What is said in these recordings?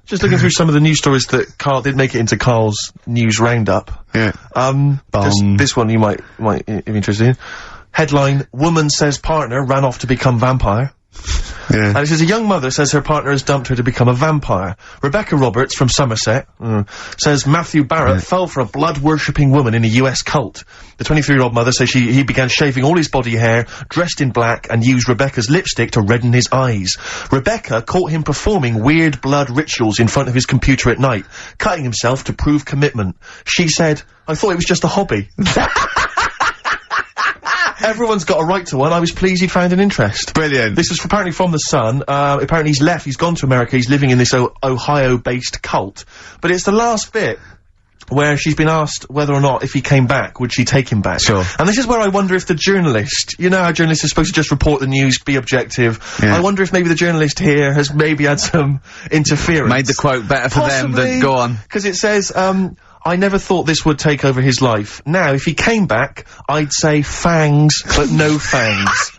Just looking through some of the news stories that Karl did make it into Karl's news roundup. Yeah. This one you might be interested in. Headline, woman says partner ran off to become vampire. Yeah. And it says a young mother says her partner has dumped her to become a vampire. Rebecca Roberts from Somerset says Matthew Barrett fell for a blood-worshipping woman in a US cult. The 23-year-old mother says he began shaving all his body hair, dressed in black, and used Rebecca's lipstick to redden his eyes. Rebecca caught him performing weird blood rituals in front of his computer at night, cutting himself to prove commitment. She said, I thought it was just a hobby. Everyone's got a right to one. I was pleased he'd found an interest. Brilliant. This is apparently from The Sun. Apparently he's left. He's gone to America. He's living in this Ohio-based cult. But it's the last bit where she's been asked whether or not, if he came back, would she take him back? Sure. And this is where I wonder if the journalist, you know how journalists are supposed to just report the news, be objective. Yeah. I wonder if maybe the journalist here has maybe had some interference. Made the quote better for them than go on. Because it says, I never thought this would take over his life. Now, if he came back, I'd say fangs, but no fangs.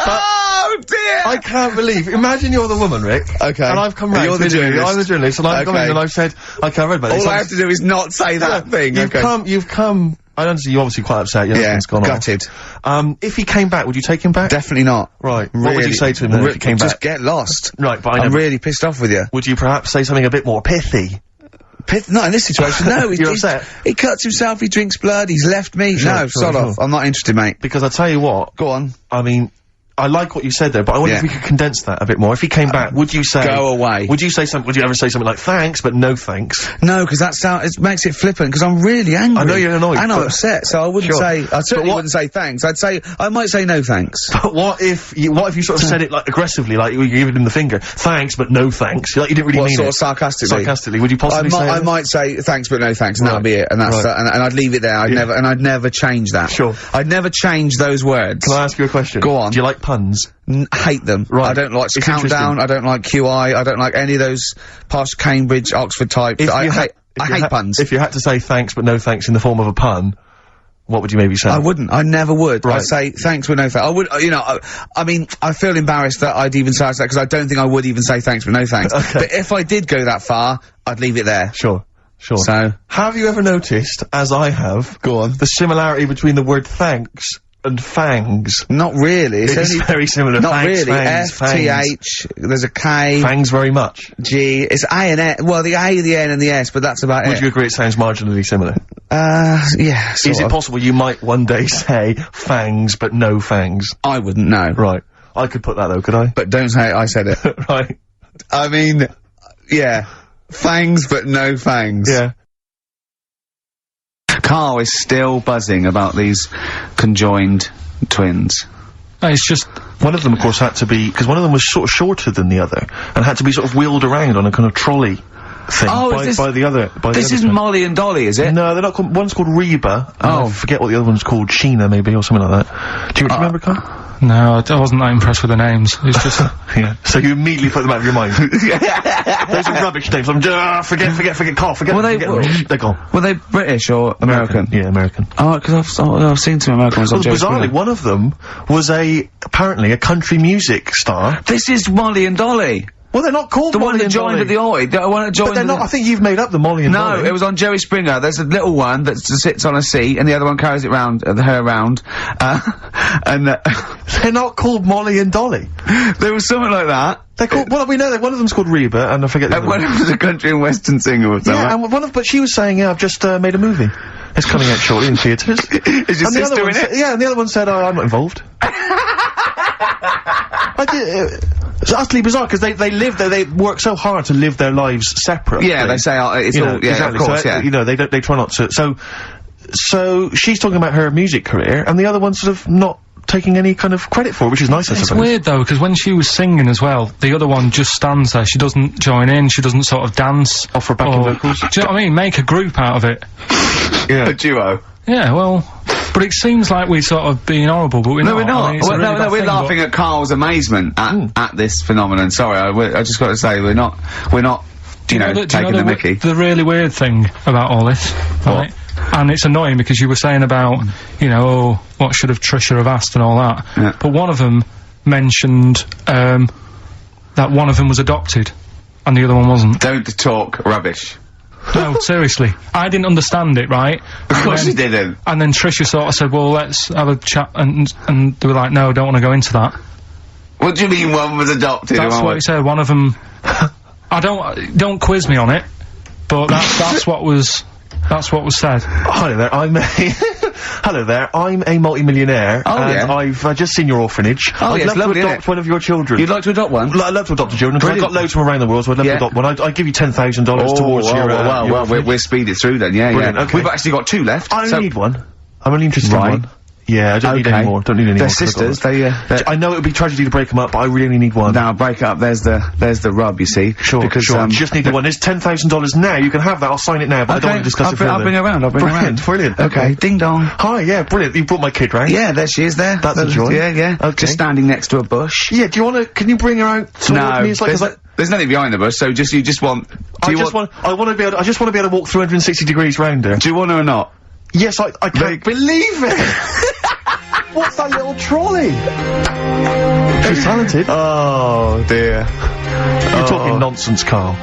Oh dear! I can't believe. Imagine you're the woman, Rick. Okay. And I've come round. You're the journalist. I'm the journalist, and I've come in and I've said, okay, I read about this. All I have to do is not say that thing. You've come. I understand you're obviously quite upset. Your husband's gone gutted. off. If he came back, would you take him back? Definitely not. Right. Really, What would you say to him then if he came back? Just get lost. Right, but I'm really pissed off with you. Would you perhaps say something a bit more pithy? Not in this situation, no. You're upset? He cuts himself, he drinks blood, he's left me. No, sod off. I'm not interested, mate. Because I tell you what. Go on. I mean, I like what you said there, but I wonder if we could condense that a bit more. If he came back, would you say— Go away. Would you say something— would you ever say something like, thanks, but no thanks? No, because it makes it flippant, because I'm really angry. I know you're annoyed. And I'm upset, so I wouldn't say— I certainly wouldn't say thanks. I might say no thanks. But what if you sort of said it, like, aggressively, like, you were giving him the finger, thanks, but no thanks? Like, you didn't really mean sort it. of sarcastically? Sarcastically, would you possibly say— I might say thanks, but no thanks, and that'll be it, and that's and I'd leave it there. I'd never change that. Sure. I'd never change those words. Can I ask you a question? Go on. Do you like puns? Hate them. Right. I don't like Countdown, I don't like QI, I don't like any of those past Cambridge, Oxford type. I hate puns. If you had to say thanks but no thanks in the form of a pun, what would you maybe say? I wouldn't. I never would. Right. I'd say thanks but no thanks. I would, you know, I mean, I feel embarrassed that I'd even say that because I don't think I would even say thanks but no thanks. Okay. But if I did go that far, I'd leave it there. Sure. So. Have you ever noticed, as I have— Go on. the similarity between the word thanks and fangs? Not really. It's very similar. Not Thanks, really. fangs, F-T-H, there's a K. Fangs very much. G. It's A and N. Well, the A, the N, and the S, but that's about it. Would you agree it sounds marginally similar? Yeah, Is it possible you might one day say fangs but no fangs? I wouldn't know. Right. I could put that though, could I? But don't say I said it. Right. I mean, yeah. Fangs but no fangs. Yeah. Karl is still buzzing about these conjoined twins. It's just— one of them, of course, had to be— because one of them was sort of shorter than the other, and had to be sort of wheeled around on a kind of trolley thing by the other. This isn't Molly and Dolly, is it? No, they're not called— one's called Reba. I forget what the other one's called. Sheena, maybe, or something like that. Do you remember, Karl? No, I wasn't that impressed with the names. It's just— yeah. So you immediately put them out of your mind. Those are rubbish names. I'm just— forget, Karl, forget. They're gone. Were they British or American? Yeah, American. Oh, because I've seen some American ones on Joe bizarrely, Springer. one of them was apparently a country music star. This is Molly and Dolly. Well, they're not called the Molly one that and joined Dolly. at the Oi. The one that joined. But they're not. I think you've made up the Molly and Dolly. No, it was on Jerry Springer. There's a little one that sits on a seat, and the other one carries it round, her around. And they're not called Molly and Dolly. There was something like that. They're called— well, we know that one of them's called Reba, and I forget the other one of them's a country and western singer or something. Yeah, and but she was saying, yeah, I've just made a movie. It's coming out shortly in theatres. Is your sister in it? Yeah, and the other one said, oh, I'm not involved. It's utterly bizarre, because they live there, they work so hard to live their lives separately. Yeah, they say, it's all— yeah, exactly. of course, so, yeah. You know, they try not to— so she's talking about her music career, and the other one's sort of not taking any kind of credit for it, which is nice, I suppose. It's weird, though, because when she was singing as well, the other one just stands there. She doesn't join in, she doesn't sort of dance. Offer backing vocals. Do you know what I mean? Make a group out of it. Yeah. A duo. Yeah, well— but it seems like we're sort of being horrible, but we're not. No, we're not. I mean, no, we're laughing at Karl's amazement at this phenomenon. Sorry, I just got to say, we're not, you know, taking the mickey. The really weird thing about all this, right? And it's annoying because you were saying about, you know, oh, what should have Trisha have asked and all that. Yeah. But one of them mentioned, that one of them was adopted, and the other one wasn't. Don't talk rubbish. No, seriously. I didn't understand it, right? Of course you didn't. And then Trisha sort of said, well, let's have a chat, and they were like, no, don't want to go into that. What do you mean one was adopted? That's what he said, one of them... don't quiz me on it, but that's what was said. Hello there, hello there, I'm a multi-millionaire, and I've just seen your orphanage. I'd love to adopt one of your children. You'd like to adopt one? I'd love to adopt a children, because I've got loads from around the world, so I'd love to adopt one. I'd give you $10,000 towards your... well, we'll speed it through then, yeah. Okay. We've actually got 2 left. I only need one. I'm only interested in one. Yeah, I don't need any more. Don't need any more. They're sisters. I know it would be tragedy to break them up, but I really only need one. Now break it up. There's the rub. You see. Sure. Because I just need the one. There's $10,000 now. You can have that. I'll sign it now. But I don't want to discuss it further. I'll bring her around. Brilliant. Okay. Ding dong. Hi. Yeah. Brilliant. You brought my kid round. Yeah. There she is. There. That's a joy. Yeah. Okay. Just standing next to a bush. Yeah. Do you want to? Can you bring her out? No. There's nothing behind the bush. So you just want. I just want to be able to walk 360 degrees round her. Do you want her or not? Yes. I can't believe it. What's that little trolley? She's talented. Oh, dear. You're talking nonsense, Carl.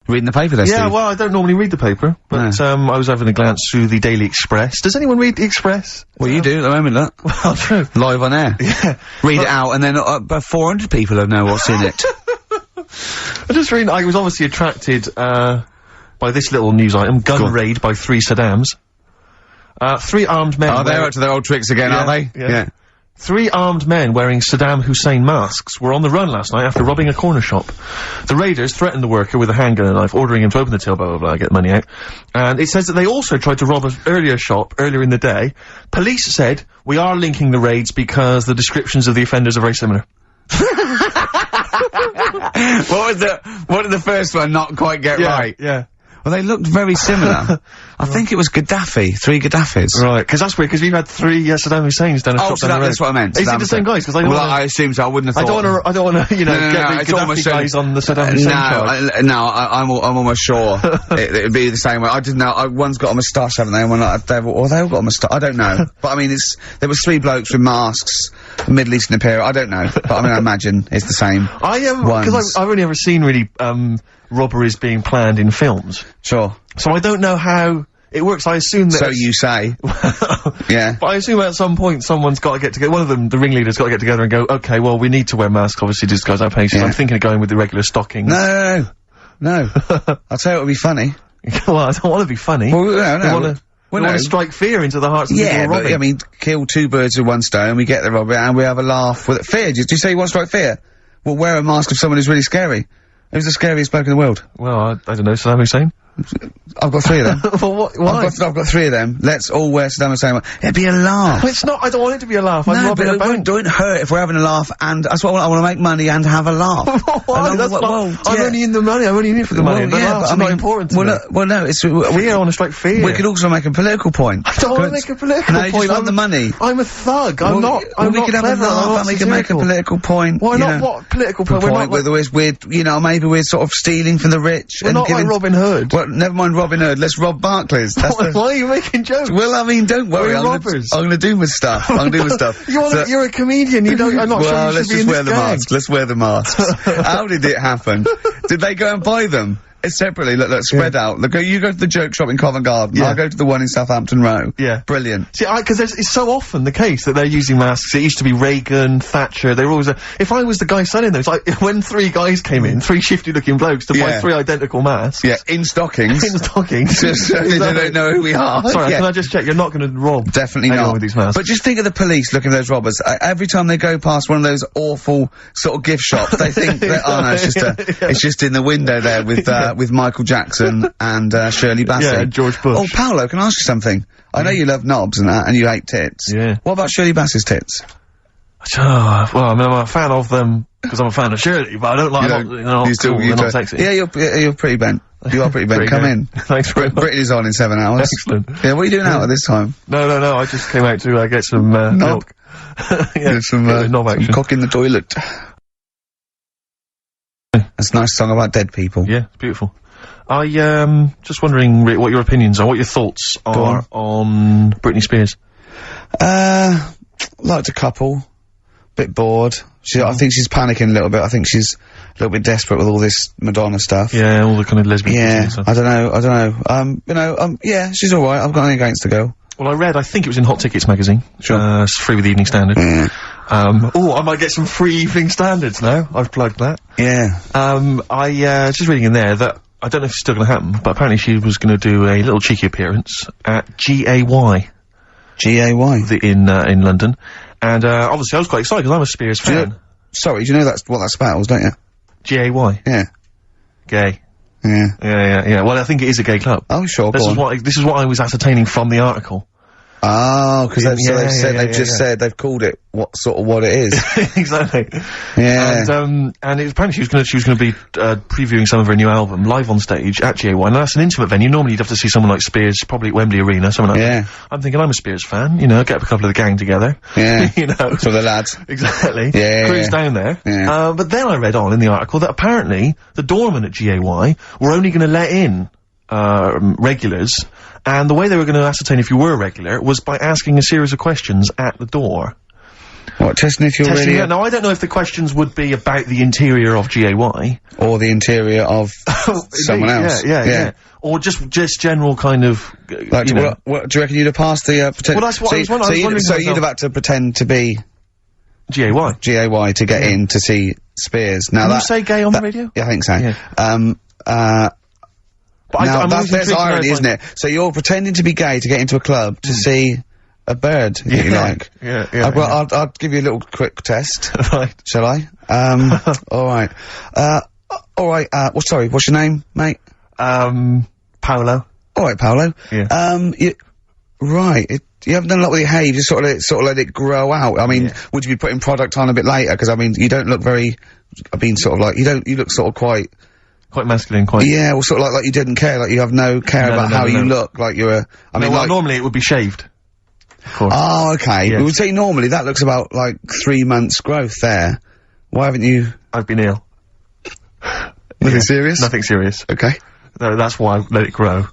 Reading the paper there, Yeah, Steve? well, I don't normally read the paper, but, I was having a glance through the Daily Express. Does anyone read the Express? Well, you do at the moment, look. Well, true. Live on air. Yeah. Read it out, and then about 400 people will know what's in it. I just read, I was obviously attracted, by this little news item, gun raid by 3 Saddams. 3 armed men... Oh, they're up to their old tricks again, aren't they? Yeah. 3 armed men wearing Saddam Hussein masks were on the run last night after robbing a corner shop. The raiders threatened the worker with a handgun and a knife, ordering him to open the till, blah, blah, blah, get money out. And it says that they also tried to rob an earlier shop earlier in the day. Police said, we are linking the raids because the descriptions of the offenders are very similar. What did the first one not quite get right? Yeah. Well, they looked very similar. I think it was Gaddafi, 3 Gaddafis. Right, because that's weird, because we've had 3 Saddam Husseins down a shop down the road. That's what I meant. Is it the same guys? Because I assume so, I wouldn't have thought. I don't wanna, you know, get the Gaddafi guys on the Saddam Hussein charge. I'm almost sure it'd be the same way. I didn't know, one's got a moustache, haven't they? And they all got a moustache. I don't know. But I mean, there was 3 blokes with masks, Middle Eastern appear. I don't know. But I mean, I imagine it's the same. Because I've only ever seen really, robberies being planned in films. Sure. So I don't know how it works. I assume that... So you say. Yeah. But I assume at some point someone's got to get together, one of them, the ringleader's got to get together and go, okay, well, we need to wear masks, obviously, just goes our paces. I'm thinking of going with the regular stockings. No. I'll tell you what would be funny. Well, I don't want to be funny. Well, no. We want to strike fear into the hearts of people robbing. But, I mean, kill 2 birds with 1 stone, we get the robber, and we have a laugh with it. Fear? Do you say you want to strike fear? Well, wear a mask of someone who's really scary. Who's the scariest bloke in the world? Well, I don't know, Saddam Hussein? I've got 3 of them. Well, why? I've got 3 of them. Let's all wear Saddam Hussein. It'd be a laugh. Well, it's not, I don't want it to be a laugh. I'm robbing a bank. Don't hurt if we're having a laugh, and that's what I want to make money and have a laugh. Why? I'm only in the money, I'm only in it for the money. But laughs not important to me. No, it's... I want to strike fear. We could also make a political point. I don't want to make a political point. No, you just want the money. I'm a thug, I'm not we could have a laugh and we can make a political point. Why not? What political point? Maybe we're sort of stealing from the rich. We're not like Robin Hood. Well, never mind Robin Hood. Let's rob Barclays. Why are you making jokes? Well, I mean, don't worry. I'm gonna do my stuff. You're a comedian. I'm not sure you should be in this gang. Let's wear the masks. How did it happen? Did they go and buy them? Separately, look, spread out. Look, you go to the joke shop in Covent Garden. I'll go to the one in Southampton Row. Yeah. Brilliant. See, because it's so often the case that they're using masks. It used to be Reagan, Thatcher, they were always if I was the guy selling them, it's like, when 3 guys came in, 3 shifty-looking blokes to buy 3 identical masks. Yeah, in stockings. In stockings. Just so they don't know who we are. Sorry, can I just check, you're not gonna rob Definitely not. with these masks. But just think of the police looking at those robbers. Every time they go past one of those awful sort of gift shops, they think that, oh no, it's just in the window there with Michael Jackson and Shirley Bassey. Yeah, and George Bush. Oh, Paolo, can I ask you something? I know you love knobs and that, and you hate tits. Yeah. What about Shirley Bassey's tits? Oh, well, I mean, I'm a fan of them because I'm a fan of Shirley, but I don't like them. They're not sexy. Yeah, you're pretty bent. You are pretty bent. Come in. Thanks very much. Britain is on in 7 hours. Excellent. Yeah, what are you doing out at this time? No, I just came out to get some milk. Yeah, some cock in the toilet. That's a nice song about dead people. Yeah, it's beautiful. I, just wondering, Rick, what your opinions are, what your thoughts are on Britney Spears. Liked a couple. Bit bored. I think she's panicking a little bit. I think she's a little bit desperate with all this Madonna stuff. Yeah, all the kind of lesbian Yeah, stuff. I don't know. Yeah, she's alright. I've got nothing against the girl. Well, I think it was in Hot Tickets magazine. Sure. It's free with the Evening Standard. Yeah. I might get some free Evening Standards now. I've plugged that. Yeah. I just reading in there that, I don't know if it's still gonna happen, but apparently she was gonna do a little cheeky appearance at GAY. GAY? In London. And, obviously I was quite excited because I'm a Spears fan. Do you know what that spells, don't you? GAY? Yeah. Gay. Yeah. Yeah. Well, I think it is a gay club. Oh, sure, This is what I was ascertaining from the article. Oh, because they've just said they've called it what it is. Exactly. Yeah. And it was apparently she was gonna be previewing some of her new album live on stage at GAY. Now that's an intimate venue. Normally you'd have to see someone like Spears, probably at Wembley Arena, someone like that. I'm thinking I'm a Spears fan, you know, get up a couple of the gang together. Yeah. You know. So the lads. Exactly. Yeah. Cruise down there. Yeah. But then I read on in the article that apparently the doorman at GAY were only gonna let in regulars, and the way they were going to ascertain if you were a regular was by asking a series of questions at the door. What, testing if you're really... Now, I don't know if the questions would be about the interior of GAY. Or the interior of someone else. Yeah. Or just general kind of, like, do you reckon you'd have passed the, Well, that's what I was wondering. So you'd have had to pretend to be... GAY to get in to see Spears. Now Can you say gay on the radio? Yeah, I think so. Yeah. Now, there's irony, isn't it? So you're pretending to be gay to get into a club to see a bird, if you like. Yeah. I'll give you a little quick test. Right. Shall I? Alright. Sorry, what's your name, mate? Paolo. Alright, Paolo. Yeah. You haven't done a lot with your hair, you just sort of let it grow out. I mean, would you be putting product on a bit later? Because, I mean, you don't look very, you look sort of quite masculine, Yeah, well, sort of like you didn't care, like you have no care about how you look, like you're a... normally it would be shaved. Of course. Oh, okay. Yes. We would say normally that looks about, 3 months growth there. Why haven't you... I've been ill. Nothing serious? Nothing serious. Okay. No, that's why I let it grow.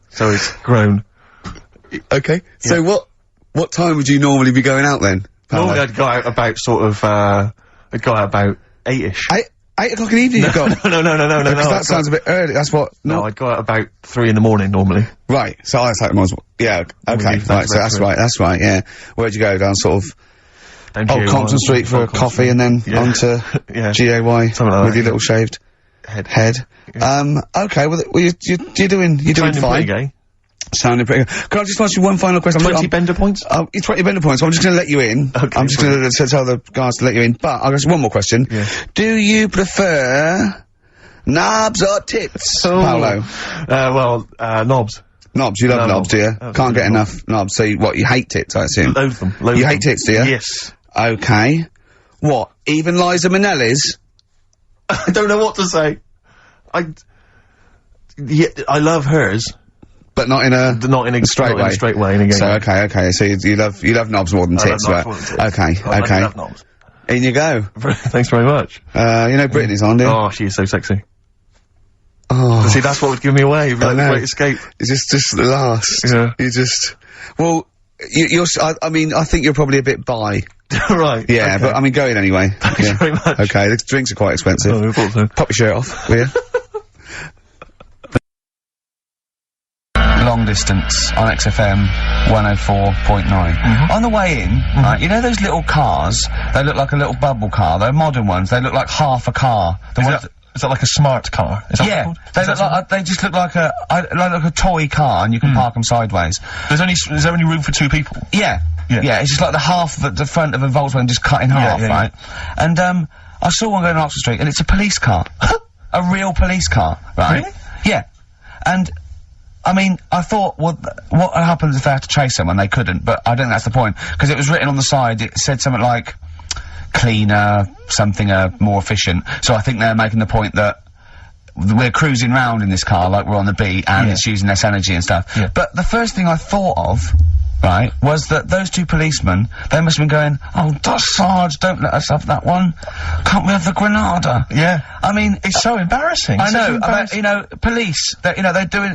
So it's grown. Okay. So what time would you normally be going out then, Paolo? Normally I'd go out about I'd go out about 8-ish. 8 o'clock in the evening you go? No. Because that sounds a bit early, that's what... No, I'd go out about 3 in the morning normally. Right, so I was like, yeah, okay, right, so that's right, yeah. Where'd you go, down sort of... Down Compton Street for a coffee and then onto GAY with your little shaved head. Yeah. Okay, well, you're doing fine. Gay. Sounding pretty good. Can I just ask you one final question? 20 bender points? 20 bender points, so I'm just gonna let you in. Okay, I'm just gonna tell the guys to let you in, but I'll just one more question. Yeah. Do you prefer knobs or tits, Paolo? Knobs. Knobs, you love knobs, do you? Absolutely. Can't get enough knobs, so you hate tits, I assume? Loathe them. You hate tits, do you? Yes. Okay. What, even Liza Minnelli's? I don't know what to say. I love hers. But not in a straight way. Straight way. In a gay so way. okay. So you love knobs more than tits, right? Okay. I love knobs. In you go. Thanks very much. You know Brittany's on, do you? Oh, she is so sexy. Oh. See, that's what would give me away. It'd be like the Great Escape. It's just the last. Yeah. You just. Well, I mean, I think you're probably a bit bi. Right. Yeah, okay. but I mean, go in anyway. Thanks very much. Okay, the drinks are quite expensive. Oh, I thought so. Pop your shirt off, will you? Long distance on XFM 104.9. On the way in, right, you know those little cars? They look like a little bubble car. They're modern ones. They look like half a car. Is that like a smart car? Is that what they look like they just look like a toy car, and you can park them sideways. Is there only room for 2 people? Yeah. It's just like the front of a Volkswagen just cut in half, right? And I saw one going on Oxford Street, and it's a police car, a real police car, right? Really? Yeah, and. I mean, I thought, what happens if they had to chase someone? They couldn't, but I don't think that's the point. Because it was written on the side, it said something like, cleaner, something, more efficient. So I think they're making the point that we're cruising round in this car like we're on the beat, and it's using less energy and stuff. Yeah. But the first thing I thought of, right, was that those two policemen, they must have been going, oh, Sarge, don't let us have that one. Can't we have the Granada? Yeah. I mean, It's so embarrassing. I It's so know, embarrassing. police, they're doing,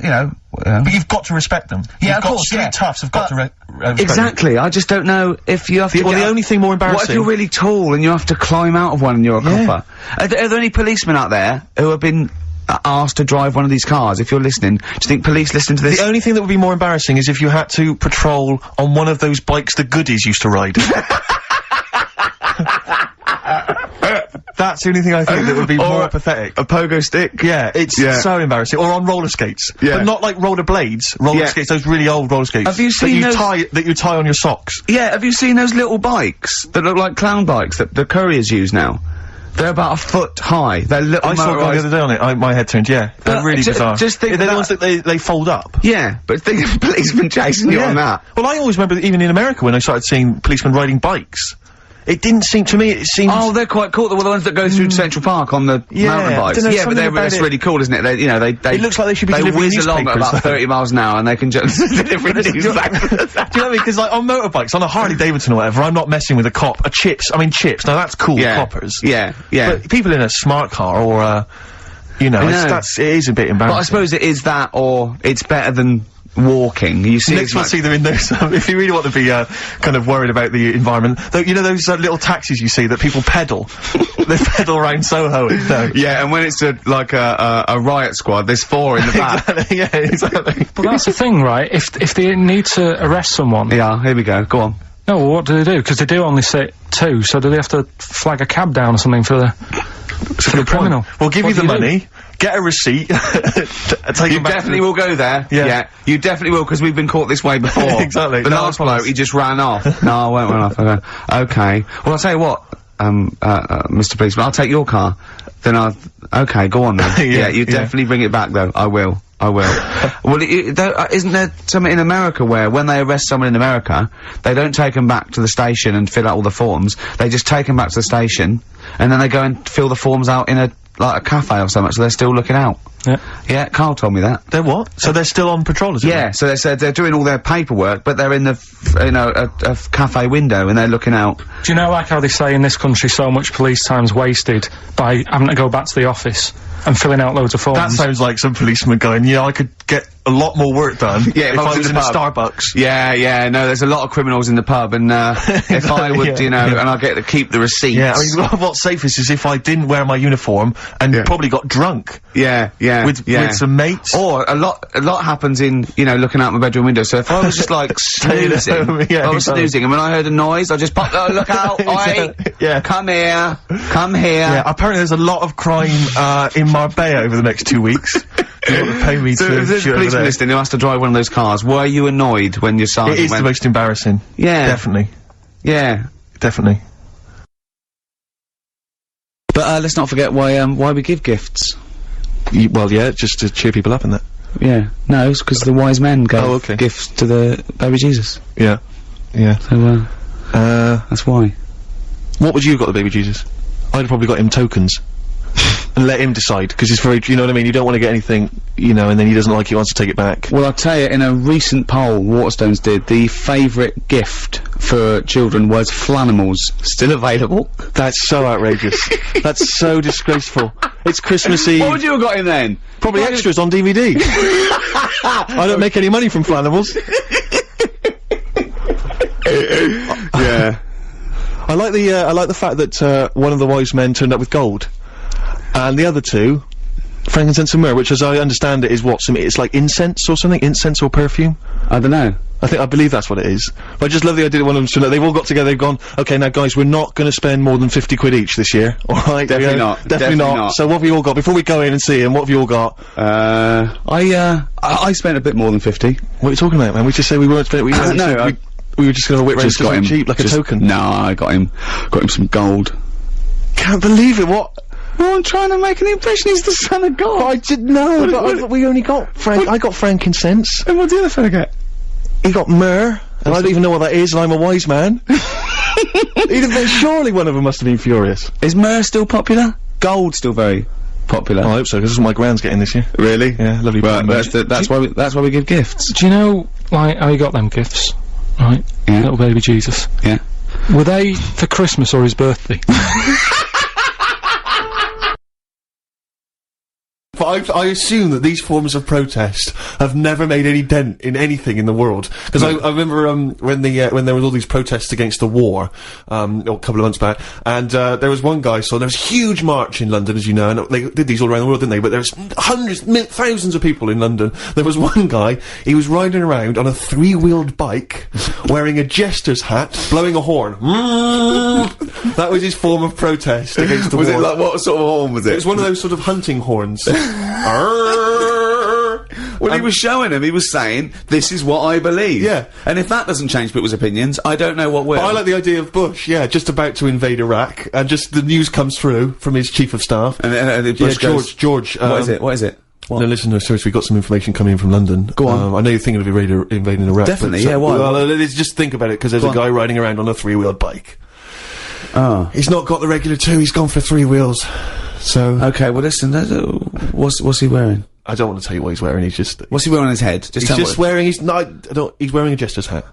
But you've got to respect them. Yeah, You've of got course, street yeah. toughs have got to respect them. exactly, I just don't know if you have to Well, the only thing more what if embarrassing... you're really tall and you have to climb out of one and you're a Yeah. copper? Are there any policemen out there who have been asked to drive one of these cars? If you're listening, do you think police listen to this? The only thing that would be more embarrassing is if you had to patrol on one of those bikes the goodies used to ride. That's the only thing I think that would be more pathetic. A pogo stick? Yeah, it's so embarrassing. Or on roller skates. Yeah. But not like roller blades. Roller skates, those really old roller skates. Have you seen those- that you tie on your socks. Yeah, have you seen those little bikes that look like clown bikes that the couriers use now? They're about a foot high. They're little I saw one the other day on it. My head turned, yeah. They're really bizarre. just think they're the that- ones that they fold up. Yeah, but think of a policeman chasing you on that. Well, I always remember that even in America when I started seeing policemen riding bikes. It didn't seem to me, it seemed... Oh, they're quite cool. They're the ones that go through Central Park on the mountain bikes. dunno, Yeah, but something about that's it. really cool, isn't it? They, It looks like they should be they delivering whiz along at newspapers. about 30 miles an hour and they can just deliver news Do you know what I mean? Because like on motorbikes, on a Harley Davidson or whatever, I'm not messing with a cop. Chips, now that's cool, Yeah. coppers. Yeah. But people in a smart car or, it is a bit embarrassing. But I suppose it is that, or it's better than walking. You see, Next we'll see them in those, if you really want to be, kind of worried about the environment, though, you know those little taxis you see that people pedal? They pedal around Soho, Yeah, and when it's a riot squad, there's 4 in the back. Exactly, yeah, exactly. But that's the thing, right? If they need to arrest someone... Yeah, here we go. Go on. No, well, what do they do? Because they do only sit 2, so do they have to flag a cab down or something for the criminal? We'll give What you the do do? money, get a receipt, take You him back definitely will go there. Yeah. You definitely will, because we've been caught this way before. Exactly. The No, last I promise. bloke, he just ran off. No, I won't run off. Okay. Well, I'll tell you what, Mr. Policeman, I'll take your car. Then okay, go on then. Yeah, you yeah. definitely bring it back though. I will. Well, isn't there something in America where when they arrest someone in America, they don't take them back to the station and fill out all the forms, they just take them back to the station, and then they go and fill the forms out in a cafe or something, so they're still looking out. Yeah. Yeah, Carl told me that. They're what? So they're still on patrol, is it? Yeah, so they said they're doing all their paperwork, but they're in the, a cafe window and they're looking out. Do you know, like how they say in this country so much police time's wasted by having to go back to the office and filling out loads of forms? That sounds like some policeman going, yeah, I could get a lot more work done Yeah, if I was in a pub. Starbucks. Yeah, no, there's a lot of criminals in the pub, and if I would, and I get to keep the receipts. Yeah, I mean, what's safest is if I didn't wear my uniform and probably got drunk Yeah. with some mates. Or a lot happens in, looking out my bedroom window. So if I was just like snoozing, home, yeah, I was exactly. snoozing, and when I heard a noise, I just popped, oh, look out, oi, Yeah. come here. Yeah, apparently there's a lot of crime, in Marbella over the next 2 weeks. You want to pay me So to if there's a shoot over policeman there. listening who has to drive one of those cars, were you annoyed when your sergeant It is went, the most embarrassing. Yeah. Definitely. yeah. Definitely. But, let's not forget why we give gifts. Well, yeah, just to cheer people up in that. Yeah. No, it's because the wise men gave Oh, okay. gifts to the baby Jesus. Yeah. Yeah. So, that's why. What would you have got the baby Jesus? I'd have probably got him tokens. And let him decide, because it's very, you know what I mean, you don't want to get anything, and then he doesn't like it, he wants to take it back. Well, I'll tell you, in a recent poll Waterstones did, the favourite gift for children was Flanimals. Still available? That's so outrageous. That's so disgraceful. It's Christmas Eve. What would you have got him then? Probably extras on DVD. I don't make any money from Flanimals. Yeah. I like the fact that, one of the wise men turned up with gold. And the other two, frankincense and myrrh, which as I understand it is what, it's like incense or something? Incense or perfume? I don't know. I believe that's what it is. But I just love the idea that one of them stood up, they've all got together, they've gone, okay, now guys, we're not gonna spend more than 50 quid each this year, alright? Definitely not. Definitely not. So what have you all got? Before we go in and see him, what have you all got? I spent a bit more than 50. What are you talking about, man? We just say we weren't spending, we were just gonna whip round something cheap, like a token. No, I got him some gold. Can't believe it, what? Well, I'm trying to make an impression, he's the son of God. I didn't know, but we only got I got frankincense. And what did the other fella get? He got myrrh, and I don't even know what that is, and I'm a wise man. Surely one of them must have been furious. Is myrrh still popular? Gold still very popular. I hope so, because this is what my grand's getting this year. Really? Yeah, lovely. Well, that's why we give gifts. Do you know, like, how you got them gifts? right? Yeah. Little baby Jesus. Yeah. Were they for Christmas or his birthday? But I assume that these forms of protest have never made any dent in anything in the world. Because I remember when there was all these protests against the war a couple of months back, and there was one guy. So there was a huge march in London, as you know, and they did these all around the world, didn't they? But there was hundreds, thousands of people in London. There was one guy. He was riding around on a 3-wheeled bike, wearing a jester's hat, blowing a horn. That was his form of protest against the war. Was it like, what sort of horn was it? It was one of those sort of hunting horns. Well, he was showing him. He was saying, "This is what I believe." Yeah. And if that doesn't change people's opinions, I don't know what will. But I like the idea of Bush, just about to invade Iraq, and just the news comes through from his chief of staff. And Bush goes, George. What is it? What is it? What? No, listen, no, seriously, we've got some information coming in from London. Go on. I know you're thinking of invading Iraq. Definitely, but, yeah, why? Well, let's just think about it, because there's a guy riding around on a 3-wheeled bike. Oh. He's not got the regular 2, he's gone for 3 wheels. So... Okay, well listen, what's he wearing? I don't want to tell you what he's wearing, he's just... What's he wearing on his head? He's wearing, he's wearing a jester's hat.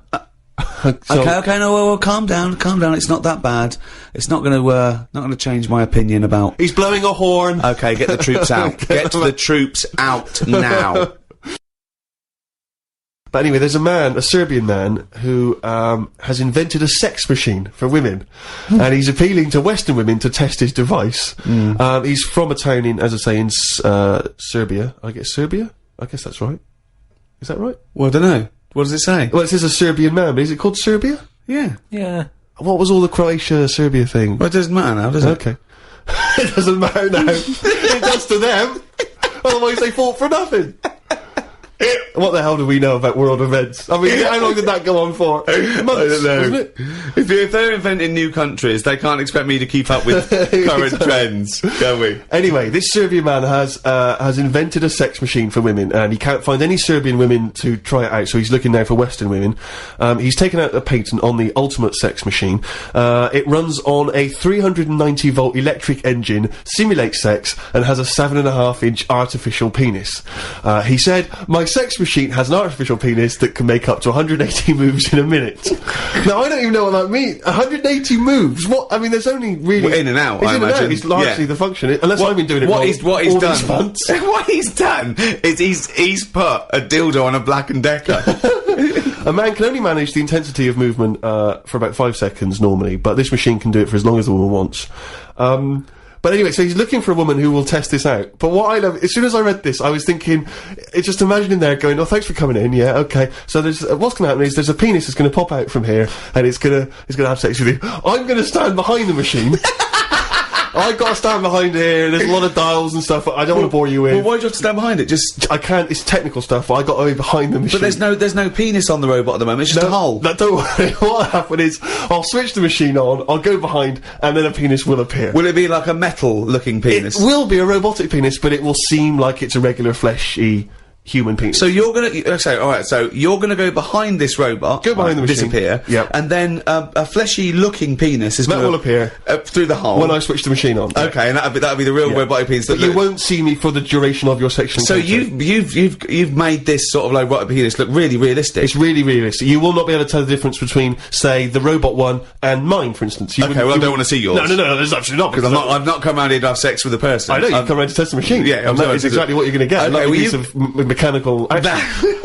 Okay, no, well, calm down, it's not that bad. It's not gonna change my opinion about... He's blowing a horn. Okay, get the troops out. Get the troops out now. But anyway, there's a Serbian man, who has invented a sex machine for women, and he's appealing to Western women to test his device. He's from a town in, as I say, in Serbia. I guess Serbia? I guess that's right. Is that right? Well, I don't know. What does it say? Well, it says a Serbian man, but is it called Serbia? Yeah. Yeah. What was all the Croatia-Serbia thing? Well, it doesn't matter now, does it? Okay. It doesn't matter now. It does to them. Otherwise they fought for nothing. What the hell do we know about world events? I mean, how long did that go on for? Months, I don't know. wasn't it? If they're inventing new countries, they can't expect me to keep up with current trends, can we? Anyway, this Serbian man has invented a sex machine for women, and he can't find any Serbian women to try it out, so he's looking now for Western women. He's taken out a patent on the ultimate sex machine. It runs on a 390-volt electric engine, simulates sex, and has a 7.5-inch artificial penis. He said, "My sex machine has an artificial penis that can make up to 180 moves in a minute." Now, I don't even know what that means. 180 moves? What? I mean, there's only really... Well, in and out, it's I in and out. imagine. It's largely the function. Unless I've been doing it what wrong he's all done. these months. What he's done is he's put a dildo on a Black & Decker. A man can only manage the intensity of movement for about 5 seconds normally, but this machine can do it for as long as the woman wants. But anyway, so he's looking for a woman who will test this out. But what I love, as soon as I read this, I was thinking, it's just imagining there going, "Oh, thanks for coming in, yeah, okay." So there's, what's gonna happen is there's a penis that's gonna pop out from here, and it's gonna have sex with you. I'm gonna stand behind the machine. I've got to stand behind here, there's a lot of dials and stuff, I don't want to bore you in. Well, why do you have to stand behind it? Just... I can't, it's technical stuff, but I got to be behind the machine. But there's no penis on the robot at the moment, it's just a hole. No, don't worry, what'll happen is, I'll switch the machine on, I'll go behind, and then a penis will appear. Will it be like a metal-looking penis? It will be a robotic penis, but it will seem like it's a regular fleshy human penis. So you're gonna alright, so you're gonna go behind this robot, go behind the machine, disappear, yep. And then a fleshy looking penis is will appear through the hole when I switch the machine on. Okay, and that'll be the real robotic penis. But you won't see me for the duration of your sexual So you've made this sort of like robotic penis look really realistic. It's really realistic. You will not be able to tell the difference between, say, the robot one and mine, for instance. Okay, well I don't want to see yours. No, there's absolutely not, because I've not come around here to have sex with a person. I know, you've come around to test the machine. Yeah, and that is exactly what you're going to get. Okay, like a piece of mechanical action.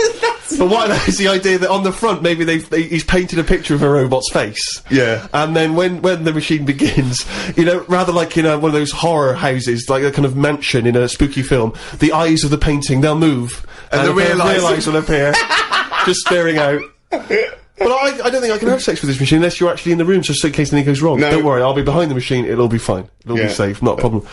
But what I know is the idea that on the front, maybe he's painted a picture of a robot's face. Yeah. And then when the machine begins, you know, rather like in one of those horror houses, like a kind of mansion in a spooky film, the eyes of the painting, they'll move. And the real eyes will appear. Just staring out. But I don't think I can have sex with this machine unless you're actually in the room, just in case anything goes wrong. No. Don't worry, I'll be behind the machine, it'll all be fine. It'll be safe, not a problem.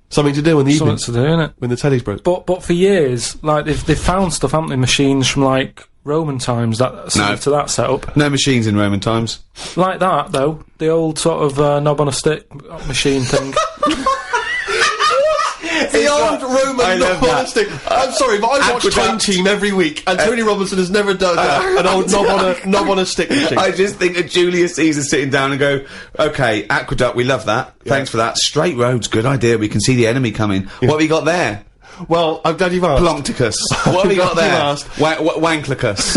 Something to do in the evening. Something to do, innit? When the telly's broke. But for years, like, they've found stuff, haven't they? Machines from, like, Roman times, similar to that setup. No machines in Roman times. Like that, though. The old sort of, knob on a stick machine thing. The old Roman knob on a stick. I'm sorry, but I watch Time Team every week, and Tony Robinson has never done an old knob on a stick machine. I just think of Julius Caesar sitting down and go, "Okay, aqueduct, we love that. Thanks for that. Straight roads, good idea. We can see the enemy coming. What have we got there?" Well, I'm glad you've asked. Plumpticus. What have you got there? Wanklicus.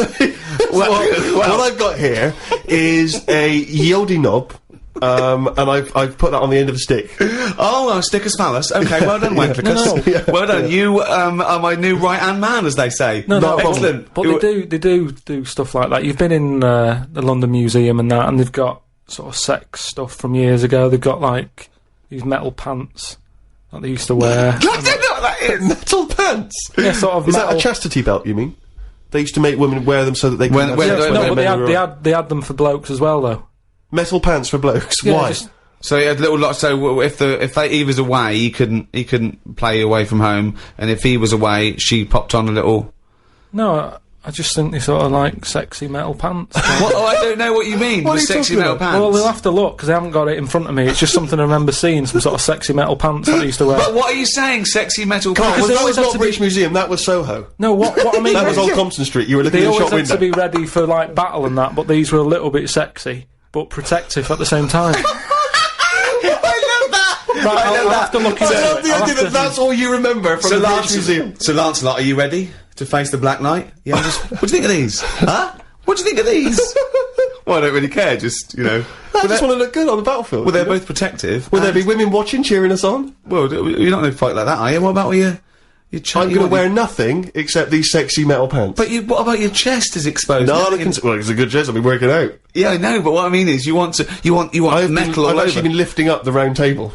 What I've got here is a Yieldy knob. And I've put that on the end of a stick. Oh, a stick of phallus. Okay, well done, Wanklicus. Yeah. Well done. You are my new right-hand man, as they say. No, excellent. But they do stuff like that. You've been in the London Museum and that, and they've got sort of sex stuff from years ago. They've got like these metal pants that they used to wear. I don't know what that is. Metal pants. Yeah, sort of. Is metal. that a chastity belt? You mean? They used to make women wear them so that they could. No, but they had them for blokes as well, though. Metal pants for blokes. Yeah, Why? So he had little lots. So if he was away, he couldn't play away from home, and if he was away, she popped on a little. No, I just think they sort of like sexy metal pants. What? Oh, I don't know what you mean. What with are you sexy talking metal about? pants. Well, they'll have to look because I haven't got it in front of me. It's just something I remember seeing, some sort of sexy metal pants that they used to wear. But what are you saying? Sexy metal Well, pants? that was not British Museum. That was Soho. No, what I mean. That was Old Compton Street. You were looking They in the always shop had to window. be ready for like battle and that, but these were a little bit sexy but protective at the same time. Right, I'll have to look into I love it. the I'll idea have that that's all you remember from the British Museum. So Lancelot, are you ready to face the Black Knight? Yeah. What do you think of these? Huh? What do you think of these? Well, I don't really care. Just I just want to look good on the battlefield. Well, they're both protective. Will there be women watching, cheering us on? Well, you're not going to fight like that, are you? What about your I'm going to wear nothing except these sexy metal pants. But what about your chest is exposed? No, well, it's a good chest. I've been working out. Yeah, I know. But what I mean is, you want metal all I've over. actually been lifting up the round table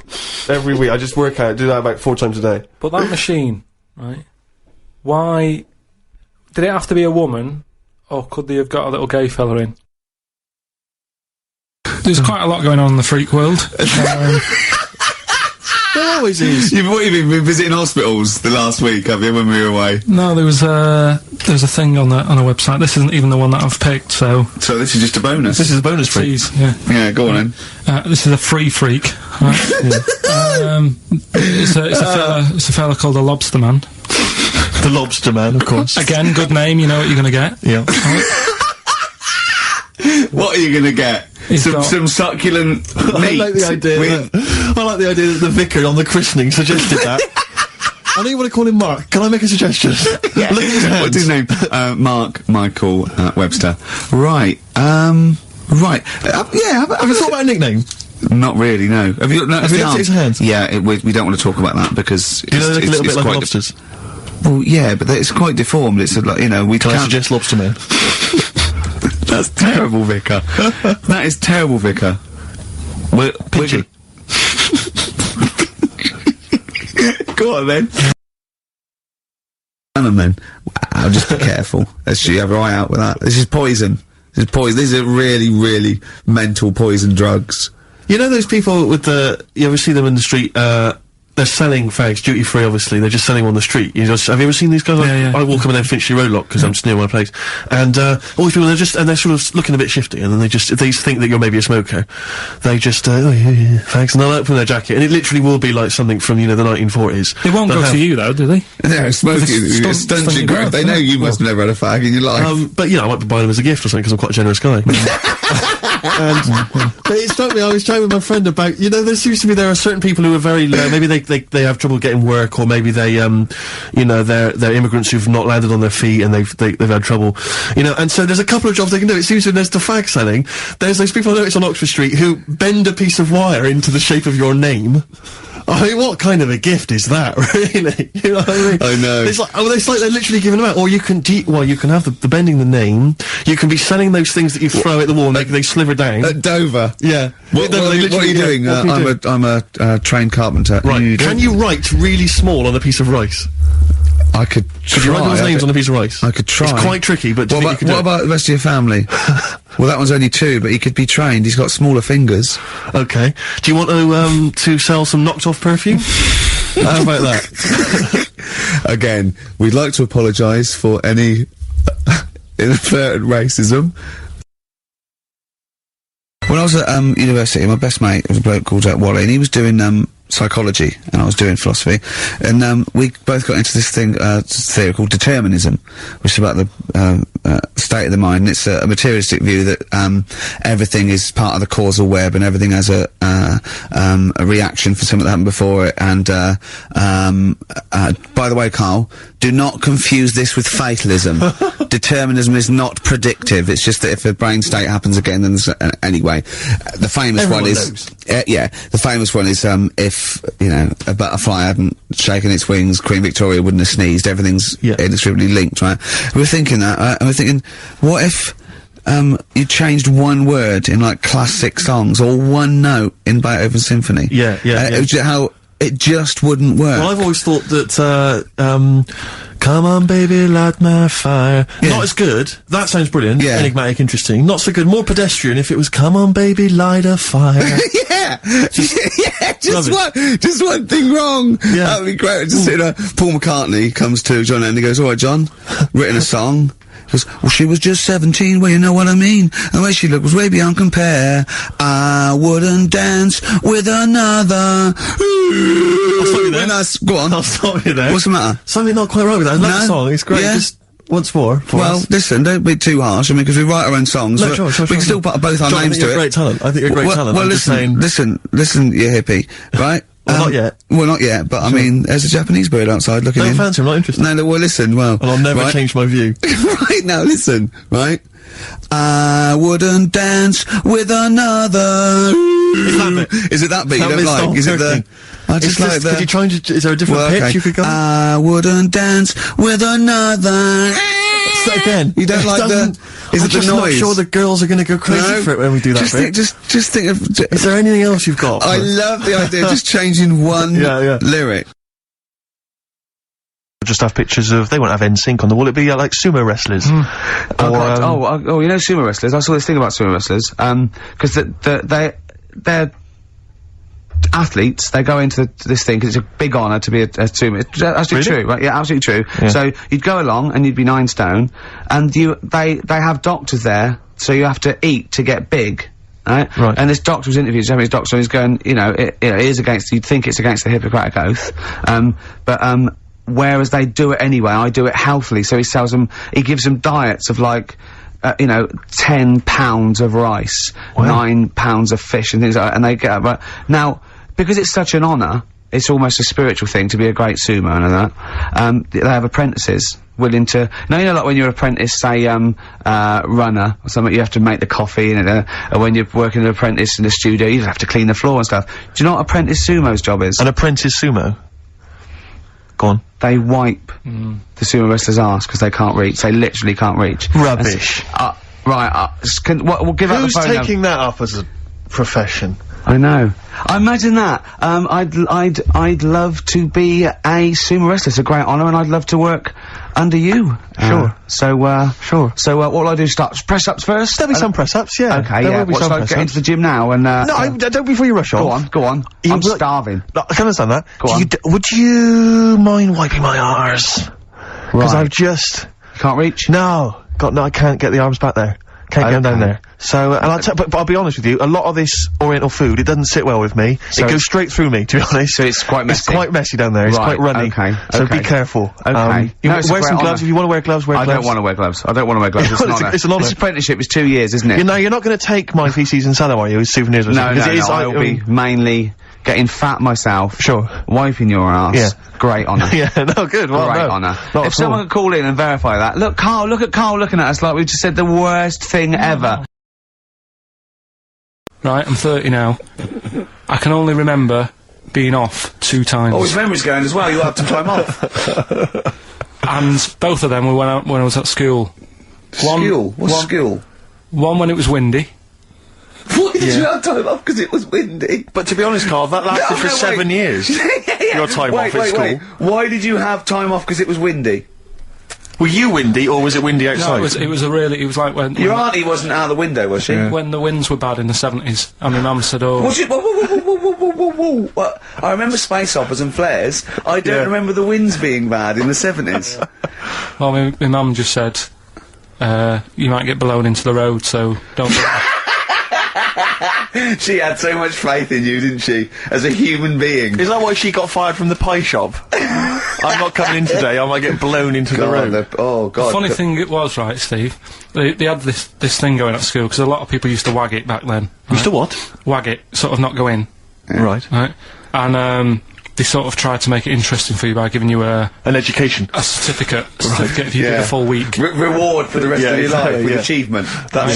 every week. I just work out, do that about 4 times a day. But that machine, right? Why did it have to be a woman, or could they have got a little gay fella in? There's quite a lot going on in the freak world. There always is. You've been visiting hospitals the last week, have you? When we were away. No, there was a thing on a website. This isn't even the one that I've picked. So this is just a bonus. This is a bonus freak. Please, yeah. Yeah, go on then. This is a free freak. Right? It's a fella called the Lobster Man. The Lobster Man, of course. Again, good name. You know what you're going to get. Yeah. What are you going to get? Some succulent meat. I like the idea. That the vicar on the christening suggested that. I know you want to call him Mark. Can I make a suggestion? Yeah. Look at his hands. What's his name? Mark Michael Webster. Right. Right. Yeah. Have you thought about a nickname? Not really. No. Have you looked at his hands? Yeah. We don't want to talk about that because You know, they look a little bit like lobsters. Well, yeah, but it's quite deformed. It's like, you know, we Can can't. I suggest Lobster Man? That's terrible, Vicar. That is terrible, Vicar. Pinchy. Go on then. And then, wow, just be careful. Let's have your eye out with that. This is poison. This is poison. These are really, really mental poison drugs. You know those people with you ever see them in the street, they're selling fags, duty free obviously, they're just selling them on the street. Have you ever seen these guys? Yeah. I walk them in Finchley Road Lock, because I'm just near my place. And, all these people, they're sort of looking a bit shifty, and then they think that you're maybe a smoker. They just, oh yeah, fags, and they'll open their jacket, and it literally will be like something from, the 1940s. They won't go to you though, do they? No, smoking, stuns your growth. They know you must have never had a fag in your life. But, I might be buying them as a gift or something, because I'm quite a generous guy. But it struck me, I was chatting with my friend about, there seems to be, there are certain people who are very, maybe they have trouble getting work, or maybe they, they're immigrants who've not landed on their feet and they've had trouble, and so there's a couple of jobs they can do. It seems there's the fag selling, there's those people I noticed on Oxford Street who bend a piece of wire into the shape of your name. I mean, what kind of a gift is that, really? You know what I mean? I know. It's like they're literally giving them out. Or you can you can have the bending the name. You can be selling those things that you throw at the wall and they sliver down. At Dover? Yeah. What are you doing? I'm a trained carpenter. Right. Can you write really small on a piece of rice? I could try. Could you write people's names on a piece of rice? I could try. It's quite tricky, but do you think you could do it? What about the rest of your family? Well, that one's only 2, but he could be trained. He's got smaller fingers. Okay. Do you want to sell some knocked-off perfume? How about that? Again, we'd like to apologise for any inadvertent racism. When I was at university, my best mate was a bloke called Wally, and he was doing psychology, and I was doing philosophy, and we both got into this theory called determinism, which is about the state of the mind. It's a materialistic view that everything is part of the causal web and everything has a reaction for something that happened before it. And by the way, Carl, do not confuse this with fatalism. Determinism is not predictive. It's just that if a brain state happens again, then there's, anyway. The famous one is the famous one is if a butterfly hadn't shaken its wings, Queen Victoria wouldn't have sneezed. Everything's inextricably linked, right? We're thinking that, right? And we're thinking, what if you changed one word in like classic songs or one note in Beethoven's symphony? How it just wouldn't work. Well, I've always thought that come on baby, light my fire. Not as good. That sounds brilliant. Enigmatic, interesting. Not so good. More pedestrian if it was come on baby, light a fire. Just one thing wrong. That would be great. Just Paul McCartney comes to John Lennon and goes, all right, John, written a song. Goes, well, she was just 17, well, you know what I mean. And the way she looked was way beyond compare. I wouldn't dance with another. I'll stop you there. Go on. I'll stop you there. What's the matter? Something not quite right with that. I love the song. It's great. Just once more. Well, listen, don't be too harsh. I mean, because we write our own songs. No, sure, we can still put both our names to it. I think you're a great talent. I think you're a great talent. Well, listen, you hippie, right? Well, not yet. Well, not yet, but I mean, there's a Japanese bird outside looking in. Don't fancy, I'm not interested. No, well, listen, well... I'll never change my view. Right, now, listen, right? I wouldn't dance with another... Is it that bit you don't like? Is it the... I just like that. Could you try and is there a different pitch you could go? I wouldn't dance with another... Say again. You don't like the... Is it the noise? I'm not sure the girls are gonna go crazy for it when we do that bit. Just think of... Is there anything else you've got? I love the idea of just changing one lyric. Just have pictures of, they won't have NSYNC on the wall, it'd be like sumo wrestlers. You know sumo wrestlers? I saw this thing about sumo wrestlers, because they're athletes, they go into this thing because it's a big honour to be a sumo. It's absolutely true, right? Yeah, absolutely true. Yeah. So you'd go along and you'd be 9 stone, and they have doctors there, so you have to eat to get big. Right? And this doctor was interviewed, Japanese doctor, and he's going, it is against, you'd think it's against the Hippocratic Oath, whereas they do it anyway. I do it healthily, so he gives them diets of like, 10 pounds of rice, 9 pounds of fish and things like that, and they get up, now, because it's such an honour, it's almost a spiritual thing to be a great sumo and that, they have apprentices willing to, like when you're an apprentice, say, runner or something, you have to make the coffee, and when you're working an apprentice in the studio, you have to clean the floor and stuff. Do you know what apprentice sumo's job is? An apprentice sumo? Go on. They wipe the sumo wrestler's ass because they can't reach. They literally can't reach. Rubbish. We'll give out the phone. Who's taking that up as a profession? I know. I imagine that. I'd love to be a sumo wrestler. It's a great honour, and I'd love to work under you. Sure. So what will I do? Start press-ups first? There'll be some press-ups, yeah. Okay, yeah. What, should I get into the gym now and, No, don't before you rush off. Go on. I'm starving. No, I can understand that. Go on. Would you mind wiping my arse? Because I've just... You can't reach? No, I can't get the arms back there. Can't get them down there. So, and but I'll be honest with you, a lot of this Oriental food, it doesn't sit well with me. So it goes straight through me, to be honest. So it's quite messy. It's quite messy down there. It's quite runny. Okay. So be careful. Okay. Wear some gloves. If you want to wear gloves, wear gloves. I don't want to wear gloves. It's an honour. This apprenticeship is 2 years, isn't it? You're not going to take my feces and salad, are you, as souvenirs? No, I'll be mainly getting fat myself. Sure. Wiping your ass. Yeah. Great honour. Yeah, no, good. Well, great honour. If someone could call in and verify that. Look at Carl looking at us like we just said the worst thing ever. Right, I'm 30 now. I can only remember being off 2 times. Oh, his memory's going as well. You had some time off. And both of them were when I was at school. What's school? One when it was windy. Why did you have time off? Because it was windy. But to be honest, Carl, that lasted for 7 years. Your time off at school. Why did you have time off? Because it was windy. Were you windy, or was it windy outside? No, it was like when... Your auntie wasn't out the window, was she? When the winds were bad in the 70s, and my mum said, oh... Was it? Whoa. What? I remember space operas and flares. I don't remember the winds being bad in the 70s. Well, my mum just said, you might get blown into the road, so don't... She had so much faith in you, didn't she? As a human being. Is that why she got fired from the pie shop? I'm not coming in today, I might get blown into the road. Oh, God. The funny thing it was, right, Steve, they had this thing going at school, because a lot of people used to wag it back then. Used to what? Wag it, sort of not go in. Right. Right? And, they sort of tried to make it interesting for you by giving you an education. A certificate if you did a full week. Reward for the rest of your life with achievement. That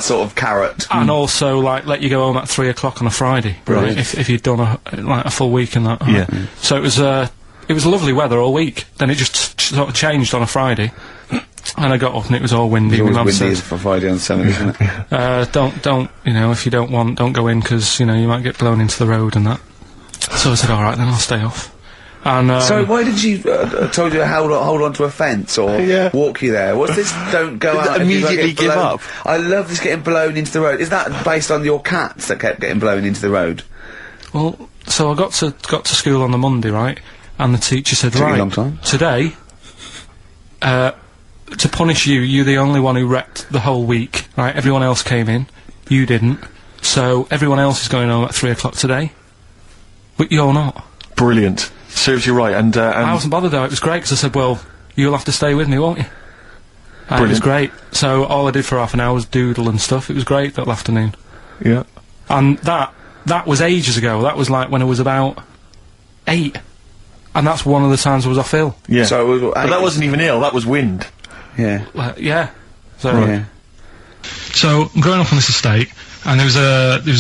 sort of carrot. And also, like, let you go home at 3 o'clock on a Friday. Right. If you'd done a full week and that. Right? Yeah. So it was lovely weather all week. Then it just sort of changed on a Friday. And I got up and it was all windy. It's always windy for Friday on Sunday, isn't it? Don't, if you don't go in, because, you might get blown into the road and that. So I said, alright, then I'll stay off. And, so why did you, told you to hold on to a fence or walk you there? What's this, don't go out immediately give up? I love this getting blown into the road. Is that based on your cats that kept getting blown into the road? Well, so I got to school on the Monday, right? And the teacher said, right, a long time. Today, to punish you, you're the only one who wrecked the whole week, right? Everyone else came in, you didn't. So everyone else is going home at 3 o'clock today. But you're not. Brilliant. Serves you right, and I wasn't bothered though, it was great, because I said, well, you'll have to stay with me, won't you? And it was great. So all I did for half an hour was doodle and stuff. It was great that afternoon. Yeah. And that was ages ago. That was like when I was about 8. And that's one of the times I was off ill. Yeah. So it was, but that wasn't even ill, that was wind. Yeah. Yeah. So, yeah. So I'm growing up on this estate, and there was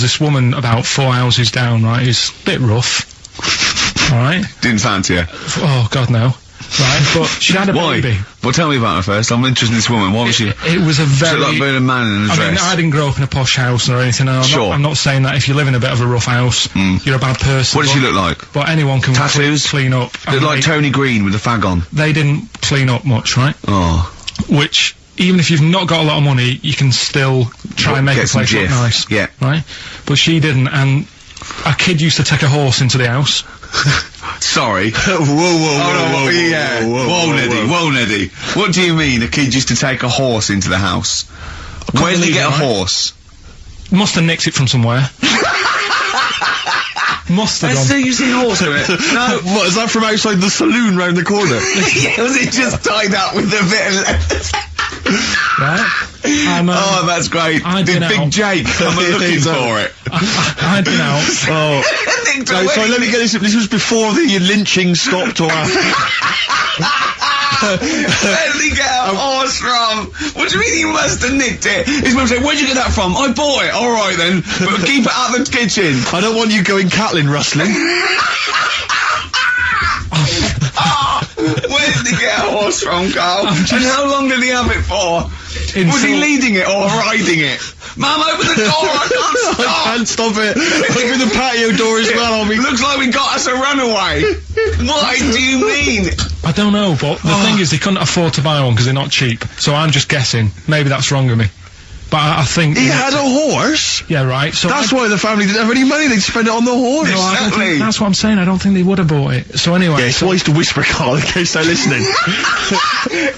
this woman about 4 houses down, right, who's a bit rough. Alright? Didn't fancy her. Oh, God, no. Right, but she had a baby. Well, tell me about her first. I'm interested in this woman. What was she? It was a very... She looked like being a man in a dress. I mean, I didn't grow up in a posh house or anything, and I'm not saying that if you live in a bit of a rough house, you're a bad person. What did she look like? But anyone can tattoos? Clean up. Looked like Tony Green with a fag on. They didn't clean up much, right? Oh. Which, even if you've not got a lot of money, you can still try and make the place look nice. Yeah. Right? But she didn't, and a kid used to take a horse into the house. Sorry. Whoa, Neddy. What do you mean a kid used to take a horse into the house? Where did he get a horse? Must have nicked it from somewhere. Must have gone. Still using horse to it? No. What, is that from outside the saloon round the corner? Yeah, was it just tied up with a bit of leather? Right? Oh, that's great. Big Jake, I'm looking for it. I'd been out. Oh. Sorry, let me get this. This was before the lynching stopped or after. Where did he get a horse from? What do you mean he must have nicked it? His mum said, where'd you get that from? I bought it. Alright then, but keep it out of the kitchen. I don't want you going Catlin rustling. Where did he get a horse from, Carl? And how long did he have it for? Was he leading it or riding it? Mum, open the door, I can't stop! I can't stop it! Open the patio door as well, Looks like we got us a runaway! What do you mean? I don't know, but the thing is, they couldn't afford to buy one because they're not cheap. So I'm just guessing. Maybe that's wrong of me. But I think... He had a horse? Yeah, right. So that's why the family didn't have any money, they'd spend it on the horse. No, I don't think, that's what I'm saying, I don't think they would have bought it. So anyway... Yeah, it's wise to whisper, Carl, in case they're listening.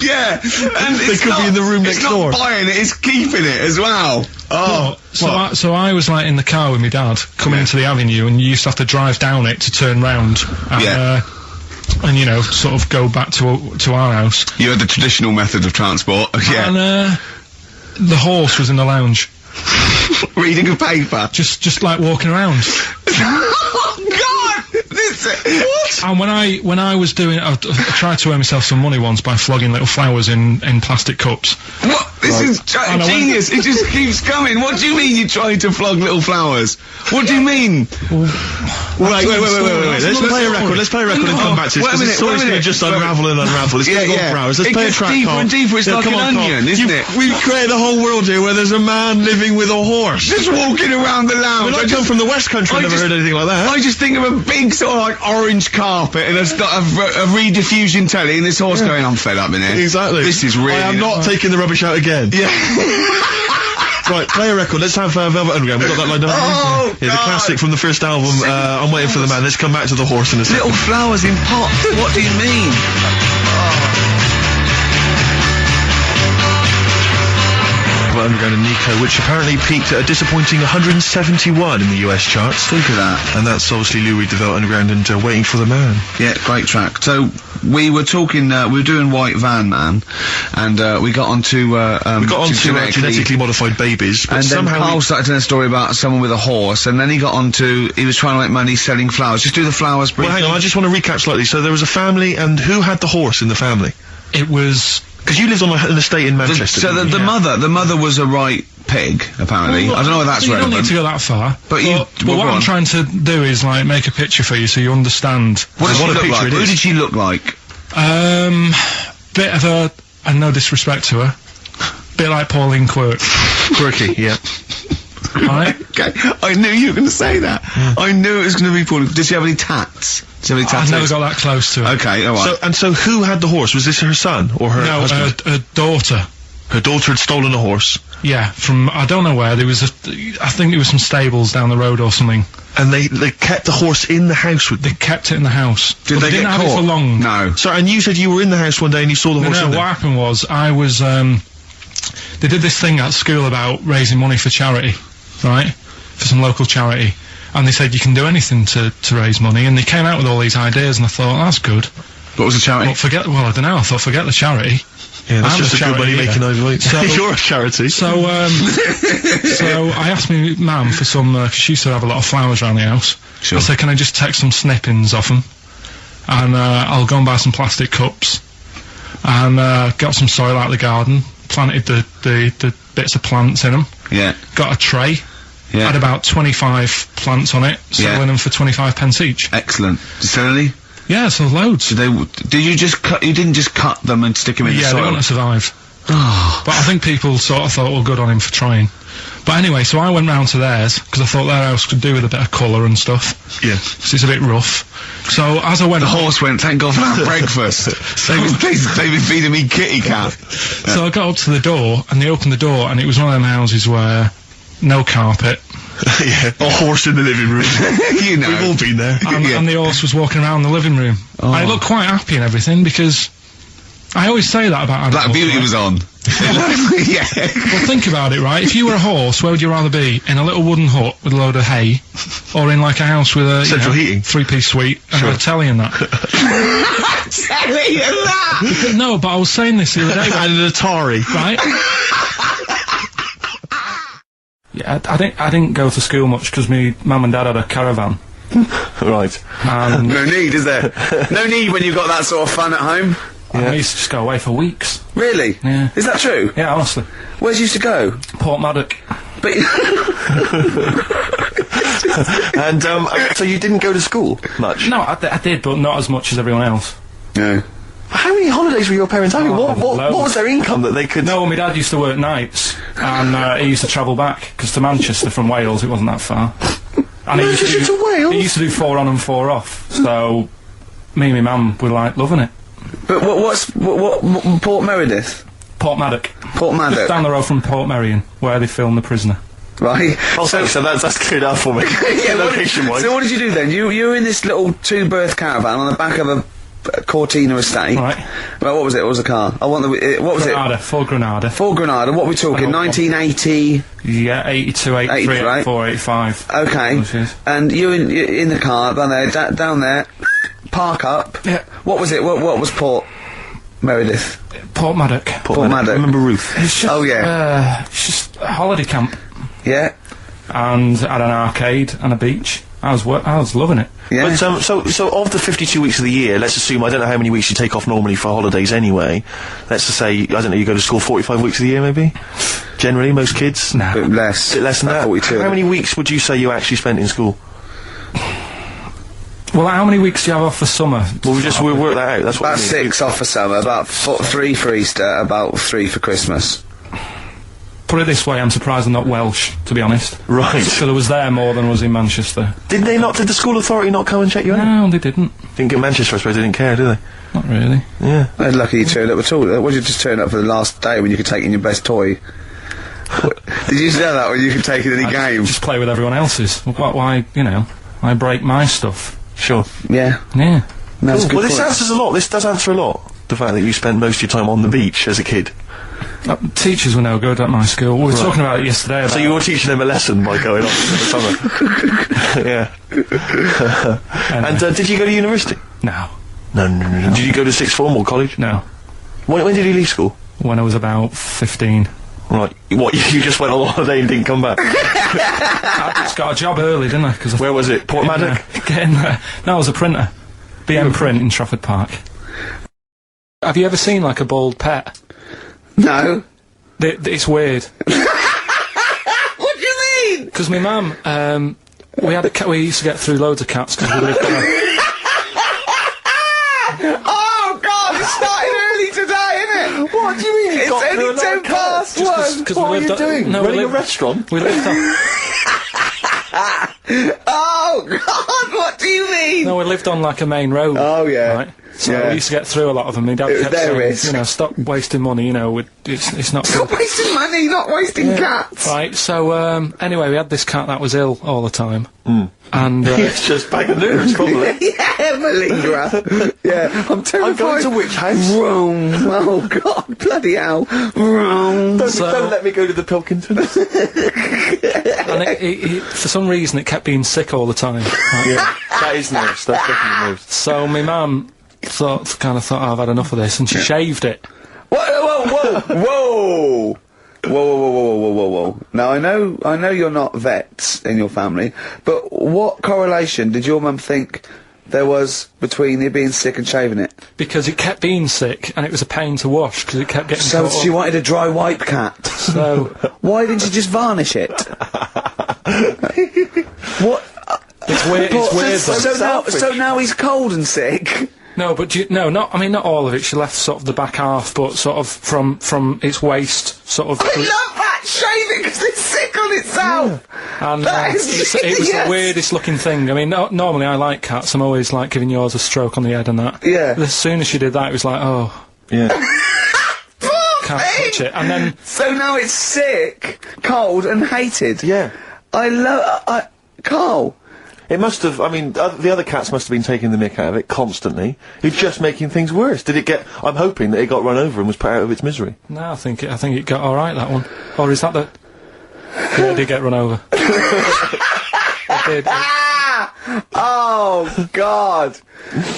Yeah, and they could be in the room next door. It's not buying it, it's keeping it as well. Oh, so I was like in the car with my dad, coming into the avenue, and you used to have to drive down it to turn round. And, and you know, sort of go back to our house. You had the traditional method of transport, yeah. And, the horse was in the lounge. Reading a paper? Just like walking around. Oh, God! What? And when I was doing, I tried to earn myself some money once by flogging little flowers in plastic cups. What? This is genius. It just keeps coming. What do you mean you tried to flog little flowers? What do you mean? Wait. Let's play a record. Let's play a record and come back to this. This story's going to just unravel and unravel. It's going to go for hours. Let's play a track, deeper and deeper. It's like an onion, isn't it? We've created a whole world here where there's a man living with a horse. Just walking around the lounge. I come from the West Country. I've never heard anything like that. I just think of a big sort of like orange carpet and a rediffusion telly and this horse going, I'm fed up in here. Exactly. This is really... I am not taking the rubbish out again. Yeah. Right, play a record. Let's have Velvet Underground. We've got that lined up. Oh, yeah, the classic from the first album, I'm Waiting for the Man. Let's come back to the horse in a second. Little flowers in pots. What do you mean? Underground and Nico, which apparently peaked at a disappointing 171 in the US charts. Think of that. And that's obviously Lou Reed, Development Underground and Waiting for the Man. Yeah, great track. So, we were talking, we were doing White Van Man, and, we got onto, genetically modified babies, but and then somehow Carl started telling a story about someone with a horse, and then he got onto, he was trying to make money selling flowers. Just do the flowers briefly. Well, hang on, I just want to recap slightly. So there was a family, and who had the horse in the family? It was... Because you lived on an estate in Manchester. The mother was a right pig, apparently. Well, I don't know whether that's relevant. You don't need to go that far. But what I'm trying to do is, like, make a picture for you so you understand. What did she look like? Who did she look like? Bit of a, and no disrespect to her, bit like Pauline Quirky, yeah. Right? Okay, I knew you were going to say that. I knew it was going to be Pauline. Did she have any tats? I've never got that close to her. Okay, alright. So who had the horse? Was this her son or her husband? No, her daughter. Her daughter had stolen a horse. Yeah, from, I don't know where, there was I think it was some stables down the road or something. And they kept the horse in the house with them? They kept it in the house. Did they didn't get have caught? it for long. No. Sorry, and you said you were in the house one day and you saw the horse in there? What happened was, I was, they did this thing at school about raising money for charity, right? For some local charity. And they said you can do anything to raise money, and they came out with all these ideas, and I thought, that's good. What was the charity? Well, I don't know, I thought, forget the charity. Yeah, that's just a good money making overweight. So, you're a charity. So I asked my mum for some, because she used to have a lot of flowers around the house. Sure. I said, can I just take some snippings off them? And I'll go and buy some plastic cups. And got some soil out of the garden, planted the bits of plants in them. Yeah. Got a tray. Yeah. Had about 25 plants on it, selling them for 25 pence each. Excellent. Did you sell any? Yeah, sold loads. Did you just cut, you didn't just cut them and stick them in the soil? Yeah, they want to survive. But I think people sort of thought, well, good on him for trying. But anyway, so I went round to theirs, because I thought their house could do with a bit of colour and stuff. Yeah. So it's a bit rough. So as I went... The horse went, thank God for that breakfast. They've been feeding me kitty cat. So I got up to the door, and they opened the door, and it was one of them houses where no carpet. Yeah, a horse in the living room. You know. We've all been there. And the horse was walking around the living room. I looked quite happy and everything, because I always say that about animals. Black Beauty was on. Yeah. Well, think about it, right? If you were a horse, where would you rather be? In a little wooden hut with a load of hay, or in like a house with a central heating, 3-piece suite and a telly and that? Telly and that. No, but I was saying this the other day. And an Atari, right? Yeah, I didn't go to school much because my mum and dad had a caravan. Right. No need, is there? No need when you've got that sort of fun at home. Yeah. I used to just go away for weeks. Really? Yeah. Is that true? Yeah, honestly. Where'd you used to go? Port Maddock. But and so you didn't go to school much? No, I did, but not as much as everyone else. No. How many holidays were your parents having? What was their income that they could... No, my dad used to work nights, and he used to travel back, because to Manchester from Wales it wasn't that far. And he used to Wales? He used to do 4 on and 4 off, so me and my mum were like loving it. But what Port Meredith? Port Maddock. Port Maddock. Just down the road from Port Merion, where they filmed The Prisoner. Right. Oh, so that's cleared up for me. Yeah, location-wise. So what did you do then? You were in this little 2-berth caravan on the back of a Cortina estate. Right. Well, what was it? What was the car? I want the... what was Granada, Ford Granada. Ford Granada. What are we talking? 1980... Yeah, 82, 83, right? 84, 85. Okay. And you're in the car, down there, park up. Yeah. What was it? What was Port Meredith? Port Maddock. Port Maddock. I remember Ruth. It's just, oh, yeah. It's just a holiday camp. Yeah. And had an arcade and a beach. I was loving it. Yeah. But, so of the 52 weeks of the year, let's assume, I don't know how many weeks you take off normally for holidays anyway. Let's just say, I don't know, you go to school 45 weeks of the year maybe? Generally, most kids? Nah. Bit less. Bit less than that? 42. How many weeks would you say you actually spent in school? Well, how many weeks do you have off for summer? Well, we'll work that out. That's what about 6 off for summer, about 3 for Easter, about 3 for Christmas. Put it this way, I'm surprised I'm not Welsh, to be honest. Right. So I was there more than was in Manchester. Did the school authority not come and check you out? No, they didn't. Didn't get Manchester, I suppose they didn't care, do they? Not really. Yeah. They're lucky you turned up at all. What did you just turn up for the last day when you could take in your best toy? Did you know that when you could take in any game? Just play with everyone else's. Why, I break my stuff. Sure. Yeah. Yeah. That's cool. good Well, this answers a lot. This does answer a lot. The fact that you spent most of your time on the beach as a kid. Teachers were no good at my school. We were talking about it yesterday. About So you were teaching them a lesson by going off in the summer? Yeah. Anyway. And did you go to university? No. No. Did you go to sixth form or college? No. When did you leave school? When I was about 15. Right. What, you just went on holiday and didn't come back? I just got a job early, didn't I? Where was it? Portmaddock? Getting there. No, I was a printer. BM Print in Trafford Park. Have you ever seen, like, a bald pet? No. It's weird. What do you mean? Because my mum, we had a cat, we used to get through loads of cats because we lived there. Oh, God, it started early today, innit? What do you mean? It's only 10 past 1. Because What are you doing? Running a restaurant? We lived on... Oh, God, what do you mean? No, we lived on, like, a main road. Oh, yeah. Right? So Yeah. we used to get through a lot of them. My dad It was kept their saying, risk. you know, stop wasting money, you know, it's not Stop good. wasting money, not wasting cats. Right, so, anyway, we had this cat that was ill all the time. And, It's just bag of nerves, probably. Yeah, malingerer. Yeah, I'm terrified. I'm going to which house? Rome. Oh, God, bloody hell. Rome. Don't let me go to the Pilkingtons. and it, for some reason, it kept being sick all the time. Right? Yeah, that is nerves. That's definitely nerves. So my mum thought, oh, I've had enough of this, and she shaved it. Whoa. Whoa. Now, I know you're not vets in your family, but what correlation did your mum think there was between you being sick and shaving it? Because it kept being sick, and it was a pain to wash, because it kept getting So caught she up. wanted a dry wipe cat. So, Why didn't you just varnish it? What? it's weird, So now he's cold and sick. No, but not all of it. She left sort of the back half, but sort of from its waist, sort of. I love that shaving because it's sick on itself. And That is it was genius. the weirdest looking thing. I mean, normally I like cats. I'm always like giving yours a stroke on the head and that. Yeah. But as soon as she did that, it was like, oh, Yeah. can't touch it. And then So now it's sick, cold, and hated. Yeah. Carl. It must have, I mean, the other cats must have been taking the mick out of it constantly. It's just making things worse. Did it get, I'm hoping that it got run over and was put out of its misery. no, I think it got all right, that one. Or is that the? Yeah, it did get run over. It did. Oh, God.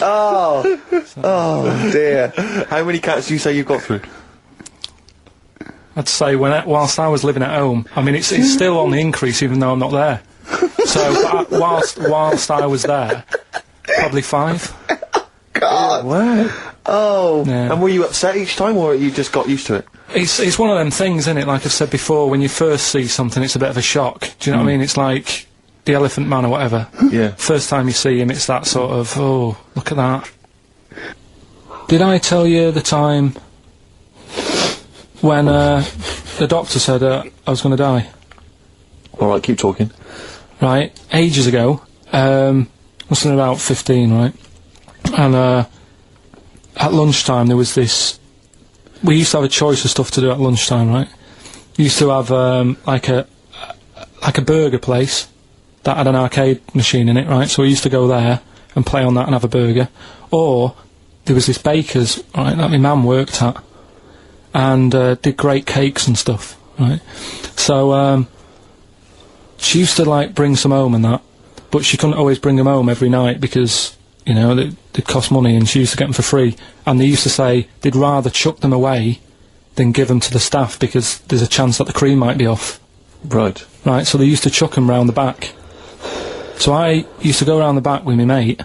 Oh, dear. How many cats do you say you've got through? I'd say whilst I was living at home, I mean, it's still on the increase even though I'm not there. So whilst I was there, probably 5. God. Wow. Oh. Yeah. And were you upset each time, or you just got used to it? It's one of them things, isn't it? Like I've said before, when you first see something, it's a bit of a shock. Do you know what I mean? It's like the Elephant Man or whatever. Yeah. First time you see him, it's that sort of, oh, look at that. Did I tell you the time when the doctor said I was going to die? Alright, keep talking. Right, ages ago, must have been about 15, right? And at lunchtime there was this. We used to have a choice of stuff to do at lunchtime, right? We used to have like a burger place that had an arcade machine in it, right? So we used to go there and play on that and have a burger. Or there was this baker's, right, that my mum worked at, and did great cakes and stuff, right? So she used to like bring some home and that, but she couldn't always bring them home every night because, you know, they'd cost money, and she used to get them for free. And they used to say they'd rather chuck them away than give them to the staff because there's a chance that the cream might be off. Right. Right, so they used to chuck them round the back. So I used to go round the back with my mate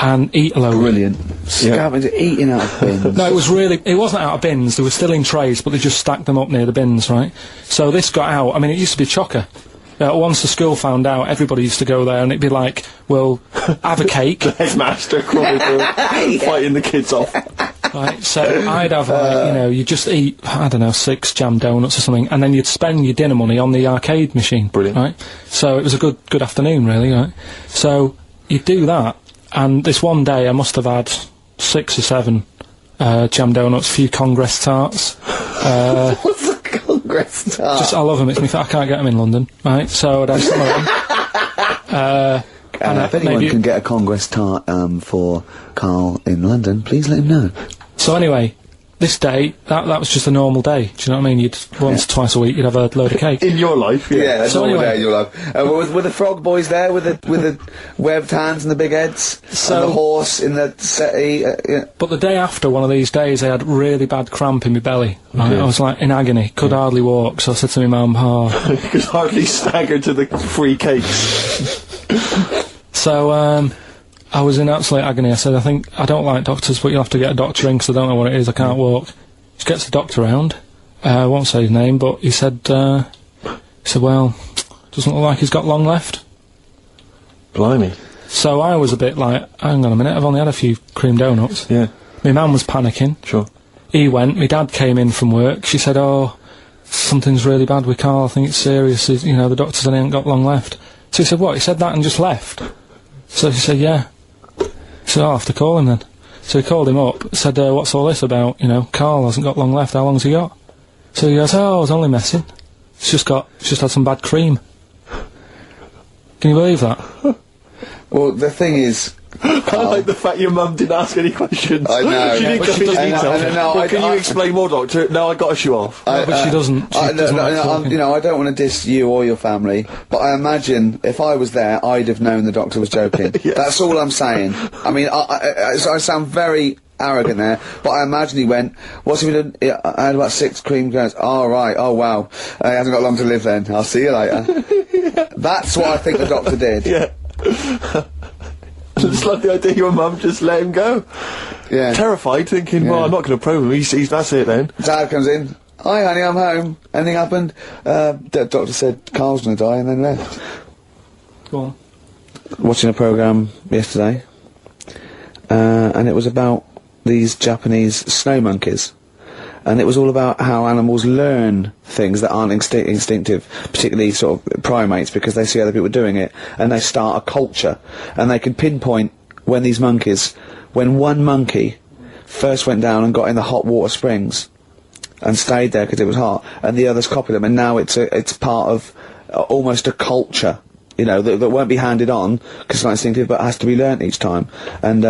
and eat a load. Brilliant. Scavenging, eating out of bins. No, it wasn't out of bins, they were still in trays, but they just stacked them up near the bins, right? So this got out, I mean, it used to be chocker. Once the school found out, everybody used to go there, and it'd be like, well, have a cake. Headmaster crawling fighting the kids off. Right, so I'd have, like, you know, you just eat, I don't know, 6 jam donuts or something, and then you'd spend your dinner money on the arcade machine. Brilliant. Right? So it was a good afternoon, really, right? So you'd do that, and this one day I must have had 6 or 7 jam donuts, a few Congress tarts. What's a Congress tart? I love them, I can't get them in London, right? So I'd have some of them. If anyone can get a Congress tart for Karl in London, please let him know. So anyway, this day, that was just a normal day. Do you know what I mean? You'd once, twice a week, you'd have a load of cake. In your life, Yeah, that's So all anyway- day in your life. Were the frog boys there with the webbed hands and the big heads? So- and the horse in the settee? Yeah. But the day after one of these days, I had really bad cramp in my belly. Right? I was like in agony, could hardly walk. So I said to my mum, You could hardly stagger to the free cakes. So, I was in absolute agony. I said, I don't like doctors, but you'll have to get a doctor in 'cause I don't know what it is, I can't walk. Just gets the doctor round. I won't say his name, but he said, well, doesn't look like he's got long left. Blimey. So I was a bit like, hang on a minute, I've only had a few cream donuts. Yeah, My mum was panicking. sure. He went, my dad came in from work, she said, oh, something's really bad with Karl, I think it's serious, the doctor said he ain't got long left. So he said, what, he said that and just left? So she said, yeah. So I'll have to call him then. So he called him up, said, what's all this about? Karl hasn't got long left, how long's he got? So he goes, oh, I was only messing. It's just had some bad cream. Can you believe that? Well, the thing is, I like the fact your mum didn't ask any questions. I know. She didn't But go she into doesn't- detail. no, Well, can you explain more, Doctor? No, I got to shoe off. But she doesn't. She doesn't like talking. I don't want to diss you or your family, but I imagine if I was there, I'd have known the doctor was joking. Yes. That's all I'm saying. I mean, I sound very arrogant there, but I imagine he went, what's he been doing? I had about 6 cream cones. Oh, right. Oh, wow. He hasn't got long to live then. I'll see you later. That's what I think the doctor did. Yeah. I just like the idea your mum just let him go. Yeah. Terrified, thinking, well, Yeah. I'm not going to probe him. He's that's it then. Dad comes in. Hi, honey, I'm home. Anything happened? The doctor said Carl's going to die and then left. Go on. Watching a programme yesterday, and it was about these Japanese snow monkeys. And it was all about how animals learn things that aren't instinctive, particularly sort of primates, because they see other people doing it, and they start a culture. And they can pinpoint when one monkey first went down and got in the hot water springs, and stayed there because it was hot, and the others copied them, and now it's part of almost a culture, that won't be handed on, because it's not instinctive, but has to be learnt each time. And,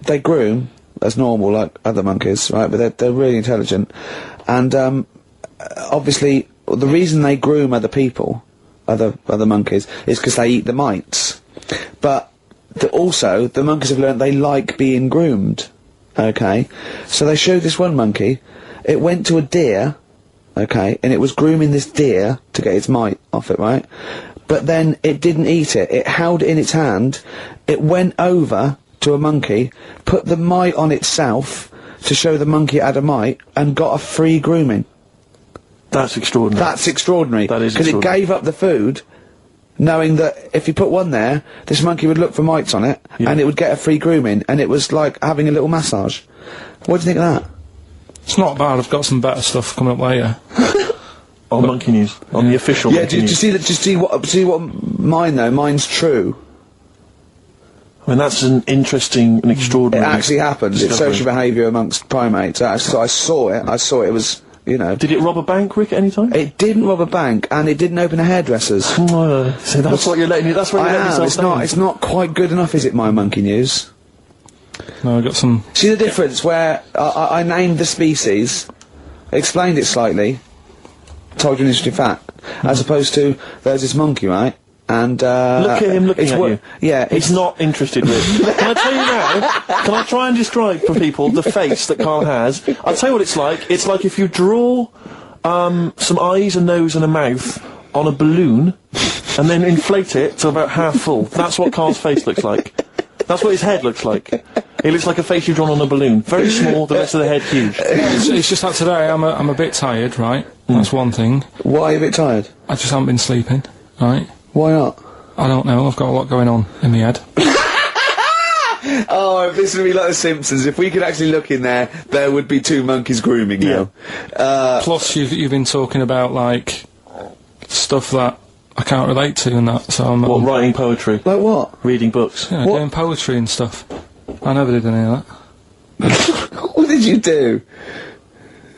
they groom as normal, like other monkeys, right? But they're really intelligent, and obviously the reason they groom other people, other monkeys, is because they eat the mites. But also the monkeys have learned they like being groomed. Okay, so they showed this one monkey. It went to a deer, okay, and it was grooming this deer to get its mite off it, right? But then it didn't eat it. It held it in its hand. It went over to a monkey, put the mite on itself to show the monkey it had a mite, and got a free grooming. That's extraordinary. That's extraordinary. That is because it extraordinary. gave up the food, knowing that if you put one there, this monkey would look for mites on it, Yeah. and it would get a free grooming, and it was like having a little massage. What do you think of that? It's not bad, I've got some better stuff coming up later. On Monkey News, on the official Yeah, Monkey do you News. see what mine though? Mine's true. I mean, that's an interesting and It extraordinary... actually happened. It's discovery. social behaviour amongst primates. So I saw it. It was, Did it rob a bank, Rick, at any time? It didn't rob a bank, and it didn't open a hairdresser's. So that's what you're letting... That's what you're letting yourself It's down. not not quite good enough, is it, my Monkey News? No, I've got some... See the difference where I named the species, explained it slightly, told you an interesting fact, as opposed to there's this monkey, right? And Look at him looking at you. Yeah, He's not interested, Rick. Can I tell you now? Can I try and describe for people the face that Karl has? I'll tell you what it's like. It's like if you draw some eyes, a nose and a mouth on a balloon and then inflate it to about half full. That's what Karl's face looks like. That's what his head looks like. It looks like a face you've drawn on a balloon. Very small, the rest of the head huge. It's just that today I'm a bit tired, right? That's one thing. Why are you a bit tired? I just haven't been sleeping, right? Why not? I don't know, I've got a lot going on in my head. Oh, if this would be like The Simpsons, if we could actually look in there, there would be 2 monkeys grooming now. Plus, you've been talking about, like, stuff that I can't relate to and that, so I'm... What, writing poetry? Like what? Reading books? Yeah, What? doing poetry and stuff. I never did any of that. What did you do?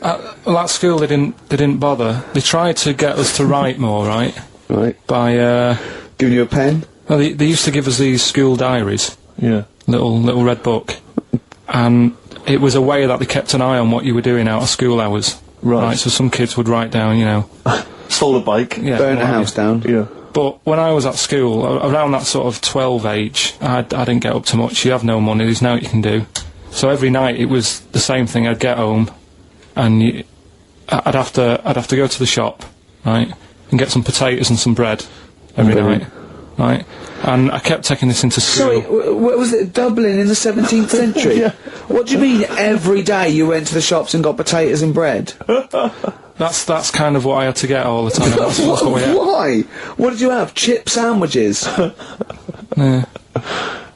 Well, at school they didn't bother. They tried to get us to write more, right? Right. By, Giving you a pen? well, they used to give us these school diaries. Yeah. Little red book. And it was a way that they kept an eye on what you were doing out of school hours. Right. So some kids would write down, you know... Stole a bike. Yeah, Burn a house down. Yeah. But when I was at school, around that sort of 12 age, I didn't get up to much. You have no money, there's no what you can do. So every night it was the same thing. I'd get home, and I'd have to go to the shop, right, and get some potatoes and some bread every night, right. And I kept taking this into school. Sorry, what was it? Dublin in the 17th century? Yeah. What do you mean every day you went to the shops and got potatoes and bread? That's kind of what I had to get all the time. That's what we had. Why? What did you have? Chip sandwiches? Yeah.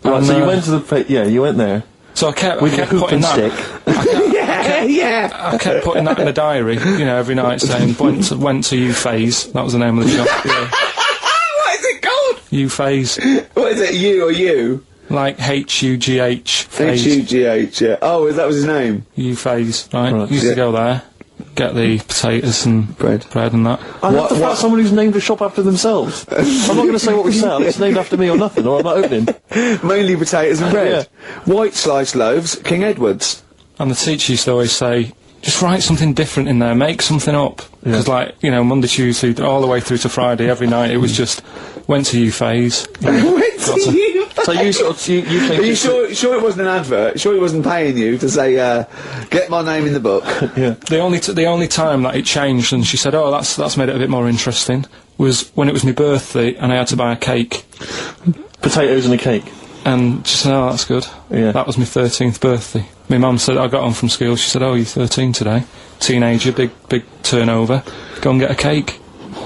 Right, so you went to the... you went there. So I kept With your hoop putting and that... stick. Yeah. I kept putting that in the diary, you know, every night saying, went to U-Phase. That was the name of the shop. Yeah. What is it called? U-Phase. What is it, you or you? Like H-U-G-H. Phase. H-U-G-H, yeah. Oh, that was his name? U-Phase, right? Right. Used to go there, get the potatoes and Bread. and that. I love the fact someone who's named a shop after themselves. I'm not going to say what we sell. It's named after me or nothing, or I'm not opening. Mainly potatoes and bread. White sliced loaves, King Edward's. And the teacher used to always say, just write something different in there, make something up. Because, like, you know, Monday, Tuesday, all the way through to Friday, every night, it was just, went to U-Phase. Went to you. So you sort of... You Are you sure it wasn't an advert? Sure he wasn't paying you to say, get my name in the book? Yeah. The only time that it changed, and she said, oh, that's made it a bit more interesting, was when it was my birthday, and I had to buy a cake. Potatoes and a cake. And she said, oh, that's good. Yeah. That was my 13th birthday. My mum said, I got home from school, she said, oh, you're 13 today. Teenager, big turnover. Go and get a cake.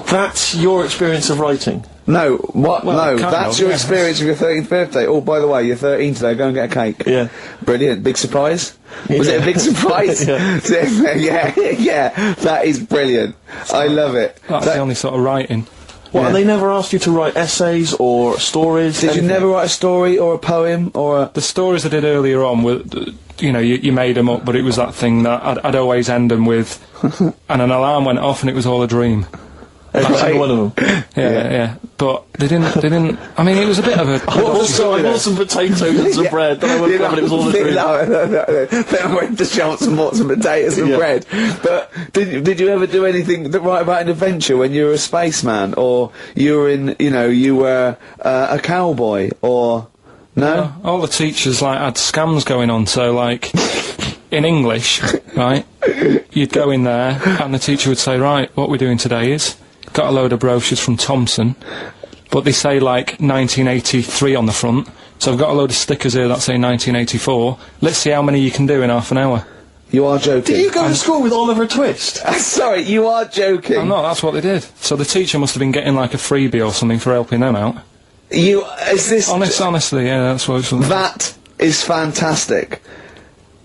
That's your experience of writing? No, what? Well, no, kind that's of, your yeah. experience of your 13th birthday. Oh, by the way, you're 13 today, go and get a cake. Yeah. Brilliant. Big surprise? Was it a big surprise? Yeah. yeah, that is brilliant. I love it. That's the only sort of writing. What, Yeah. and they never asked you to write essays or stories? Did you anything? never write a story or a poem or a... The stories I did earlier on were, you know, you made them up, but it was that thing that I'd always end them with, and an alarm went off and it was all a dream. Every single one of them? Yeah. But they didn't, I mean, it was a bit of a... I bought some potatoes and some bread, then I woke up and it was all a dream. No. Then I went to shops and bought some potatoes and bread. But did you ever do anything that write about an adventure when you were a spaceman, or you were you were a cowboy, or... No? All the teachers, like, had scams going on, so, like, in English, right, you'd go in there, and the teacher would say, right, what we're doing today is, got a load of brochures from Thomson, but they say, like, 1983 on the front, so I've got a load of stickers here that say 1984, let's see how many you can do in half an hour. You are joking. Did you go to school with Oliver Twist? Sorry, you are joking. I'm not, that's what they did. So the teacher must have been getting, like, a freebie or something for helping them out. Is this... Honestly, yeah, that's what it was. That is fantastic.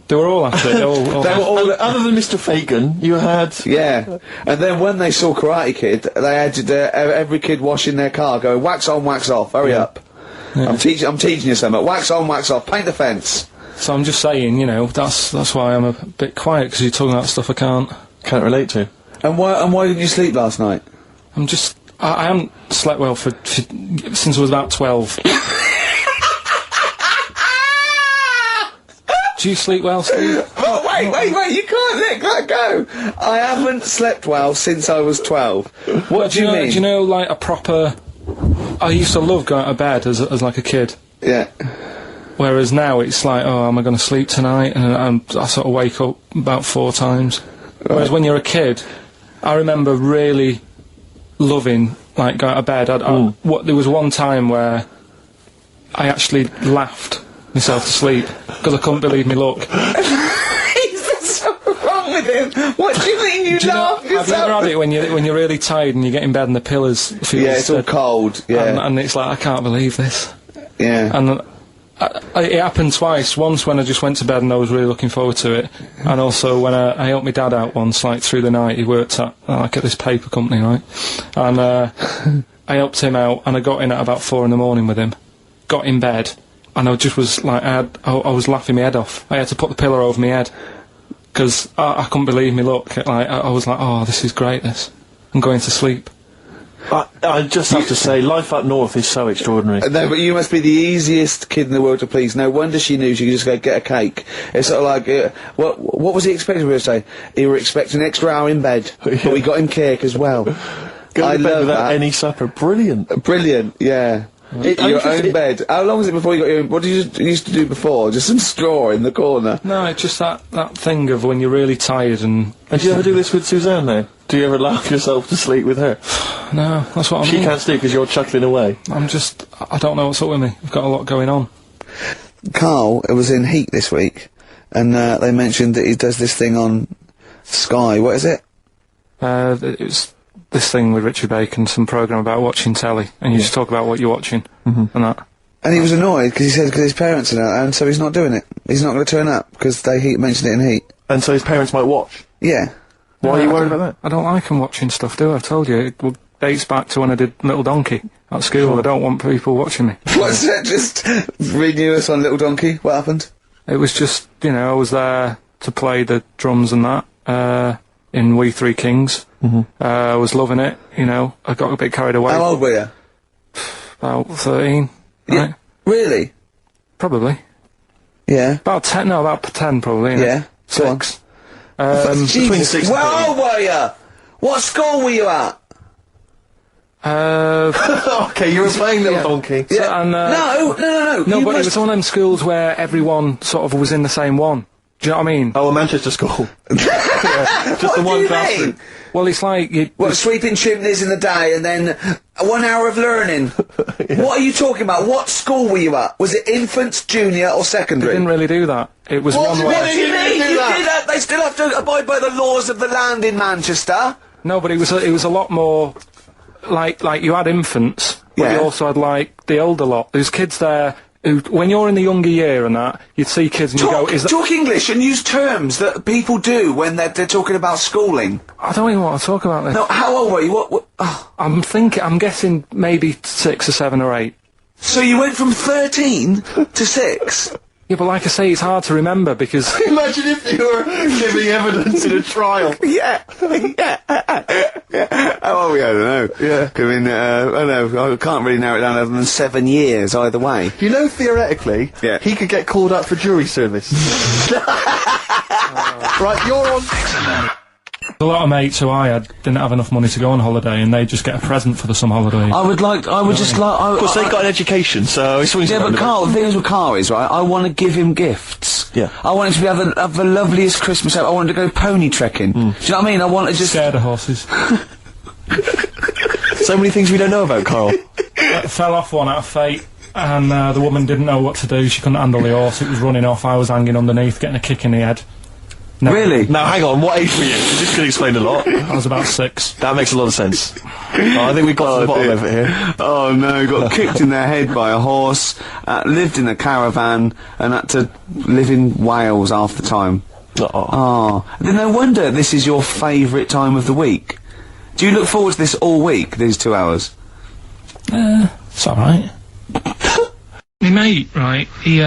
They were all at it. They were all... Other than Mr. Fagan, you had... Yeah. And then when they saw Karate Kid, they had every kid washing their car going, wax on, wax off, hurry up. Yeah. I'm teaching you something. Wax on, wax off, paint the fence. So I'm just saying, you know, that's why I'm a bit quiet, because you're talking about stuff I can't Can't relate to. And why didn't you sleep last night? I'm just... I haven't slept well since I was about 12. Do you sleep well, Steve? Oh, wait, you can't let that go! I haven't slept well since I was 12. What do you mean? Do you know, like, a proper... I used to love going to bed as like a kid. Yeah. Whereas now it's like, oh, am I going to sleep tonight? And I sort of wake up about 4 times. Right. Whereas when you're a kid, I remember really loving, like, going to bed. There was one time where I actually laughed myself to sleep because I couldn't believe me luck. Is there something wrong with him? What do you mean you laughed Have you ever had it when you're really tired and you get in bed and the pillows feel it's all cold, yeah. and it's like, I can't believe this. Yeah. And it happened twice. Once when I just went to bed and I was really looking forward to it, and also when I helped my dad out once, like, through the night. He worked at this paper company, right? And I helped him out, and I got in at about 4 in the morning with him. Got in bed, and I just was like, I was laughing my head off. I had to put the pillow over my head because I couldn't believe me luck. Like, I was like, oh, this is great. This, I'm going to sleep. I just have to say, life up north is so extraordinary. No, but you must be the easiest kid in the world to please. No wonder she knew she could just go get a cake. It's sort of like, what was he expecting me to say? He were expecting an extra hour in bed, but we got him cake as well. Go to bed without any supper. Brilliant. Brilliant, yeah. Your own bed. How long was it before you got your own? What did you used to do before? Just some straw in the corner? No, it's just that thing of when you're really tired and... And do you ever do this with Suzanne, though? Do you ever laugh yourself to sleep with her? No, that's what I mean. She can't sleep because you're chuckling away. I don't know what's up with me. I've got a lot going on. Carl was in Heat this week, and they mentioned that he does this thing on Sky. What is it? It was this thing with Richard Bacon, some programme about watching telly, and you just talk about what you're watching, and that. And he was annoyed because he said because his parents are out, and so he's not doing it. He's not going to turn up because they mentioned it in Heat. And so his parents might watch? Yeah. Why are you worried about that? I don't like them watching stuff, do I? I told you, it dates back to when I did Little Donkey at school. I don't want people watching me. What's that? Just renew us on Little Donkey? What happened? It was just, I was there to play the drums and that, in We Three Kings. I was loving it, I got a bit carried away. How old were you? About 13, yeah. Right? Really? Probably. Yeah. About 10 probably. Yeah. 6. Between 6 and Where old were you? What school were you at? Okay, you were playing Little Donkey. Yeah. So, and, no. No, but it was one of them schools where everyone sort of was in the same one. Do you know what I mean? Oh, a Manchester school. Just the one classroom. Well, it's like sweeping chimneys in the day and then 1 hour of learning. What are you talking about? What school were you at? Was it infants, junior, or secondary? They didn't really do that. It was one way. What do you mean? You do that? They still have to abide by the laws of the land in Manchester. No, but it was a lot more like you had infants, but you also had like the older lot. There's kids there. When you're in the younger year and that, you'd see kids and you go, Talk English and use terms that people do when they're talking about schooling. I don't even want to talk about this. No, how old were you? What? Oh. I'm guessing maybe 6 or 7 or 8. So you went from 13 to 6? Yeah, but like I say, it's hard to remember because... Imagine if you were giving evidence in a trial. Yeah. How old were you? I don't know. Yeah. I mean, I don't know, I can't really narrow it down other than 7 years either way. Theoretically, he could get called up for jury service. Right, you're on... A lot of mates who I had didn't have enough money to go on holiday, and they just get a present for the summer holiday. Of course, they got an education, so it's yeah, but Carl, the thing is with Carl is, right, I want to give him gifts. Yeah. I want him to have the loveliest Christmas ever. I want him to go pony trekking. Do you know what I mean? I want to just... Scared of horses. So many things we don't know about Carl. Fell off one out of fate, and the woman didn't know what to do. She couldn't handle the horse. It was running off. I was hanging underneath, getting a kick in the head. No. Really? Now, hang on, what age were you? This could explain a lot. I was about 6. That makes a lot of sense. I think we got to the bottom of it here. Oh no, got kicked in the head by a horse, lived in a caravan, and had to live in Wales half the time. Oh. Then no wonder this is your favourite time of the week. Do you look forward to this all week, these 2 hours? It's alright. My mate, right, he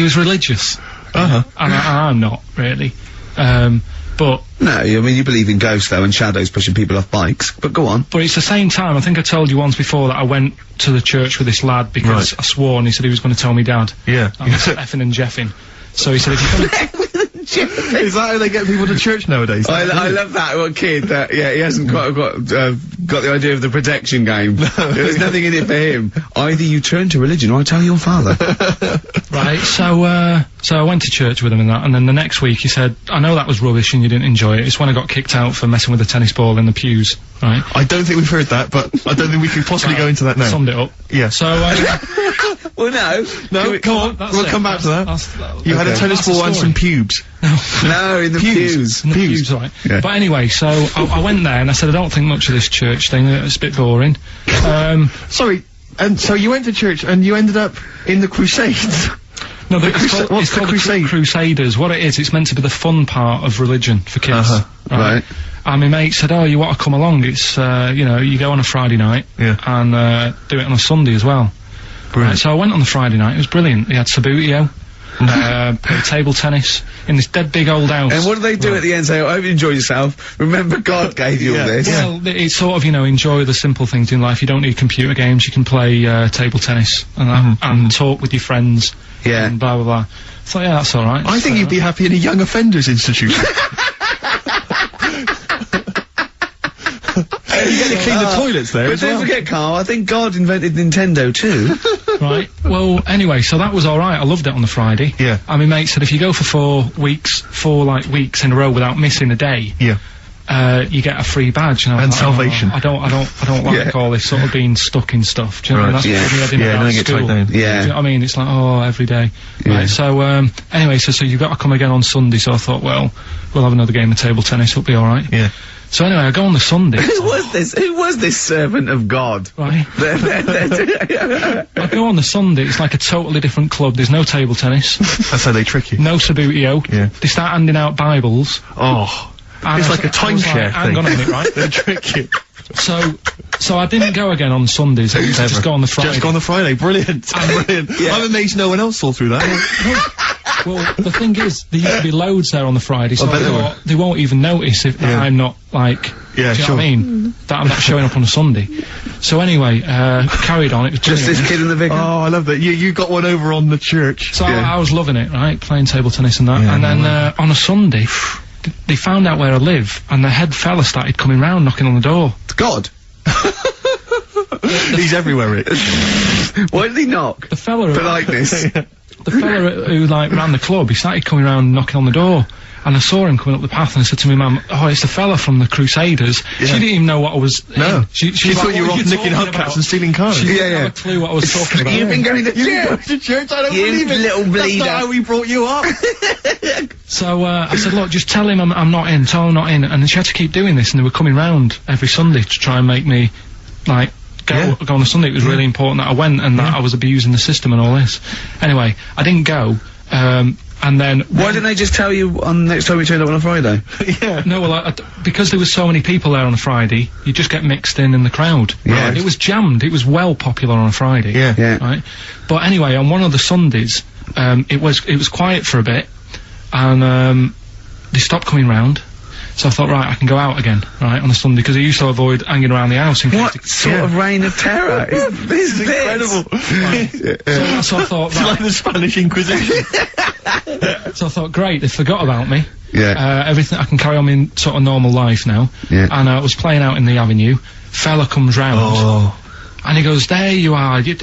was religious. And I'm not, really. But... No, I mean, you believe in ghosts, though, and shadows pushing people off bikes, but go on. But it's the same time, I think I told you once before that I went to the church with this lad because I swore and he said he was going to tell me dad. Yeah. I was effing and jeffing. So he said if you're going to... Is that how they get people to church nowadays? I love that one kid that, he hasn't got the idea of the protection game. There's nothing in it for him. Either you turn to religion or I tell your father. Right, so I went to church with him and that, and then the next week he said, I know that was rubbish and you didn't enjoy it. It's when I got kicked out for messing with a tennis ball in the pews, right? I don't think we've heard that, but I don't think we can possibly go into that now. Summed it up. Yeah. So, well, no, come on, we'll come back to that. You had a tennis ball and some pubes. No, in the pews. In the pews, right. Yeah. But anyway, so I went there and I said, I don't think much of this church thing, it's a bit boring. Sorry, and so you went to church and you ended up in the Crusades? No, it's called the Crusaders. What it is, it's meant to be the fun part of religion for kids. Right. And my mate said, oh, you want to come along? It's, you go on a Friday night and do it on a Sunday as well. Right, so I went on the Friday night, it was brilliant. They had Sabutio, play table tennis in this dead big old house. And what do they do at the end? Say, I hope you enjoy yourself. Remember, God gave you all this. Well, it's sort of, you know, enjoy the simple things in life. You don't need computer games. You can play table tennis and that, and talk with your friends. Yeah. And blah blah blah. So yeah, that's all right. I think you'd be happy in a young offenders institution. You get to clean the toilets there. But don't forget, Carl, I think God invented Nintendo too. Right. Well, anyway, so that was all right. I loved it on the Friday. Yeah. And my mate said if you go for 4 weeks in a row without missing a day, Yeah. you get a free badge. And, I was And like, salvation. Oh, I don't like all this sort of being stuck in stuff. Do you know what I mean? Right. That's what I did Yeah, about don't get school. tied down. Do you know what I mean? It's like, oh, every day. Yeah. Right, so, anyway, so you've got to come again on Sunday, so I thought, well, we'll have another game of table tennis, it'll be alright. Yeah. So anyway, I go on the Sunday. Who was this servant of God? Right. I go on the Sunday, it's like a totally different club, there's no table tennis, That's how they trick you. no Sabutio, Yeah. they start handing out Bibles. Oh. and It's I like a was like, timeshare hang thing. on a minute, right? They trick you. So I didn't go again on Sundays, I used to just go on the Friday. Just go on the Friday. Brilliant. Brilliant. I'm amazed no one else saw through that. Well, the thing is, there used to be loads there on the Friday, so I bet I there were. thought they won't even notice if that I'm not, like, Yeah, do you sure. know what I mean? That I'm not showing up on a Sunday. So anyway, carried on, it was Just brilliant. this kid in the vicar. Oh, I love that. You got one over on the church. So I was loving it, right, playing table tennis and that, Yeah, and then on a Sunday, they found out where I live, and the head fella started coming round, knocking on the door. God. He's everywhere, Rick. Why did he knock? The fella, For likeness. the fella who like ran the club, he started coming round knocking on the door. And I saw him coming up the path, and I said to my mum, "Oh, it's the fella from the Crusaders." Yeah. She didn't even know what I was. No. She She was thought like, you were "What off are nicking talking hubcaps about?" and stealing cars. She didn't Yeah, have a clue what I was talking about. You've been going to You church. go to church, I don't You believe it. little That's bleeder. not how we brought you up. So I said, "Look, just tell him I'm not in. Tell him I'm not in." And then she had to keep doing this, and they were coming round every Sunday to try and make me, like, go on a Sunday. It was really important that I went, and that I was abusing the system and all this. Anyway, I didn't go. And then Why didn't they just tell you on next time we turned up on a Friday? Yeah. No, well, because there was so many people there on a Friday, you just get mixed in the crowd. Yeah. It was jammed. It was well popular on a Friday. Yeah. Yeah. Right. But anyway, on one of the Sundays, it was quiet for a bit, and they stopped coming round. So I thought, right, I can go out again, right, on a Sunday, because I used to avoid hanging around the house in case What sort of reign of terror is this? Incredible. So I thought, It's like right, the Spanish Inquisition. so I thought, great, they forgot about me. Yeah. Everything, I can carry on my sort of normal life now. Yeah. And I was playing out in the avenue. Fella comes round. Oh. And he goes, there you are, you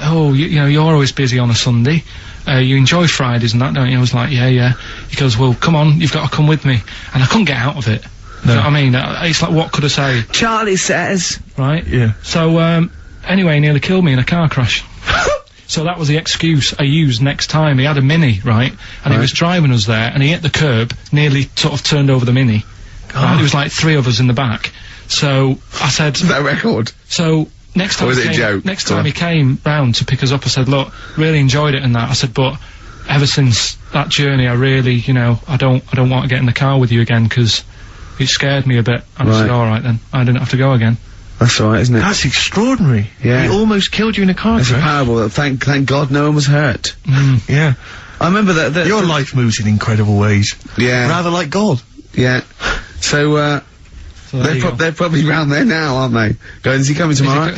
know, you're always busy on a Sunday. You enjoy Fridays and that, don't you? I was like, yeah. He goes, well, come on, you've got to come with me. And I couldn't get out of it. No. You know what I mean? It's like, what could I say? Charlie says. Right? Yeah. So, anyway, he nearly killed me in a car crash. So that was the excuse I used next time. He had a Mini, right? And he was driving us there, and he hit the curb, nearly sort of turned over the Mini. Right? There was like 3 of us in the back. So, I said... Is that a record? So, next time Or was it a joke? Next time he came round to pick us up, I said, look, really enjoyed it and that. I said, but ever since that journey, I really, you know, I don't want to get in the car with you again, because it scared me a bit. And I said, alright then, I didn't have to go again. That's all right, isn't it? That's extraordinary. Yeah. He almost killed you in a car It's a crash. parable. Thank God no one was hurt. Yeah. I remember that. Your life moves in incredible ways. Yeah. Rather like God. Yeah. So, So there you go. they're probably round there now, aren't they? Going, is he coming tomorrow?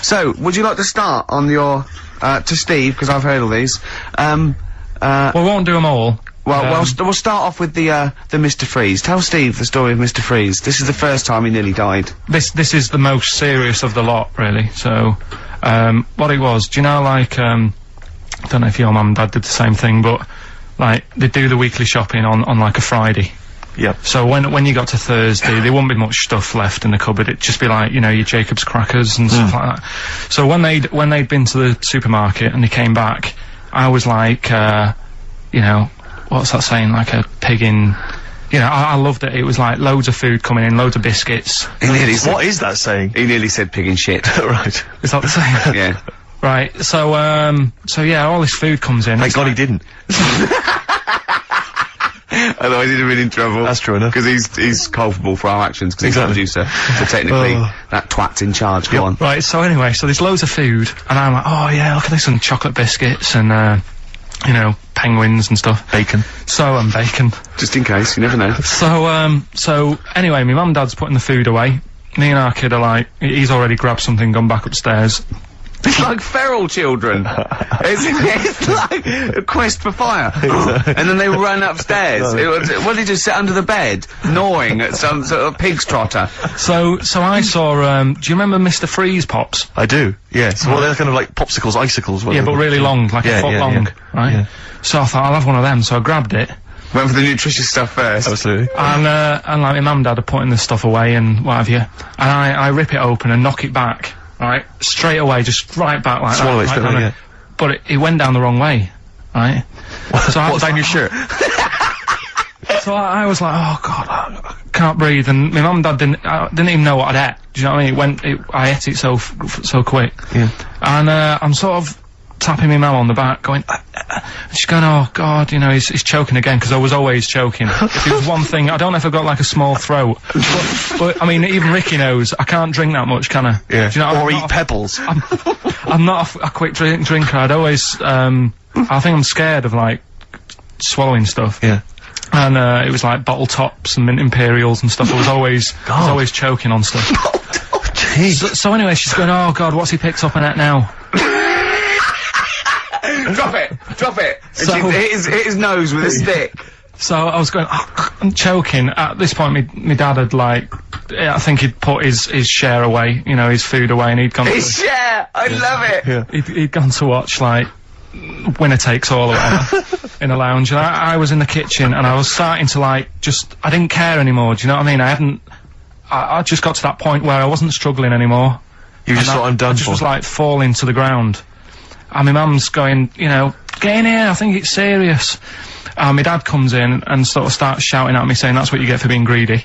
So, would you like to start on your, to Steve, because I've heard all these. Well, we won't do them all. Well, we'll start off with the Mr. Freeze. Tell Steve the story of Mr. Freeze. This is the first time he nearly died. This is the most serious of the lot, really. So, what it was, do you know, like, I don't know if your mum and dad did the same thing, but, like, they do the weekly shopping on like a Friday. Yep. So when you got to Thursday, there wouldn't be much stuff left in the cupboard. It'd just be like, you know, your Jacob's crackers and stuff like that. So when they'd been to the supermarket and they came back, I was like, you know, what's that saying? Like a pig in... You know, I loved it. It was like loads of food coming in, loads of biscuits. What is that saying? He nearly said pig and shit. Right. Is that the same? Yeah. Right. So yeah, all this food comes in. Thank God he didn't. Otherwise he'd have been in trouble. That's true enough. Because he's culpable for our actions, because Exactly. he's the producer. So technically, that twat's in charge. Go on. Right, so anyway, so there's loads of food, and I'm like, oh yeah, look at this, and chocolate biscuits, and you know, penguins and stuff. Bacon. And bacon. Just in case, you never know. So anyway, my mum and dad's putting the food away. Me and our kid are like, he's already grabbed something, gone back upstairs. It's like feral children. It's like a quest for fire. And then they run upstairs. What, did he just sit under the bed, gnawing at some sort of pig's trotter? So I saw, do you remember Mr. Freeze Pops? I do, yes. Well, they're kind of like popsicles, icicles. Yeah, but really long, like a foot long, right? Yeah. So I thought, I'll have one of them, so I grabbed it. Went for the nutritious stuff first. Absolutely. And like my mum and dad are putting this stuff away and what have you. And I rip it open and knock it back. Right, straight away, just right back like Swallow that. it, right, yeah. But it went down the wrong way, right? So What's down your shirt? So I was like, oh god, I can't breathe. And my mum and dad didn't even know what I'd ate. Do you know what I mean? I ate it so quick. Yeah. And I'm sort of tapping my mum on the back, going, she's going, oh god, you know, he's choking again, because I was always choking. If it was one thing, I don't know if I've got like a small throat, but I mean, even Ricky knows I can't drink that much, can I? Yeah. Do you know, or eat pebbles. I'm not a quick drinker. I'd always, I think I'm scared of like swallowing stuff. Yeah. And it was like bottle tops and mint imperials and stuff. I was always choking on stuff. Oh, jeez. So anyway, she's going, oh god, what's he picked up on it now? Drop it! So hit his nose with a stick. So I was going, oh, I'm choking. At this point, my dad had like, I think he'd put his share away, you know, his food away, and he'd gone his share! I love it! Yeah. He'd gone to watch, like, Winner Takes All or whatever, in a lounge, and I was in the kitchen, and I was starting to, like, I didn't care anymore, do you know what I mean? I just got to that point where I wasn't struggling anymore. You just thought, I'm done for. I just was, like, falling to the ground. And my mum's going, you know, get in here, I think it's serious. And my dad comes in and sort of starts shouting at me, saying that's what you get for being greedy.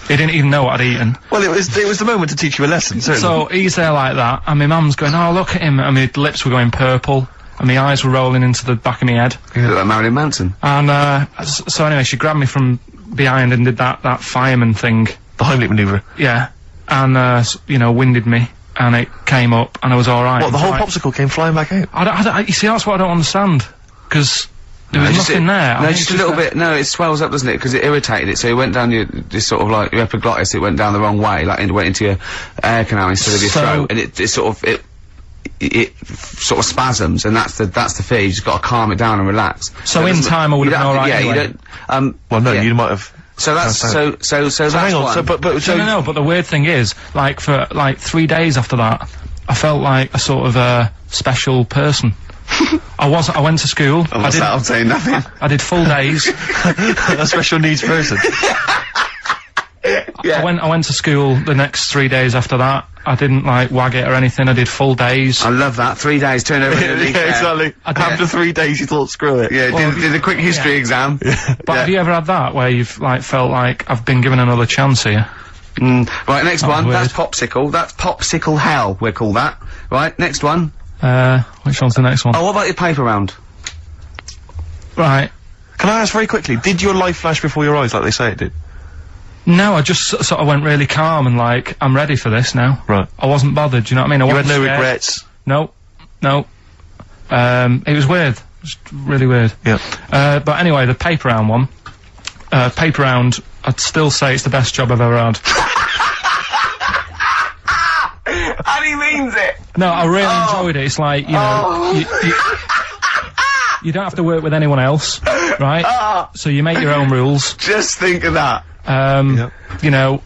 He didn't even know what I'd eaten. Well, it was the moment to teach you a lesson, certainly. So he's there like that, and my mum's going, oh, look at him, and my lips were going purple, and my eyes were rolling into the back of my head. You look like Marilyn Manson. And, so anyway, she grabbed me from behind and did that fireman thing. The Heimlich manoeuvre. Yeah. And, you know, winded me. And it came up, and I was alright. What, the whole popsicle came flying back out? You see, that's what I don't understand. Because there was nothing there. No, just a little bit. No, it swells up, doesn't it? Because it irritated it. So it went down this sort of like your epiglottis. It went down the wrong way, like it went into your air canal instead of your throat, and it sort of spasms, and that's the fear. You just got to calm it down and relax. So in time, I would have been alright. Yeah, anyway. you don't. Well, no, you might have. So that's so that's hang on. one. No, but the weird thing is, like for like 3 days after that, I felt like a sort of special person. I went to school. I'm saying nothing. I did full days. A special needs person. Yeah. I went to school the next 3 days after that. I didn't like wag it or anything. I did full days. I love that. 3 days, turn over in a leaf. Yeah, exactly. After 3 days, you thought, screw it. Yeah, well, did a quick history exam. But have you ever had that where you've like felt like I've been given another chance here? Right, next one. Weird. That's popsicle. That's popsicle hell. We'll call that. Right, next one. Which one's the next one? Oh, what about your paper round? Right. Can I ask very quickly? Did your life flash before your eyes like they say it did? No, I just sort of went really calm and like, I'm ready for this now. Right. I wasn't bothered, do you know what I mean? You had no regrets? No. It was weird. It was really weird. Yeah. But anyway, the paper round one. Paper round, I'd still say it's the best job I've ever had. And he means it! No, I really enjoyed it. It's like, you know, you don't have to work with anyone else, right? So you make your own rules. Just think of that. You know,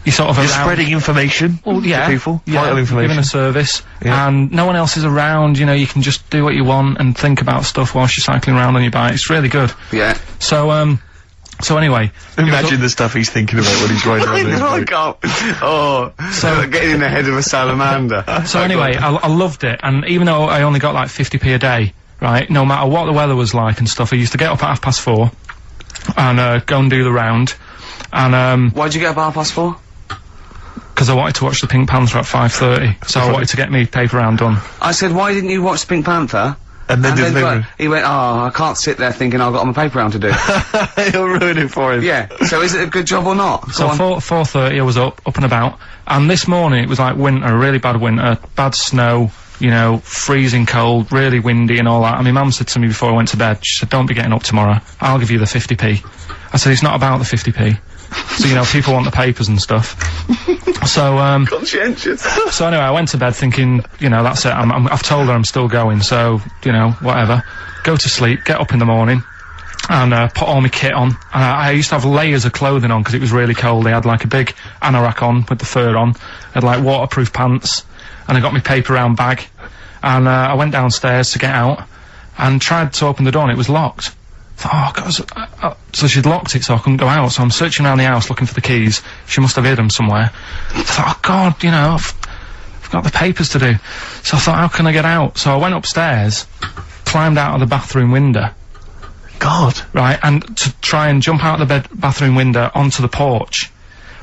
you sort of You're spreading information to people, vital information. Giving a service, and no one else is around, you know, you can just do what you want and think about stuff whilst you're cycling around on your bike. It's really good. Yeah. So anyway. Imagine the stuff he's thinking about when he's riding around. I can't. Oh, so getting in the head of a salamander. So anyway, I loved it, and even though I only got like 50p a day, right, no matter what the weather was like and stuff, I used to get up at 4:30 and go and do the round. And why'd you get up at 4:30? Because I wanted to watch the Pink Panther at 5:30, so I wanted to get me paper round done. I said, why didn't you watch Pink Panther? And then he went, oh, I can't sit there thinking I've got my paper round to do. He'll ruin it for him. Yeah. So is it a good job or not? So 4:30 I was up and about, and this morning it was like winter, really bad winter, bad snow, you know, freezing cold, really windy and all that. And my mum said to me before I went to bed, she said, don't be getting up tomorrow, I'll give you the 50p. I said, it's not about the 50p. So, you know, people want the papers and stuff. So, Conscientious. so anyway, I went to bed thinking, you know, that's it, I've told her I'm still going, so, you know, whatever. Go to sleep, get up in the morning, and put all my kit on. And I used to have layers of clothing on because it was really cold. I had like a big anorak on with the fur on. I had like waterproof pants, and I got my paper round bag. And I went downstairs to get out and tried to open the door and it was locked. I thought, oh God, so she'd locked it so I couldn't go out. So I'm searching around the house looking for the keys. She must have hid them somewhere. I thought, oh God, you know, I've got the papers to do. So I thought, how can I get out? So I went upstairs, climbed out of the bathroom window. God. Right, and to try and jump out of the bathroom window onto the porch.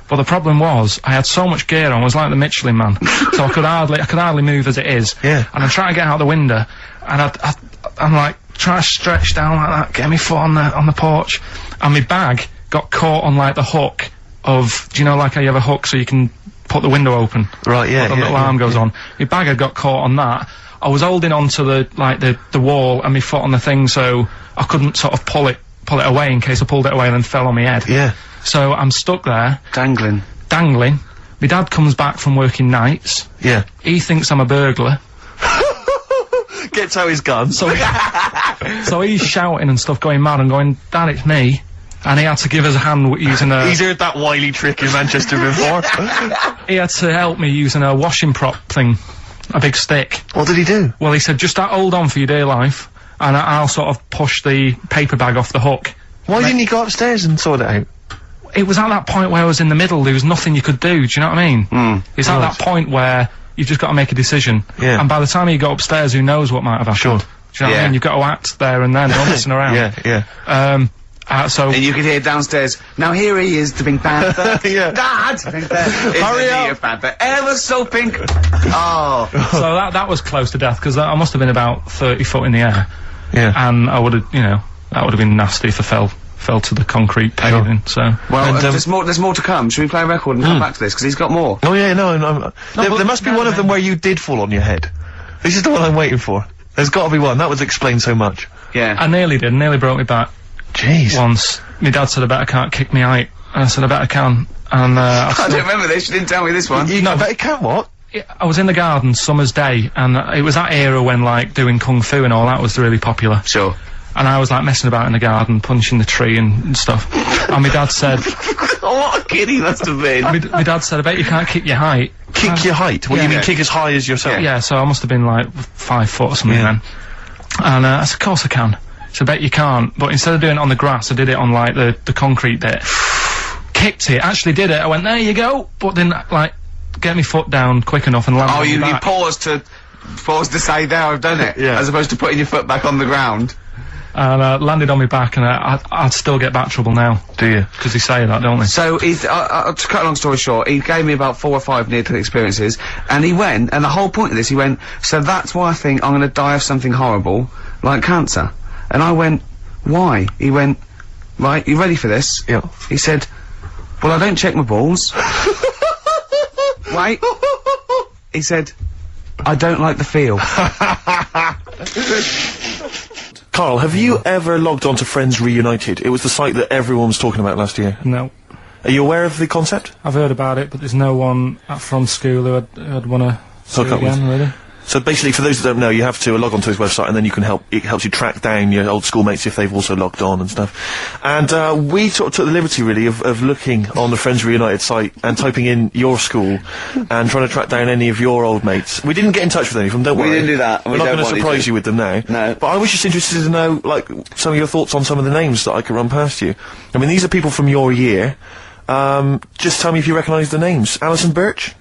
But the problem was, I had so much gear on, I was like the Michelin Man. So I could hardly move as it is. Yeah. And I'm trying to get out the window, and I'm like, trying to stretch down like that, get my foot on the porch, and my bag got caught on like the hook of, do you know, like how you have a hook so you can put the window open? Right, yeah, the little arm goes on. My bag had got caught on that. I was holding onto the wall and my foot on the thing, so I couldn't sort of pull it away in case I pulled it away and then fell on my head. Yeah. So I'm stuck there. Dangling. My dad comes back from working nights. Yeah. He thinks I'm a burglar. Gets out his gun. So he's shouting and stuff, going mad and going, Dad, it's me. And he had to give us a hand using a... He's heard that wily trick in Manchester before. He had to help me using a washing prop thing. A big stick. What did he do? Well, he said, just hold on for your dear life, and I'll sort of push the paper bag off the hook. Why didn't you go upstairs and sort it out? It was at that point where I was in the middle, there was nothing you could do, do you know what I mean? It's at that point where you've just got to make a decision. Yeah. And by the time you go upstairs, who knows what might have happened. Sure. Do you know what I mean? You've got to act there and then, don't listen around. Yeah. So... And you could hear downstairs, now here he is, the Pink Panther. Yeah. Dad! Hurry up! Panther, ever so pink! Oh. So that was close to death, because I must have been about 30 foot in the air. Yeah. And I would have, you know, that would have been nasty if I fell to the concrete paving, so... Well, there's more to come. Should we play a record and come back to this? Because he's got more. Oh yeah, no, there must be one of them where you did fall on your head. This is the one I'm waiting for. There's got to be one. That would explain so much. Yeah. I nearly broke my back. Jeez. Once. My dad said I bet I can't kick me height. And I said I bet I can. And I don't remember this. You didn't tell me this one. I bet you can what? I was in the garden summer's day, and it was that era when like doing kung fu and all that was really popular. Sure. And I was like messing about in the garden, punching the tree and stuff. And my dad said... What a kid he must have been. My dad said, I bet you can't kick your height. Kick your height? What, you mean kick as high as yourself? Yeah, so I must have been like 5 foot or something then. And I said, of course I can. So I bet you can't. But instead of doing it on the grass, I did it on like the concrete bit. Kicked it, actually did it. I went, there you go. But then like, get my foot down quick enough and land on my back. You paused to say, there, I've done it. Yeah. As opposed to putting your foot back on the ground. And landed on my back, and I'd still get back trouble now. Do you? Because they say that, don't they? So, to cut a long story short, he gave me about 4 or 5 near-death experiences, and he went, and the whole point of this, he went, so that's why I think I'm gonna die of something horrible, like cancer. And I went, why? He went, right, you ready for this? Yeah. He said, well, I don't check my balls. Wait. He said, I don't like the feel. Karl, have you ever logged on to Friends Reunited? It was the site that everyone was talking about last year. No. Are you aware of the concept? I've heard about it, but there's no one from school who'd want to see it again, really. So basically, for those that don't know, you have to log on to his website, and then you can it helps you track down your old schoolmates if they've also logged on and stuff. And we sort of took the liberty, really, of looking on the Friends Reunited site and typing in your school and trying to track down any of your old mates. We didn't get in touch with any of them, don't worry. We didn't do that. We're not going to surprise you with them now. No. But I was just interested to know, like, some of your thoughts on some of the names that I could run past you. I mean, these are people from your year. Just tell me if you recognise the names. Alison Birch?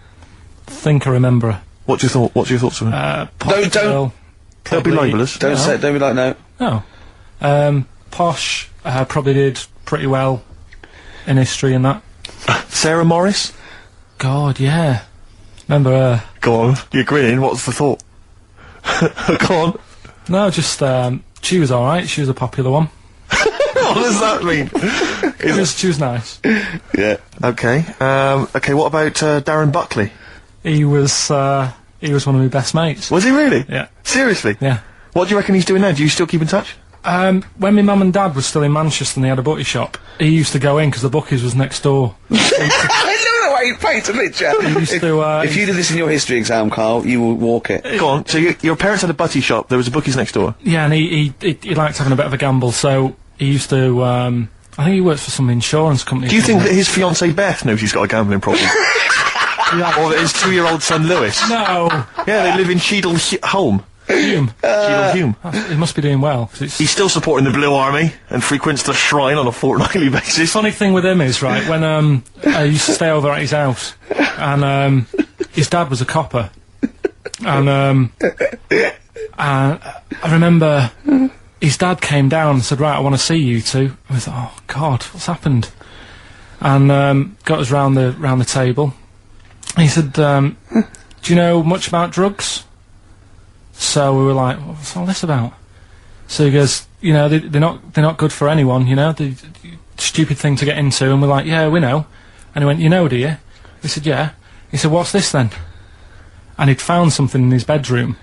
I think I remember her. What's your thoughts on her? Don't be libellous. Don't be like, no. No. Posh, probably did pretty well in history and that. Sarah Morris? God, yeah. Remember her. Go on, you're grinning, what's the thought? Go on. No, just, she was alright, she was a popular one. What does that mean? She was nice. Yeah. Okay, okay, what about, Darren Buckley? He was He was one of my best mates. Was he really? Yeah. Seriously? Yeah. What do you reckon he's doing now? Do you still keep in touch? When my mum and dad were still in Manchester and they had a butty shop, he used to go in because the bookies was next door. I love the way you paint a picture. If you did this in your history exam, Carl, you will walk it. Go on. So your parents had a butty shop. There was a bookies next door. Yeah, and he liked having a bit of a gamble, so he used to. I think he works for some insurance company. Do you think that his fiancée Beth knows he's got a gambling problem? Or that his 2-year-old son Lewis? No. Yeah, they live in Cheadle Holme. Hume. Cheadle Hume. He must be doing well. He's still supporting the Blue Army and frequents the shrine on a fortnightly basis. Funny thing with him is, right, when I used to stay over at his house, and his dad was a copper, and I remember his dad came down and said, right, I want to see you two. I was like, oh God, what's happened? And got us round the table. He said, do you know much about drugs? So we were like, what's all this about? So he goes, you know, they're not good for anyone, you know, the stupid thing to get into. And we're like, yeah, we know. And he went, you know, do you? We said, yeah. He said, what's this then? And he'd found something in his bedroom,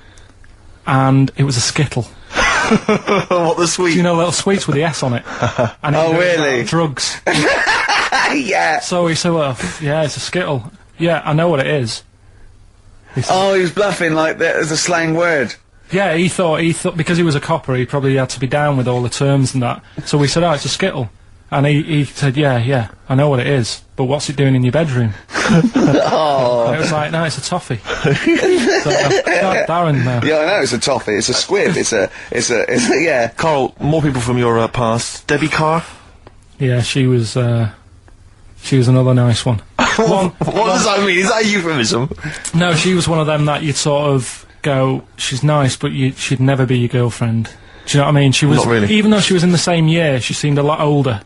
and it was a Skittle. What, the sweet? Do you know, little sweets with the S on it? And Oh, really? Drugs. Yeah. So he said, well, yeah, it's a Skittle. Yeah, I know what it is. Oh, he was bluffing like that as a slang word. Yeah, he thought because he was a copper, he probably had to be down with all the terms and that. So we said, oh, it's a Skittle. And he said, yeah, I know what it is, but what's it doing in your bedroom? Oh. And it was like, no, it's a toffee. So, Darren, Yeah, I know, it's a toffee, it's a squib, it's a, yeah. Carl, more people from your past. Debbie Carr? yeah, she was another nice one. What does that mean? Is that a euphemism? No, she was one of them that you'd sort of go, she's nice, but she'd never be your girlfriend. Do you know what I mean? She was, Not really. even though she was in the same year, she seemed a lot older.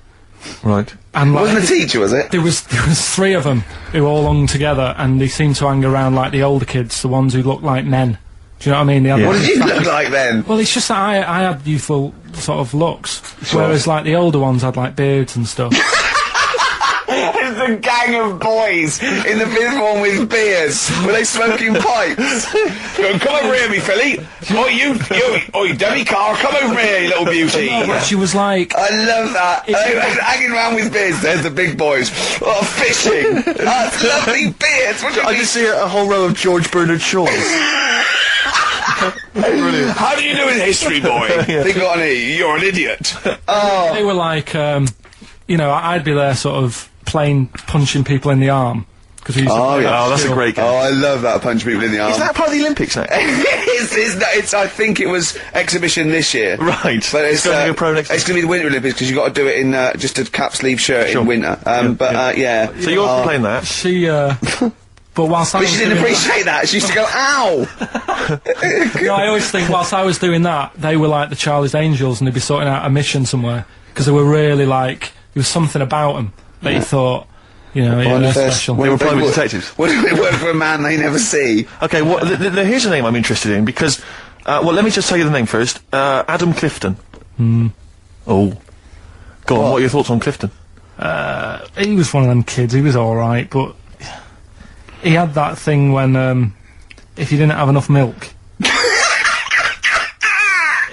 Right. And like, Wasn't a teacher, was it? there was 3 of them who all hung together, and they seemed to hang around like the older kids, the ones who looked like men. Do you know what I mean? Yeah. What did you look like then? Well, it's just that I had youthful sort of looks, whereas like the older ones had like beards and stuff. It's a gang of boys in the 5th form with beers. Were they smoking pipes? Come over here, me filly. You, Debbie Carr, come over here, you little beauty. No, but she was like, I love that. Hanging around with beers. There's the big boys. Oh, fishing. That's lovely beers. What do you I mean? just see a whole row of George Bernard Shaws. Brilliant. How do you do in history, boy? Think on it. You're an idiot. Oh. they were like, you know, I'd be there sort of playing punching people in the arm. Cause we used to play that Oh, that's a still. great game. Oh, I love that. Punch people in the arm. Is that part of the Olympics now? it's I think it was exhibition this year. Right. But it's going to go pro next It's going to be the Winter Olympics because you've got to do it in just a cap sleeve shirt Sure. in winter. Yeah. So you're playing that? She, but whilst I But was she didn't doing appreciate that. She used to go, ow! No, I always think whilst I was doing that, they were like the Charlie's Angels, and they'd be sorting out a mission somewhere because they were really like there was something about them that you thought, you know, yeah, they're special. They were private detectives. What do they work for a man they never see? Okay, here's a name I'm interested in, because, well, let me just tell you the name first. Adam Clifton. Oh. Go on, what are your thoughts on Clifton? He was one of them kids. He was all right, but he had that thing when if you didn't have enough milk,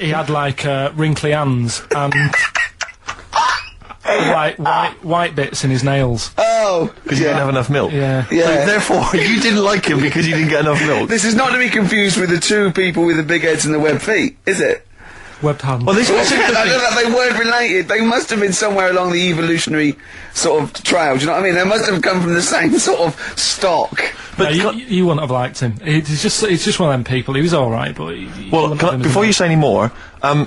he had like wrinkly hands and like white bits in his nails. Oh, Because you didn't have enough milk? Yeah. So therefore, you didn't like him because you didn't get enough milk? This is not to be confused with the 2 people with the big heads and the web feet, is it? Webbed hands. Well, this was They weren't related. They must have been somewhere along the evolutionary sort of trail. Do you know what I mean? They must have come from the same sort of stock. But you wouldn't have liked him. He's just one of them people. He was all right, but Well, before you say any more, on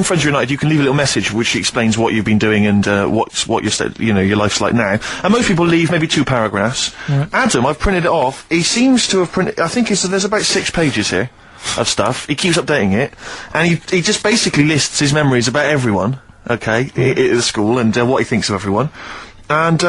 Friends United, you can leave a little message which explains what you've been doing and what your life's like now. And most people leave maybe 2 paragraphs. Right. Adam, I've printed it off. He seems to have printed. I think there's about 6 pages here of stuff. He keeps updating it, and he just basically lists his memories about everyone. Okay, at the school and what he thinks of everyone. And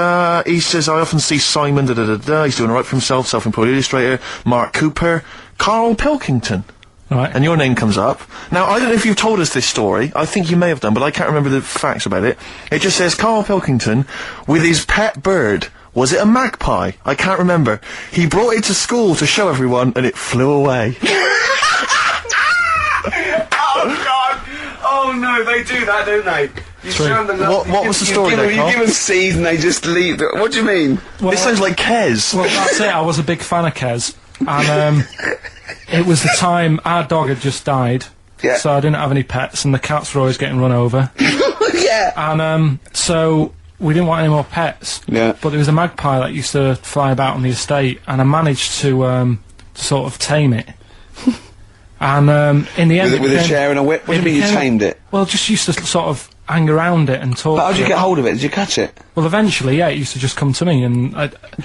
he says, I often see Simon, he's doing all right for himself, self-employed illustrator, Mark Cooper, Karl Pilkington. Right. And your name comes up. Now, I don't know if you've told us this story. I think you may have done, but I can't remember the facts about it. It just says, Karl Pilkington, with his pet bird, Was it a magpie? I can't remember. He brought it to school to show everyone, and it flew away. Oh, God! Oh, no, they do that, don't they? You show them What was the story there, You Carl? give them seed and they just leave. What do you mean? Well, This sounds like Kez. well, that's it. I was a big fan of Kez, and it was the time our dog had just died. Yeah. So I didn't have any pets, and the cats were always getting run over. Yeah. And so we didn't want any more pets. Yeah. But there was a magpie that used to fly about on the estate, and I managed to sort of tame it. And in the end, With a chair and a whip? What do you mean you tamed it? Well, just used to sort of hang around it and talk. But how did to you it. get hold of it? Did you catch it? Well, eventually, yeah, it used to just come to me, and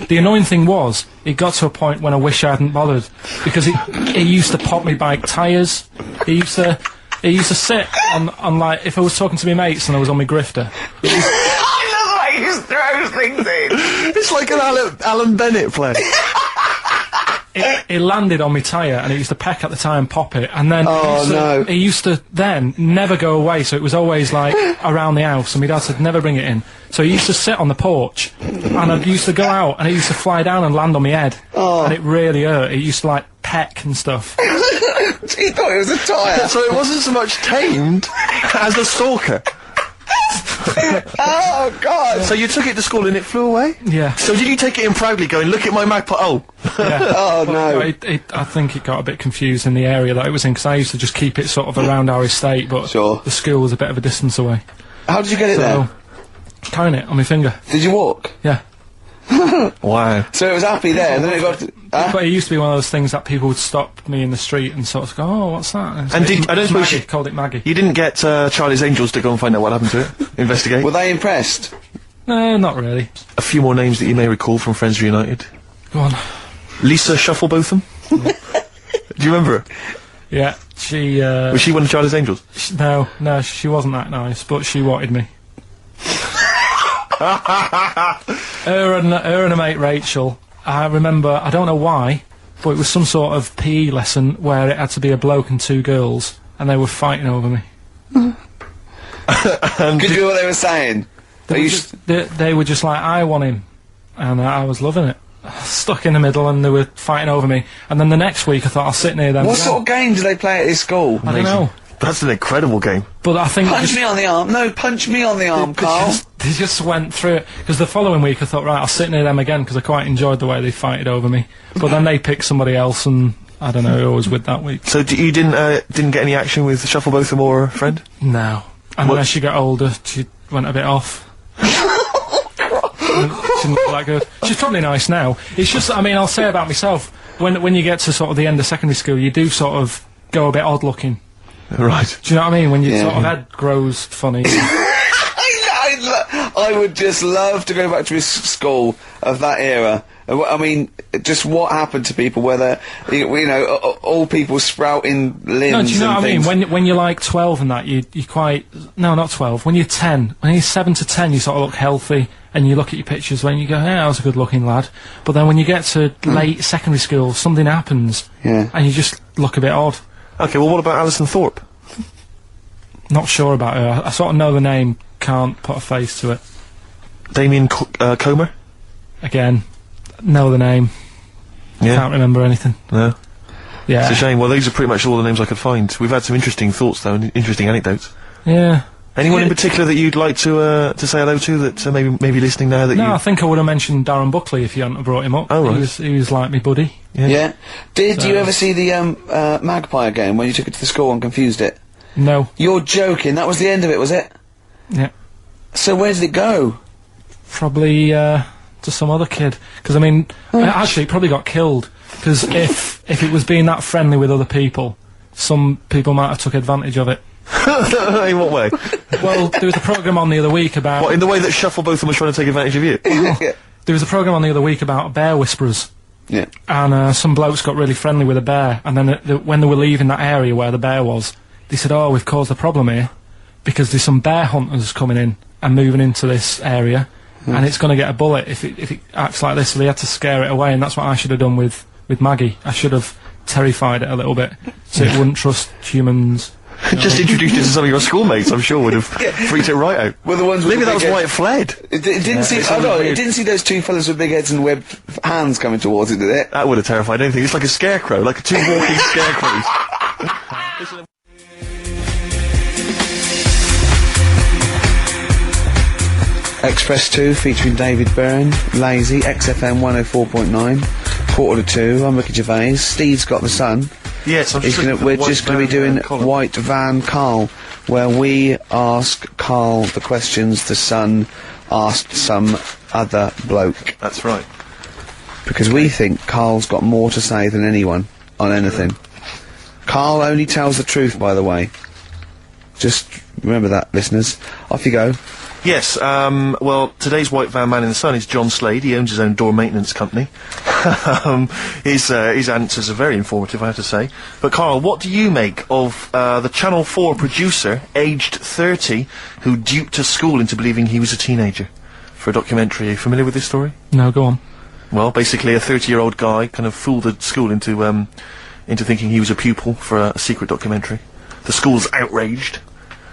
the annoying thing was, it got to a point when I wish I hadn't bothered, because it used to pop me bike tyres. It used to sit on like, if I was talking to my mates and I was on my grifter. I love the way you just throw things in. It's like an Alan Bennett play. It landed on my tyre, and it used to peck at the tyre and pop it, and then it used to then never go away, so it was always like around the house, and my dad said never bring it in. So he used to sit on the porch, and I used to go out, and it used to fly down and land on my head, and it really hurt. It used to like peck and stuff. He thought it was a tyre. So it wasn't so much tamed as a stalker. Oh, God. So you took it to school and it flew away? Yeah. So did you take it in proudly going, look at my magpie? Oh. Yeah. Oh, no. I think it got a bit confused in the area that it was in, because I used to just keep it sort of around our estate, but Sure. the school was a bit of a distance away. How did you get it there? Carrying it on my finger. Did you walk? Yeah. Wow. So it was happy there, and then it got... But it used to be one of those things that people would stop me in the street and sort of go, oh, what's that? And I don't suppose Maggie, called it Maggie. You didn't get Charlie's Angels to go and find out what happened to it? Investigate? Were they impressed? No, not really. A few more names that you may recall from Friends Reunited. Go on. Lisa Shufflebotham? Do you remember her? Yeah, she, Was she one of Charlie's Angels? no, she wasn't that nice, but she wanted me. her and her mate Rachel, I remember, I don't know why, but it was some sort of PE lesson where it had to be a bloke and two girls, and they were fighting over me. Could you hear what they were saying? They were just like, I want him, and I was loving it. Stuck in the middle, and they were fighting over me. And then the next week, I thought I'll sit near them. What sort of game do they play at this school? I don't know. That's an incredible game. But I think Punch me on the arm. No, punch me on the arm, Carl. they just went through it. Because the following week, I thought, right, I'll sit near them again, because I quite enjoyed the way they fighted over me. But then they picked somebody else, and I don't know who I was with that week. So you didn't get any action with Shufflebotham or a friend? No. And then as she got older, she went a bit off. She didn't look that good. She's probably nice now. It's just, I mean, I'll say about myself, when you get to sort of the end of secondary school, you do sort of go a bit odd looking. Right. Do you know what I mean? When your sort of head grows funny. I would just love to go back to his school of that era. I mean, just what happened to people, whether, you know, all people sprouting limbs. No, do you know and what I things. mean? When you're like 12 and that, you quite... No, not 12. When you're 10. When you're 7 to 10, you sort of look healthy, and you look at your pictures when you go, yeah, I was a good-looking lad. But then when you get to late secondary school, something happens, and you just look a bit odd. Okay, well, what about Alison Thorpe? Not sure about her. I sort of know the name, can't put a face to it. Damien Comer? Again, know the name, Yeah. can't remember anything. No. Yeah. It's a shame. Well, these are pretty much all the names I could find. We've had some interesting thoughts, though, and interesting anecdotes. Yeah. Anyone in particular that you'd like to say hello to that maybe listening now that No, you... I think I would have mentioned Darren Buckley if you hadn't have brought him up. Oh, right. He was like me buddy. Yeah. Did you ever see the magpie again when you took it to the school and confused it? No. You're joking. That was the end of it, was it? Yeah. So where did it go? Probably to some other kid. Because I mean, actually, it probably got killed. Because if it was being that friendly with other people, some people might have took advantage of it. In what way? Well, there was a programme on the other week about... What, in the way that Shufflebotham was trying to take advantage of you? Yeah. There was a programme on the other week about bear whisperers. Yeah. And some blokes got really friendly with a bear, and then when they were leaving that area where the bear was, they said, oh, we've caused a problem here, because there's some bear hunters coming in and moving into this area, and it's going to get a bullet if it acts like this, so they had to scare it away, and that's what I should have done with Maggie. I should have terrified it a little bit, so it wouldn't trust humans. Just introduced it to some of your schoolmates, I'm sure would have freaked it right out. Well, the ones with Maybe the that was big why it fled. It didn't see. Oh no! It didn't see those two fellas with big heads and webbed hands coming towards it, did it? That would have terrified anything. It's like a scarecrow, like two walking scarecrows. Express 2 featuring David Byrne, Lazy, XFM 104.9, 1:45. I'm Ricky Gervais. Steve's got the Sun. Yes, we're just going to be doing White Van Karl, where we ask Karl the questions the Sun asked some other bloke. That's right. Because we think Karl's got more to say than anyone on anything. Karl only tells the truth, by the way. Just remember that, listeners. Off you go. Yes, well, today's White Van Man in the Sun is John Slade. He owns his own door maintenance company. His answers are very informative, I have to say. But, Karl, what do you make of the Channel 4 producer, aged 30, who duped a school into believing he was a teenager for a documentary? Are you familiar with this story? No, go on. Well, basically, a 30-year-old guy kind of fooled the school into thinking he was a pupil for a secret documentary. The school's outraged.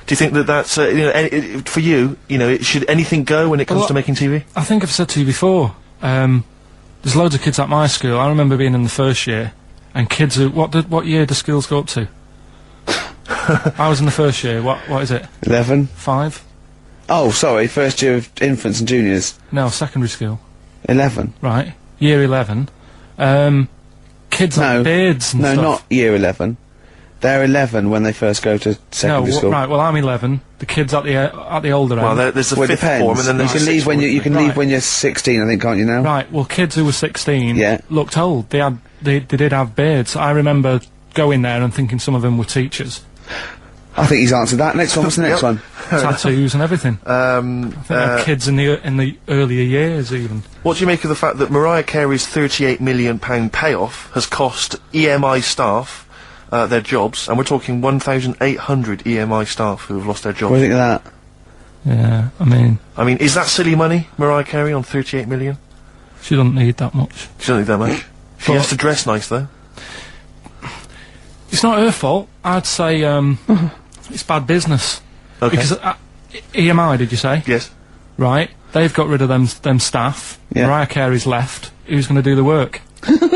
Do you think that that's, for you, should anything go when it comes to making TV? I think I've said to you before, there's loads of kids at my school. I remember being in the first year, and kids who, what year do schools go up to? I was in the first year, what is it? 11? 5? Oh, sorry, first year of infants and juniors. No, secondary school. 11. Right, year 11. Kids have beards and stuff. No, not year 11. They're 11 when they first go to secondary school. Right. Well, I'm 11. The kids at the older end. Well, there's the fifth form, and then there's you can leave when leave when you're 16, I think, can't you now? Right. Well, kids who were 16 Yeah. looked old. They did have beards. I remember going there and thinking some of them were teachers. I think he's answered that. Next one. What's the next one? Tattoos and everything. I think they're kids in the earlier years even. What do you make of the fact that Mariah Carey's £38 million payoff has cost EMI staff their jobs, and we're talking 1,800 EMI staff who have lost their jobs? What do you think of that? Yeah, I mean, is that silly money, Mariah Carey, on 38 million? She doesn't need that much. She doesn't need that much. She has to dress nice, though. It's not her fault. I'd say, it's bad business. Okay. Because, EMI, did you say? Yes. Right. They've got rid of them staff. Yeah. Mariah Carey's left. Who's going to do the work? Do you think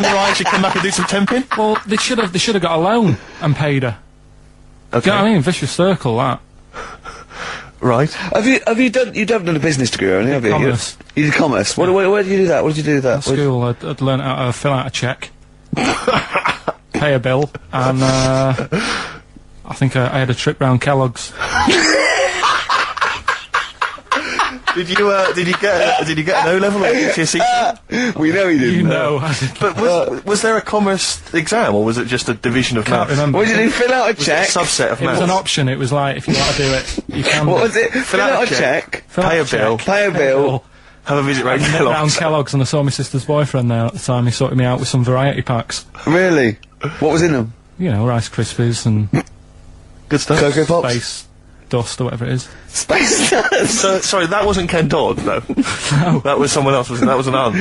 Mariah should come back and do some temping? Well, they should have got a loan and paid her. Okay. Do you know what I mean? Vicious circle, that. Right. You've done a business degree, haven't you? Have you? Commerce. You did commerce. Where did you do that? What did you do with that? At school, I'd learned how to fill out a cheque, pay a bill, and I think I had a trip round Kellogg's. Did you get an O-level or GCSE? We know he didn't. You know. But was there a commerce exam, or was it just a division of Can't maths? remember. What did you do? Fill out a check? A subset of It maths. was an option. It was like, if you want to do it, you can. What was it? Fill out a check. Pay a bill. Pay a bill. Have a visit round Round Kellogg's. Kellogg's, and I saw my sister's boyfriend there at the time. He sorted me out with some variety packs. Really? What was in them? You know, Rice Krispies and Good stuff. Cocoa Pops? Space Dust or whatever it is. Space Dust! So, sorry, that wasn't Ken Dodd, though. No. That was someone else, wasn't it? That was an aunt.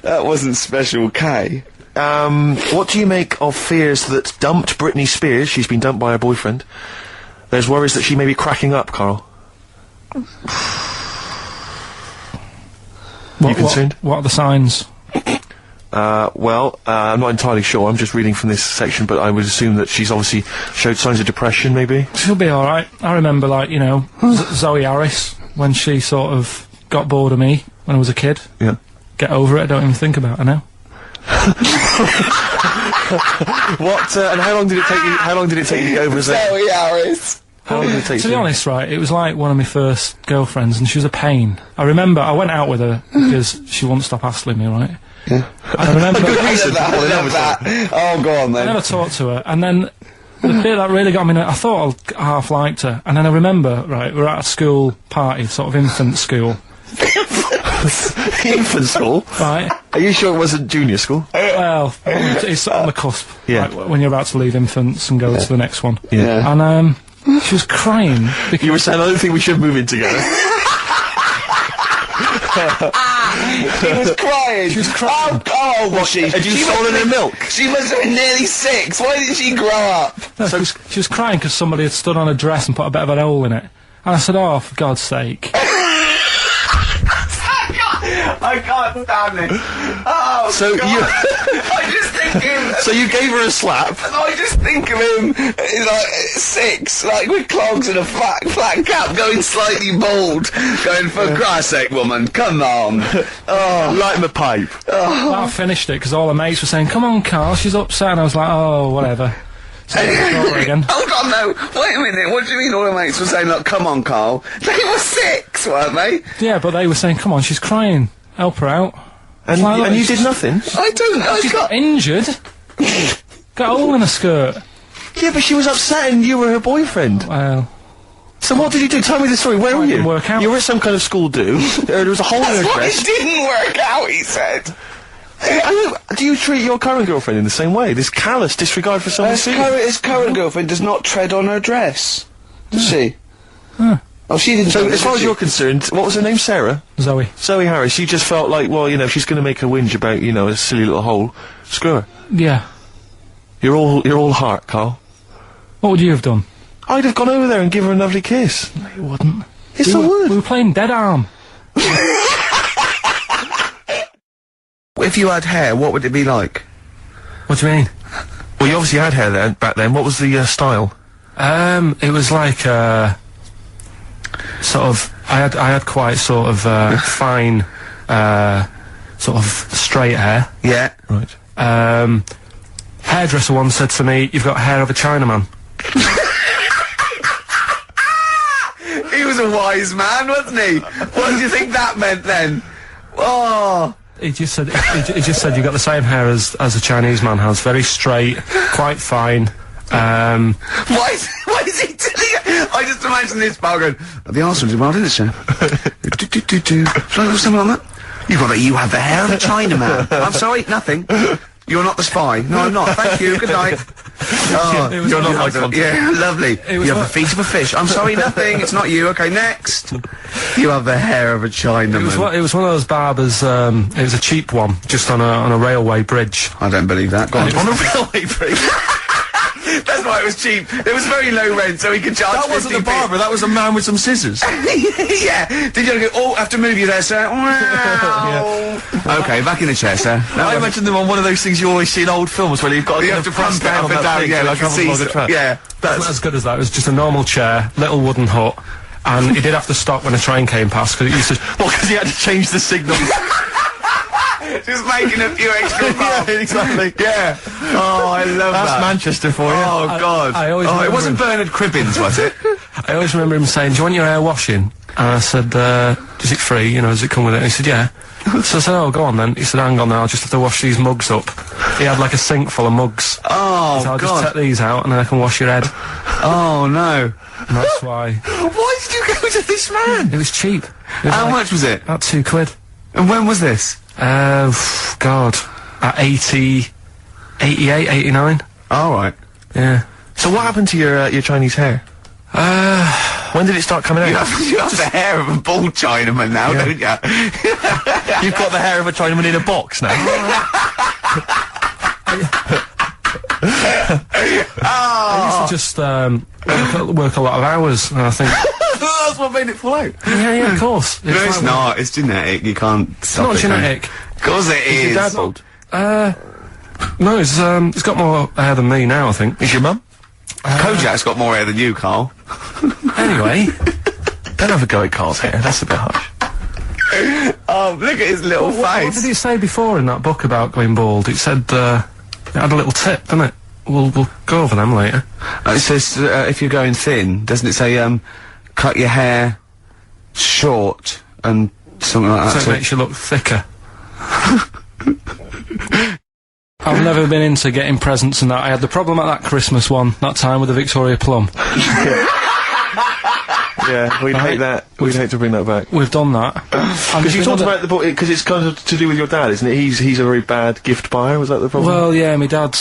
That wasn't Special K. What do you make of fears that dumped Britney Spears? She's been dumped by her boyfriend. There's worries that she may be cracking up, Karl. You concerned? What are the signs? Well, I'm not entirely sure. I'm just reading from this section, but I would assume that she's obviously showed signs of depression, maybe. She'll be alright. I remember, like, you know, Zoe Harris, when she sort of got bored of me when I was a kid. Yeah. Get over it, I don't even think about her now. What, and how long did it take you to get over Zoe? Zoe Harris! How long did it take To be honest, right, it was like one of my first girlfriends, and she was a pain. I remember I went out with her because she wouldn't stop hassling me, right? Yeah. I remember I love that. Oh, go on then. I never talked to her, and then the bit that really got me, I thought I half liked her, and then I remember, right, we were at a school party, sort of infant school. Infant school? Right. Are you sure it wasn't junior school? Well, it's on the cusp. Yeah. Like, when you're about to leave infants and go to the next one. Yeah. And, she was crying because You were saying, I don't think we should move in together. She was crying. She was crying. Oh, was she? Had you stolen her milk? She must have been nearly 6. Why didn't she grow up? No, she was crying because somebody had stood on her dress and put a bit of an hole in it. And I said, oh, for God's sake. I can't stand it. Oh, So God. you... I just think him... So you gave her a slap? I just think of him, like, 6, like, with clogs and a flat cap, going slightly bald, going, for Christ's sake, woman, come on. Oh. Light him a pipe. Well, I finished it because all the mates were saying, come on, Carl, she's upset. And I was like, oh, whatever. So again. Hold on, no, wait a minute, what do you mean all the mates were saying, like, come on, Carl? They were 6, weren't they? Yeah, but they were saying, come on, she's crying. Help her out. And, Like, look, and you she's- did nothing? She's got injured. Got a hole in her skirt. Yeah, but she was upset and you were her boyfriend. Well, So what did you do? Tell me the story. Where were you? didn't work out. You were at some kind of school do. There was a hole in her That's why dress. it didn't work out, he said. Do you treat your current girlfriend in the same way? This callous disregard for someone's feelings? His current girlfriend does not tread on her dress. Does she? Oh, she didn't. So, as far as you're concerned, what was her name? Sarah? Zoe. Zoe Harris. You just felt like, well, you know, if she's going to make a whinge about, you know, a silly little hole, screw her. Yeah. You're all heart, Carl. What would you have done? I'd have gone over there and given her a lovely kiss. No, you wouldn't. Yes, I would. We were playing Dead Arm. If you had hair, what would it be like? What do you mean? Well, you obviously had hair then, back then. What was the style? It was like, sort of, I had quite sort of, fine, sort of straight hair. Yeah. Right. Hairdresser once said to me, you've got hair of a Chinaman. He was a wise man, wasn't he? What do you think that meant then? Oh. He just said, he just said you've got the same hair as a Chinese man has. Very straight, quite fine. Why is he telling I just imagine this bar going, the arsehole's in well, didn't it, sir? Something like that? You have the hair of a Chinaman. I'm sorry, nothing. You're not the spy. No, I'm not. Thank you. Good night. Oh, You're not my contact. yeah, lovely. You have the feet of a fish. I'm sorry, nothing. It's not you. Okay, next. You have the hair of a Chinaman. It was one of those barbers, it was a cheap one, just on a railway bridge. I don't believe that. Go on. On a railway bridge. That's why it was cheap. It was very low rent, so he could charge That wasn't a 50p. barber, that was a man with some scissors. Yeah. Did you go, oh, I have to move you there, sir? Wow. Okay, back in the chair, sir. I imagine them on one of those things you always see in old films where you've got to You kind have of to press pump it up on and that down, thing yeah, till it like a travels along the Caesar. track. Yeah. Wasn't as good as that. It was just a normal chair, little wooden hut, and he did have to stop when a train came past because it used to. Well, because he had to change the signal. Just making a few extra bucks. Yeah, exactly. Yeah. Oh, I love That's that. Manchester for you. Oh, God. I always it remember wasn't Bernard Cribbins, was it? I always remember him saying, "Do you want your hair washing?" And I said, "Is it free? You know, does it come with it?" And he said, "Yeah." So I said, "Oh, go on then." He said, "Hang on now, I'll just have to wash these mugs up." He had like a sink full of mugs. Oh, So I'll just God. take these out and then I can wash your head. Oh, no. And that's why. Why did you go to this man? It was cheap. It was How like much was it? about £2. And when was this? God. At 88, 89. All right. Yeah. So what happened to your Chinese hair? When did it start coming out? You have the hair of a bald Chinaman now, don't you? You've got the hair of a Chinaman in a box now. I used to just, work a lot of hours, and I think, That's what made it fall out. yeah, of course. No, it's like- not. It's genetic. You can't stop Not it. can you? genetic. Of course it is. Your dad bald? No, he's got more hair than me now, I think. Is your mum? Kojak's got more hair than you, Carl. Anyway, Don't have a go at Carl's hair, that's a bit harsh. Oh, look at his little what face. did it say before in that book about going bald? It said, it had a little tip, didn't it? We'll go over them later. It says, if you're going thin, doesn't it say, cut your hair short and something like So that? it makes you look thicker. I've never been into getting presents and that. I had the problem at that Christmas one, that time with the Victoria Plum. Yeah, we'd hate that. We'd hate to bring that back. We've done that. Because you talked about the book, because it's kind of to do with your dad, isn't it? He's a very bad gift buyer, was that the problem? Well, yeah, my dad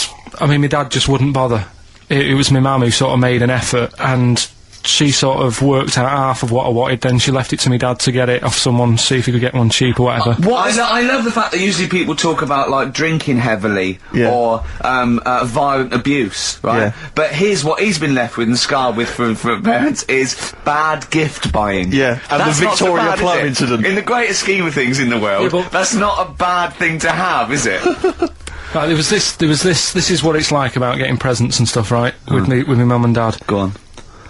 just wouldn't bother. It was my mum who sort of made an effort, and she sort of worked out half of what I wanted, then she left it to me dad to get it off someone, see if he could get one cheap or whatever. I love the fact that usually people talk about, like, drinking heavily or violent abuse, right? Yeah. But here's what he's been left with and scarred with from parents is bad gift buying. Yeah, and that's the not so Victoria bad, Plum is it? incident. In the greater scheme of things in the world, Yeah, but- that's not a bad thing to have, is it? Right, there was this, this is what it's like about getting presents and stuff, right? With me, with my mum and dad. Go on.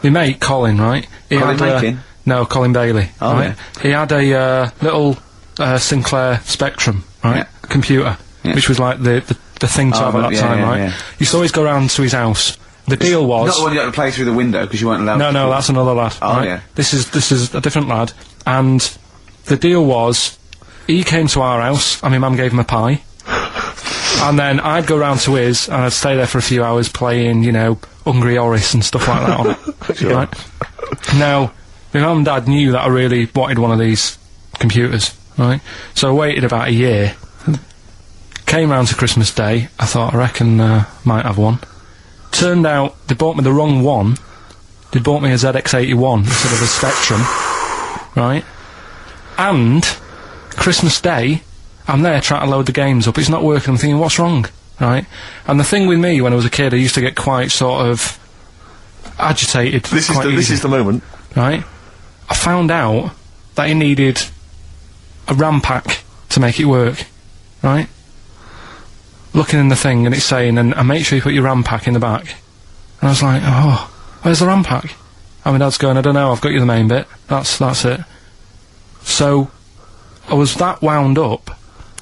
My mate, Colin, right? He Colin had, Makin? no, Colin Bailey, Oh, right? He had a, little, Sinclair Spectrum, right? Yeah. Computer, Yeah. which was like the thing to have at that yeah, time, yeah, right? yeah. Used to always go round to his house. The deal was... Not the one you had to play through the window because you weren't allowed to. No, that's another lad. Oh, right? yeah. This is a different lad. And the deal was, he came to our house, and my mum gave him a pie. And then I'd go round to his, and I'd stay there for a few hours playing, you know, Hungry Horace and stuff like that on it. Sure. Right? Now, my mum and dad knew that I really wanted one of these computers, right? So I waited about a year. Came round to Christmas Day, I thought, I reckon, might have one. Turned out, they bought me the wrong one. They bought me a ZX81 instead of a Spectrum, right? And, Christmas Day, I'm there trying to load the games up, it's not working, I'm thinking, what's wrong, right? And the thing with me, when I was a kid, I used to get quite sort of agitated. This quite is the moment. right? I found out that he needed a RAM pack to make it work, right? Looking in the thing and it's saying, and make sure you put your RAM pack in the back. And I was like, oh, where's the RAM pack? And my dad's going, I don't know, I've got you the main bit. That's it. So, I was that wound up,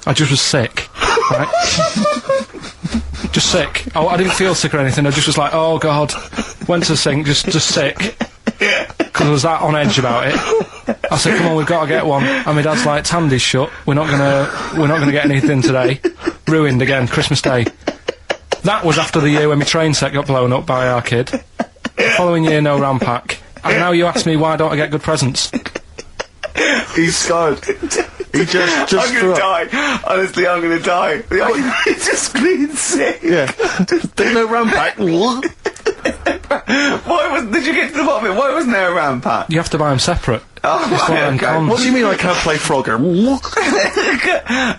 I just was sick, right? Just sick. I didn't feel sick or anything, I just was like, oh god. Went to the sink, just sick. Because I was that on edge about it. I said, come on, we've got to get one. And my dad's like, Tandy's shut, we're not gonna get anything today. Ruined again, Christmas Day. That was after the year when my train set got blown up by our kid. Following year, no RAM pack. And now you ask me why don't I get good presents? He's scarred. He just I'm threw gonna up. die. Honestly, I'm gonna die. It's just being sick. Yeah. There's no RAM pack. Did you get to the bottom of it? Why wasn't there a RAM pack? You have to buy them separate. Oh, It's one of them okay. cons. What do you mean I can't play Frogger?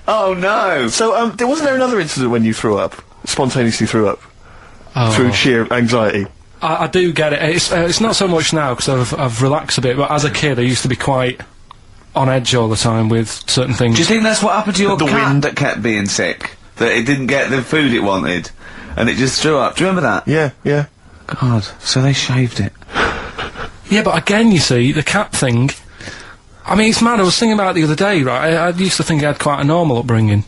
Oh no. So, wasn't there another incident when you threw up? Spontaneously threw up? Oh. Through sheer anxiety? I do get it. It's not so much now because I've relaxed a bit, but as a kid I used to be quite on edge all the time with certain things. Do you think that's what happened to your The cat wind. that kept being sick? That it didn't get the food it wanted? And it just threw up? Do you remember that? Yeah. God, so they shaved it. Yeah, but again, you see, the cat thing, I mean, it's mad, I was thinking about it the other day, right, I used to think I had quite a normal upbringing,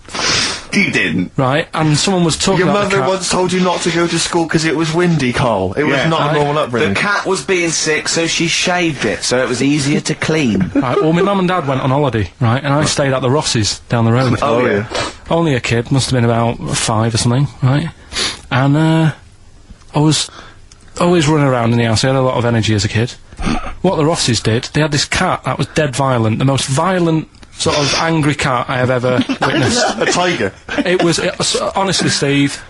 You didn't. right, and someone was talking Your about the mother cat. once told you not to go to school because it was windy, Carl. It was not a normal upbringing. The cat was being sick, so she shaved it, so it was easier to clean. Right, well, my mum and dad went on holiday, right, and I stayed at the Rosses down the road. Oh, yeah. Only a kid, must have been about 5 or something, right, and, I was always running around in the house, I had a lot of energy as a kid. What the Rosses did, they had this cat that was dead violent, the most violent, sort of angry cat I have ever witnessed. A tiger. It was honestly, Steve,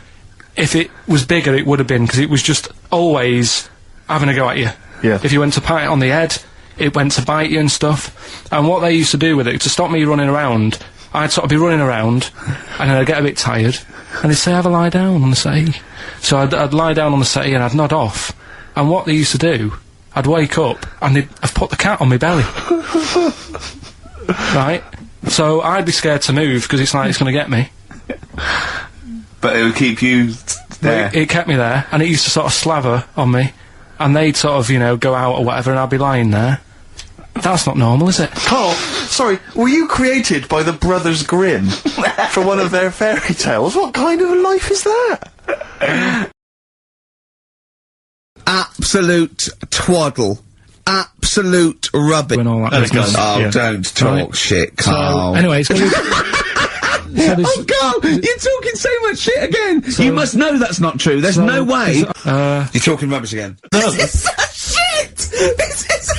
if it was bigger, it would have been, because it was just always having a go at you. Yeah. If you went to pat it on the head, it went to bite you and stuff. And what they used to do with it, to stop me running around, I'd sort of be running around, and then I'd get a bit tired, and they'd say, have a lie down on the settee. So I'd lie down on the settee and I'd nod off. And what they used to do, I'd wake up, and they'd have put the cat on my belly. Right? So I'd be scared to move, because it's like it's going to get me. But it would keep you there. It kept me there, and it used to sort of slaver on me, and they'd sort of, you know, go out or whatever, and I'd be lying there. That's not normal, is it? Carl, sorry, were you created by the Brothers Grimm for one of their fairy tales? What kind of a life is that? Absolute twaddle. Absolute rubbish. And all that And it business. goes. Oh, Yeah. don't talk Right. shit, So, Carl. anyway, it's going to be... Oh, Carl, you're talking so much shit again. You must know that's not true. There's no way. You're talking rubbish again. No. This is such shit. This is.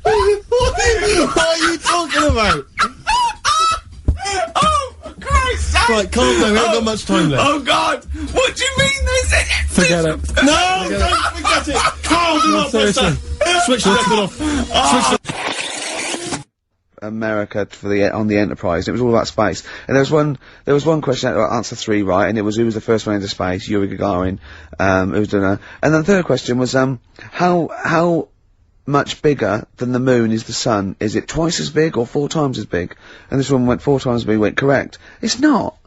What are you talking about? Oh, Christ! Right, calm down, we haven't got much time left. Oh God! What do you mean this is? Forget it. No, don't forget it! Carl, do not press that! Switch the record off. Switch the... America for the on the Enterprise. It was all about space, and there was one question, answer 3 right, and it was who was the first one into space? Yuri Gagarin, who was doing and then the third question was how much bigger than the moon is the sun? Is it twice as big or 4 times as big? And this one went 4 times as big. Went correct. It's not.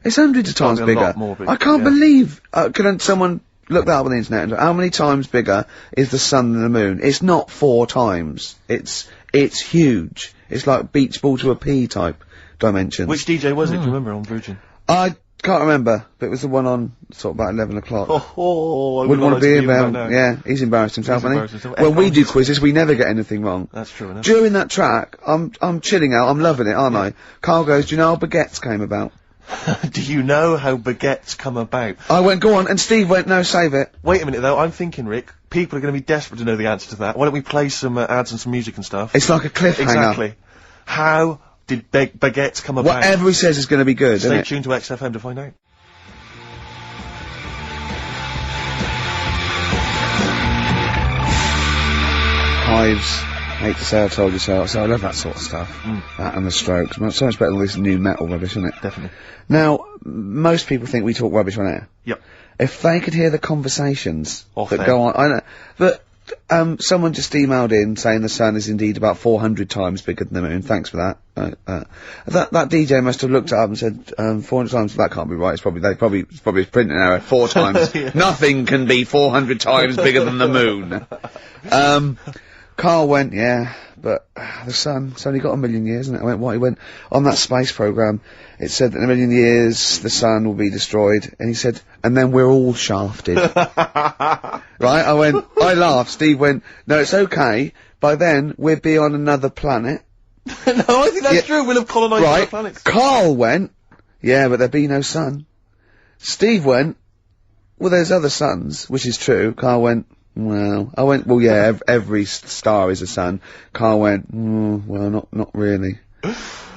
It's hundreds of times bigger. A lot more big, I can't believe. Can someone look that up on the internet? How many times bigger is the sun than the moon? It's not 4 times. It's huge. It's like beach ball to a pea type dimensions. Which DJ was it, do you remember, on Virgin? I can't remember, but it was the one on sort of about 11 o'clock. I Wouldn't want to be about him, yeah, he's embarrassed himself, hasn't he? himself. When we do quizzes, we never get anything wrong. That's true enough. During that track, I'm chilling out, I'm loving it, aren't I? Carl goes, do you know how baguettes came about? Do you know how baguettes come about? I went, go on, and Steve went, no, save it. Wait a minute though, I'm thinking, Rick, people are going to be desperate to know the answer to that. Why don't we play some ads and some music and stuff? It's like a cliffhanger. Exactly. How did baguettes come about? Whatever he says is going to be good, Stay isn't it? tuned to XFM to find out. Hives, hate to say I told you so, I love that sort of stuff. That and the Strokes. So much better than this new metal rubbish, isn't it? Definitely. Now, most people think we talk rubbish on air. Yep. If they could hear the conversations Off that air. go on, I know, but someone just emailed in saying the sun is indeed about 400 times bigger than the moon. Thanks for that. That DJ must have looked it up and said 400 times. That can't be right. It's probably it's probably a printing error. 4 times. Yeah. Nothing can be 400 times bigger than the moon. Carl went, yeah, but the sun's only got 1 million years, isn't it? I went, what? He went, on that space program, it said that in 1 million years the sun will be destroyed, and he said, and then we're all shafted. Right? I went, I laughed. Steve went, no, it's okay. By then, we'll be on another planet. No, I think that's true. We'll have colonised other Right? planets. Carl went, yeah, but there'll be no sun. Steve went, well, there's other suns, which is true. Carl went, well, I went, well, yeah, every star is a sun. Carl went, well, not really.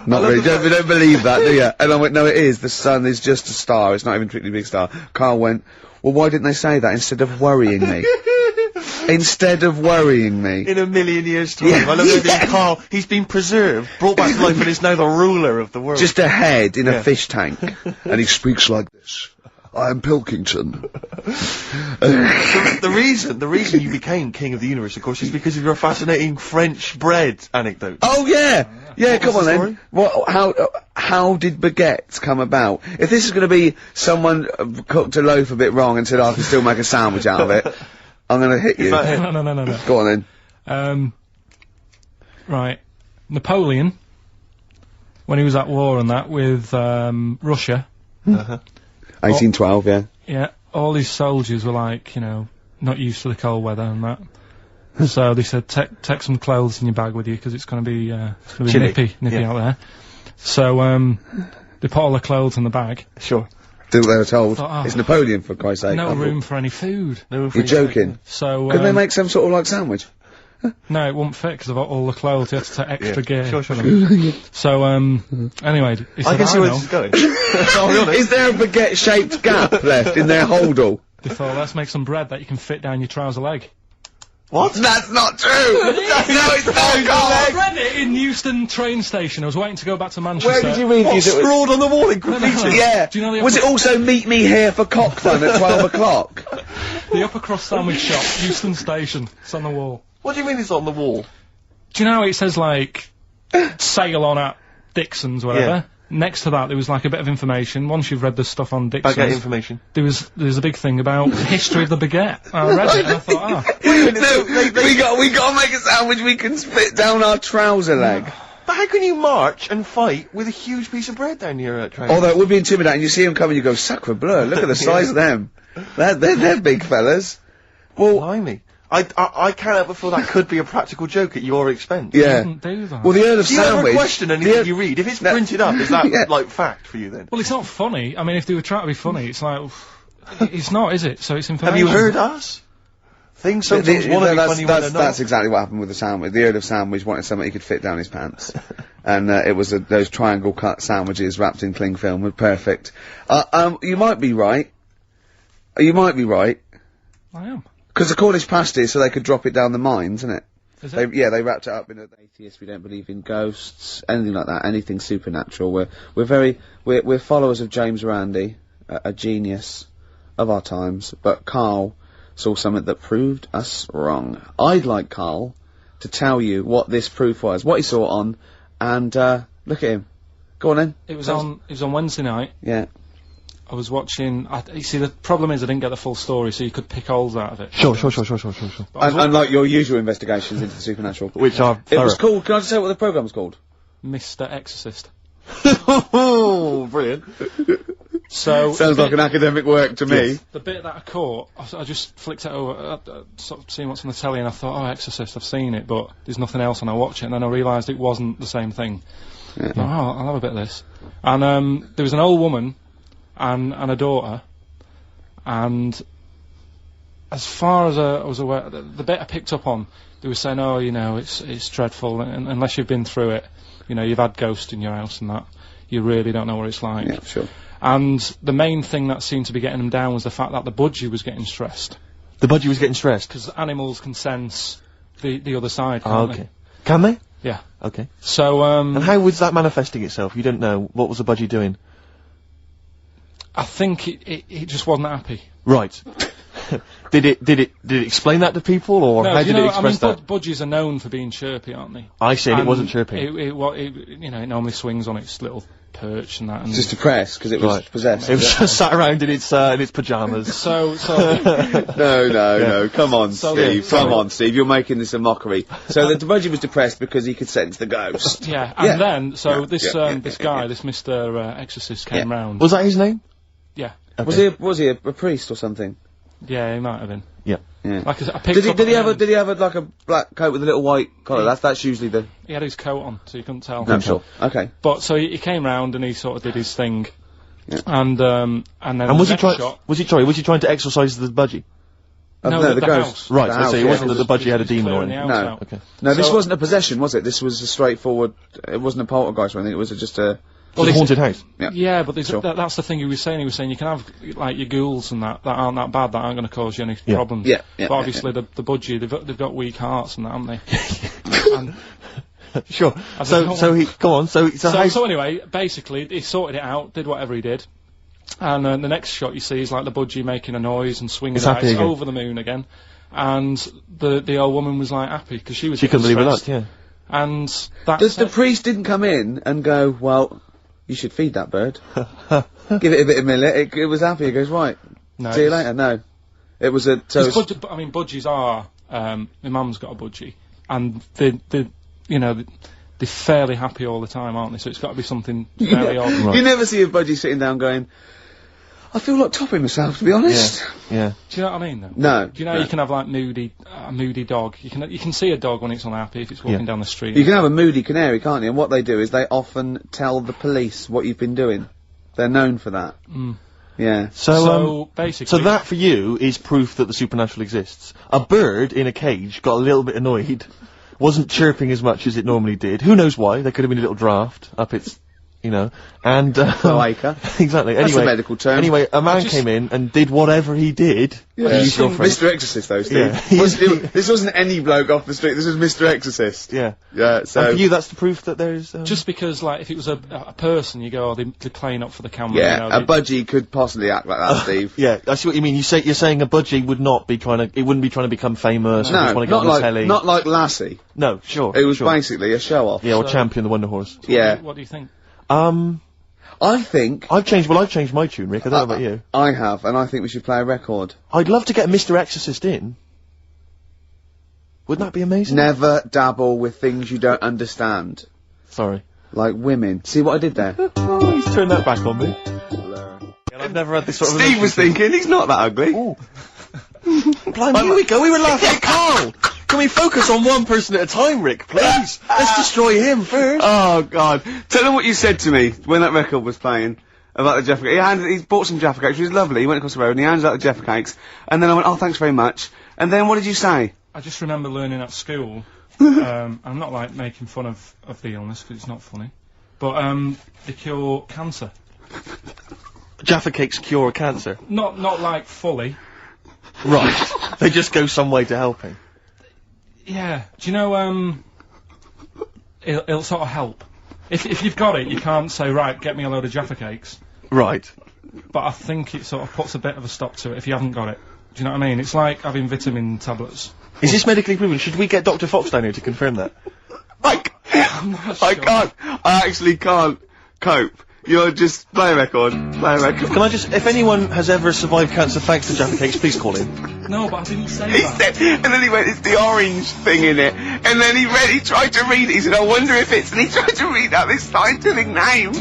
Not really. Don't believe that, do you? And I went, no, it is. The sun is just a star. It's not even a particularly big star. Carl went, well, why didn't they say that instead of worrying me? Instead of worrying me. In 1 million years' time. Yeah. I love that Carl, he's been preserved, brought back to life, and is now the ruler of the world. Just a head in a fish tank. And he speaks like this. I am Pilkington. The reason you became king of the universe, of course, is because of your fascinating French bread anecdote. Oh yeah, yeah. Come on the then. story? What? How did baguettes come about? If this is going to be someone cooked a loaf a bit wrong and said I can still make a sandwich out of it, I'm going to hit you. No. Go on then. Right. Napoleon, when he was at war and that with Russia. 1812, yeah. Yeah, all his soldiers were like, you know, not used to the cold weather and that. So they said, take some clothes in your bag with you because it's going to be Chilly. nippy out there. So they put all the clothes in the bag. Sure. Did what they were told. Thought, oh, it's Napoleon, for Christ's sake. No room for any food. No, You're joking. So Couldn't they make some sort of like sandwich? no, it wouldn't fit because of all the clothes. You had to take extra gear. Sure. for them. So anyway, he said, I can see where know. this is going. I'll be honest. Is there a baguette-shaped gap left in their holdall? They thought, let's make some bread that you can fit down your trouser leg. What? That's not true! No, it's not, I Carl! read it in Euston train station. I was waiting to go back to Manchester. Where did you read What, this? scrawled on the wall in graffiti? Yeah. Do you know the Was it also meet me here for cockfun at 12 o'clock? The upper cross sandwich shop, Euston station. It's on the wall. What do you mean it's on the wall? Do you know how it says, like, sail on at Dixon's, whatever? Yeah. Next to that, there was, like, a bit of information. Once you've read the stuff on Dixon's, Baguette information. there was a big thing about the history of the baguette. I read it and I thought, No, we gotta make a sandwich we can spit down our trouser leg. But how can you march and fight with a huge piece of bread down your train? Although it would be intimidating, you see them coming, you go, sacre bleu, look at the size of them. They're big fellas. Well, Blimey. I can't help but feel that could be a practical joke at your expense. yeah. didn't do that. Well, the Earl of Do you ever Sandwich... question anything you read? If it's printed up, is that, Yeah. like, fact for you then? Well, it's not funny. I mean, if they were trying to be funny, it's like, it's not, is it? So it's information. Have you heard us? Things sometimes want to be funny when they're not. That's exactly what happened with the sandwich. The Earl of Sandwich wanted something he could fit down his pants. And, it was those triangle cut sandwiches wrapped in cling film were perfect. You might be right. You might be right. I am. Because the Cornish pasty, so they could drop it down the mines, isn't it? Is it? They wrapped it up in atheists. We don't believe in ghosts, anything like that, anything supernatural. We're followers of James Randi, a genius of our times, but Karl saw something that proved us wrong. I'd like Karl to tell you what this proof was, what he saw it on, and, look at him. Go on then. It was on Wednesday night. Yeah. I was watching. You see, the problem is I didn't get the full story, so you could pick holes out of it. Sure. Unlike your usual investigations into the supernatural. Which are It was called, can I just say what the programme was called? Mr. Exorcist. Oh, brilliant. So Sounds like an academic work to me. The bit that I caught, I just flicked it over, sort of seeing what's on the telly, and I thought, oh, Exorcist, I've seen it, but there's nothing else, and I watch it, and then I realised it wasn't the same thing. Yeah. Oh, I'll have a bit of this. And there was an old woman and a daughter, and as far as I was aware, the bit I picked up on, they were saying, oh, you know, it's dreadful, and unless you've been through it, you know, you've had ghosts in your house and that, you really don't know what it's like. Yeah, sure. And the main thing that seemed to be getting them down was the fact that the budgie was getting stressed. The budgie was getting stressed? Because animals can sense the other side, can't Oh, okay. Can they? Yeah. Okay. So, and how was that manifesting itself? You didn't know. What was the budgie doing? I think it just wasn't happy. Right. Did it explain that to people, or No, how did it express that? Budgies are known for being chirpy, aren't they? I said it wasn't chirpy. It normally swings on its little perch and that. And Just depressed, because it was possessed. It was just sat around in its pyjamas. So No, come on, So, Steve, yeah, come on, Steve, you're making this a mockery. So the budgie was depressed because he could sense the ghost. Yeah, and then, this guy, yeah. this Mr. Exorcist came round. Was that his name? Yeah. Okay. Was he a priest or something? Yeah, he might have been. Yeah. Yeah. Like I picked up Did he have like a black coat with a little white collar? That's usually the... He had his coat on, so you couldn't tell. No, sure. Okay. But, so he came round and he sort of did his thing. Yeah. And then was he trying to exorcise the budgie? No, the ghost. house. Right, The so house, it yeah. wasn't that the budgie had a demon or Clearing the anything. house No. out. Okay. No, this So- wasn't a possession, was it? This was a straightforward... It wasn't a poltergeist or anything, it was just a... It was a haunted house. Yeah. But there's Sure. that's the thing he was saying. He was saying you can have, like, your ghouls and that aren't that bad, that aren't going to cause you any problems. Yeah, But obviously the budgie, they've got weak hearts and that, haven't they? And Sure. don't So he go on. So anyway, basically, he sorted it out, did whatever he did, and the next shot you see is like the budgie making a noise and swinging It's it out. happy It's again. over the moon again, and the old woman was like happy because she was She couldn't getting believe it. stressed. Yeah. And that's The priest didn't come in and go, well, you should feed that bird. Give it a bit of millet. It was happy. He goes, right. No, See you it's- later. No. It was a... So it's- budgies are. My mum's got a budgie, and they're fairly happy all the time, aren't they? So it's got to be something very odd. Right. You never see a budgie sitting down going, I feel like topping myself, to be honest. Yeah. Do you know what I mean, though? No. Do you know you can have like a moody dog? You can see a dog when it's unhappy if it's walking down the street. You can have a moody canary, can't you? And what they do is they often tell the police what you've been doing. They're known for that. Yeah. So basically, So that for you is proof that the supernatural exists. A bird in a cage got a little bit annoyed, wasn't chirping as much as it normally did. Who knows why? There could have been a little draft up its, and Cloaca. exactly. That's Anyway, a medical term. Anyway, a man came in and did whatever he did. Yeah. Use your phrase. Mr. Exorcist, though, Steve. Yeah. This wasn't any bloke off the street. This was Mr. Exorcist. Yeah. Yeah. So And for you, that's the proof that there's. just because, like, if it was a person, you go, they're playing up for the camera. yeah, a budgie could possibly act like that, Steve. Yeah, I see what you mean. You're saying a budgie would not be it wouldn't be trying to become famous. or No, just want to go not on the like telly. not like Lassie. No, sure. It was sure. basically a show off. Yeah, or Champion the Wonder Horse. Yeah. What do you think? I think I've changed my tune, Rick. I don't know about you. I have, and I think we should play a record. I'd love to get Mr. Exorcist in. Wouldn't that be amazing? Never dabble with things you don't understand, Sorry. like women. See what I did there? Oh, he's turned that back on me. And I've never had this sort of Steve was thinking he's not that ugly. Ooh. Blimey, here we go. We were laughing at Karl. Can we focus on one person at a time, Rick, please? Let's destroy him first. Oh God! Tell him what you said to me when that record was playing about the Jaffa Cakes. He bought some Jaffa Cakes, which was lovely. He went across the road and he handed out the Jaffa Cakes, and then I went, "Oh, thanks very much." And then what did you say? I just remember learning at school I'm not, like, making fun of the illness, because it's not funny. But, they cure cancer. Jaffa cakes cure cancer? Not, like, fully. Right. They just go some way to helping. Yeah. Do you know, it'll sort of help. If you've got it, you can't say, right, get me a load of Jaffa cakes. Right. But I think it sort of puts a bit of a stop to it if you haven't got it. Do you know what I mean? It's like having vitamin tablets. Is this medically proven? Should we get Dr. Fox down here to confirm that? I can't. I actually can't cope. You're just play a record. Play a record. Can I just, if anyone has ever survived cancer thanks to Jaffa cakes, please call in. No, but I didn't say He that. said, and then he went, it's the orange thing in it. And then he tried to read it. He said, I wonder if it's, and he tried to read out this scientific name.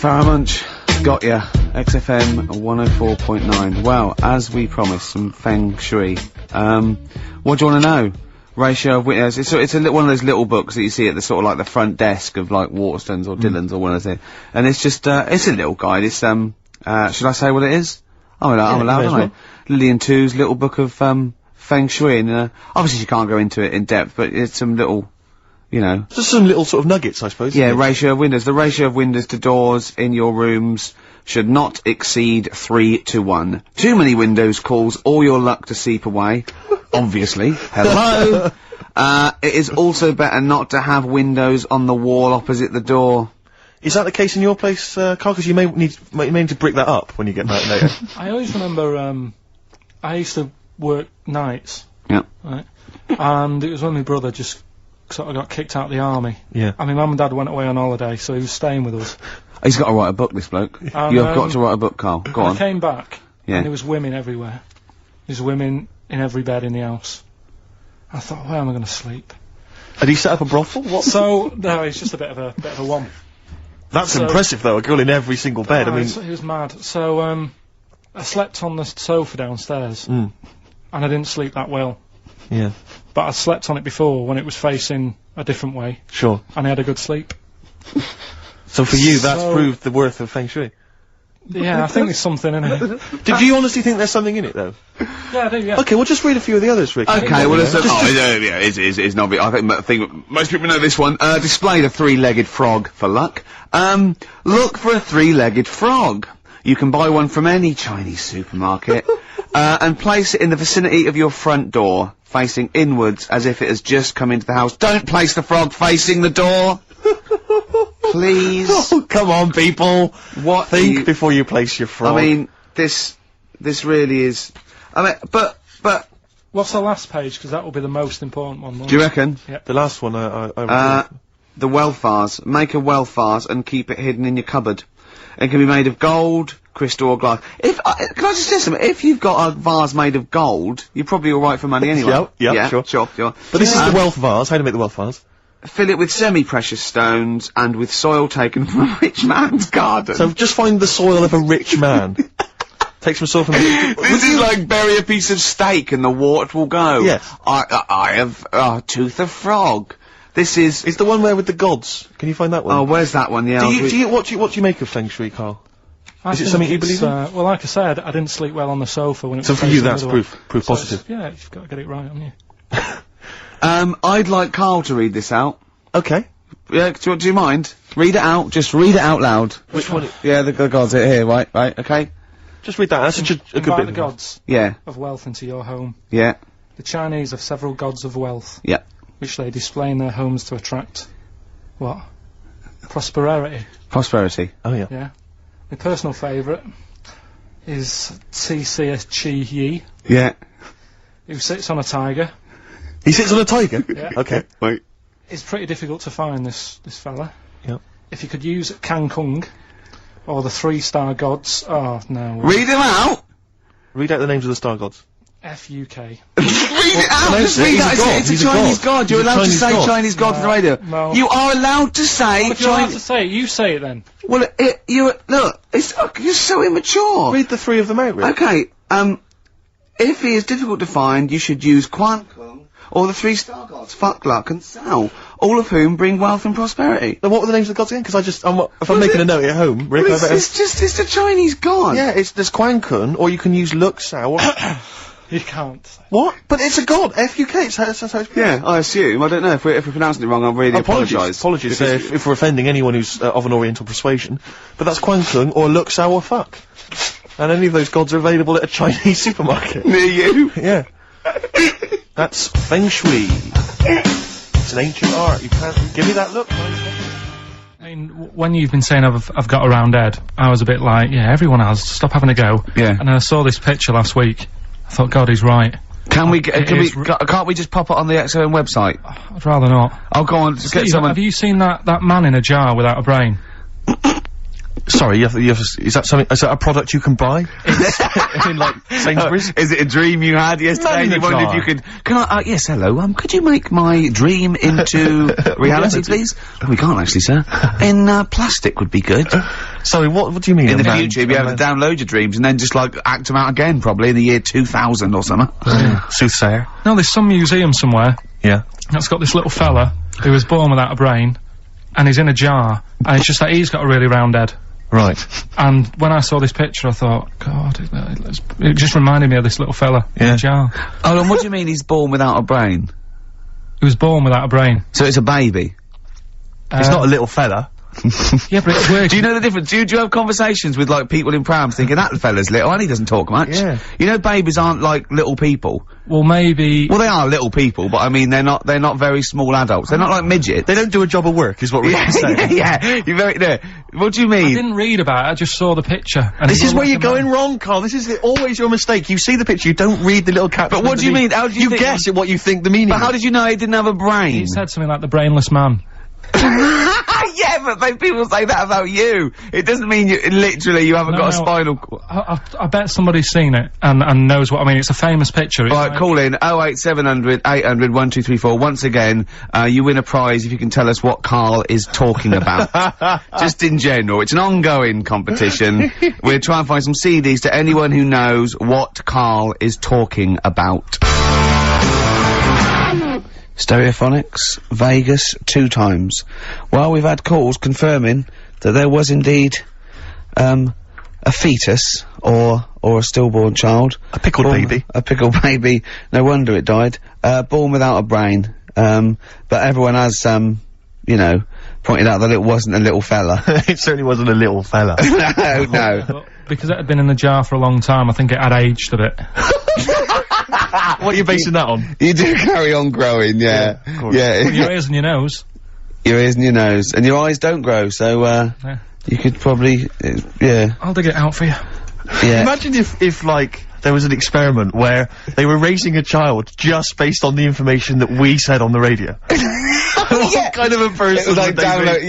Farrah Munch, got ya. XFM 104.9. Well, as we promised, some feng shui. What do you want to know? Ratio of windows. It's one of those little books that you see at the sort of like the front desk of like Waterstones or Dillon's or one of those. And it's just, it's a little guide. It's, should I say what it is? I'm allowed, aren't I? Lillian Two's little book of, feng shui. And, obviously you can't go into it in depth, but it's some little, you know. Just some little sort of nuggets, I suppose. Yeah, ratio of windows. The ratio of windows to doors in your rooms should not exceed 3-1. Too many windows calls all your luck to seep away. Obviously. Hello. It is also better not to have windows on the wall opposite the door. Is that the case in your place, Carl? Because you may need to brick that up when you get back later. I always remember, I used to work nights. Yeah. Right? And it was when my brother just sort of got kicked out of the army. Yeah. And my mum and dad went away on holiday, so he was staying with us. He's got to write a book, this bloke. And, You have got to write a book, Carl. Go on. I came back, Yeah. and there was women everywhere. There's women in every bed in the house. I thought, where am I going to sleep? Had he set up a brothel? What? So, no, it's just a bit of a one. That's impressive, though. A girl in every single bed. I mean, he was mad. So, I slept on the sofa downstairs, and I didn't sleep that well. Yeah. But I slept on it before when it was facing a different way, Sure. and I had a good sleep. So for you, that's proved the worth of feng shui. Yeah, I think there's something in it. Did you honestly think there's something in it, though? Yeah, I do, yeah. Okay, well, just read a few of the others, Rick. Okay, well, it's not. I think most people know this one. Display the three-legged frog for luck. Look for a three-legged frog. You can buy one from any Chinese supermarket, and place it in the vicinity of your front door, facing inwards as if it has just come into the house. Don't place the frog facing the door. Please. Oh, come on, people. What? Think before you place your frog. I mean, this really is. I mean, but. What's the last page? Because that will be the most important one. Do you reckon? Yep. the last one, I The wealth vase. Make a wealth vase and keep it hidden in your cupboard. It can be made of gold, crystal, or glass. Can I just say something? If you've got a vase made of gold, you're probably alright for money anyway. Yeah, sure. But this is the wealth vase. How to make the wealth vase? Fill it with semi-precious stones and with soil taken from a rich man's garden. So just find the soil of a rich man. Take some soil from This is like bury a piece of steak and the water will go. Yes. I have tooth of frog. This is... It's the one where with the gods. Can you find that one? Oh, where's that one? Yeah. What do you make of feng shui, Carl? Is it something you believe in? Well, like I said, I didn't sleep well on the sofa when it was So for you, facing that's the other way. proof positive. Yeah, you've got to get it right, haven't you? I'd like Carl to read this out. Okay. Yeah, do you mind? Read it out. Just read it out loud. Which one? Yeah, the gods are here, right, okay? Just read that. That's such a good Invite bit. the gods Yeah, of wealth into your home. yeah, The Chinese have several gods of wealth, yeah. which they display in their homes to attract, what? Prosperity. Prosperity. Oh, yeah. Yeah. My personal favourite is Chi Yi, Yeah. who sits on a tiger. He sits on a tiger? Yeah. Okay. Wait. It's pretty difficult to find this fella. Yep. If you could use Kang Kung, or the 3-star gods, oh no. Read him out! Read out the names of the star gods. F-U-K. Read it out! pronounce Just it. read He's that. a god. It's a He's a Chinese god. god. You're He's a allowed to Chinese say god. Chinese god on the radio. No. You are allowed to say If you're allowed Chinese... to say it, you say it then. Well, look, you're so immature. Read the three of them out, Rick. Okay, if he is difficult to find, you should use Quan Kung or the 3-star gods, Fuck Luck and Sao. all of whom bring wealth and prosperity. Now, what were the names of the gods again? Because if I'm making a note at home, Rick, Well, it's a Chinese god. Yeah, there's Quan Kun, or you can use Luk Sao. You can't. What? But it's a god. F-U-K. That's how it's pronounced. Yeah, I assume. I don't know if we're pronouncing it wrong. I really apologise. Apologies if we're offending anyone who's of an Oriental persuasion. But that's Quan Kun or Luk Sao or fuck. And any of those gods are available at a Chinese supermarket. Near you? Yeah. That's Feng Shui. It's an ancient art. You can't give me that look. I mean, when you've been saying I've got a round head, I was a bit like, yeah, everyone has. Stop having a go. Yeah. And then I saw this picture last week. I thought, God, he's right. Can't we just pop it on the XFM website? I'd rather not. I'll go on, just get Steve, someone. have you seen that man in a jar without a brain? Sorry, is that something, is that a product you can buy? In like Sainsbury's? Is it a dream you had yesterday? Man in You a wondered jar. if you could, yes, hello, could you make my dream into reality, please? Oh, we can't actually, sir. In, plastic would be good. Sorry, what do you mean? In the future, you'll be able to download your dreams and then just, like, act them out again, probably in the year 2000 or something. Soothsayer. No, there's some museum somewhere Yeah. that's got this little fella who was born without a brain, and he's in a jar, and it's just that he's got a really round head. Right. And when I saw this picture, I thought, God, it just reminded me of this little fella in Yeah. a jar. Oh, and what do you mean he's born without a brain? He was born without a brain. So it's a baby? It's not a little fella. Yeah, but it's weird. Do you know the difference? Do you have conversations with, like, people in prams thinking, that fella's little, and he doesn't talk much? Yeah. You know babies aren't, like, little people. Well, maybe... Well, they are little people, but I mean, they're not very small adults. They're not like midgets. They don't do a job of work, is what we're saying. Yeah, you're very, no. What do you I mean? didn't read about it, I just saw the picture. And This it is where looked you're like a going man. wrong, Carl. This is always your mistake. You see the picture, you don't read the little caption. But what do you mean? How do you think- guess at what you think the meaning But is. how did you know he didn't have a brain? He said something like the brainless man. Yeah, but people say that about you. It doesn't mean you haven't got a spinal cord. I bet somebody's seen it and knows what I mean. It's a famous picture. It's Right, like- call in 08700 800 1234. Once again, you win a prize if you can tell us what Karl is talking about. Just in general. It's an ongoing competition. We're trying to find some CDs to anyone who knows what Karl is talking about. Stereophonics, Vegas, 2 times. Well, we've had calls confirming that there was indeed, a fetus, or a stillborn child. A pickled baby. A pickled baby. No wonder it died. Born without a brain. But everyone has, you know, pointed out that it wasn't a little fella. It certainly wasn't a little fella. No. But because it had been in the jar for a long time, I think it had aged a bit. What are you basing that on? You do carry on growing, yeah. of course. Yeah. Your ears and your nose. Your ears and your nose. And your eyes don't grow, so, Yeah. you could probably, yeah. I'll dig it out for you. Yeah. Imagine if, like, there was an experiment where they were raising a child just based on the information that we said on the radio. What kind of a person It was like would they download,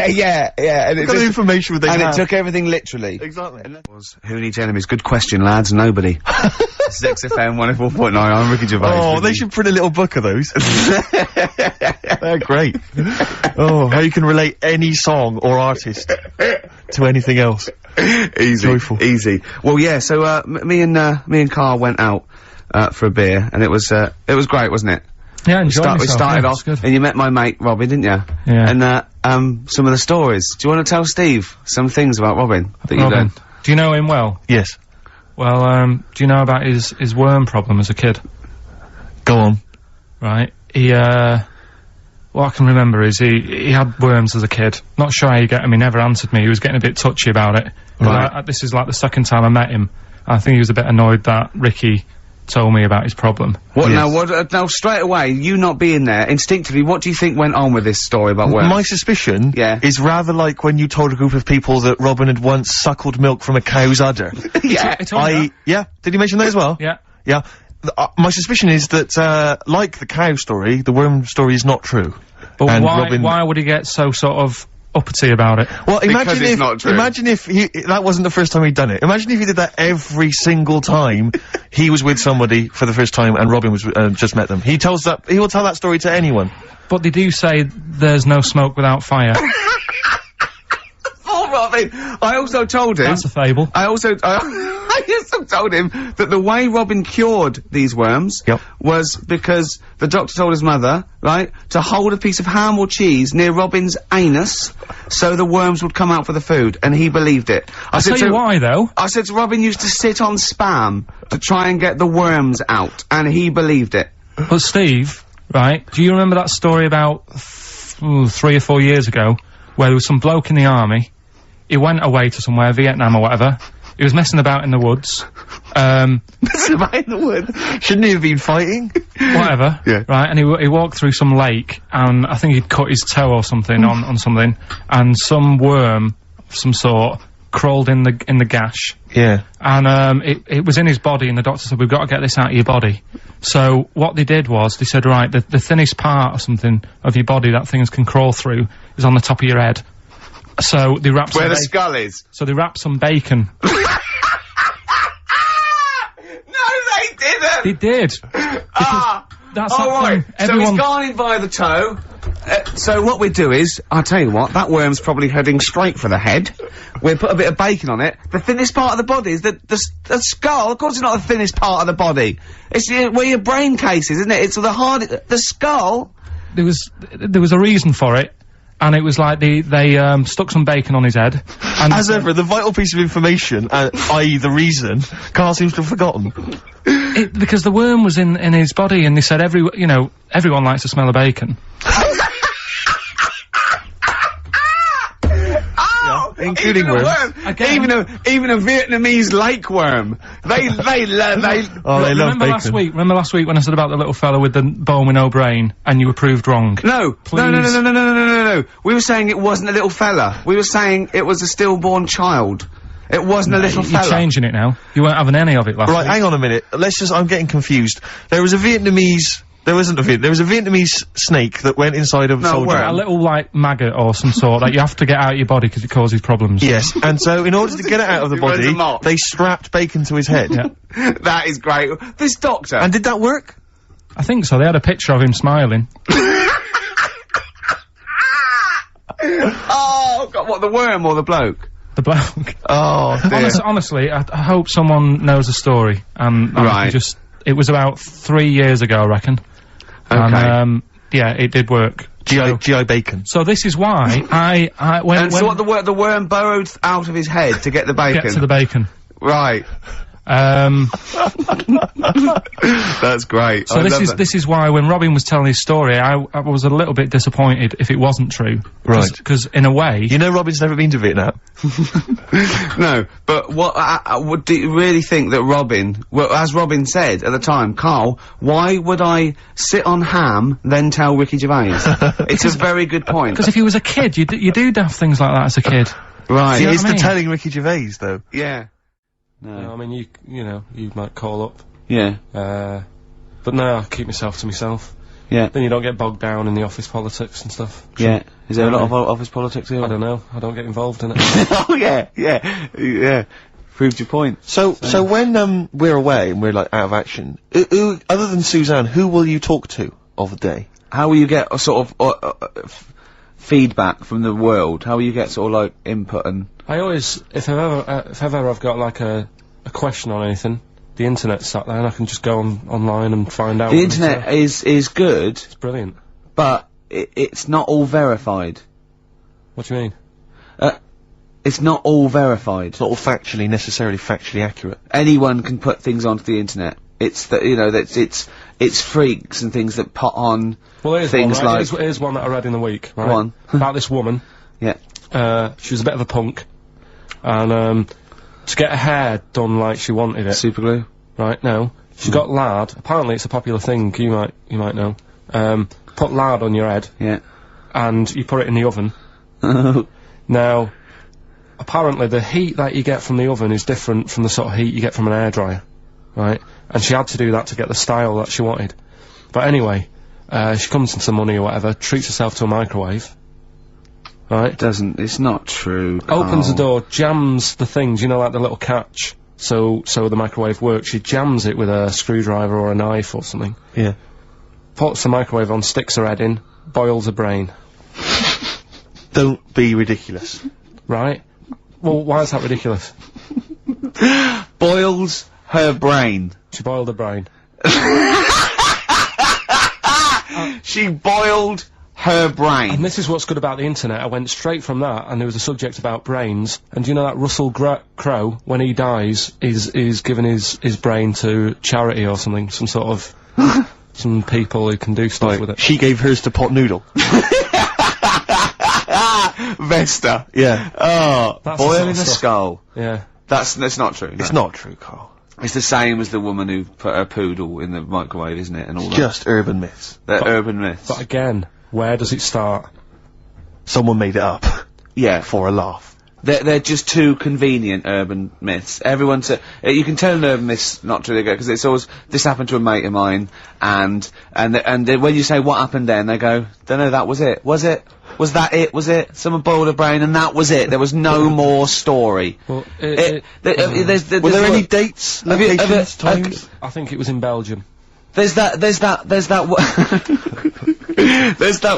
be? yeah. And it What kind of information would they and have? it took everything literally. Exactly. And that was Who Needs Enemies? Good question, lads. Nobody. 6FM 104.9. I'm Ricky Gervais. Oh, they should print a little book of those. They're great. Oh, how you can relate any song or artist to anything else. Easy. Joyful. Easy. Well, yeah, so, me and Karl went out, for a beer, and it was great, wasn't it? Yeah, enjoy We started off, good. and you met my mate, Robin, didn't you? Yeah. And, some of the stories. Do you want to tell Steve some things about Robin that you Robin, learned? do you know him well? Yes. Well, do you know about his worm problem as a kid? Go on. Right. What I can remember is he had worms as a kid. Not sure how you get him. He never answered me. He was getting a bit touchy about it. Right. This is like the second time I met him. I think he was a bit annoyed that Ricky told me about his problem. What Yes. now straight away, you not being there, instinctively, what do you think went on with this story about worms? My suspicion Yeah. is rather like when you told a group of people that Robin had once suckled milk from a cow's udder. Yeah. He told me that. Yeah? Did he mention that as well? Yeah. Yeah. My suspicion is that, like the cow story, the worm story is not true. But And why Robin- why would he get so sort of uppity about it? Well, Because it's not true. imagine if that wasn't the first time he'd done it. Imagine if he did that every single time he was with somebody for the first time and Robin was, just met them. He will tell that story to anyone. But they do say there's no smoke without fire. Oh, Robin! I also told him. That's a fable. I also doctor told him that the way Robin cured these worms was because the doctor told his mother, right, to hold a piece of ham or cheese near Robin's anus so the worms would come out for the food, and he believed it. I'll tell you why, though. I said to Robin used to sit on Spam to try and get the worms out, and he believed it. But Steve, right, do you remember that story about 3 or 4 years ago where there was some bloke in the army, he went away to somewhere, Vietnam or whatever, he was messing about in the woods, Messing about in the woods? Shouldn't he have been fighting? whatever, Yeah. right, and he walked through some lake, and I think he'd cut his toe or something on something, and some worm of some sort crawled in the gash. Yeah. And, it was in his body, and the doctor said, we've got to get this out of your body. So, what they did was, they said, right, the thinnest part or something of your body that things can crawl through is on the top of your head. So, they wrapped Where the skull is. So they wrapped some bacon. No, they didn't! They did! That's oh, that right. thing. So he's gone in by the toe. So what we do is, I'll tell you what, that worm's probably heading straight for the head. We'll put a bit of bacon on it. The thinnest part of the body is the skull. Of course it's not the thinnest part of the body. It's where your brain case is, isn't it? It's the skull. There was a reason for it. And it was like they stuck some bacon on his head. And As ever, the vital piece of information, i.e. the reason, Karl seems to have forgotten. Because the worm was in his body, and they said everyone likes the smell of bacon. Including worms. Even a Vietnamese lake worm. They love bacon. Remember last week when I said about the little fella with the bone with no brain, and you were proved wrong? No. We were saying it wasn't a little fella. We were saying it was a stillborn child. It wasn't a little fella. You're changing it now. You weren't having any of it last week. Right, hang on a minute. I'm getting confused. There was a Vietnamese snake that went inside of a soldier. A little, like, maggot or some sort that you have to get out of your body because it causes problems. Yes, and so in order to get it out of the body, they strapped bacon to his head. Yeah. That is great. This doctor. And did that work? I think so. They had a picture of him smiling. Oh, God, what, the worm or the bloke? The bloke. Oh, dear. Honestly, I hope someone knows the story. Right. It was about 3 years ago, I reckon. Okay. And, yeah, it did work. GI bacon. So this is why so what the worm burrowed out of his head to get the bacon? Get to the bacon. Right. That's great. So this is why when Robin was telling his story, I was a little bit disappointed if it wasn't true. Right. Because in a way, you know, Robin's never been to Vietnam. No, but what do you really think that Robin? Well, as Robin said at the time, Karl, why would I sit on ham then tell Ricky Gervais? It's a very good point. Because if he was a kid, you do daft things like that as a kid. Right. See, it's the telling Ricky Gervais though. Yeah. No, I mean, you might call up. Yeah. But no, I keep myself to myself. Yeah. Then you don't get bogged down in the office politics and stuff. Yeah. Is there a lot of office politics here? I don't know. I don't get involved in it. Oh, yeah. Proved your point. So when, we're away and we're, like, out of action, who, other than Suzanne, who will you talk to of the day? How will you get a sort of, feedback from the world? How will you get sort of, like, input and... I always, if ever I've got, like, a question on anything, the internet's sat there and I can just go online and find out. The internet is good. It's brilliant. But it's not all verified. What do you mean? It's not all verified. It's not all necessarily factually accurate. Anyone can put things onto the internet. It's it's freaks and things that put on things one, right? like... Here's one that I read in the week, right? One. About this woman. Yeah. She was a bit of a punk. And, to get her hair done like she wanted it. Superglue? Right, no. She got lard. Apparently it's a popular thing, you might know. Put lard on your head. Yeah. And you put it in the oven. Now, apparently the heat that you get from the oven is different from the sort of heat you get from an hairdryer. Right? And she had to do that to get the style that she wanted. But anyway, she comes into money or whatever, treats herself to a microwave. Right? It's not true, Karl. Opens the door, jams the things, you know, like the little catch, so the microwave works. She jams it with a screwdriver or a knife or something. Yeah. Puts the microwave on, sticks her head in, boils her brain. Don't be ridiculous. Right? Well, why is that ridiculous? boiled her brain. She boiled her brain. She boiled her brain. And this is what's good about the internet. I went straight from that, and there was a subject about brains. And do you know that Russell Crowe, when he dies, is giving his brain to charity or something? Some sort of some people who can do stuff with it. She gave hers to Pot Noodle. Vesta. Yeah. Oh, That's the boiling sort of a stuff. skull. Yeah. That's not true. It's not true, Carl. It's the same as the woman who put her poodle in the microwave, isn't it? And all that. Just urban myths. They're urban myths. But again, where does it start? Someone made it up. Yeah. For a laugh. They're just too convenient urban myths. Everyone's you can tell an urban myth's not true because it's always this happened to a mate of mine, and when you say what happened then, they go, don't know, that was it. Was it? Was that it? Was it? Someone boiled a brain and that was it. There was no more story. Well, Were there any dates, locations, times? I think it was in Belgium. There's that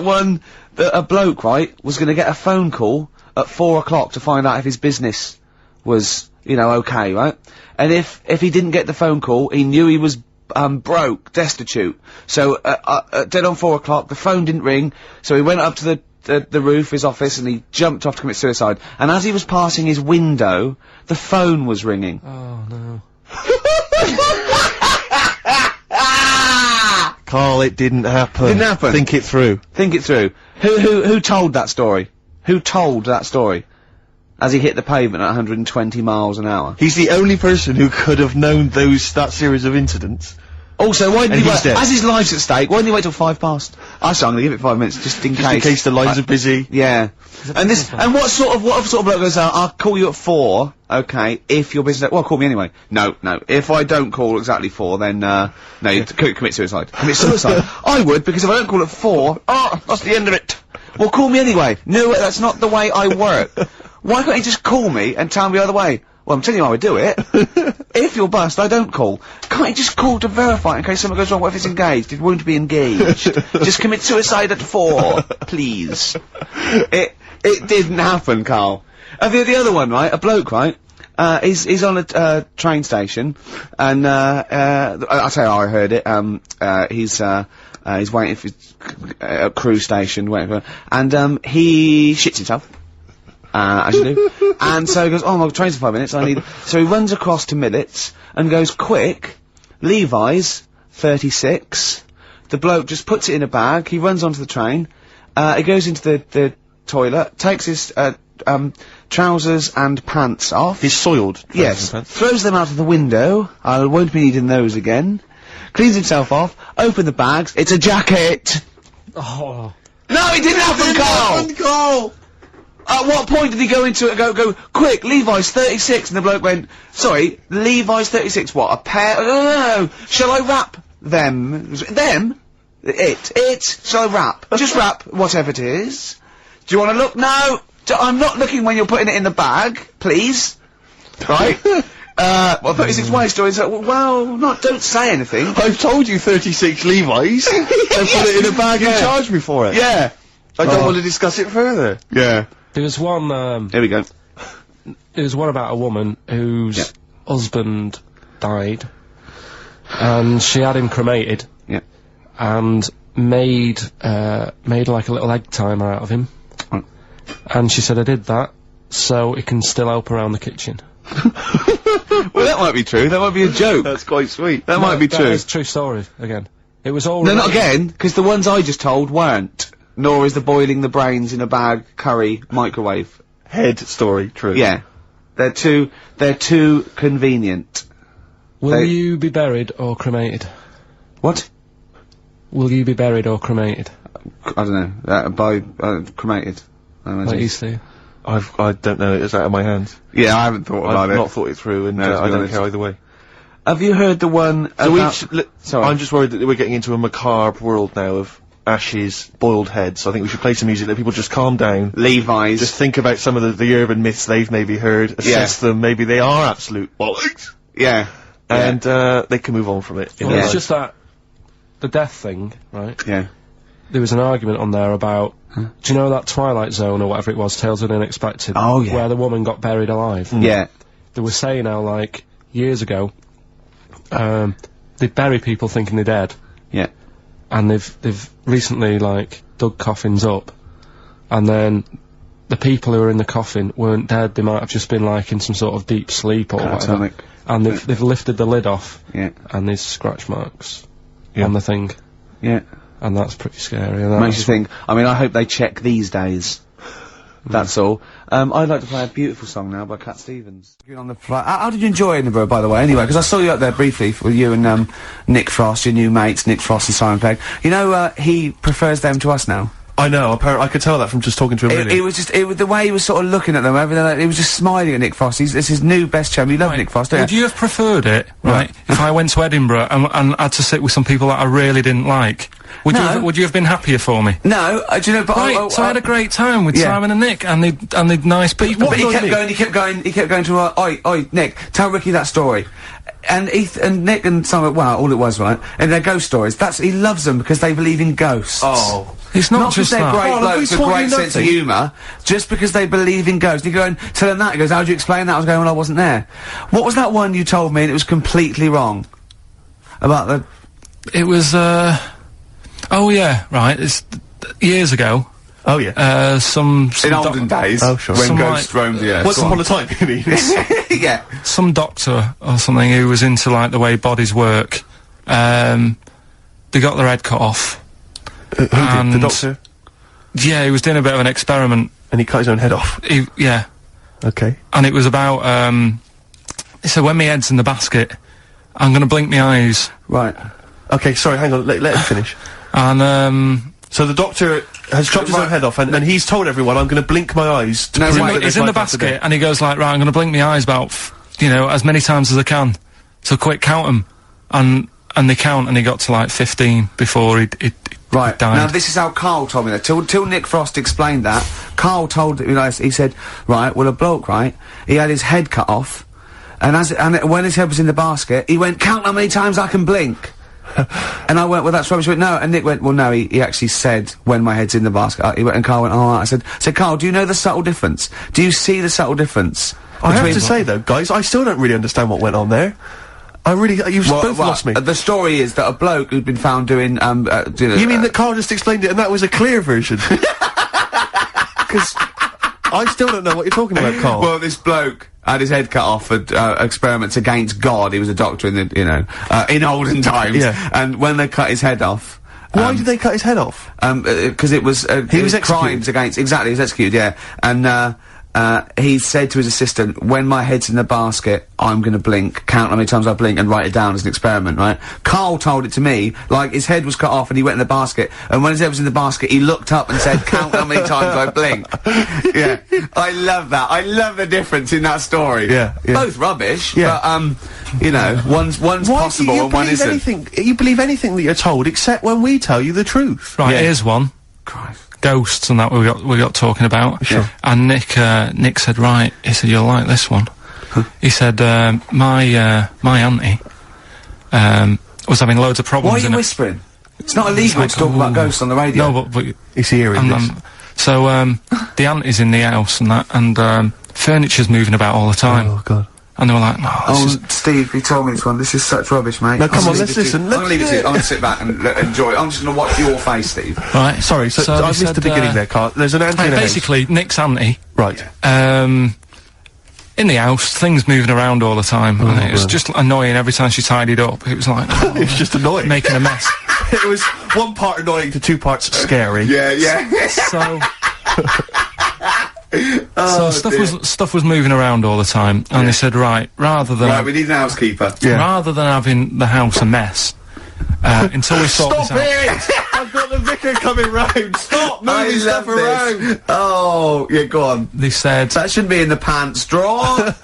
one that a bloke, right, was gonna get a phone call at 4 o'clock to find out if his business was, you know, okay, right? And if he didn't get the phone call, he knew he was, broke, destitute. So, dead on 4 o'clock, the phone didn't ring, so he went up to the roof, his office, and he jumped off to commit suicide. And as he was passing his window, the phone was ringing. Oh, no. Carl, it didn't happen. Didn't happen. Think it through. Think it through. Who told that story? Who told that story? As he hit the pavement at 120 miles an hour. He's the only person who could have known that series of incidents. Also, why didn't And he he's wait? dead. As his life's at stake, why didn't he wait till 5 past? I say I'm gonna give it 5 minutes, just in Just in case the lines are busy. Yeah. And what sort of bloke goes, I'll call you at 4, okay, if your business, well, call me anyway. No. If I don't call exactly 4, then, no, you commit suicide. Commit suicide. I would, because if I don't call at 4, that's the end of it. Well, call me anyway. No, that's not the way I work. Why can't you just call me and tell me the other way? Well, I'm telling you how I do it. If you're bust, I don't call. Can't you just call to verify in case something goes wrong? What if it's engaged? It won't be engaged. Just commit suicide at 4, please. It didn't happen, Carl. The other one, right? A bloke, right? He's on a train station, and I'll tell you how I heard it. He's waiting for a cruise station, waiting for, and he shits himself. As you do. And so he goes, oh, my train's in 5 minutes, so he runs across to Millets, and goes, quick, Levi's, 36. The bloke just puts it in a bag, he runs onto the train, he goes into the toilet, takes his, trousers and pants off. His soiled trousers Yes. and pants. Throws them out of the window, I won't be needing those again. Cleans himself off, open the bags, it's a jacket! Oh. No, it didn't happen, Carl! At what point did he go into it and go, quick, Levi's 36, and the bloke went, sorry, Levi's 36, what, a pair? No, shall I wrap them? Them? It, shall I wrap? Just wrap, whatever it is. Do you want to look? No, I'm not looking when you're putting it in the bag, please. Right? Well, 36 way stories, don't say anything. I've told you 36 Levi's. And put it in a bag and charge me for it. Yeah. I don't want to discuss it further. Yeah. There was one, Here we go. there was one about a woman whose husband died, and she had him cremated. Yeah. And made like a little egg timer out of him. Mm. And she said, I did that, so it can still help around the kitchen. Well, that might be true. That might be a joke. That's quite sweet. That might be That true. is true story, again. It was all... No, not again, because the ones I just told weren't. Nor is the boiling the brains in a bag curry microwave. Head story, true. Yeah. They're too convenient. Will you be buried or cremated? What? Will you be buried or cremated? I don't know. Cremated. I imagine. Like you, Steve? I don't know, it's out of my hands. Yeah, I haven't thought about I've it. not thought it through, and No, to I be don't honest. care either way. Have you heard the one about... Sorry. I'm just worried that we're getting into a macabre world now of ashes, boiled heads. I think we should play some music, let people just calm down. Levi's. Just think about some of the urban myths they've maybe heard, assess them, maybe they are absolute bollocks. Yeah. And, they can move on from it. Well, Yeah. it's just that... The death thing, right? Yeah. There was an argument on there about... Do you know that Twilight Zone or whatever it was, Tales of the Unexpected? Oh, yeah. Where the woman got buried alive? Yeah. They were saying how, like, years ago, they bury people thinking they're dead. Yeah. And they've recently, like, dug coffins up, and then the people who were in the coffin weren't dead, they might have just been, like, in some sort of deep sleep or whatever. And they've lifted the lid off. Yeah. And there's scratch marks on the thing. Yeah. And that's pretty scary. And Makes you think, I mean, I hope they check these days. That's all. I'd like to play a beautiful song now by Cat Stevens. On the flight. How did you enjoy Edinburgh, by the way, anyway? Because I saw you up there briefly with you and, Nick Frost, your new mates, Nick Frost and Simon Pegg. You know, he prefers them to us now. I know, apparently, I could tell that from just talking to him, really. It was just, the way he was sort of looking at them, everything, he was just smiling at Nick Frost. It's his new best chum. You love Nick Frost, don't you? Would you have preferred it, right, if I went to Edinburgh and had to sit with some people that I really didn't like? Would you have been happier for me? No, do you know, but so I had a great time with Simon and Nick, and they're nice people. But he kept going to, oi, Nick, tell Ricky that story. And Nick and Simon, well, all it was, right? And they're ghost stories. He loves them because they believe in ghosts. Oh. It's not just they're that. great blokes with great sense of humour, just because they believe in ghosts. You go and tell them that, he goes, how do you explain that? I was going, well, I wasn't there. What was that one you told me and it was completely wrong? About the... It was, oh yeah, right, it's years ago. Oh yeah. In olden days. Oh sure. When ghosts roamed the earth. Once upon a time, you mean? Yeah. Some doctor or something who was into, like, the way bodies work, they got their head cut off. Who did? The doctor? Yeah, he was doing a bit of an experiment. And he cut his own head off? Yeah. Okay. And it was about, so when my head's in the basket, I'm gonna blink my eyes. Right. Okay, sorry, hang on, let him finish. And, so the doctor has chopped his own head off, and he's told everyone, I'm gonna blink my eyes to prove that he's in the basket, and he goes like, right, I'm gonna blink my eyes about, as many times as I can. So quick, count them. And they count, and he got to, like, 15 before he died. Now, this is how Karl told me that. Till Nick Frost explained that, Karl told me, he said, right, well, a bloke, right, he had his head cut off, and when his head was in the basket, he went, count how many times I can blink. And I went, well, that's rubbish. He went, no. And Nick went, well, no, he actually said, when my head's in the basket. He went, and Karl went, oh, I said, Karl, do you know the subtle difference? Do you see the subtle difference? I have to say, though, guys, I still don't really understand what went on there. You've both lost me. The story is that a bloke who'd been found doing, You mean that Karl just explained it and that was a clear version? Because I still don't know what you're talking about, Karl. Well, this bloke had his head cut off for, experiments against God. He was a doctor in the, in olden times. Yeah. And when they cut his head off... Why did they cut his head off? Because it was, he was crimes against... Exactly, he was executed, yeah. And, he said to his assistant, when my head's in the basket, I'm gonna blink, count how many times I blink and write it down as an experiment, right? Karl told it to me, like, his head was cut off and he went in the basket, and when his head was in the basket, he looked up and said, count how many times I blink. Yeah. I love that. I love the difference in that story. Yeah. Both rubbish, but, one's possible and one isn't. You believe anything that you're told, except when we tell you the truth. Right, here's one. Christ. Ghosts and that we got talking about. Sure. And Nick said, right, he said, you'll like this one. He said, my auntie, was having loads of problems. Why are you whispering? It's not illegal to talk about ghosts on the radio. No, but it's hearing this. So, the auntie's in the house and that, and, furniture's moving about all the time. Oh, God. And they were like, no, Steve, he told me this one. This is such rubbish, mate. No, come on, let's listen. I'm gonna leave it to you. I'm gonna sit back and enjoy it. I'm just gonna watch your face, Steve. Right. Sorry, so I missed the beginning there, Karl. There's an auntie in the house. Basically, Nick's auntie. Right. In the house, things moving around all the time. And it was just annoying every time she tidied up. It was like... it was just annoying. Making a mess. It was one part annoying to two parts scary. Yeah. So... stuff was moving around all the time, and they said, right, we need an housekeeper. Rather than having the house a mess, until we sort this out. Stop it! I've got the vicar coming round. Stop moving stuff around. Oh, yeah, go on. They said that shouldn't be in the pants drawer.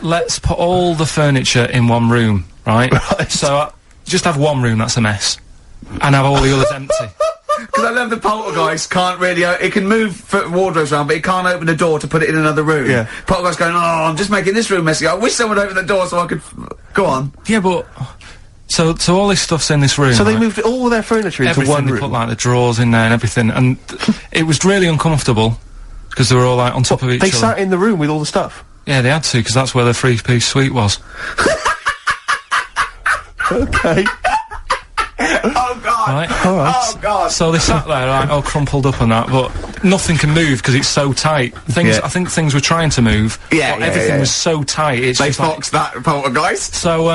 Let's put all the furniture in one room, right? So just have one room that's a mess, and have all the others empty. Because I love the poltergeist can't really, it can move wardrobes around, but it can't open the door to put it in another room. Yeah. Poltergeist going, oh, I'm just making this room messy. I wish someone would open the door so I could, go on. Yeah, but, so all this stuff's in this room. So they moved all their furniture into one room? They put, like, the drawers in there and everything, and it was really uncomfortable, because they were all, like, on top of each other. They sat in the room with all the stuff? Yeah, they had to, because that's where the three-piece suite was. Okay. Oh God! Right? All right. Oh God! So they sat there, like, all crumpled up and that, but nothing can move because it's so tight. Yeah. I think things were trying to move, Yeah, but yeah, everything yeah. was so tight, it's They just like... foxed that poltergeist. So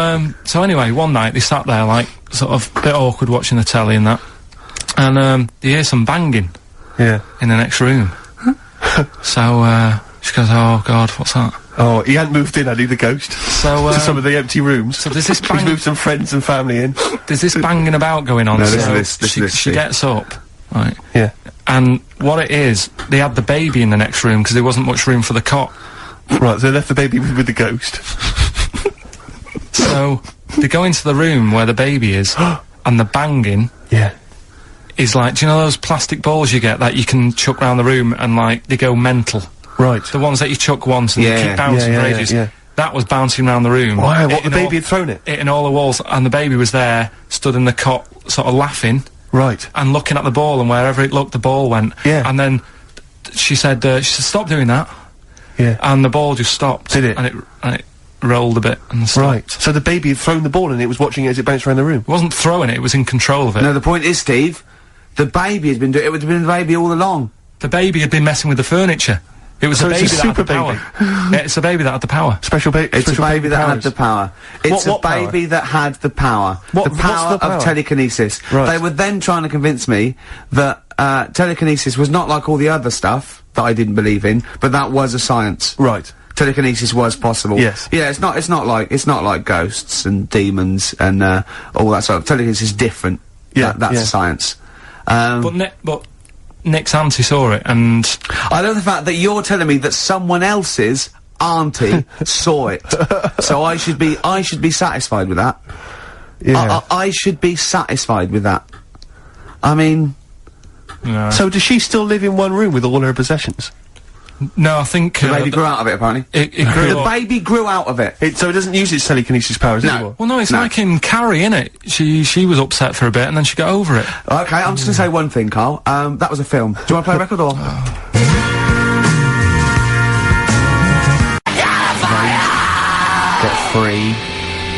anyway, one night they sat there, like, sort of a bit awkward watching the telly and that, and, they hear some banging Yeah. in the next room. So, she goes, oh God, what's that? Oh, he hadn't moved in, had he, the ghost? So, To some of the empty rooms. so there's this He's bang... moved some friends and family in. There's this banging about going on, No, so listen to this, she Steve. gets up, right, Yeah. and what it is, they had the baby in the next room because there wasn't much room for the cot. Right, so they left the baby with the ghost. So, they go into the room where the baby is, and the banging Yeah. is like, do you know those plastic balls you get that you can chuck around the room and, like, they go mental? Right. The ones that you chuck once and Yeah. you keep bouncing Yeah, for yeah, ages. yeah. That was bouncing around the room. Wow, what, the hitting baby had thrown it? hitting all the walls, and the baby was there, stood in the cot, sort of laughing, Right. and looking at the ball, and wherever it looked, the ball went. Yeah. And then she said, stop doing that. Yeah. And the ball just stopped. Did it? And it rolled a bit and stopped. Right. So the baby had thrown the ball and it was watching it as it bounced around the room. It wasn't throwing it, it was in control of it. No, the point is, Steve, the baby has been doing. It would have been the baby all along. The baby had been messing with the furniture. It was So the it's baby a that had the super power. baby. Yeah, it's the baby that had the power. Special baby. It's a baby that had the power. It's What a power? baby that had the power. What- the what's power the power? of telekinesis. Right. They were then trying to convince me that telekinesis was not like all the other stuff that I didn't believe in, but that was a science. Right. Telekinesis was possible. Yes. Yeah, it's not like ghosts and demons and all that sort of. Telekinesis is different. Yeah, That's yeah. a science. But Nick's auntie saw it, and I love the fact that you're telling me that someone else's auntie saw it. So I should be satisfied with that. Yeah. I should be satisfied with that. I mean, So does she still live in one room with all her possessions? no, I think the baby grew out of it, apparently. it grew The up. baby grew out of it. So it doesn't use its telekinesis powers No. anymore? Well, no, it's No. like in Carrie, innit? She was upset for a bit, and then she got over it. Okay, I'm just gonna say one thing, Carl. That was a film. Do you want to play a record or? Get free.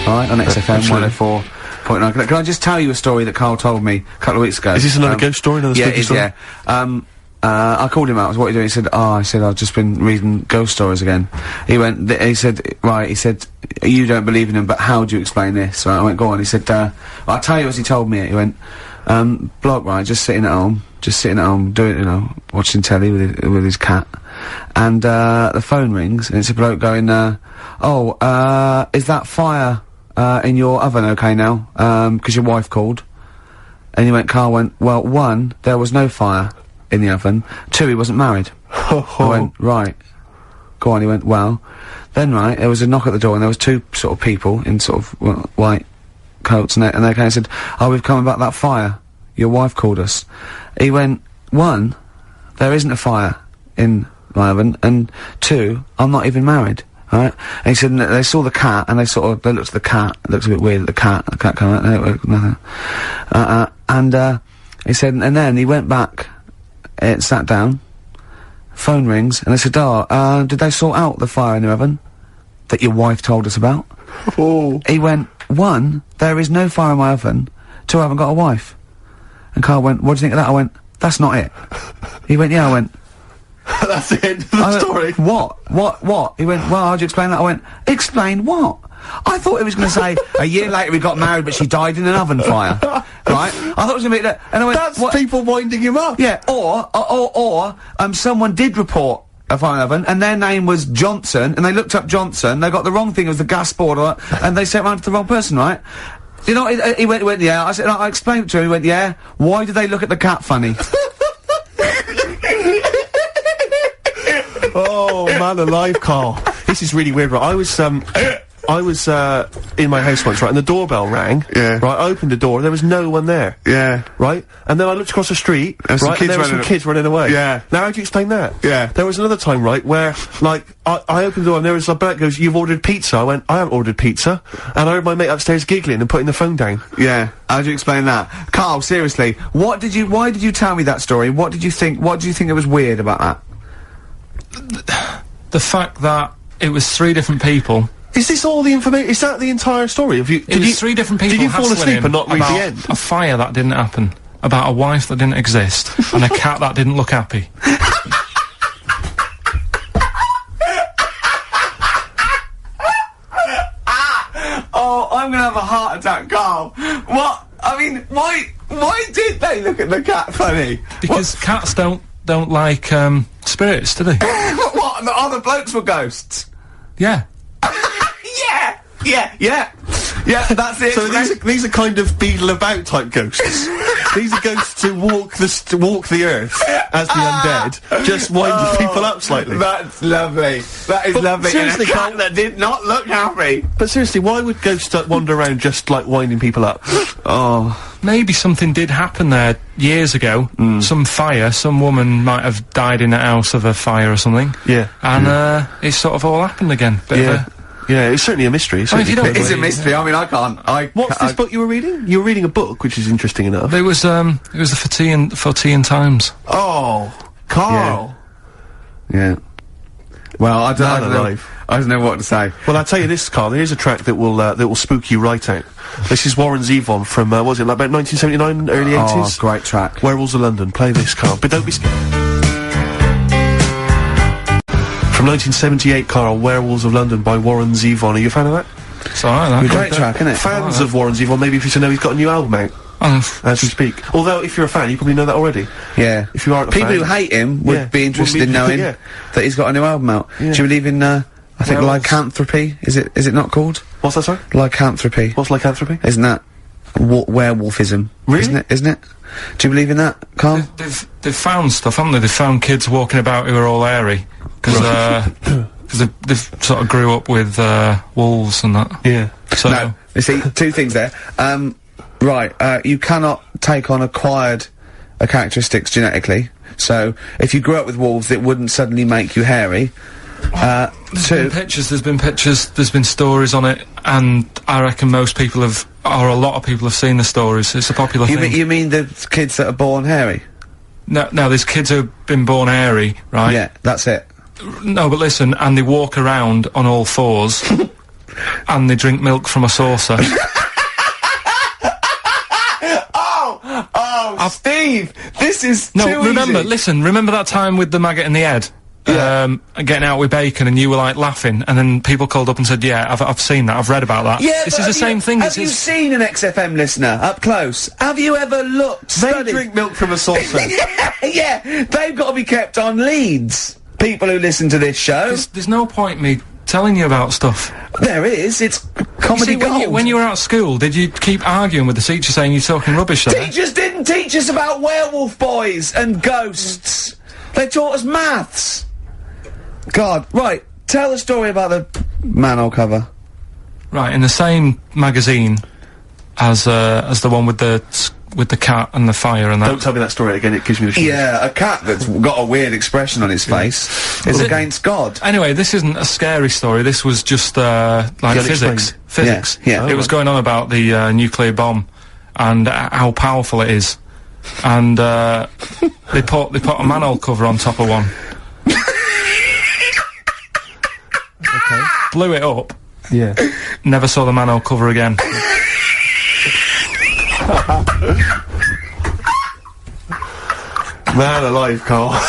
Alright, on XFM absolutely. 104.9. Can I just tell you a story that Carl told me a couple of weeks ago? Is this another ghost story, another yeah, spooky it is, story? yeah. I called him out. I was, what are you doing? He said, I said, I've just been reading ghost stories again. He went, he said, you don't believe in them, but how do you explain this? Right, I went, go on. He said, I'll tell you as he told me it. He went, bloke, right, just sitting at home, doing, watching telly with his cat. And, the phone rings, and it's a bloke going, is that fire, in your oven okay now? 'Cause your wife called. And Carl went, well, 1, there was no fire in the oven. 2, he wasn't married. I went, right. Go on, he went, well. Then, right, there was a knock at the door and there was 2 sort of people in sort of white coats and they came and said, oh, we've come about that fire. Your wife called us. He went, 1, there isn't a fire in my oven, and 2, I'm not even married. Right? And he said, they saw the cat, and they looked at the cat, it looks a bit weird at the cat came out, nothing. And he said, and then he went back, sat down, phone rings, and they said, did they sort out the fire in the oven that your wife told us about? Oh. He went, 1, there is no fire in my oven, 2, I haven't got a wife. And Carl went, what do you think of that? I went, that's not it. He went, yeah, I went, That's the end of the story. What? He went, well, how'd you explain that? I went, explain what? I thought he was going to say, a year later we got married, but she died in an oven fire. Right? I thought it was going to be that. And I went, That's what? people winding him up. Yeah, or, someone did report a fire in an oven, and their name was Johnson, and they looked up Johnson, they got the wrong thing, it was the gas board, and they sent it round to the wrong person, right? You know, he went, yeah. I said, I explained it to him, he went, yeah. Why did they look at the cat funny? Oh, man alive, Carl. This is really weird, right? I was in my house once, right, and the doorbell rang. Yeah. Right, I opened the door, there was no one there. Yeah. Right? And then I looked across the street, There was some right, kids and there were some running- kids running away. Yeah. Now, how do you explain that? Yeah. There was another time, right, where, like, I opened the door and there was a bloke goes, you've ordered pizza. I went, I haven't ordered pizza. And I heard my mate upstairs giggling and putting the phone down. Yeah. How do you explain that? Carl, seriously, why did you tell me that story? What did you think it was weird about that? The fact that it was 3 different people Is this all the information? Is that the entire story? It was 3 different people. Did you fall hassling asleep him and not read the about end? a fire that didn't happen, about a wife that didn't exist, and a cat that didn't look happy. Oh, I'm gonna have a heart attack, Carl. What? I mean, why did they look at the cat funny? Because cats don't like, spirits, do they? What? The other blokes were ghosts? Yeah. Yeah, that's it. So these are kind of Beadle About type ghosts. These are ghosts who walk the earth as the undead, just winding people up slightly. That's lovely. That is lovely. Seriously, and a cat that did not look happy. But seriously, why would ghosts wander around just like winding people up? Oh. Maybe something did happen there years ago. Some fire, some woman might have died in the house of a fire or something. Yeah. And, it sort of all happened again. Yeah, it's certainly a mystery. I mean, if you don't It's a mystery. I mean, I can't. What's this book you were reading? You were reading a book, which is interesting enough. It was the For Tea and Times. Oh, Carl. Yeah. Well, I don't know what to say. Well, I'll tell you this, Carl. Here's a track that will spook you right out. This is Warren Zevon from what was it, like about 1979, early 80s? Oh, great track. Werewolves of London. Play this, Carl. But don't be scared. From 1978, Carl, Werewolves of London by Warren Zevon. Are you a fan of that? It's alright, Great track, isn't it? Fans of Warren Zevon, maybe if you should know he's got a new album out as we speak. Although, if you're a fan, you probably know that already. Yeah. If you aren't a People fan, who hate him would be interested in knowing yeah. that he's got a new album out. Do you believe in, I think Werewolves. lycanthropy? Is it not called? What's that, sorry? Lycanthropy. What's lycanthropy? Isn't that werewolfism? Really? Isn't it? Do you believe in that, Carl? They've found stuff, haven't they? They've found kids walking about who are all hairy. Because they've sort of grew up with, wolves and that. Yeah. So. No. You see, 2 things there. You cannot take on acquired characteristics genetically. So, if you grew up with wolves, it wouldn't suddenly make you hairy. There's been pictures, there's been stories on it, and I reckon most people have, or a lot of people have seen the stories. It's a popular thing. You mean the kids that are born hairy? No, there's kids who've been born hairy, right? Yeah, that's it. No, but listen, and they walk around on all 4s, and they drink milk from a saucer. Steve, this is remember that time with the maggot in the head? Yeah. Getting out with bacon, and you were like laughing, and then people called up and said, yeah, I've seen that, I've read about that. Yeah, this is the same thing. Have you seen an XFM listener up close? Have you ever looked? They drink milk from a saucer. Yeah, they've got to be kept on leads. People who listen to this show. There's no point me telling you about stuff. There is. It's comedy gold. When you were at school, did you keep arguing with the teacher saying you're talking rubbish there? Teachers didn't teach us about werewolf boys and ghosts. They taught us maths. God, right. Tell the story about the manhole cover. Right, in the same magazine as the one with the cat and the fire and that. Don't tell me that story again, it gives me the shivers. Yeah, a cat that's got a weird expression on its face is against God. Anyway, this isn't a scary story, this was just, like physics. Physics. Yeah. It was going on about the, nuclear bomb and how powerful it is. And, they put a manhole cover on top of one. Okay. Blew it up. Yeah. Never saw the manhole cover again. Man alive, Carl.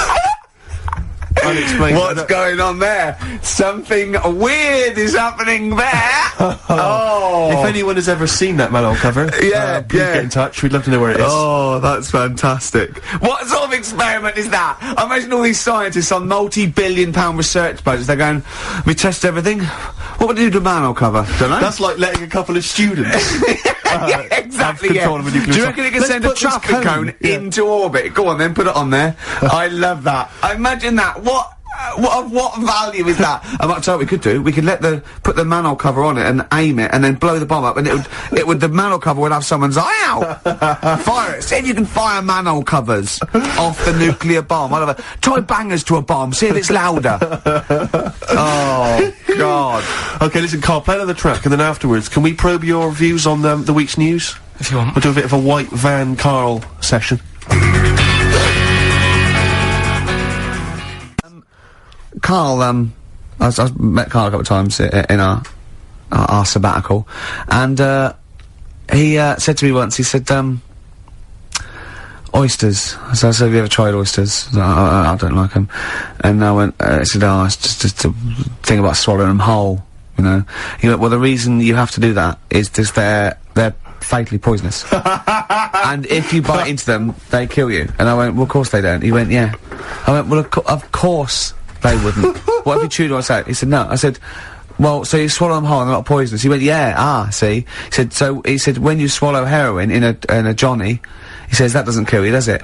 Unexplained. What's going on there? Something weird is happening there. Oh. If anyone has ever seen that manhole cover, please get in touch. We'd love to know where it is. Oh, that's fantastic. What sort of experiment is that? I imagine all these scientists on multi-billion-pound research budgets, they're going, we test everything. What would you do to a manhole cover? Don't know. That's like letting a couple of students yeah, exactly, have control of a nuclear Do you reckon it can send a traffic cone into orbit? Go on then, put it on there. I love that. I imagine that. What value is that? I might tell you what we could do. We could put the manhole cover on it and aim it, and then blow the bomb up, and the manhole cover would have someone's eye out. Fire it. See if you can fire manhole covers off the nuclear bomb. Whatever. Tie bangers to a bomb. See if it's louder. Oh God. Okay, listen, Carl, play another track, and then afterwards, can we probe your views on the week's news? If you want. We'll do a bit of a white van Carl session. Carl, I've met Carl a couple of times in our our sabbatical, and he said to me once, he said, oysters. So I said, have you ever tried oysters? I don't like them. And I went, he said, oh, it's just a thing about swallowing them whole, you know. He went, well, the reason you have to do that is because they're fatally poisonous. And if you bite into them, they kill you. And I went, well, of course they don't. He went, yeah. I went, well, of course they wouldn't. What if you chewed on its out? He said, no. I said, well, so you swallow them whole and they're not poisonous. He went, yeah, see. He said, when you swallow heroin in a Johnny, he says, that doesn't kill you, does it?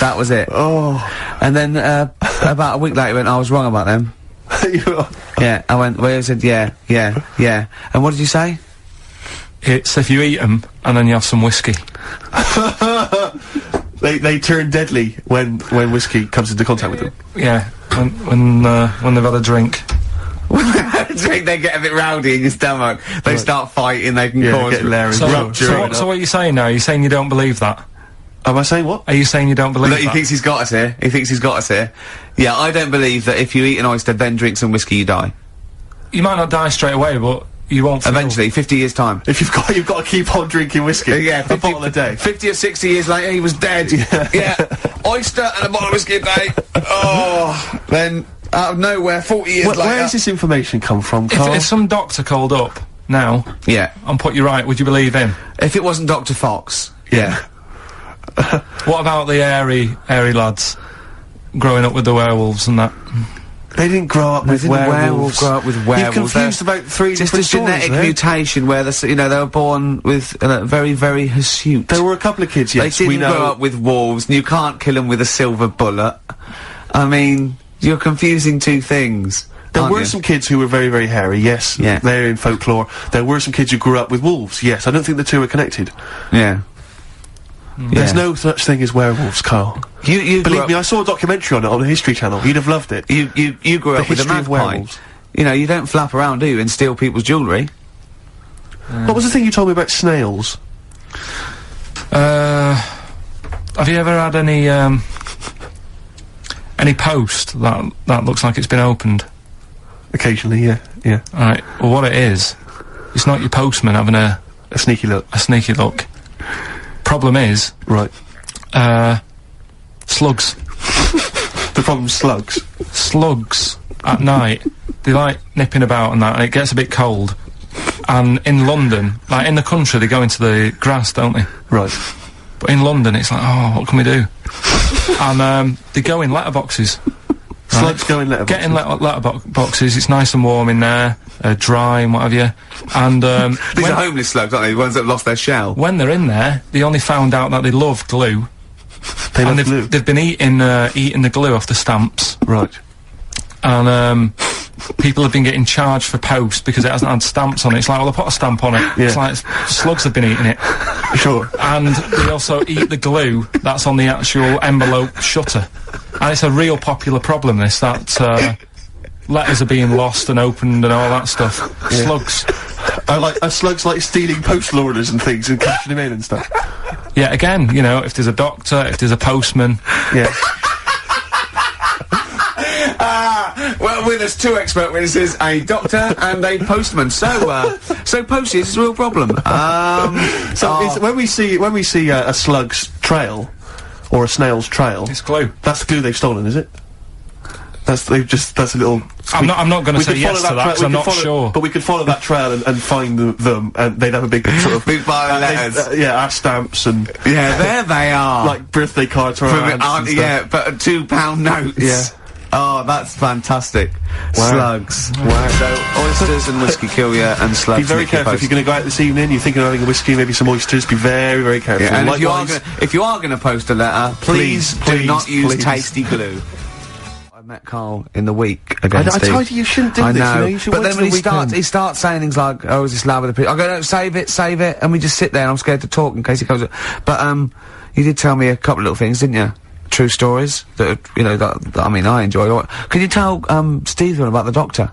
That was it. Oh. And then, about a week later, he went, I was wrong about them. Yeah, I went, well, he said, yeah. And what did you say? It's if you eat them, and then you have some whiskey. They turn deadly when whiskey comes into contact with them. Yeah, when they've had a drink. They get a bit rowdy in your stomach. They start fighting, they can cause rupture. So what are you saying now? Are you saying you don't believe that? Am I saying what? Are you saying you don't believe that? He thinks he's got us here. He thinks he's got us here. Yeah, I don't believe that if you eat an oyster, then drink some whiskey, you die. You might not die straight away, but you won't feel. Eventually, 50 years' time. If you've got to keep on drinking whiskey. Yeah, a bottle a day. 50 or 60 years later, he was dead. Yeah. Oyster and a bottle of whiskey a day. Oh, then out of nowhere, 40 years later. Where does this information come from, Karl? If some doctor called up now, and put you right, would you believe him? If it wasn't Dr. Fox, yeah. What about the airy lads growing up with the werewolves and that? They didn't grow up with werewolves. Grow up with werewolves. You've confused about three just different stories, genetic mutation where they were born with very, very hirsute. There were a couple of kids, yes, they didn't grow up with wolves, and you can't kill them with a silver bullet. I mean, you're confusing two things. There were some kids who were very, very hairy, yes. Yeah. They're in folklore. There were some kids who grew up with wolves, yes. I don't think the two are connected. Yeah. There's no such thing as werewolves, Karl. You believe me, I saw a documentary on it on the History Channel. You'd have loved it. You grew up with a magpie. You know, you don't flap around, do you, and steal people's jewellery. What was the thing you told me about snails? Have you ever had any post that looks like it's been opened? Occasionally, yeah. Alright, well what it is, it's not your postman having a sneaky look. A sneaky look. Problem is... Right. Slugs. The problem's slugs? Slugs, at night, they like nipping about and that, and it gets a bit cold. And in London, like in the country, they go into the grass, don't they? Right. But in London, it's like, oh, what can we do? And, they go in letterboxes. Slugs go in letterboxes? Get in letterboxes, it's nice and warm in there, dry and what have you. And, these are homeless slugs, aren't they? The ones that have lost their shell. When they're in there, they only found out that they love glue. They've been eating the glue off the stamps. Right. And, people have been getting charged for post because it hasn't had stamps on it. It's like, well, they put a stamp on it. Yeah. It's like, slugs have been eating it. Sure. And they also eat the glue that's on the actual envelope shutter. And it's a real popular problem, this, that, letters are being lost and opened and all that stuff. Yeah. Slugs. Are slugs like stealing postal orders and things and cashing them in and stuff? Yeah, again, you know, if there's a doctor, if there's a postman. Yeah. Well, with us two expert witnesses, a doctor and a postman. So postage is a real problem. When we see a slug's trail or a snail's trail, it's glue. That's the glue they've stolen, is it? That's a little. I'm not going to say yes to that because I'm not sure. But we could follow that trail and find them, and they'd have a big sort of big pile of letters. Our stamps and there they are, like birthday cards from our aunts but £2 notes. Yeah. Oh, that's fantastic. Wow. Slugs. Wow. So, oysters and whiskey kill you, and slugs. Be very careful if you're going to go out this evening, you're thinking of having a whiskey, maybe some oysters, be very, very careful. Yeah, and if you are going to post a letter, please do not use tasty glue. I met Karl in the week again, I told you shouldn't do this, know. You know, you should but then when he starts saying things like, oh, is this loud with the people? I go, no, save it, and we just sit there, and I'm scared to talk in case he comes up. But, you did tell me a couple of little things, didn't you? True stories that, you know, that I mean, I enjoyed. Could you tell, Stephen about the doctor?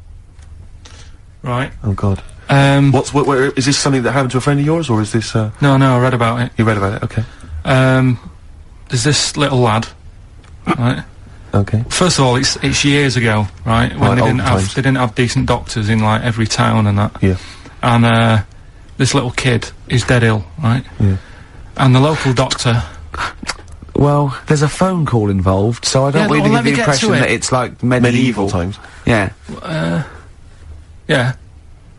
Right. Oh, God. Is this something that happened to a friend of yours, or is this, No, I read about it. You read about it, okay. There's this little lad, right, Okay. First of all, it's years ago, right? When Right, they didn't have decent doctors in like every town and that. Yeah. And this little kid is dead ill, right? Yeah. And the local doctor. Well, there's a phone call involved, so I don't Yeah, really well, let give the me get impression to it. that it's like Medieval times. Yeah. Yeah.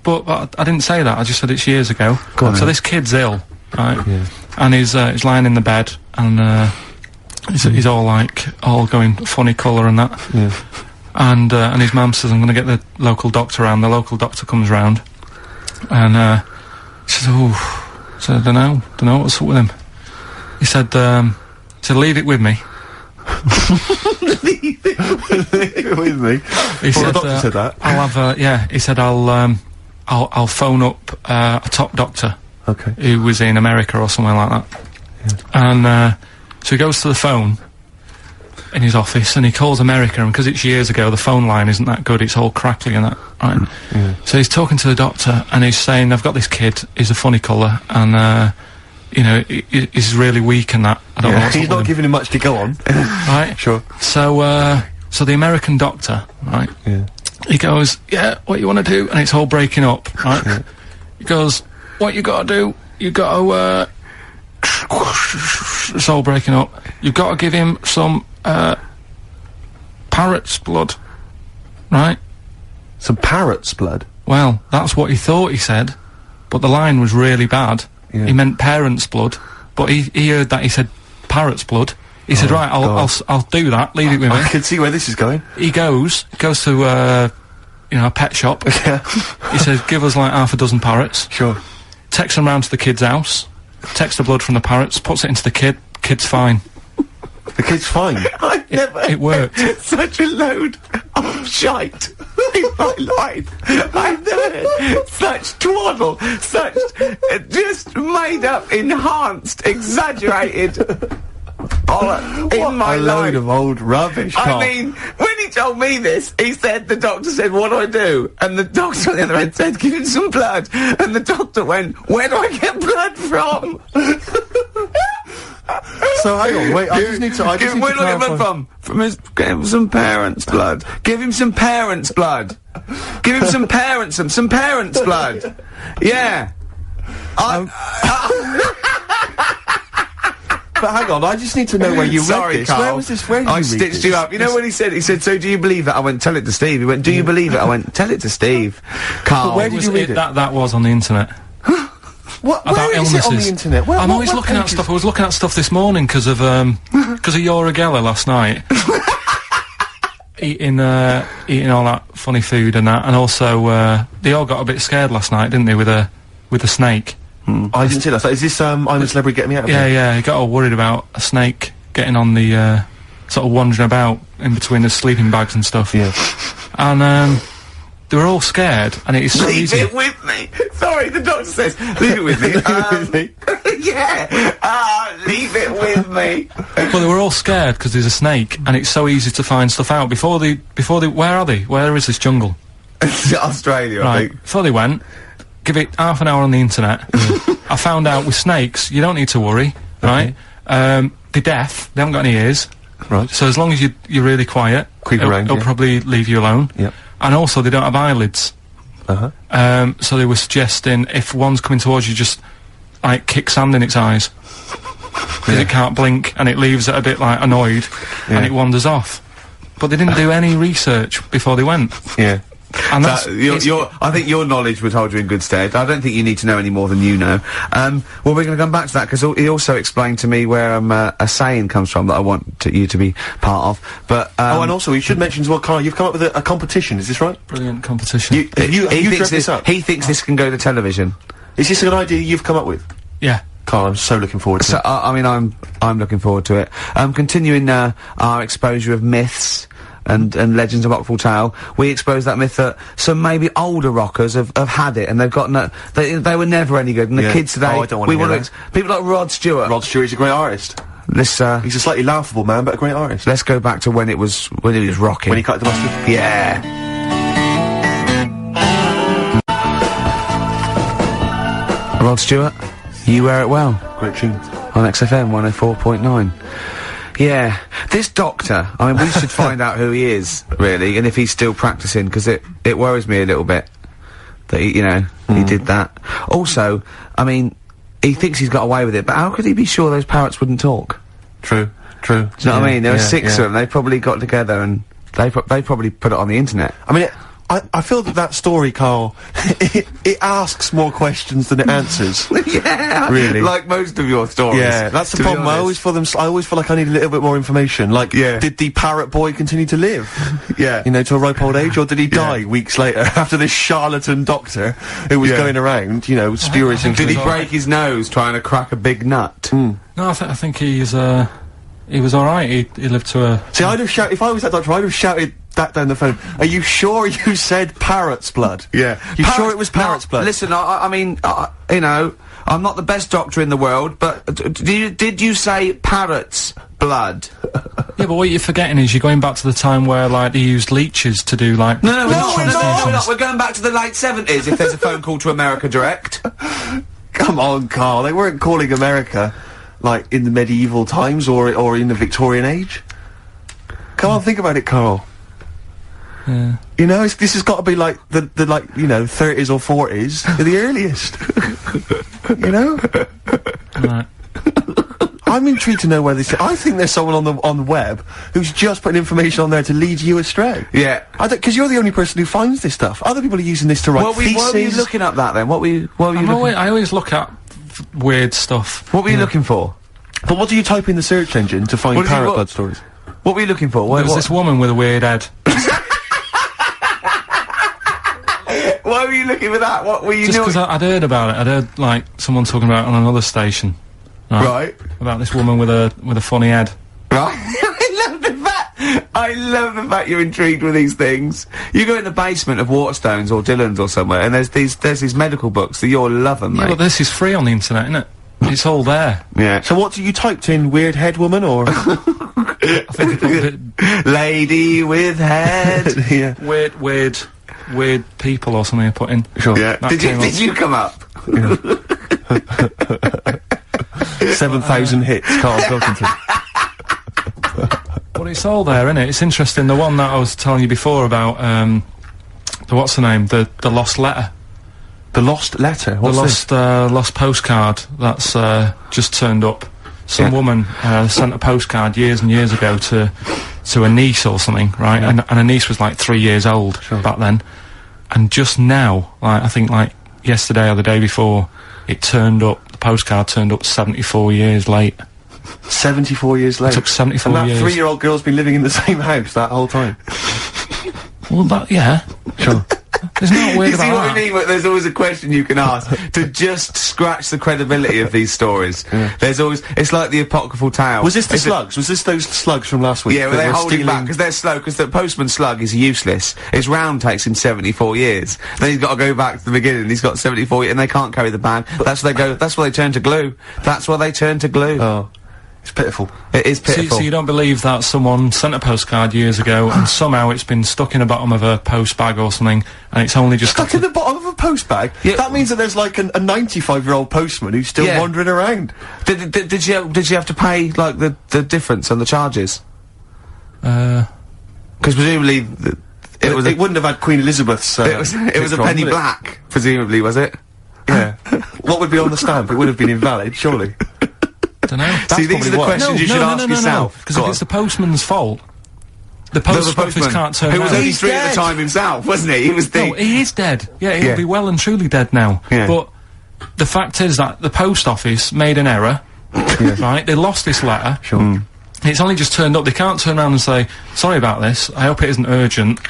But I didn't say that. I just said it's years ago. Go on So then. this kid's ill, right? Yeah. And he's lying in the bed, and he's all going funny colour and that. Yeah. And his mum says, I'm going to get the local doctor round. The local doctor comes round, and she says, oh, so I don't know what's up with him. He said, leave it with me. Leave it with me. He said, the doctor said that. I'll have he said, I'll phone up a top doctor Okay. who was in America or somewhere like that. Yeah. And so he goes to the phone in his office and he calls America, and because it's years ago, the phone line isn't that good, it's all crackly and that, right? Yeah. So he's talking to the doctor and he's saying, I've got this kid, he's a funny colour, and you know, he's really weak and that. I don't know what's He's up not with him. giving him much to go on. Right? Sure. So, so the American doctor, right? Yeah. He goes, yeah, what you want to do? And it's all breaking up, right? Yeah. He goes, what you gotta do? You gotta, it's all breaking up. You've got to give him some, parrot's blood, right? Some parrot's blood. Well, that's what he thought he said, but the line was really bad. Yeah. He meant parent's blood, but he heard that he said parrot's blood. He said, right, I'll do that, leave it with me. I can see where this is going. He goes to, a pet shop. Yeah. He says, give us like half a dozen parrots. Sure. Takes them round to the kid's house, takes the blood from the parrots, puts it into the kid's fine. The kid's fine. I've never It worked. such a load of shite in my life. I've never heard such twaddle, such just made up, enhanced, exaggerated in my a life. load of old rubbish, Carl. I mean, when he told me this, he said, the doctor said, what do I do? And the doctor on the other end said, give him some blood. And the doctor went, where do I get blood from? So hang on, wait, I just need to Where do I get blood from? Give him some parents' blood. Give him some parents' blood. Give him some parents' blood. Yeah. But hang on, I just need to know where you Sorry, read this. Carl. Where was this? Where did I you read stitched this? you up. You know what he said? He said, so do you believe it? I went, tell it to Steve. He went, do you believe it? I went, tell it to Steve. Carl. But where did you read it? That was on the internet. What? About Where is illnesses. it on the internet? Where, I'm what- always what looking at pages? stuff. I was looking at stuff this morning because of Yoragella last night. eating all that funny food and that, and also they all got a bit scared last night, didn't they, with a snake? I didn't see that. So is this I'm a Celebrity, Get Me Out of Yeah, Here? yeah. He got all worried about a snake getting on the sort of wandering about in between the sleeping bags and stuff. Yeah. And they were all scared, and it is so Leave easy. it with me. Sorry, the doctor says, leave it with me. Yeah. Leave it with me. Well, they were all scared because there's a snake, and it's so easy to find stuff out. Before they, where are they? Where is this jungle? Australia, I Right. think. Before they went, give it half an hour on the internet. I found out with snakes, you don't need to worry, right? They're deaf. They haven't got any ears. Right. So as long as you're really quiet, Creep around, it'll yeah. probably leave you alone. Yep. And also, they don't have eyelids. Uh-huh. So they were suggesting if one's coming towards you, just like kick sand in its eyes because it can't blink, and it leaves it a bit like annoyed, and it wanders off. But they didn't do any research before they went, Yeah. and that's I think your knowledge would hold you in good stead. I don't think you need to know any more than you know. Well, we're going to come back to that because he also explained to me where a saying comes from that I want you to be part of. But Oh, and also, you should mention as well, Carl, you've come up with a competition, is this right? brilliant competition. Have you he dreamt thinks this up? He thinks this can go to television. Is this an idea you've come up with? Yeah. Carl, I'm so looking forward to So it. I mean, I'm looking forward to it. Continuing our exposure of myths and legends of Rockfall Tale, we expose that myth that some maybe older rockers have had it, and they've got they were never any good, and the Yeah. kids today, Oh, I don't wanna hear that. people like Rod Stewart. Rod Stewart's a great artist. He's He's a slightly laughable man, but a great artist. let's go back to when he was rocking. When he cut the mustard. Yeah. Rod Stewart, You Wear It Well, Great tune. on XFM 104.9. Yeah. This doctor, I mean, we should find out who he is, really, and if he's still practising, because it worries me a little bit that, he, you know, he did that. Also, I mean, he thinks he's got away with it, but how could he be sure those parrots wouldn't talk? True. Do you know what I mean? There were 6 of them, they probably got together and they probably put it on the internet. I mean, I feel that story, Carl, it asks more questions than it answers. Yeah, really. Like most of your stories. Yeah, that's the problem. I always feel like I need a little bit more information. Like, did the parrot boy continue to live? Yeah. You know, to a ripe old age, or did he die weeks later after this charlatan doctor who was going around, you know, spurious information? Did he break his nose trying to crack a big nut? No, I think he was alright. He lived to a... See, I'd have shouted, if I was that doctor, I'd have shouted that down the phone. Are you sure you said parrot's blood? Yeah. You sure it was parrot's blood? Listen, I mean, you know, I'm not the best doctor in the world, but did you say parrot's blood? Yeah, but what you're forgetting is you're going back to the time where, like, they used leeches to do, like... No, we're not. We're going back to the late 70s if there's a phone call to America Direct. Come on, Carl, they weren't calling America, like, in the medieval times or in the Victorian age. Come on, think about it, Carl. Yeah. You know, this has got to be like the like, you know, 30s or 40s, the earliest. You know? Right. I'm intrigued to know where this is. I think there's someone on the web who's just putting information on there to lead you astray. Yeah. Because you're the only person who finds this stuff. Other people are using this to write theses. What were you looking up that then? What were you looking? I always look at weird stuff. What were you looking for? But what do you type in the search engine to find parrot blood stories? What were you looking for? There was this woman with a weird head. Why were you looking for that? What were you Just because I'd heard about it. I'd heard, like, someone talking about it on another station. Right. About this woman with a funny head. Right. I love the fact you're intrigued with these things. You go in the basement of Waterstones or Dillon's or somewhere, and there's these medical books that you'll love them, mate. Yeah, but this is free on the internet, isn't it? It's all there. Yeah. So what you typed in? Weird head woman or? I think lady with head. Yeah. Weird people or something I put in. Sure. Yeah. Did you come up? 7,000 hits, Karl Pilkington. But it's all there, isn't it? It's interesting. The one that I was telling you before about, what's the name? The lost letter. The lost letter? What's lost postcard that's, just turned up. Some woman, sent a postcard years and years ago to a niece or something, right? And a niece was like 3 years old back then. And just now, like, I think like yesterday or the day before, the postcard turned up 74 years late. 74 years late? It took 74 years. years. And that 3-year-old girl's been living in the same house that whole time? Well, yeah. Sure. There's not weird you about see what that. I mean? There's always a question you can ask to just scratch the credibility of these stories. Yeah. There's always, it's like the apocryphal tale. Was this the slugs? Was this those slugs from last week? Yeah, well, they're holding back because they're slow, because the postman's slug is useless. His round takes him 74 years. Then he's got to go back to the beginning. He's got 74 years, and they can't carry the bag. That's why they turn to glue. That's why they turn to glue. Oh. It's pitiful. It is pitiful. So you don't believe that someone sent a postcard years ago and somehow it's been stuck in the bottom of a post bag or something, and it's only just stuck in the bottom of a post bag? Yeah. That means that there's like a 95-year-old postman who's still wandering around. Did you have to pay, like, the difference on the charges? Because presumably it wouldn't have had Queen Elizabeth's. It was a penny black, presumably, was it? Yeah. What would be on the stamp? It would have been invalid, surely. I don't know. See, these are the questions you should ask yourself. Because if it's the postman's fault, the post office can't turn around. Who was only 3 at the time himself, wasn't he? He was No, he is dead. Yeah, he'll be well and truly dead now. Yeah. But the fact is that the post office made an error, right? They lost this letter. Sure. It's only just turned up. They can't turn around and say, sorry about this, I hope it isn't urgent.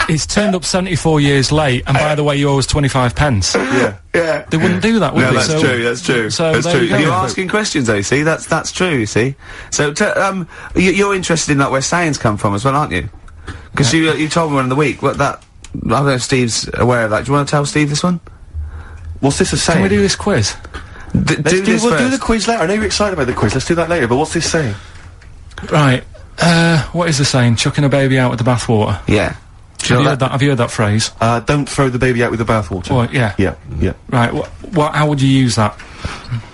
It's turned up 74 years late, and by the way, you owe us 25 pence. Yeah. They wouldn't do that, would they? That's true. So that's true. You're asking questions, though, you see? That's true, you see? So, you're interested in, like, where sayings come from as well, aren't you? Because you told me one in the week, I don't know if Steve's aware of that. Do you want to tell Steve this one? What's this a saying? Can we do this quiz? We'll do the quiz later. I know you're excited about the quiz. Let's do that later, but what's this saying? Right. What is the saying? Chucking a baby out with the bathwater. Yeah. Have you heard that phrase? Don't throw the baby out with the bathwater. Oh, yeah. Yeah. Right, how would you use that?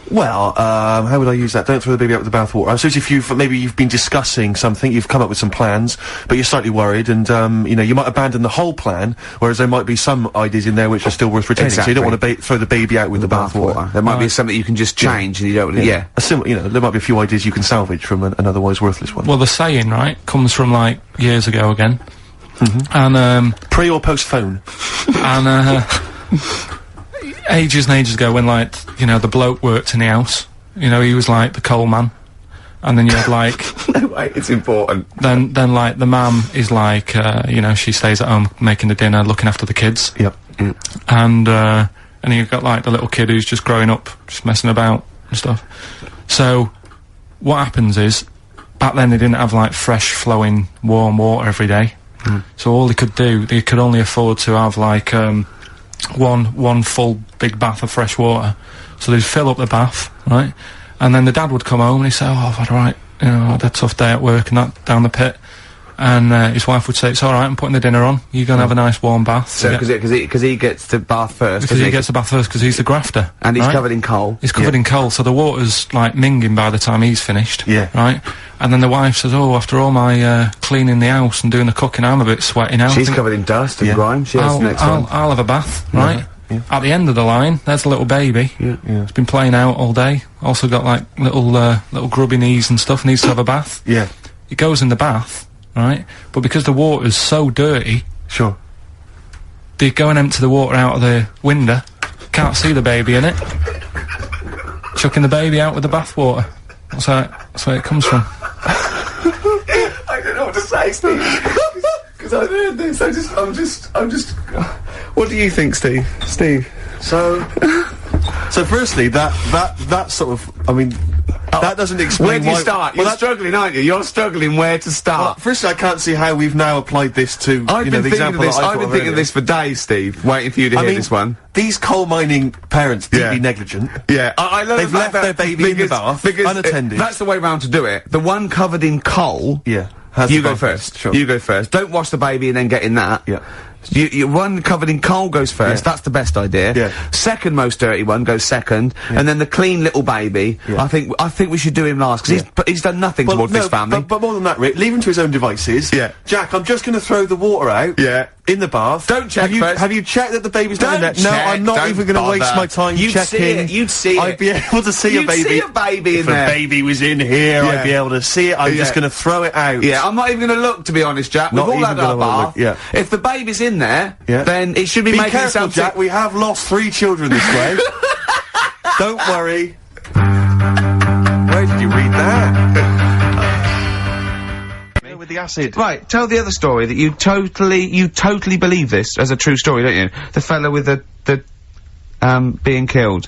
Well, how would I use that? Don't throw the baby out with the bathwater. I suppose if maybe you've been discussing something, you've come up with some plans, but you're slightly worried, and, you know, you might abandon the whole plan, whereas there might be some ideas in there which are still worth retaining. Exactly. So you don't want to throw the baby out with the bathwater. There might be something you can just change, and you don't, You know, there might be a few ideas you can salvage from an otherwise worthless one. Well, the saying, right, comes from, like, years ago again. And, pre or post phone? And, ages and ages ago when, like, you know, the bloke worked in the house, you know, he was like the coal man, and then you had like no way, it's important. Then like the mum is like, you know, she stays at home making the dinner, looking after the kids. Yep. And you've got like the little kid who's just growing up, just messing about and stuff. So what happens is, back then they didn't have like fresh flowing warm water every day, so all they could only afford to have like one full big bath of fresh water. So they'd fill up the bath, right? And then the dad would come home and he'd say, oh, I've had you know, I had a tough day at work and that, down the pit. And his wife would say, it's alright, I'm putting the dinner on, you're gonna have a nice warm bath. So, because he gets the bath first. Because he gets the bath first, because he's the grafter. And he's right? covered in coal. He's covered in coal, so the water's, like, minging by the time he's finished. Yeah. Right? And then the wife says, oh, after all my, cleaning the house and doing the cooking, I'm a bit sweaty now. She's covered in dust and grime. She has the next one. I'll have a bath, right? Yeah. At the end of the line, there's a little baby. Yeah. It's been playing out all day. Also got, like, little grubby knees and stuff, needs to have a bath. Yeah. It goes in the bath, right? But because the water's so dirty... Sure. They go and empty the water out of the window. Can't see the baby in it. Chucking the baby out with the bathwater. That's where it comes from. I don't know what to say, Steve. Because I heard this. I'm just. What do you think, Steve? So firstly, that sort of, I mean, that doesn't explain where do you start? You're struggling, aren't you? You're struggling where to start. Well, firstly, I can't see how we've now applied this to, I've been thinking of this for days, Steve, waiting for you to hear this one. These coal mining parents, deeply negligent. Yeah, I love They've left their baby in the bath, unattended. That's the way round to do it. The one covered in coal. Yeah. You go first. Sure. You go first. Don't wash the baby and then get in that. Yeah. You one covered in coal goes first. Yeah. That's the best idea. Yeah. Second most dirty one goes second, and then the clean little baby. Yeah. I think we should do him last because he's done nothing towards this family. But more than that, Rick, leave him to his own devices. Yeah. Jack, I'm just going to throw the water out. Yeah. In the bath. Don't check first. Have you checked that the baby's not in there? Don't No, check, I'm not don't even going to waste bother. my time checking. You'd see it. I'd be able to see a baby. You'd see a baby in there. If a baby was in here, Yeah. I'd be able to see it. I'm just going to throw it out. Yeah, I'm not even going to look, to be honest, Jack. Not We've all even had our gonna look, bath. yeah. If the baby's in there, Yeah. then it should be making careful, itself Jack. We have lost 3 children this way. Don't worry. Where did you read that? With the acid. Right, tell the other story that you totally believe this as a true story, don't you? The fella with the being killed.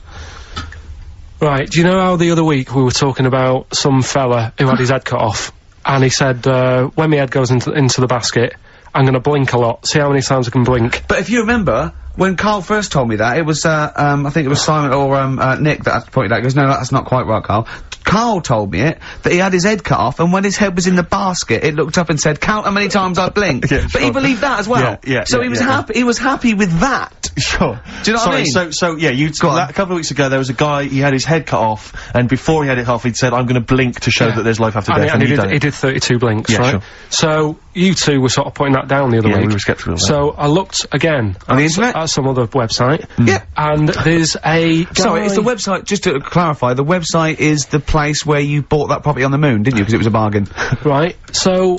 Right, do you know how the other week we were talking about some fella who had his head cut off, and he said, when my head goes into the basket, I'm gonna blink a lot, see how many times I can blink. But if you remember, when Karl first told me that, it was, I think it was Simon or, Nick that pointed out, he goes, no, that's not quite right, Karl. Karl told me that he had his head cut off, and when his head was in the basket, it looked up and said, count how many times I blinked. Yeah, but he believed that as well. So he was happy, he was happy with that. Sure. Do you know what I mean? So yeah, a couple of weeks ago there was a guy, he had his head cut off, and before he had it off, he'd said, I'm gonna blink to show that there's life after death, and he did 32 blinks, right? Sure. So, you two were sort of putting that down the other week. we were sceptical of that. So, I looked again on the internet? At some other website. Yeah. And there's a guy... Sorry, it's the website, just to clarify, the website is the place where you bought that property on the moon, didn't you? Because it was a bargain. Right. So,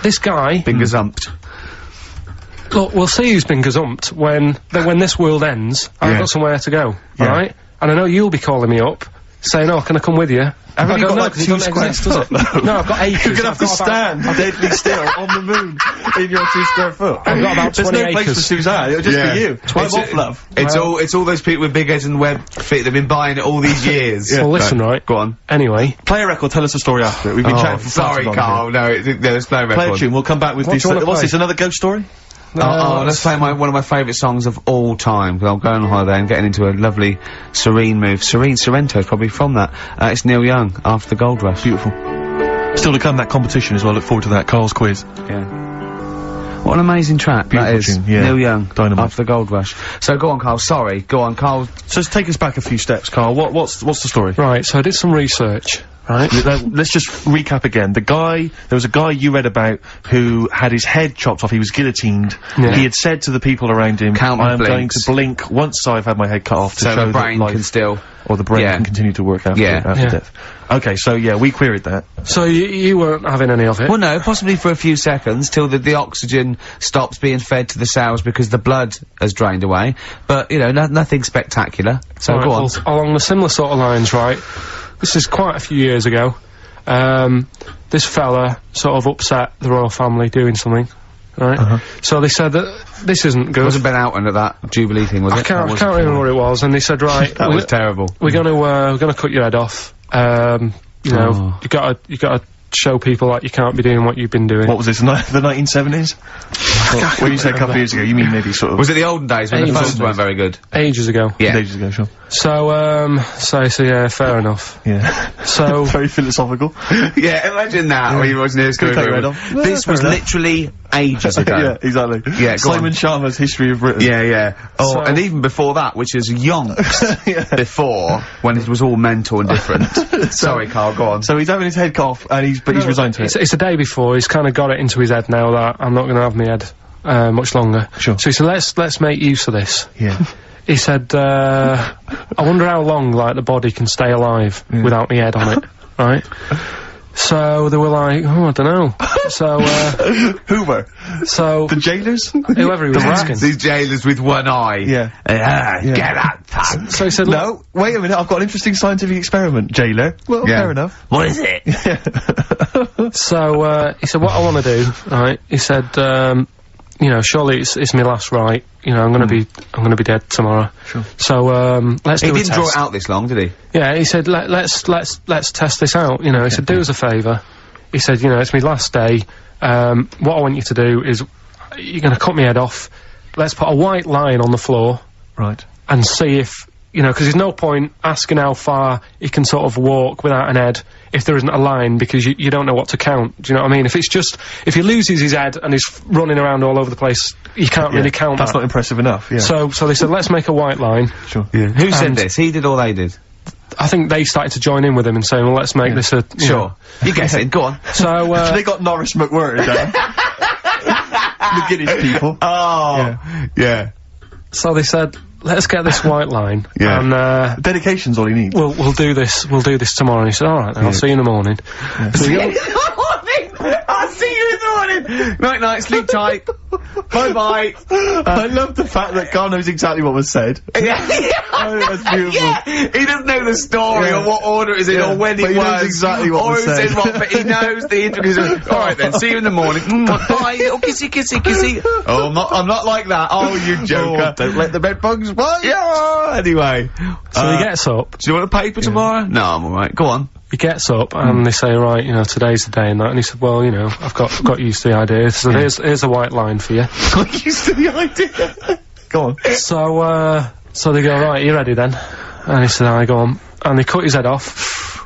this guy... Been gazumped. Look, we'll see who's been gazumped when this world ends. I've got somewhere to go, right? And I know you'll be calling me up, saying, oh, can I come with you? Haven't you got like 'cause it 2 doesn't square exist, does it? No, I've got acres. You're gonna have to stand deadly still on the moon in your 2 square foot. I've got about 20 There's no place acres. for Suzanne, it'll just be you. I'm off, love. It's all those people with big heads and web feet that've been buying it all these years. Well, listen, right. Go on. Anyway. Play a record, tell us a story after it. We've been chatting for sorry, Karl. No, there's no record. Play a tune, we'll come back with this. What's this, another ghost story? Let's play one of my favourite songs of all time, because I'm going on holiday and getting into a lovely, serene mood. Sorrento's probably from that. It's Neil Young, After the Gold Rush. Beautiful. Still to come, that competition as well, look forward to that, Karl's quiz. Yeah. What an amazing track that is. Tune, yeah. Neil Young. Dynamite. After the Gold Rush. So go on, Carl. Sorry. Go on, Carl. So take us back a few steps, Carl. What's the story? Right, so I did some research, right? Let's just recap again. There was a guy you read about who had his head chopped off. He was guillotined. Yeah. He had said to the people around him, Count my I am going blinks. to blink once I've had my head cut off to So show the brain that life can still... or the brain Yeah. can continue to work after, Yeah. after Yeah. death. Okay, so yeah, we queried that. So you weren't having any of it? Well, no, possibly for a few seconds till the oxygen stops being fed to the cells because the blood has drained away. But, you know, nothing spectacular. So Right, go on. well, along the similar sort of lines, right? This is quite a few years ago. This fella sort of upset the royal family doing something, right? So they said that this isn't good. It wasn't Ben Outton at that Jubilee thing, was it? I can't remember what it was, and they said, right, That was terrible. we're gonna cut your head off. You know, you gotta show people that you can't be doing what you've been doing. What was this, the 1970s? When you say a couple of years ago, you mean maybe sort of... Was it the olden days when the Ages. phones weren't very good? Ages ago. Yeah. Ages ago, sure. So yeah, fair enough. Yeah. So, Very philosophical. Yeah, imagine that when you wasn't here Cut your head off. This Yeah, was fair enough. literally ages ago. Yeah, exactly. Yeah, go Simon on. Sharma's History of Britain. Yeah, yeah. Oh, So- and even before that, which is yonks Yeah. before, when it was all mental and different. Sorry, Carl, go on. So he's having his head cut off, and he's resigned to it. it's the day before. He's kind of got it into his head now that I'm not going to have my head much longer. Sure. So he said, let's make use of this. Yeah. He said, I wonder how long, like, the body can stay alive without my head on it, right? So they were like, oh, I don't know. So, Hoover. so The jailers? whoever he was asking. These jailers with one eye. Yeah. Get that thing. So he said, No, wait a minute, I've got an interesting scientific experiment, jailer. Well, Yeah. fair enough. What is it? So, he said, what I want to do, right, he said, you know, surely it's my last right, you know, I'm gonna be dead tomorrow. Sure. So, let's He do a didn't test. draw it out this long, did he? Yeah, he said, let's test this out, you know, he said, do us a favour. He said, you know, it's my last day, what I want you to do is, you're gonna cut my head off, let's put a white line on the floor, Right. and see if, you know, because there's no point asking how far he can sort of walk without an head if there isn't a line, because you don't know what to count. Do you know what I mean? If he loses his head and is running around all over the place, you can't really count That's that. not impressive enough, yeah. So they said, let's make a white line. Sure. Who said And- this? He did or they did? I think they started to join in with him and saying, well, let's make this a... you know. You guess it, go on. So, They got Norris McWhirter down. The Guinness people. Oh, yeah. so they said, let's get this white line. Yeah. And, Dedication's all he needs. we'll do this tomorrow. And he said, alright then, I'll see you in the morning. So we go- I'll see you in the morning. Night, night, sleep tight. Bye-bye. I love the fact that Carl knows exactly what was said. Yeah. Oh, that's beautiful. Yeah. He doesn't know the story Yeah. or what order it is in Yeah. or when But it he was. knows exactly what or was who said. said what, but he knows the intricacies. Alright then, see you in the morning. Bye, little kissy, kissy, kissy. Oh, I'm not like that. Oh, you joker. Don't let the bed bugs bite. Yeah, anyway. So he gets up, Do you want a paper tomorrow? No, I'm alright. Go on. he gets up, and they say, right, you know, today's the day and that, and he said, well, you know, I've got used to the idea, so here's a white line for you. Got used to the idea. Go on. So they go, right, you ready then? And he said, I go on. And they cut his head off,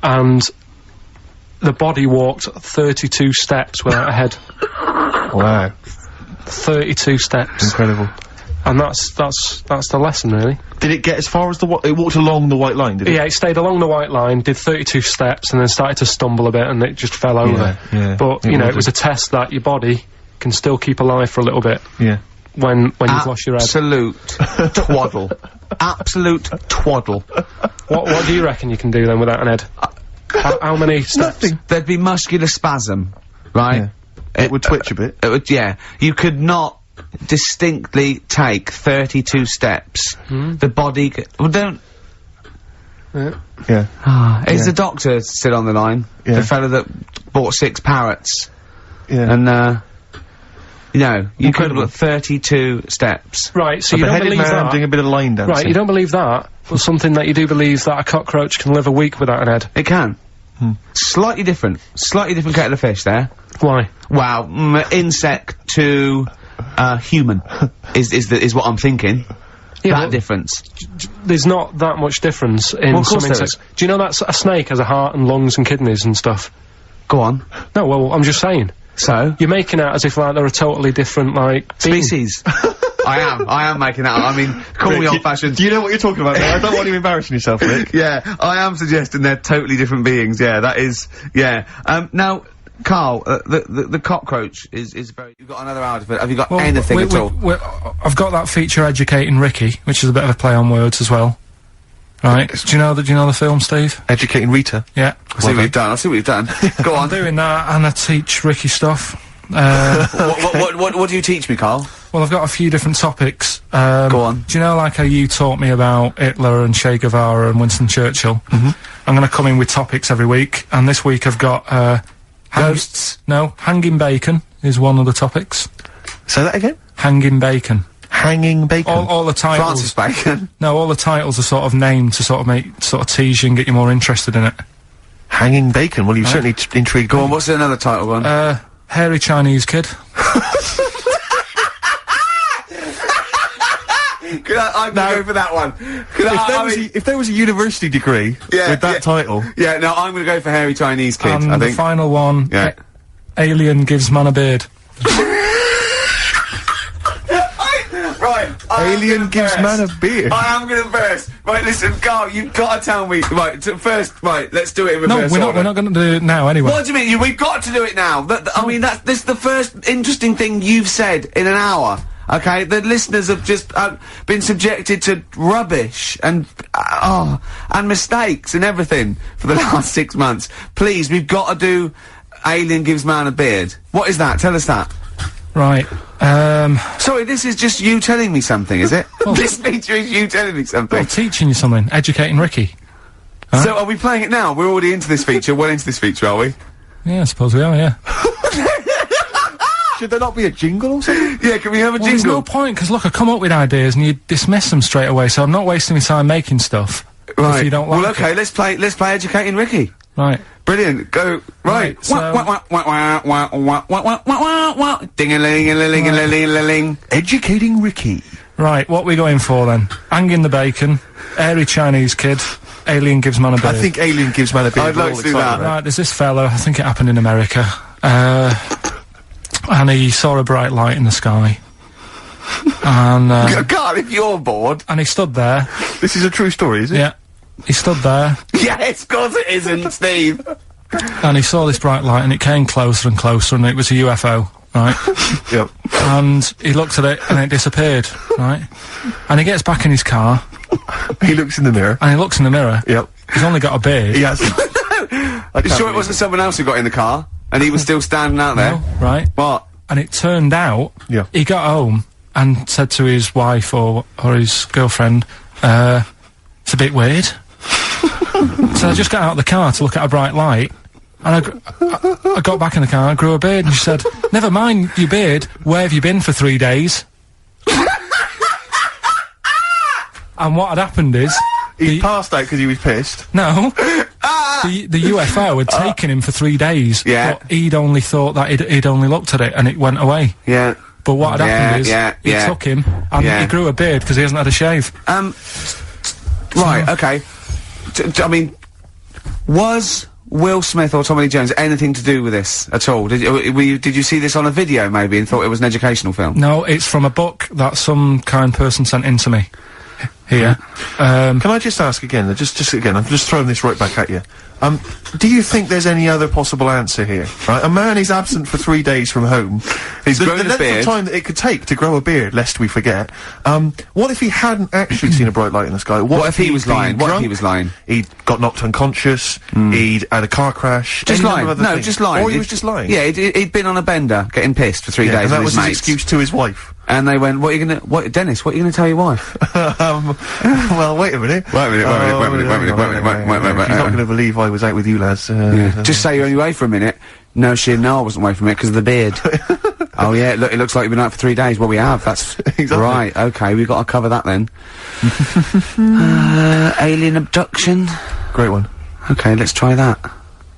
and the body walked 32 steps without a head. Wow. 32 steps. Incredible. And that's the lesson, really. Did it get as far as it walked along the white line, did it? Yeah, it stayed along the white line, did 32 steps, and then started to stumble a bit, and it just fell over. yeah. But, It you know, will it was do. a test that your body can still keep alive for a little bit Yeah. when you've lost your head. Absolute twaddle. Absolute twaddle. What do you reckon you can do then without an head? How many steps? Nothing. There'd be muscular spasm, right? Yeah. It would twitch a bit. It would, yeah. You could not distinctly take 32 steps. The body well, don't... Yeah. Is the doctor still on the line? Yeah. The fellow that bought 6 parrots. Yeah. And, you know, you could Incredible. have 32 steps. Right, so A you don't beheaded believe man that. doing a bit of line dancing. Right, you don't believe that, but something that you do believe that a cockroach can live a week without an head. It can. Slightly different kettle of fish there. Why? Wow, insect to, human is what I'm thinking. Yeah, That difference. there's not that much difference in Well, of some course there insects. Do you know that a snake has a heart and lungs and kidneys and stuff? Go on. No, well, I'm just saying. So? You're making out as if, like, they're a totally different, like, being. Species. I am making that up. I mean, call me old-fashioned. Do you know what you're talking about, mate? I don't want you embarrassing yourself, Rick. Yeah, I am suggesting they're totally different beings. Yeah, that is. Yeah. Now, Karl, the cockroach is very. You've got another out of it. Have you got anything at all? I've got that feature Educating Ricky, which is a bit of a play on words as well. Right? Do you know the film, Steve? Educating Rita. Yeah. I see what you've done. I see what you've done. Go on. I'm doing that, and I teach Ricky stuff. What do you teach me, Karl? Well, I've got a few different topics. Go on. Do you know, like, how you taught me about Hitler and Che Guevara and Winston Churchill? I'm gonna come in with topics every week, and this week I've got, Ghosts? No, hanging bacon is one of the topics. Say that again? Hanging bacon. Hanging bacon? All the titles. Francis Bacon. No, all the titles are sort of named to sort of tease you and get you more interested in it. Hanging bacon? Well, you've certainly intrigued Go me. on, what's another title one? Hairy Chinese kid. I'm gonna go for that one. If there was a university degree with that title. Yeah, no, I'm gonna go for hairy Chinese kid, And I the think. final one, Yeah. Alien gives man a beard. Right. Alien gives man a beard. I am gonna burst. Right, listen, Karl, you've gotta tell me. Right, first, right, let's do it in No, reverse we're order. not gonna do it now anyway. What do you mean? We've got to do it now. I mean, this is the first interesting thing you've said in an hour. Okay, the listeners have just been subjected to rubbish and mistakes and everything for the last 6 months. Please, we've got to do Alien gives man a beard. What is that? Tell us that. Right. Sorry, this is just you telling me something, is it? This feature is you telling me something. Well, teaching you something. Educating Ricky. So are we playing it now? We're already into this feature. Well into this feature, are we? Yeah, I suppose we are, yeah. Should there not be a jingle or something? Yeah, can we have a Well, there's jingle? no point, because look, I come up with ideas and you dismiss them straight away, so I'm not wasting my time making stuff. Right. If you don't like well, okay, let's play Educating Ricky. Right. Brilliant. Go. Right. Right, so- Ding-a-ling-a-ling-a-ling-a-ling. Educating Ricky. Right, what we going for then? Hanging the bacon, hairy Chinese kid, Alien gives man a beard. I think Alien gives man a beard. I'd like to do that. Right, there's this fella, I think it happened in America, and he saw a bright light in the sky. And, God, if you're bored. and he stood there. This is a true story, is it? Yeah. He stood there, Yes, of course it isn't, Steve. and he saw this bright light, and it came closer and closer, and it was a UFO, right? Yep. And he looked at it, and it disappeared, right? And he gets back in his car, He looks in the mirror. and he looks in the mirror. Yep. He's only got a beard. He has. You sure it wasn't someone else who got in the car? And he was still standing out there? No, right? What? And it turned out, Yeah. he got home and said to his wife or his girlfriend, it's a bit weird. So I just got out of the car to look at a bright light, and I got back in the car and grew a beard, and she said, never mind your beard, where have you been for 3 days? And what had happened is, He passed out because he was pissed. no, the UFO had taken him for 3 days, Yeah. but he'd only thought that he'd only looked at it and it went away. Yeah. But what had happened is, he yeah. took him, and Yeah. he grew a beard because he hasn't had a shave. Right, okay. I mean, was Will Smith or Tommy Lee Jones anything to do with this at all? Did you see this on a video maybe and thought it was an educational film? No, it's from a book that some kind person sent in to me. Here. Can I just ask again, just again, I'm just throwing this right back at you. Do you think there's any other possible answer here? Right, a man is absent for 3 days from home. He's grown the a length beard. of time that it could take to grow a beard, lest we forget. What if he hadn't actually seen a bright light in the sky? What if he he'd was been lying? What if he drunk? was lying? He'd got knocked unconscious. He'd had a car crash. Just any lying. number of other No, things. just lying. Or he was just lying. Yeah, he'd been on a bender, getting pissed for 3 Yeah, days and that with was his his mates. excuse to his wife. And they went, Dennis, what are you gonna tell your wife? Well, wait a minute. Wait a minute. She's not going to believe I was out with you, lads. Just say you're only away for a minute. No, I wasn't away from it because of the beard. Oh yeah, look, it looks like you've been out for 3 days. Well, we have, that's Exactly. right, okay, we've got to cover that then. Alien abduction. Great one. Okay, let's try that. Do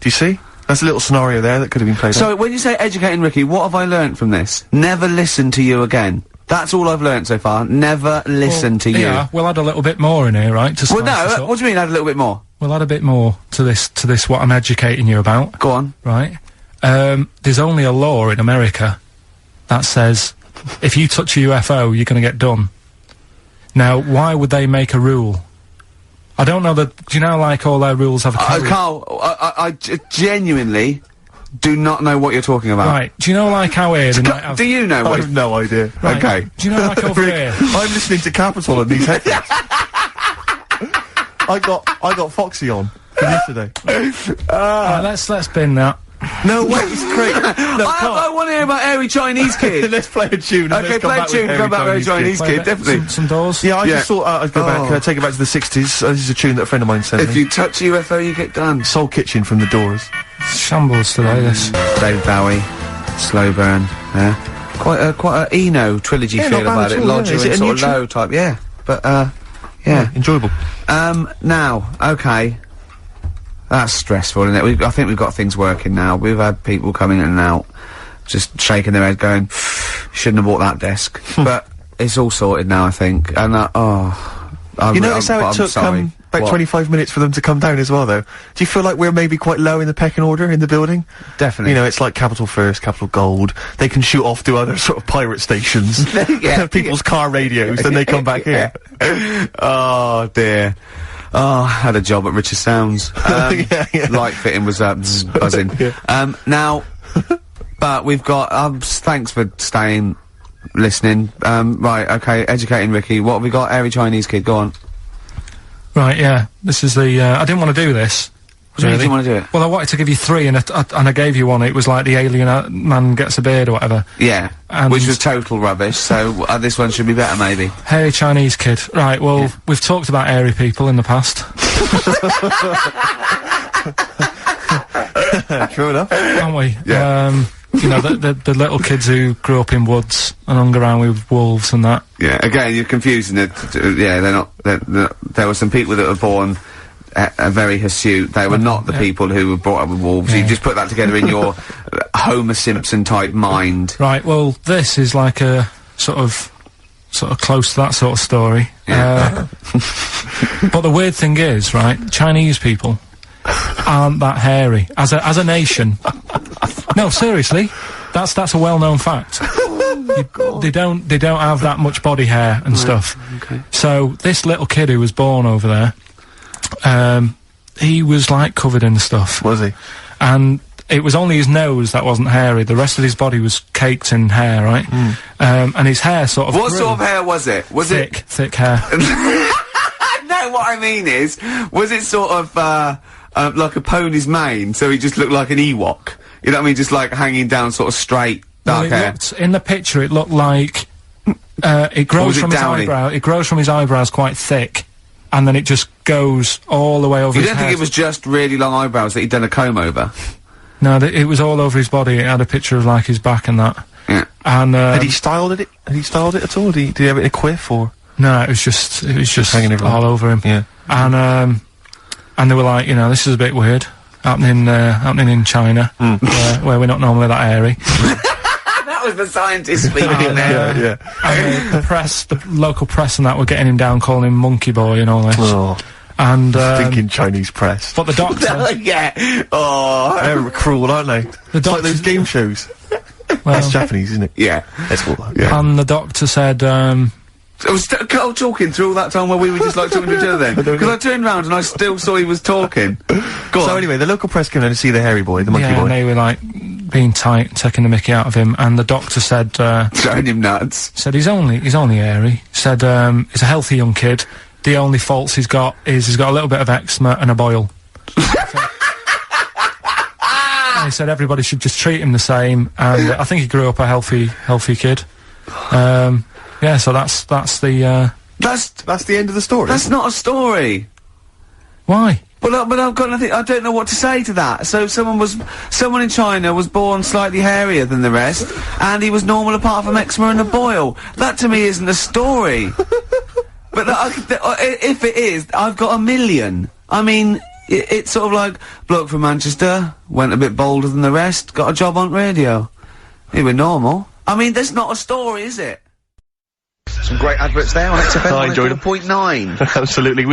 you see? That's a little scenario there that could have been played out. So, when you say educating Ricky, what have I learnt from this? Never listen to you again. That's all I've learnt so far. Never listen to you. Yeah, we'll add a little bit more in here, right? To Well, spice this no, up. what do you mean add a little bit more? We'll add a bit more to this, what I'm educating you about, Go on. right? there's only a law in America that says if you touch a UFO, you're gonna get done. Now, why would they make a rule? I don't know that. Do you know, like, all their rules have a code? Carl, I genuinely do not know what you're talking about. Right. Do you know, like, how here they might have... Do you know I what? have no idea. Right. Okay. Do you know, like, over here? I'm listening to Capital on these headphones. I got Foxy on from yesterday. Right, let's bin that. No way, it's great. No, I want to hear about Airy Chinese Kid. Let's play a tune. Okay, play a tune. Come back, Airy Chinese Kid. Definitely. Some doors. Yeah, I just thought I'd go back, take it back to the 60s. This is a tune that a friend of mine sent If me. you touch a UFO, you get done. Soul Kitchen from The Doors. Shambles today, this. David Bowie, Slow Burn. Yeah, quite a Eno trilogy Yeah, feel not bad about at it. all, yeah. Lodger Is it and a sort new of tune? low type. Yeah, but yeah. Enjoyable. Now, okay. That's stressful, isn't it? I think we've got things working now. We've had people coming in and out, just shaking their head going, shouldn't have bought that desk. But it's all sorted now, I think. And, You notice how it took, about 25 minutes for them to come down as well, though? Do you feel like we're maybe quite low in the pecking order in the building? Definitely. You know, it's like Capital First, Capital Gold. They can shoot off to other sort of pirate stations. Yeah. People's car radios, then they come back here. Oh, dear. Oh, I had a job at Richard Sounds. Yeah. Light fitting was, buzzing. Yeah. Now, but we've got, thanks for staying, listening. Right, okay, educating Ricky. What have we got? Airy Chinese Kid, go on. Right, yeah. This is the, I didn't want to do this. What do you mean you didn't want to do it? Well, I wanted to give you three, and I gave you one. It was like the alien man gets a beard or whatever. Yeah, And- which was total rubbish, so this one should be better, maybe. Hey, Chinese kid. Right, well, we've talked about airy people in the past. True enough. Haven't we? Yeah. You know, the little kids who grew up in woods and hung around with wolves and that. Yeah, again, you're confusing it. Yeah, there were some people that were born very hirsute. They were not the people who were brought up with wolves. You just put that together in your Homer Simpson type mind. Right, well, this is like a sort of close to that sort of story. Yeah. But the weird thing is, right, Chinese people aren't that hairy as a nation. No, seriously, that's a well-known fact. They don't have that much body hair and stuff. Okay. So this little kid who was born over there, he was like covered in stuff, Was he? and it was only his nose that wasn't hairy. The rest of his body was caked in hair, right? And his hair sort of What grew. sort of hair was it? Was thick hair. No, what I mean is, was it sort of, like a pony's mane, so he just looked like an Ewok? You know what I mean? Just like hanging down sort of straight, dark hair. In the picture, it looked like it grows was it from his downy? eyebrow. It grows from his eyebrows quite thick, and then it just goes all the way over You his don't head. think it was just really long eyebrows that he'd done a comb over? No, it was all over his body. It had a picture of like his back and that. Yeah. And Had he styled it? Had he styled it at all? Did he have it in a quiff or? no, it was just hanging everywhere. all over him. Yeah. And they were like, you know, this is a bit weird. Happening in China, where we're not normally that airy. That was the scientist speaking there. Yeah. And the local press and that were getting him down, calling him monkey boy and all this. Oh, And, thinking Chinese press. but the doctor, Yeah. Oh. They're cruel, aren't they? It's like those game shows. That's Japanese, isn't it? Yeah. That's all that. Yeah. and the doctor said, I was Carl talking through all that time while we were just like talking to each other then. Because I turned round and I still saw he was talking. Go So on. anyway, the local press came down to see the hairy boy, the monkey yeah, boy. and they were like being tight, taking the mickey out of him, and the doctor said, Throwing him nuts. he's only airy. Said, he's a healthy young kid. The only faults he's got is he's got a little bit of eczema and a boil. And he said everybody should just treat him the same, and I think he grew up a healthy kid. Yeah, so that's the, That's the end of the story. That's not a story. why? But I've got nothing. I don't know what to say to that. So someone in China was born slightly hairier than the rest, and he was normal apart from eczema and a boil. That to me isn't a story. But if it is, I've got a million. I mean, it's sort of like bloke from Manchester went a bit bolder than the rest, got a job on radio. He was normal. I mean, that's not a story, is it? Some great adverts there on XFM. I enjoyed them. 104.9. Absolutely.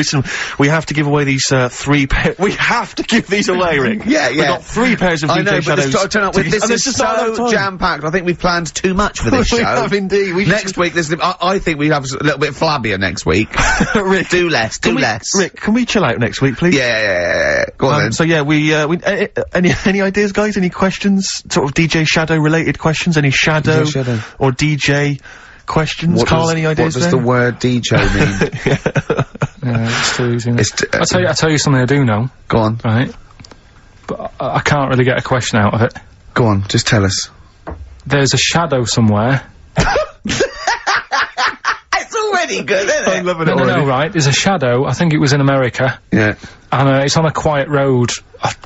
We have to give away these, we have to give these away, Rick. Yeah, We've got 3 pairs of I DJ know, Shadows. but turn up with this and is there's just not enough so time. jam-packed. I think we've planned too much for this show. We have indeed. Next week, I think we have a little bit flabbier next week. Rick, do less. Rick, can we chill out next week, please? Yeah. Go on then. So yeah, any ideas, guys? Any questions? Sort of DJ Shadow related questions? Any Shadow or DJ questions? Carl, any ideas? What does the word DJ mean? It's too easy. I'll tell you something I do know. Go on. Right. But I can't really get a question out of it. Go on, just tell us. There's a shadow somewhere. It's already good, isn't it? I'm loving it already. No, right. There's a shadow. I think it was in America. Yeah. And it's on a quiet road.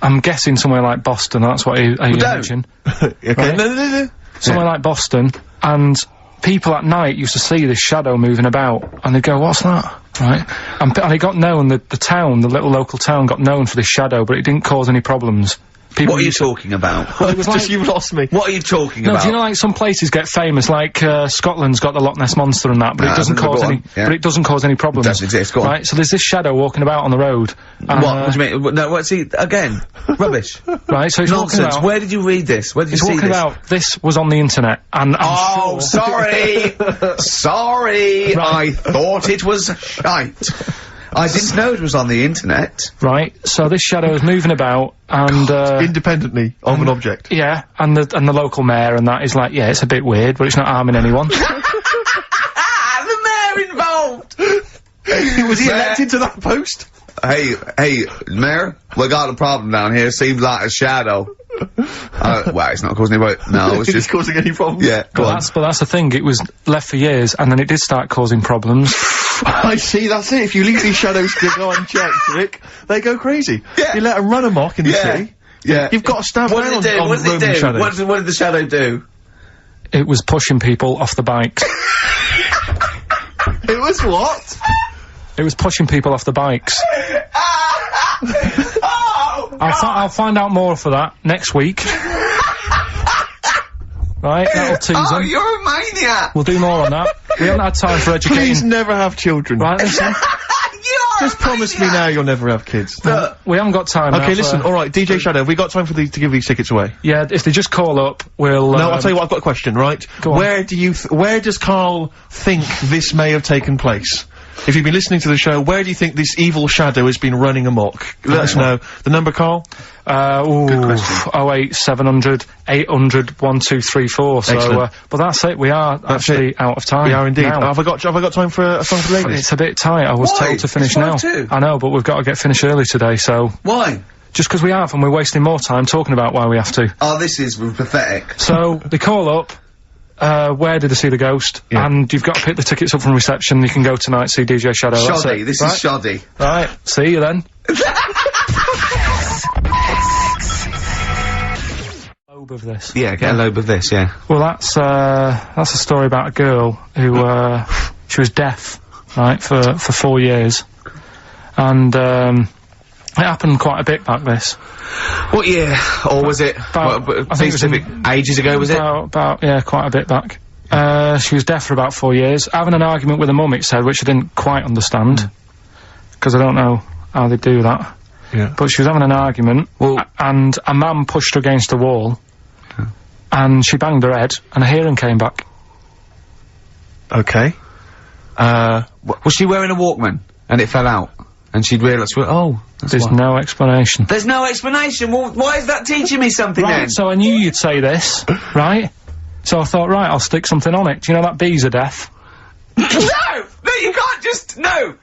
I'm guessing somewhere like Boston. That's what you mentioned. Okay. Right? No. Somewhere like Boston, and people at night used to see this shadow moving about, and they'd go, "What's that?" Right? And it got known. The town, the little local town, got known for this shadow, but it didn't cause any problems. People What are you talking about? Well, it was like, You've lost me. What are you talking no, about? do you know, like, some places get famous, like, Scotland's got the Loch Ness Monster and that, but it doesn't cause any, but it doesn't cause any problems. It doesn't exist, go on. Right, so there's this shadow walking about on the road. What do you mean? No, what's he, again? Rubbish. Right, so it's walking Nonsense. about. Where did you read this? Where did you see walking this? about, this was on the internet, and I'm sure. Sorry! Sorry! Right. I thought it was shite. I didn't know it was on the internet. Right, so this shadow is moving about, and, independently of an object. yeah, and the local mayor and that is like, yeah, it's a bit weird, but it's not harming anyone. The mayor involved! Was he elected to that post? Hey, mayor, we got a problem down here. Seems like a shadow. Well, it's not causing any. No, it's just causing any problems. Yeah, go on. But that's the thing. It was left for years, and then it did start causing problems. I see. That's it. If you leave these shadows to go unchecked, Rick, they go crazy. Yeah. You let them run amok in the city. Yeah. You've got to stand What down did it do? on What did it Roman do? shadows. What did the shadow do? It was pushing people off the bikes. It was what? It was pushing people off the bikes. Oh, I'll find out more for that next week. Right, that'll tease oh, them. you're a maniac. We'll do more on that. We haven't had time for educating. Please never have children. Right, listen. Just promise me now you'll never have kids. We haven't got time. Okay, now listen. for- All right, DJ Shadow, have we got time for to give these tickets away? Yeah, if they just call up, we'll. No, I'll tell you what. I've got a question. Right? Go on. Where does Carl think this may have taken place? If you've been listening to the show, where do you think this evil shadow has been running amok? Let us know. The number, Carl? Good question. 08700 800 1234. So, Excellent. but that's it. We are actually out of time. We are indeed. now. Have I got time for a song for the ladies? It's a bit tight. I was Why? told to finish It's now. 5:02. I know, but we've got to get finished early today. So Why? just because we have, and we're wasting more time talking about why we have to. Oh, this is pathetic. So they call up. Where did they see the ghost? Yeah. And you've got to pick the tickets up from reception. You can go tonight, see DJ Shadow. That's Shoddy. it. This Right? is shoddy. Right. See you then. Lobe of this. Yeah, get a lobe of this, yeah. Well, that's a story about a girl who she was deaf, right, for 4 years, and it happened quite a bit back this. What year? Or was it? About- I think it was specific ages ago, was it? About yeah, quite a bit back. She was deaf for about 4 years, having an argument with her mum, it said, which I didn't quite understand, because I don't know how they do that. Yeah. But she was having an argument, and a man pushed her against a wall, and she banged her head, and her hearing came back. Okay. Was she wearing a Walkman? And it fell out? And she'd realised, oh, that's There's why. no explanation. There's no explanation. Well, why is that teaching me something then? Right, so I knew you'd say this, right? So I thought, right, I'll stick something on it. Do you know that bees are deaf? No! No, you can't just, no!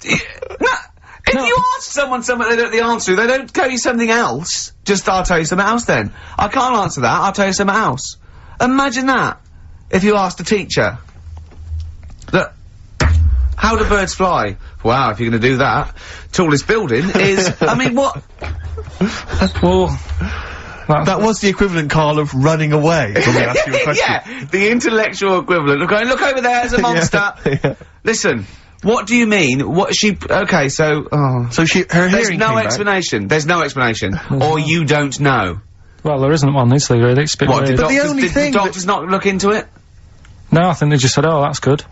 If No. you ask someone something they don't know the answer to, they don't tell you something else. I'll tell you something else then. I can't answer that, I'll tell you something else. Imagine that. If you asked a teacher. Look, how do birds fly? Wow, if you're gonna do that, tallest building is, I mean, what? Well, That was the equivalent, Carl, of running away when we asked you a question. Yeah, the intellectual equivalent. Look over there, there's a monster. Yeah. Listen, what do you mean? What she, okay, so, So her there's hearing no came back. explanation. There's no explanation. Or you don't know. well, there isn't one, is there, really? It's a bit What, weird. But the only did thing the doctors not look into it? No, I think they just said, oh, that's good.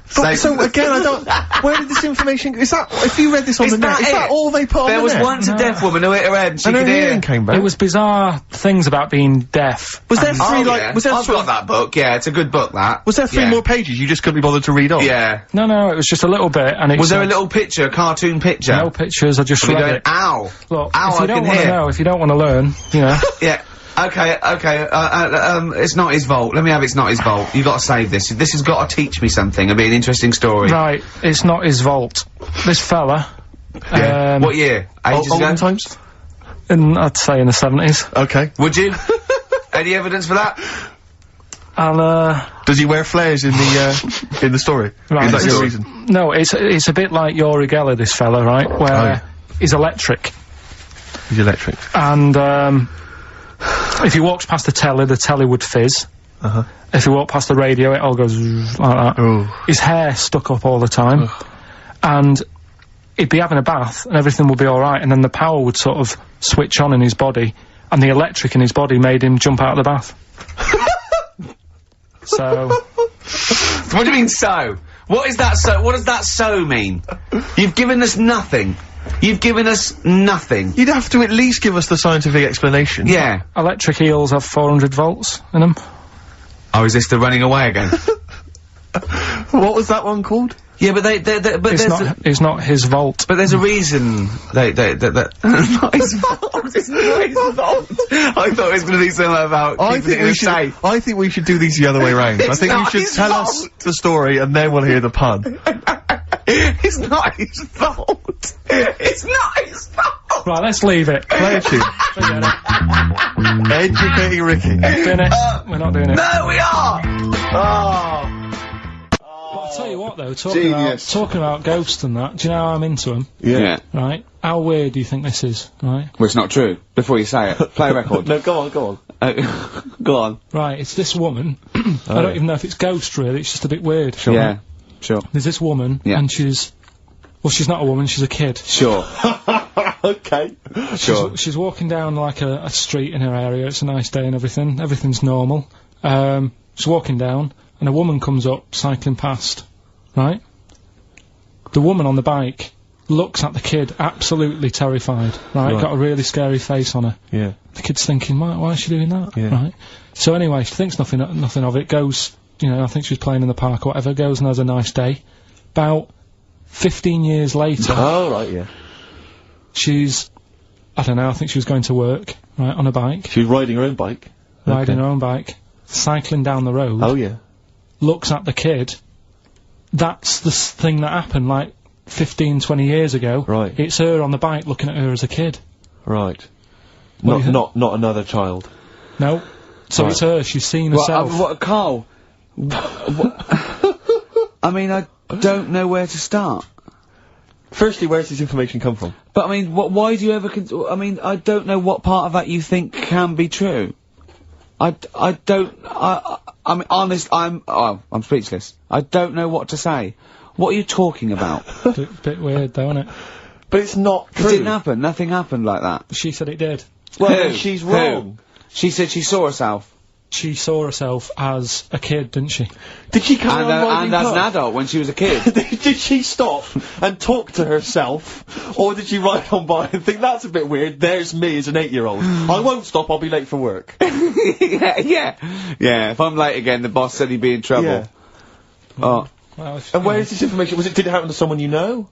So again, I don't. Where did this information? Is that if you read this on the net? Is that all they put on the net? There was once a deaf woman who hit her head and she and could her hear. hearing came back. It was bizarre things about being deaf. Was there three I've got that book. Yeah, it's a good book. That was there three more pages you just couldn't be bothered to read on? Yeah. No, it was just a little bit. And it was there a little picture, a cartoon picture? No pictures. I just read it. Ow! Look, ow! If you don't want to know, if you don't want to learn, you know. Yeah. Okay, it's not his fault. Let me have it's not his fault. You gotta save this. This has gotta teach me something. It'll be an interesting story. Right, it's not his fault. This fella, what year? Ages ago? Olden times? I'd say in the 70s. Okay. Would you? Any evidence for that? Does he wear flares in the story? Right, Is that your reason? No, it's a bit like Yuri Geller, this fella, right? Where he's electric. He's electric. And, if he walks past the telly would fizz. If he walked past the radio, it all goes like that. Ooh. His hair stuck up all the time. And he'd be having a bath and everything would be alright, and then the power would sort of switch on in his body, and the electric in his body made him jump out of the bath. So... What do you mean, so? What is that so? What does that so mean? You've given us nothing. You've given us nothing. You'd have to at least give us the scientific explanation. Yeah. Electric eels have 400 volts in them. Oh, is this the running away again? What was that one called? Yeah, but it's not his vault. But there's a reason not his fault. It's not his fault. I thought it was going to be something about keeping it safe. I think we should do these the other way round. I think you should tell us the story and then we'll hear the pun. It's not his fault. It's not his fault. Right, let's leave it. Play a tune. Educating Ricky. Doing it. We're not doing it. No, we are. I'll tell you what though, talking about ghosts and that, do you know how I'm into them? Yeah. Right? How weird do you think this is, right? Well, it's not true. Before you say it, play a record. No, go on. Go on. Right, it's this woman. I don't even know if it's ghost really, it's just a bit weird. Sure. Yeah, sure. There's this woman, and she's not a woman, she's a kid. Sure. Okay. Sure. She's walking down like a street in her area, it's a nice day and everything's normal. She's walking down, and a woman comes up, cycling past, right? The woman on the bike looks at the kid, absolutely terrified, right? Got a really scary face on her. Yeah. The kid's thinking, why is she doing that? Yeah. Right? So anyway, she thinks nothing of it, goes, you know, I think she was playing in the park or whatever, goes and has a nice day. About 15 years later... Oh, right, yeah. She's, I don't know, I think she was going to work, right, on a bike. She was riding her own bike. Riding her own bike, cycling down the road. Oh, yeah. Looks at the kid. That's the thing that happened, like, 15, 20 years ago. Right. It's her on the bike looking at her as a kid. Right. Not another child. No. So it's her, she's seen herself. Carl? I mean, I don't know where to start. Firstly, where's this information come from? But I mean, why do you ever I mean, I don't know what part of that you think can be true. I'm honest, I'm speechless. I don't know what to say. What are you talking about? Bit weird though, isn't it? But it's not true. It didn't happen. Nothing happened like that. She said it did. Well, she's wrong. She said she saw herself. She saw herself as a kid, didn't she? Did she carry on riding as an adult when she was a kid. Did she stop and talk to herself? Or did she ride on by and think, that's a bit weird, there's me as an 8-year-old. I won't stop, I'll be late for work. Yeah, if I'm late again, the boss said he'd be in trouble. Yeah. Oh. Well, and where is this information? Did it happen to someone you know?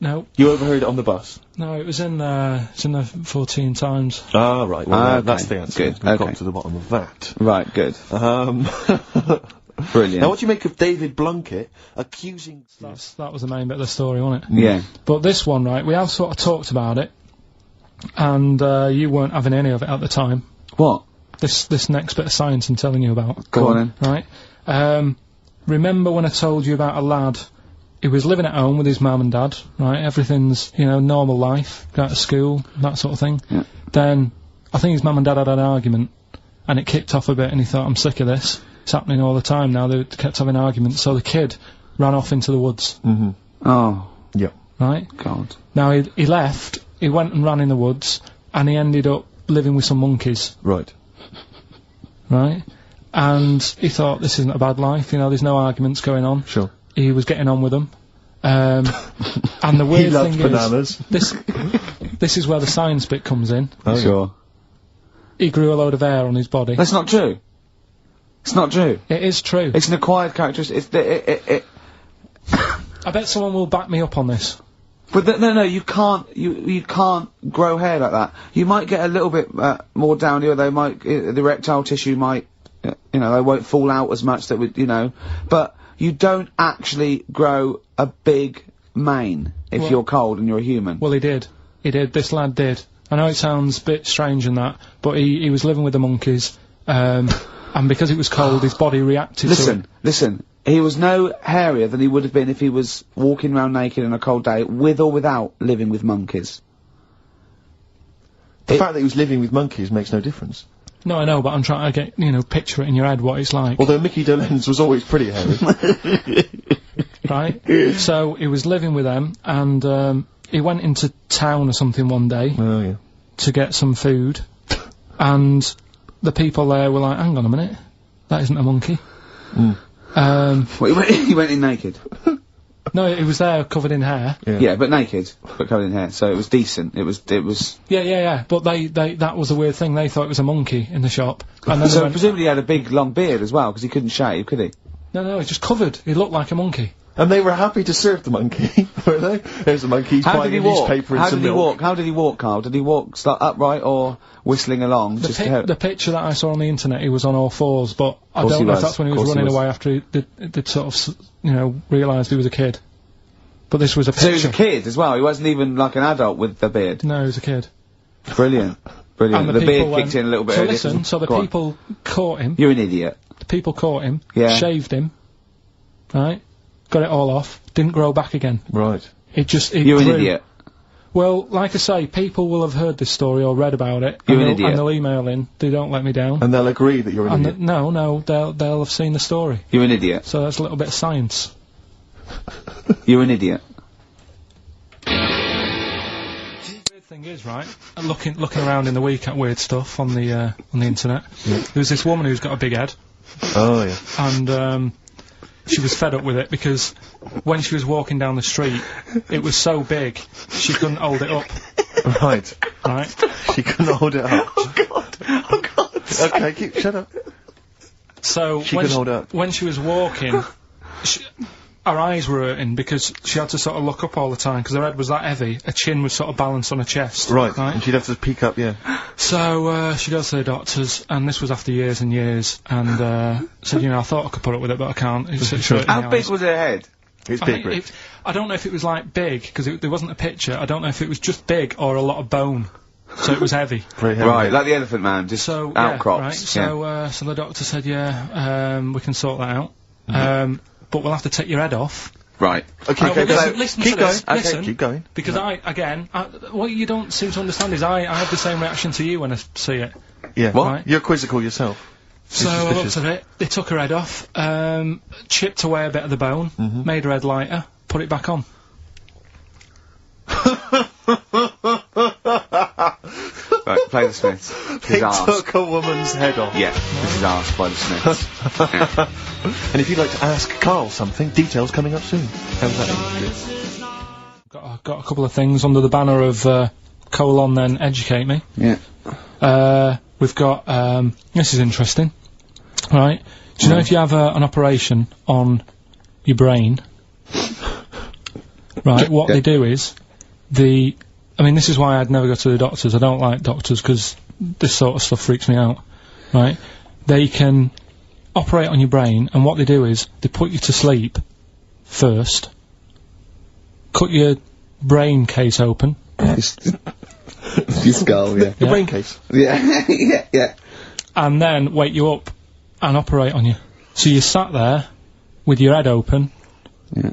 No. You overheard it on the bus? No, it was in the 14 Times. Ah, right. Well, okay. that's the answer. Good. We've got to the bottom of that. Right, good. Brilliant. Now, what do you make of David Blunkett accusing... That was the main bit of the story, wasn't it? Yeah. But this one, right, we have sort of talked about it, and you weren't having any of it at the time. What? This next bit of science I'm telling you about. Go on then. Right? Remember when I told you about a lad who was living at home with his mum and dad, right? Everything's, you know, normal life, go to school, that sort of thing. Yeah. Then, I think his mum and dad had an argument, and it kicked off a bit, and he thought, I'm sick of this. It's happening all the time now, they kept having arguments, so the kid ran off into the woods. Mm-hmm. Oh. Yep. Right? God. Now, he left, he went and ran in the woods, and he ended up living with some monkeys. Right. Right? and he thought, this isn't a bad life, you know, there's no arguments going on. Sure. He was getting on with them. And the weird loved thing bananas. is, this is where the science bit comes in. Oh, sure. He grew a load of hair on his body. That's not true. It's not true. It is true. It's an acquired characteristic. I bet someone will back me up on this. But no, you can't. You can't grow hair like that. You might get a little bit more down here. They might the erectile tissue might, you know, they won't fall out as much. That would, you know, but you don't actually grow a big mane if you're cold and you're a human. Well, he did. He did. This lad did. I know it sounds a bit strange in that, but he was living with the monkeys, and because it was cold, his body reacted to it. Listen. He was no hairier than he would have been if he was walking around naked on a cold day, with or without living with monkeys. The fact that he was living with monkeys makes no difference. No, I know, but I'm trying to get, you know, picture it in your head what it's like. Although Mickey Dolenz was always pretty hairy. Right? So, he was living with them, and, he went into town or something one day. Oh, yeah. To get some food, and the people there were like, hang on a minute, that isn't a monkey. Well, he went in naked. No, he was there covered in hair. Yeah, but naked, but covered in hair, so it was decent. It was. Yeah. But that was the weird thing. They thought it was a monkey in the shop. And then So presumably he had a big long beard as well, because he couldn't shave, could he? No, he's just covered. He looked like a monkey. And they were happy to serve the monkey, were they? There's a monkey buying a newspaper and some milk. How did he walk, Carl? Did he walk upright or whistling along? The picture that I saw on the internet, he was on all fours, but I don't know if that's when he was running away after they'd sort of, you know, realised he was a kid. But this was a picture. So he was a kid as well, he wasn't even like an adult with the beard? No, he was a kid. Brilliant. And the beard kicked in a little bit So earlier. listen, so the people caught him. You're an idiot. The people caught him, Yeah. shaved him, right? Got it all off, didn't grow back again. Right. You're an idiot. Well, like I say, people will have heard this story or read about it. You're an idiot. And they'll email in. They don't let me down. And they'll agree that you're an idiot. No, they'll have seen the story. You're an idiot. So that's a little bit of science. You're an idiot. The weird thing is, right, looking around in the week at weird stuff on the internet, there's this woman who's got a big head. Oh, yeah. And, she was fed up with it because when she was walking down the street, it was so big, she couldn't hold it up. Right. Right? She couldn't hold it up. Oh God. Okay, shut up. So, when she was walking, her eyes were hurting because she had to sort of look up all the time because her head was that heavy, her chin was sort of balanced on her chest. Right. And she'd have to peek up, yeah. So, she goes to the doctors, and this was after years and years, and, said, you know, I thought I could put up with it, but I can't. How big was her head? It's big, Rick. I don't know if it was, like, big, because there wasn't a picture. I don't know if it was just big or a lot of bone. So it was heavy. Very heavy. Right, like the Elephant Man, just outcrops. Right, so the doctor said, we can sort that out. But we'll have to take your head off. Right. Okay, listen keep to going. this. Okay, Listen, keep going. Because what you don't seem to understand is I have the same reaction to you when I see it. Yeah. What? Right? You're quizzical yourself. So I looked at it, they took her head off, chipped away a bit of the bone, made her head lighter, put it back on. Right, play the Smiths. They took a woman's head off. Yeah, this is asked by the Smiths. Yeah. And if you'd like to ask Carl something, details coming up soon. How's that? Got a couple of things under the banner of then educate me. Yeah. We've got this is interesting, right? Do you know if you have an operation on your brain, right? What they do is I mean, this is why I'd never go to the doctors. I don't like doctors because this sort of stuff freaks me out, right? They can operate on your brain, and what they do is they put you to sleep first, cut your brain case open. Your skull, yeah. The brain case. Yeah, yeah. And then wake you up and operate on you. So you sat there with your head open. Yeah.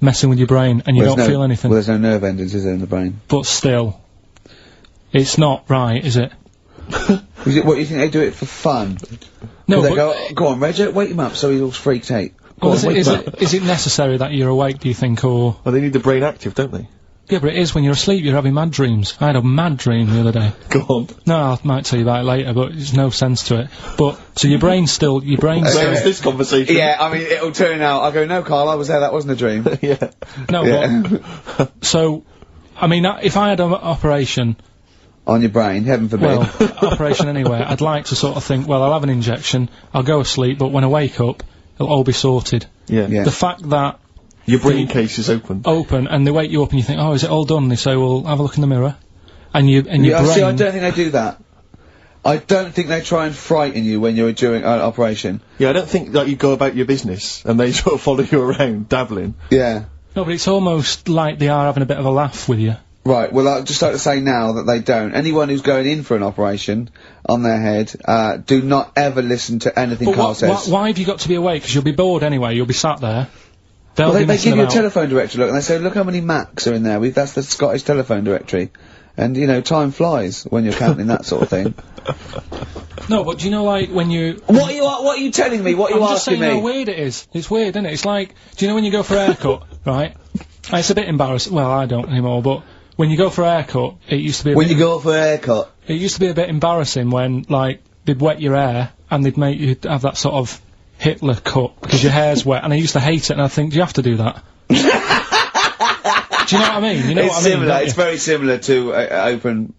Messing with your brain, and you don't feel anything. Well, there's no nerve endings, is there, in the brain? But still, it's not right, is it? Is it what you think they do it for fun? No, they but go on, Reg, wake him up so he's all freaked out. is it necessary that you're awake, do you think, or... Well, they need the brain active, don't they? Yeah, but it is when you're asleep, you're having mad dreams. I had a mad dream the other day. Go on. No, I might tell you about it later, but there's no sense to it. But, so your brain's still... Where is this conversation? Yeah, I mean, it'll turn out, I'll go, no, Carl, I was there, that wasn't a dream. Yeah. No, but... So, I mean, if I had an operation... On your brain, heaven forbid. Well, operation anywhere, I'd like to sort of think, well, I'll have an injection, I'll go asleep, but when I wake up, it'll all be sorted. Yeah. Yeah. The fact that... Your brain case is open. Open, and they wake you up and you think, oh, is it all done? They say, well, have a look in the mirror. And your brain... See, I don't think they do that. I don't think they try and frighten you when you're doing an operation. Yeah, I don't think that you go about your business and they sort of follow you around, dabbling. Yeah. No, but it's almost like they are having a bit of a laugh with you. Right, well, I'd just like to say now that they don't. Anyone who's going in for an operation on their head, do not ever listen to anything Carl says. Why have you got to be awake? Because you'll be bored anyway, you'll be sat there. Well, they give you a telephone directory, look, and they say, look how many Macs are in there. That's the Scottish telephone directory. And, you know, time flies when you're counting that sort of thing. No, but do you know, like, when you... What are you telling me? What are you I'm just asking saying me? how weird it is. It's weird, isn't it? It's like, do you know when you go for a haircut, right? It's a bit embarrassing. Well, I don't anymore, but when you go for a haircut, it used to be When you go for a haircut? It used to be a bit embarrassing when, like, they'd wet your hair and they'd make you have that sort of Hitler cut because your hair's wet, and I used to hate it, and I think, do you have to do that? Do you know what I mean? You know what I mean? Similar. It's very similar to open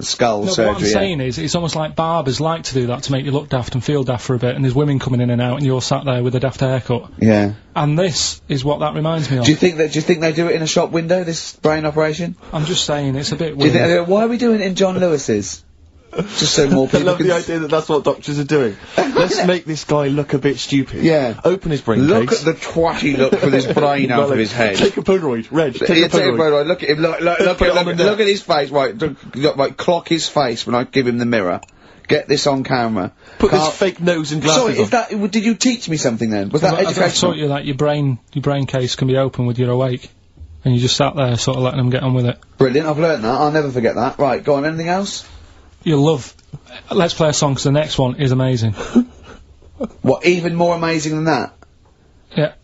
skull surgery. What I'm saying is, it's almost like barbers like to do that to make you look daft and feel daft for a bit, and there's women coming in and out, and you're sat there with a daft haircut. Yeah. And this is what that reminds me of. Do you think they do it in a shop window? This brain operation? I'm just saying, it's a bit Do you weird. think, why are we doing it in John Lewis's? Just so more people I love the idea that that's what doctors are doing. Let's make this guy look a bit stupid. Yeah. Open his brain Look case. at the twatty look with his brain out of his head. Take a Polaroid. Reg, take a Polaroid. Look at him, look at his face, right, clock his face when I give him the mirror. Get this on camera. Put this fake nose and glasses Sorry, did you teach me something then? Was that educational? I taught you that your brain case can be open with your awake. And you just sat there sort of letting them get on with it. Brilliant, I've learnt that, I'll never forget that. Right, go on, anything else? You'll love... Let's play a song, because the next one is amazing. What, even more amazing than that? Yeah.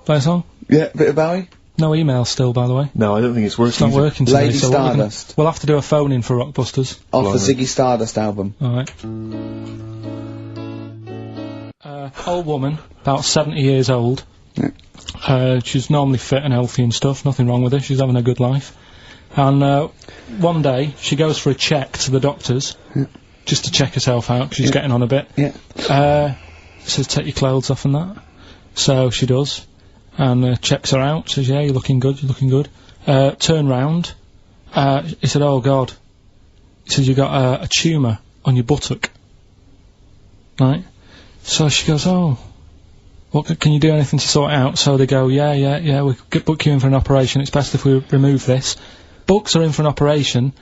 Play a song? Yeah, bit of Bowie? No email still, by the way. No, I don't think it's working. It's not working today, Lady so Stardust. we'll have to do a phone-in for Rockbusters. Off the Ziggy Stardust album. Alright. Old woman, about 70 years old. Yeah. She's normally fit and healthy and stuff, nothing wrong with her, she's having a good life. And one day, she goes for a check to the doctors, just to check herself out, because she's getting on a bit. Yeah. Says, take your clothes off and that. So she does, and checks her out, says, yeah, you're looking good, you're looking good. Turn round, he said, oh God. He said, you got a tumour on your buttock. Right? So she goes, oh, what, can you do anything to sort it out? So they go, yeah, we'll book you in for an operation, it's best if we remove this. Books are in for an operation.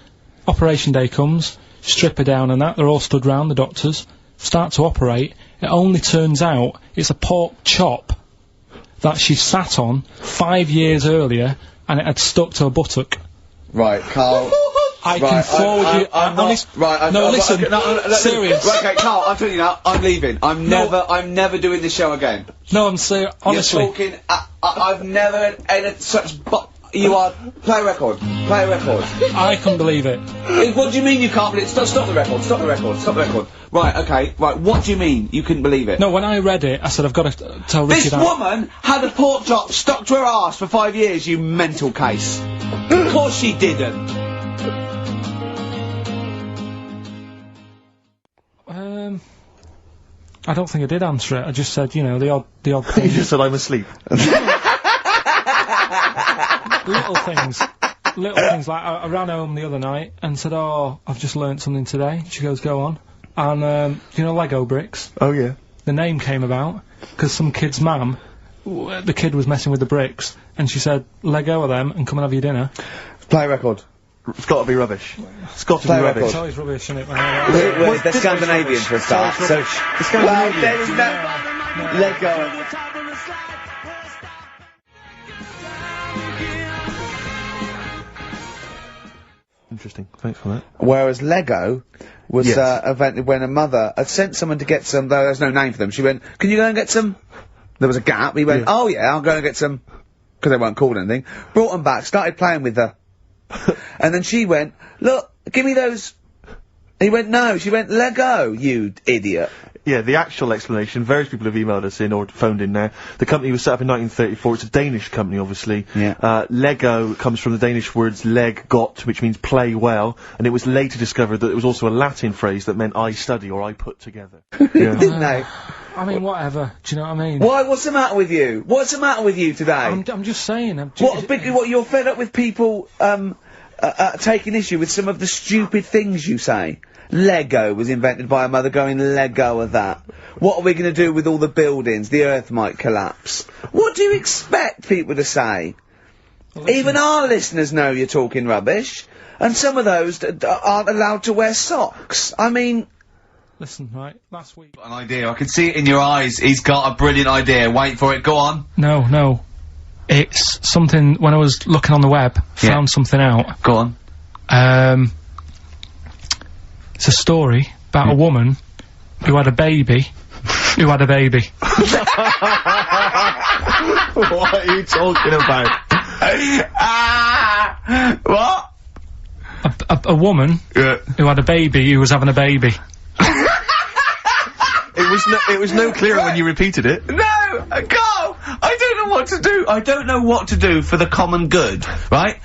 Operation day comes, strip her down and that, they're all stood round, the doctors, start to operate. It only turns out it's a pork chop that she sat on 5 years earlier, and it had stuck to her buttock. Right, Carl. I can forward you... serious. Right, okay, Carl, I'm telling you now, I'm leaving. I'm never doing this show again. No, I'm serious, honestly. You're talking, I've never had such you are, play a record. I couldn't believe it. What do you mean you can't believe it? Stop the record. Right, okay, right, what do you mean you couldn't believe it? No, when I read it, I said, I've got to tell Richard... This woman had a pork chop stuck to her arse for 5 years, you mental case. Of course she didn't. I don't think I did answer it. I just said, you know, the odd thing. You just said I'm asleep. Little things like I ran home the other night and said, oh, I've just learnt something today. She goes, go on. And, you know Lego bricks? Oh, yeah. The name came about because some kid's mum, the kid was messing with the bricks, and she said, let go of them and come and have your dinner. Play a record. It's got to be rubbish. It's got to be rubbish. It's always rubbish, isn't it? Well, they're Scandinavian for a start, so... The Scandinavian. There is no... Let go. Interesting. Thanks for that. Whereas Lego was invented when a mother had sent someone to get some, though there's no name for them. She went, can you go and get some? There was a gap. He went, oh yeah, I'll go and get some because they weren't called anything, brought them back, started playing with her. And then she went, look, give me those. He went, no. She went, let go, you idiot. Yeah, the actual explanation, various people have emailed us in or phoned in now. The company was set up in 1934. It's a Danish company, obviously. Yeah. Lego comes from the Danish words leg got, which means play well, and it was later discovered that it was also a Latin phrase that meant I study or I put together. Yeah. Didn't they? I mean, whatever. Do you know what I mean? Why? What's the matter with you? What's the matter with you today? I'm just saying. What, you're fed up with people, taking issue with some of the stupid things you say? Lego was invented by a mother going, let go of that. What are we going to do with all the buildings? The earth might collapse. What do you expect people to say? Well, even our listeners know you're talking rubbish. And some of those aren't allowed to wear socks. I mean... Listen, right, last week... An idea, I can see it in your eyes. He's got a brilliant idea. Wait for it, go on. No. It's something, when I was looking on the web, found something out. Go on. It's a story about a woman who had a baby. What are you talking about? What? A woman who had a baby who was having a baby. It was no clearer when you repeated it. No! Carl! I don't know what to do. I don't know what to do for the common good, right?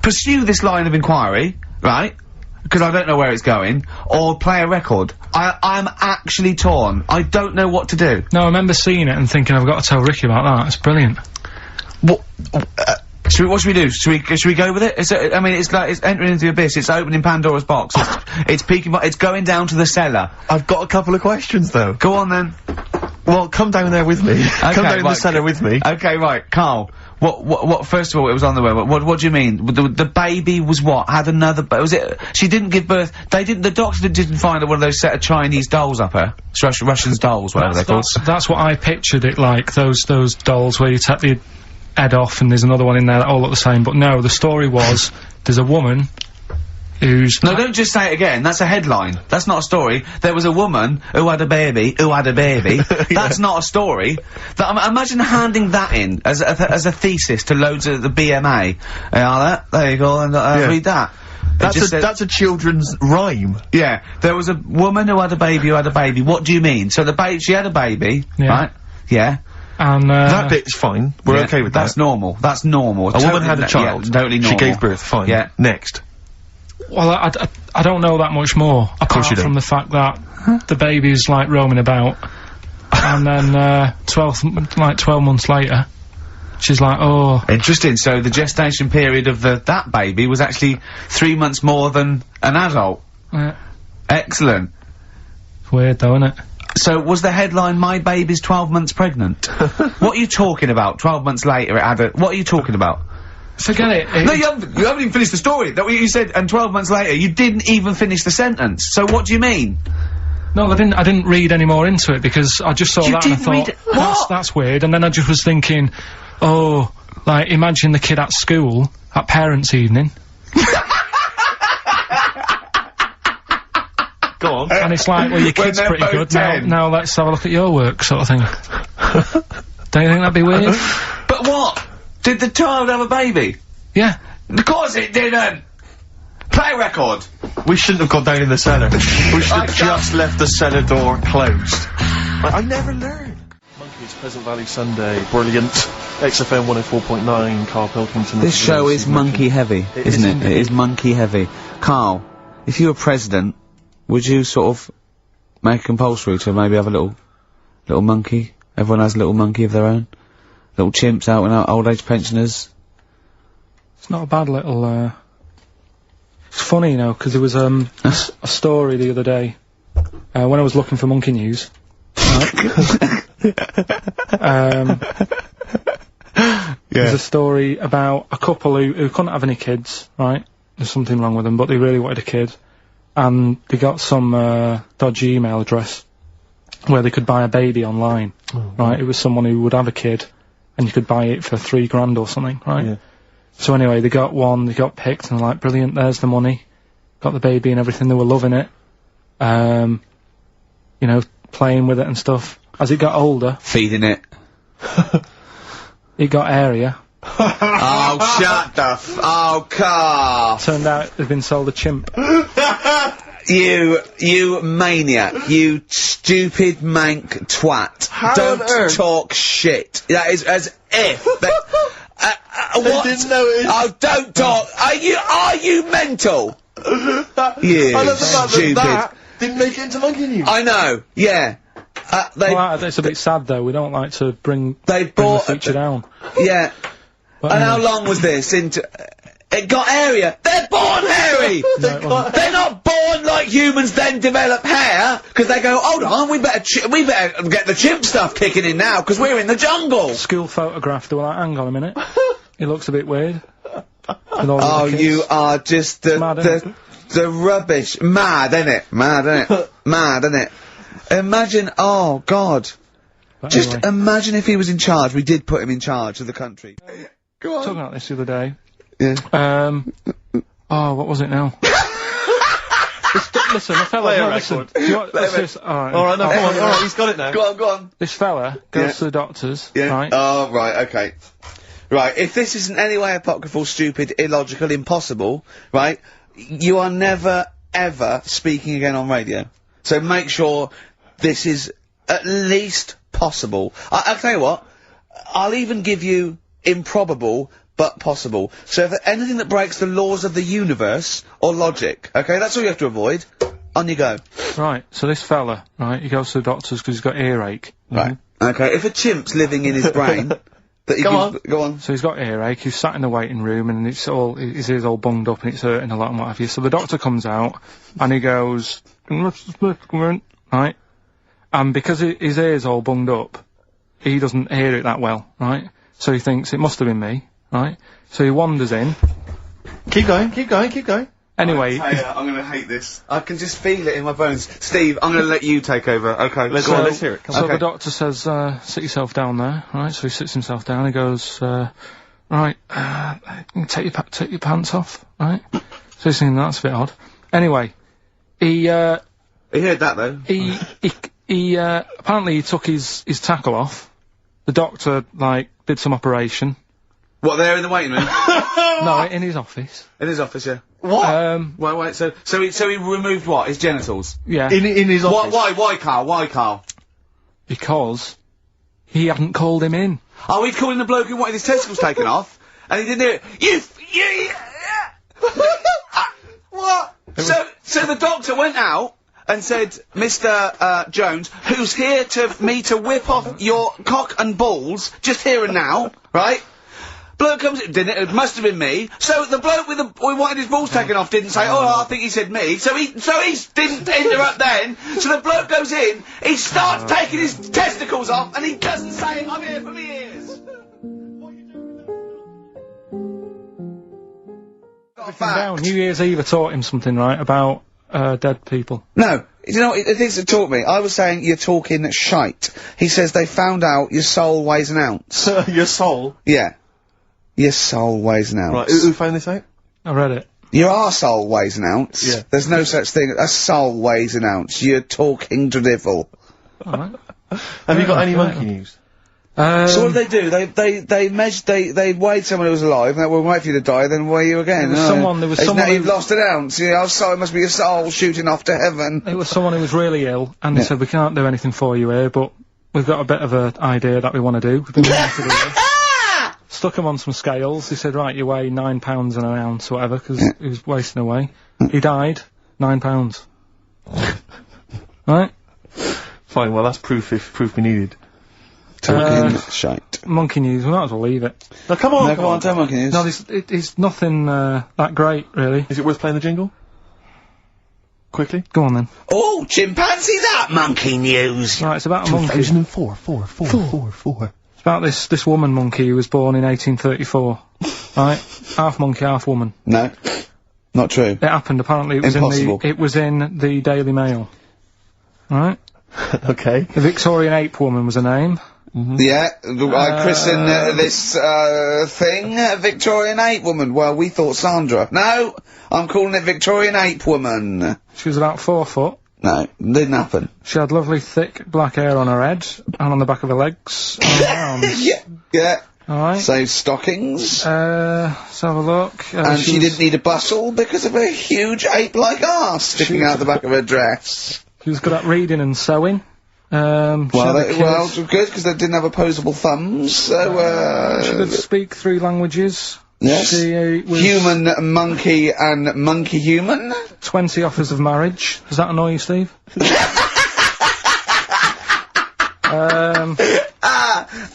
Pursue this line of inquiry, right? Because I don't know where it's going, or play a record. I'm actually torn. I don't know what to do. No, I remember seeing it and thinking, I've got to tell Ricky about that. It's brilliant. What should we do? Should we go with it? I mean, it's like, it's entering into the abyss. It's opening Pandora's box. It's peeking, it's going down to the cellar. I've got a couple of questions, though. Go on, then. Well, come down there with me. Okay, come down to the cellar with me. Okay, right. Carl, what, first of all, it was on the web. What do you mean? The baby was what? Had another, was it, she didn't give birth, the doctor didn't find one of those set of Chinese dolls up her? Russian dolls, whatever they're called. That's what I pictured it like, those dolls where you take the head off and there's another one in there that all look the same, but no, the story was, there's a woman who's... No, don't just say it again, that's a headline. That's not a story. There was a woman who had a baby, That's not a story. Imagine handing that in as a thesis to loads of the BMA. There you go, and read that. That's a children's rhyme. Yeah, there was a woman who had a baby What do you mean? So she had a baby, right? Yeah. And, that bit's fine. We're okay with that. That's normal. That's normal. A woman had a child. Yeah, totally normal. She gave birth. Fine. Yeah. Next. Well, I don't know that much more, apart from the fact that the baby's, like, roaming about, and then, 12 months later, she's like, oh... Interesting, so the gestation period of that baby was actually 3 months more than an adult. Excellent. It's weird, though, isn't it? So, was the headline, my baby's 12 months pregnant? What are you talking about? 12 months later, it had a... What are you talking about? Forget it. No, you haven't even finished the story. That what you said, and 12 months later, you didn't even finish the sentence. So what do you mean? No, I didn't read any more into it, because I just saw that and I thought, that's weird, and then I just was thinking, oh, like, imagine the kid at school, at parents' evening. Go on. And it's like, well, your kid's pretty good, now let's have a look at your work, sort of thing. Don't you think that'd be weird? But what? Did the child have a baby? Yeah. Of course it didn't! Play a record! We shouldn't have gone down in the cellar. We should have just left the cellar door closed. I never learned. Monkeys, Pleasant Valley Sunday, brilliant. XFM 104.9, Karl Pilkington. This show is monkey heavy, isn't it? It is monkey heavy. Karl, if you were president, would you sort of make it compulsory to maybe have a little monkey? Everyone has a little monkey of their own? Little chimps out and old age pensioners? It's not a bad little, It's funny, you know, because there was, a story the other day, when I was looking for monkey news. Right? There's a story about a couple who couldn't have any kids, right? There's something wrong with them, but they really wanted a kid. And they got some, dodgy email address where they could buy a baby online, right? It was someone who would have a kid, and you could buy it for $3,000 or something, right? Yeah. So anyway, they got one, they got picked, and they're like, brilliant, there's the money. Got the baby and everything, they were loving it. You know, playing with it and stuff. As it got older... Feeding it. It got airier, Oh, shut the oh, Carl. Turned out they've been sold a chimp. You maniac. You stupid mank twat. How Don't on earth? talk shit. That is as if... what? didn't notice. Oh, don't talk. Are you mental? You I love the fact stupid. that didn't make it into Monkey News. I know, yeah. They, Well, it's a bit sad though, we don't like to bring they the bought... feature down. Yeah. But And how anyway. long was this into... It got hairier. They're born hairy! No, it wasn't. They're not born like humans then develop hair, because they go, hold on, we better get the chimp stuff kicking in now, because we're in the jungle. School photograph, they were like, hang on a minute. He looks a bit weird. With all the Oh, other kids. you are just Mad, innit? the rubbish. Mad, innit? Mad, innit? Mad, innit? Imagine, oh, God. But Just anyway, imagine if he was in charge. We did put him in charge of the country. Go on. talking about this the other day. Yeah. Oh, what was it now? Listen, the fella, Play a no, listen. record. Do you want, let's just, Alright, no, come on, alright, he's got it now. Go on. This fella goes Yeah. to the doctors, Yeah. right? Oh, right, okay. Right, if this isn't any way apocryphal, stupid, illogical, impossible, right, you are never, ever speaking again on radio. So make sure this is at least possible. I'll tell you what, I'll even give you improbable, but possible. So if anything that breaks the laws of the universe, or logic, okay, that's all you have to avoid. On you go. Right, so this fella, right, he goes to the doctors because he's got earache. Right. Okay, if a chimp's living in his brain, that he Go gives- Go on. So he's got earache, he's sat in the waiting room and it's all, his ears all bunged up and it's hurting a lot and what have you. So the doctor comes out and he goes, right? And because his ear's all bunged up, he doesn't hear it that well, right? So he thinks it must have been me, right? So he wanders in. Keep going, keep going, keep going. Anyway, I'm gonna hate this. I can just feel it in my bones. Steve, I'm gonna let you take over. Okay, Let's go go, on. let's hear it. Come so Okay. the doctor says, sit yourself down there, right? So he sits himself down, he goes, right, take your pants off, right? So he's thinking, that's a bit odd. Anyway, he He heard that though. he apparently he took his tackle off. The doctor, like, did some operation. What, there in the waiting room? No, in his office. In his office, yeah. What? Wait, so he removed what? His genitals? Yeah, in his office. Why, Carl? because he hadn't called him in. Oh, he'd calling the bloke who wanted his testicles taken off, and he didn't do it. What? So the doctor went out and said, Mr. Jones, who's here to whip off your cock and balls, just here and now, right? Bloke comes in, didn't it? It must have been me. So the bloke who wanted his balls taken off didn't say, oh, I think he said me. So he didn't interrupt then. So the bloke goes in, he starts taking his testicles off, and he doesn't say, I'm here for me ears. Down. New Year's Eve taught him something, right, about dead people. No, you know, it things that taught me. I was saying you're talking shite. He says they found out your soul weighs an ounce. Your soul. Yeah. Your soul weighs an ounce. Right, who found this out? I read it. Your arsehole weighs an ounce. Yeah. There's no such thing. A soul weighs an ounce. You're talking drivel. Alright. Have you got any right. monkey news? So what do? They weighed someone who was alive, and they will wait for you to die, then weigh you again. There was Isn't someone that you've who- lost an ounce. You know, so it must be your soul shooting off to heaven. It was someone who was really ill, and they said, we can't do anything for you here, but we've got a bit of an idea that we want to do. We've been wanting to do this. Stuck him on some scales. He said, right, you weigh 9 pounds and an ounce or whatever, because he was wasting away. He died. 9 pounds. Right? Fine, well that's proof if proof be needed. Talking shite. Monkey news. We might as well leave it. No, come on, No, come on, tell monkey news. No, it's nothing, that great, really. Is it worth playing the jingle? Quickly? Go on then. Oh, chimpanzee that monkey news. Right, it's about a monkey. 2004, four. It's about this woman monkey who was born in 1834. Right? Half monkey, half woman. No, not true. It happened, apparently it was Impossible. it was in the Daily Mail. Right? Okay. The Victorian ape woman was her name. Yeah, I christen this thing Victorian ape woman. Well, we thought Sandra. No, I'm calling it Victorian ape woman. She was about 4 foot. No, didn't happen. She had lovely thick black hair on her head, and on the back of her legs, and on her arms. Yeah. Alright. Save stockings. Let's have a look. And she didn't need a bustle because of a huge ape-like arse sticking out the back of her dress. She was good at reading and sewing. Well, good, because they didn't have opposable thumbs, so, she could speak 3 languages. Yes. She was Human, monkey, and monkey-human. 20 offers of marriage. Does that annoy you, Steve?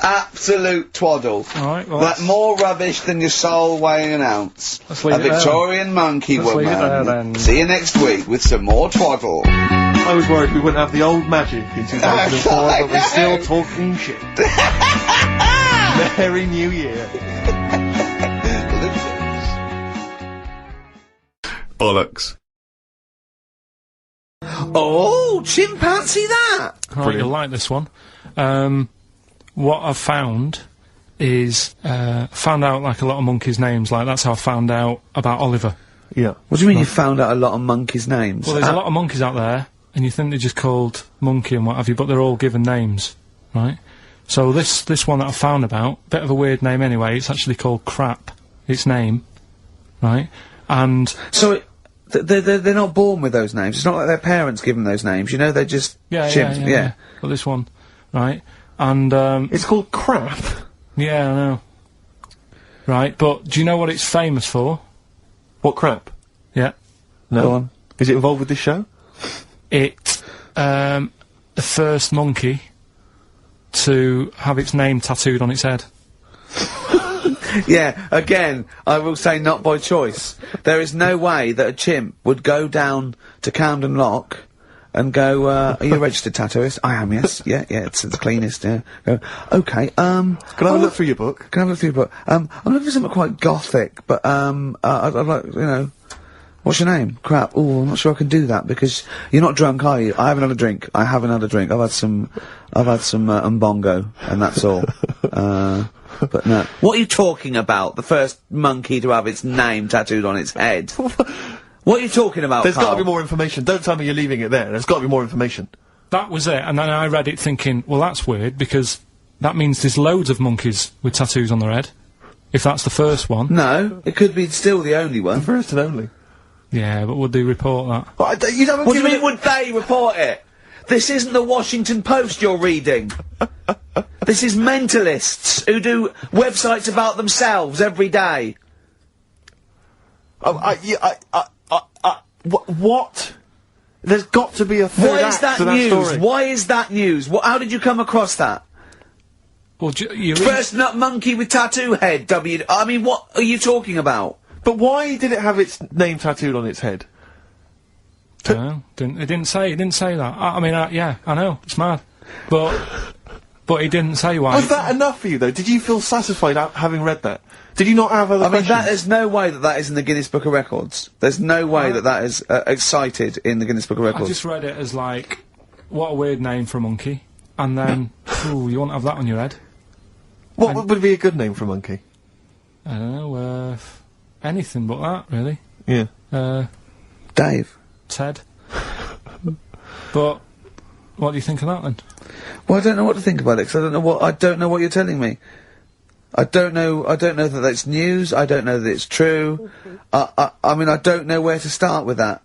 Absolute twaddle. Alright, well, That more rubbish than your soul weighing an ounce. Let's leave A it there. Victorian monkey Let's leave it there, woman. then. See you next week with some more twaddle. I was worried we wouldn't have the old magic in 2004, but we're still talking shit. Merry New Year. Bollocks. Oh, chimpanzee that! Right, you'll like this one. What I've found is, found out like a lot of monkeys' names, like that's how I found out about Oliver. Yeah. What do you mean you found out a lot of monkeys' names? Well, there's a lot of monkeys out there, and you think they're just called Monkey and what have you, but they're all given names, right? So this one that I found about, bit of a weird name anyway, it's actually called Crap, its name, right? And... So, they're not born with those names. It's not like their parents give them those names, you know, they're just chimps. Yeah. But this one, right? And, It's called Crap. yeah, I know. Right, but do you know what it's famous for? What crap? Yeah. No. Go on. Is it involved with this show? It, the first monkey to have its name tattooed on its head. Yeah, again, I will say not by choice. There is no way that a chimp would go down to Camden Lock and go, are you a registered tattooist? I am, yes. Yeah, it's the cleanest, yeah. Go, okay, Can I have a look through your book? Can I have a look through your book? I'm looking for something quite gothic, but, I'd like, you know, what's your name? Crap. Oh, I'm not sure I can do that because you're not drunk, are you? I haven't had a drink. I haven't had a drink. I've had some umbongo, and that's all. But no. What are you talking about? The first monkey to have its name tattooed on its head. What are you talking about, There's got Karl? to be more information. Don't tell me you're leaving it there. There's got to be more information. That was it, and then I read it thinking, well, that's weird, because that means there's loads of monkeys with tattoos on their head. If that's the first one. No, it could be still the only one. First and only. Yeah, but would they report that? What do you mean, would they report it? This isn't the Washington Post you're reading. This is mentalists who do websites about themselves every day. What? There's got to be a third Why is act that to that news? story. Why is that news? How did you come across that? Well, you First nut monkey with tattoo head, I mean, what are you talking about? But why did it have its name tattooed on its head? No, it didn't say that. I mean, yeah, I know, it's mad. But it didn't say why. Was that enough for you, though? Did you feel satisfied having read that? Did you not have other I mean, questions? there's no way that is in the Guinness Book of Records. There's no way that is cited in the Guinness Book of I Records. just read it as like, what a weird name for a monkey. And then, ooh, you won't have that on your head. What would be a good name for a monkey? I don't know, anything but that, really. Yeah. Dave. Ted. But, what do you think of that then? Well, I don't know what to think about it, because I don't know what you're telling me. I don't know that that's news, I don't know that it's true. I mean, I don't know where to start with that.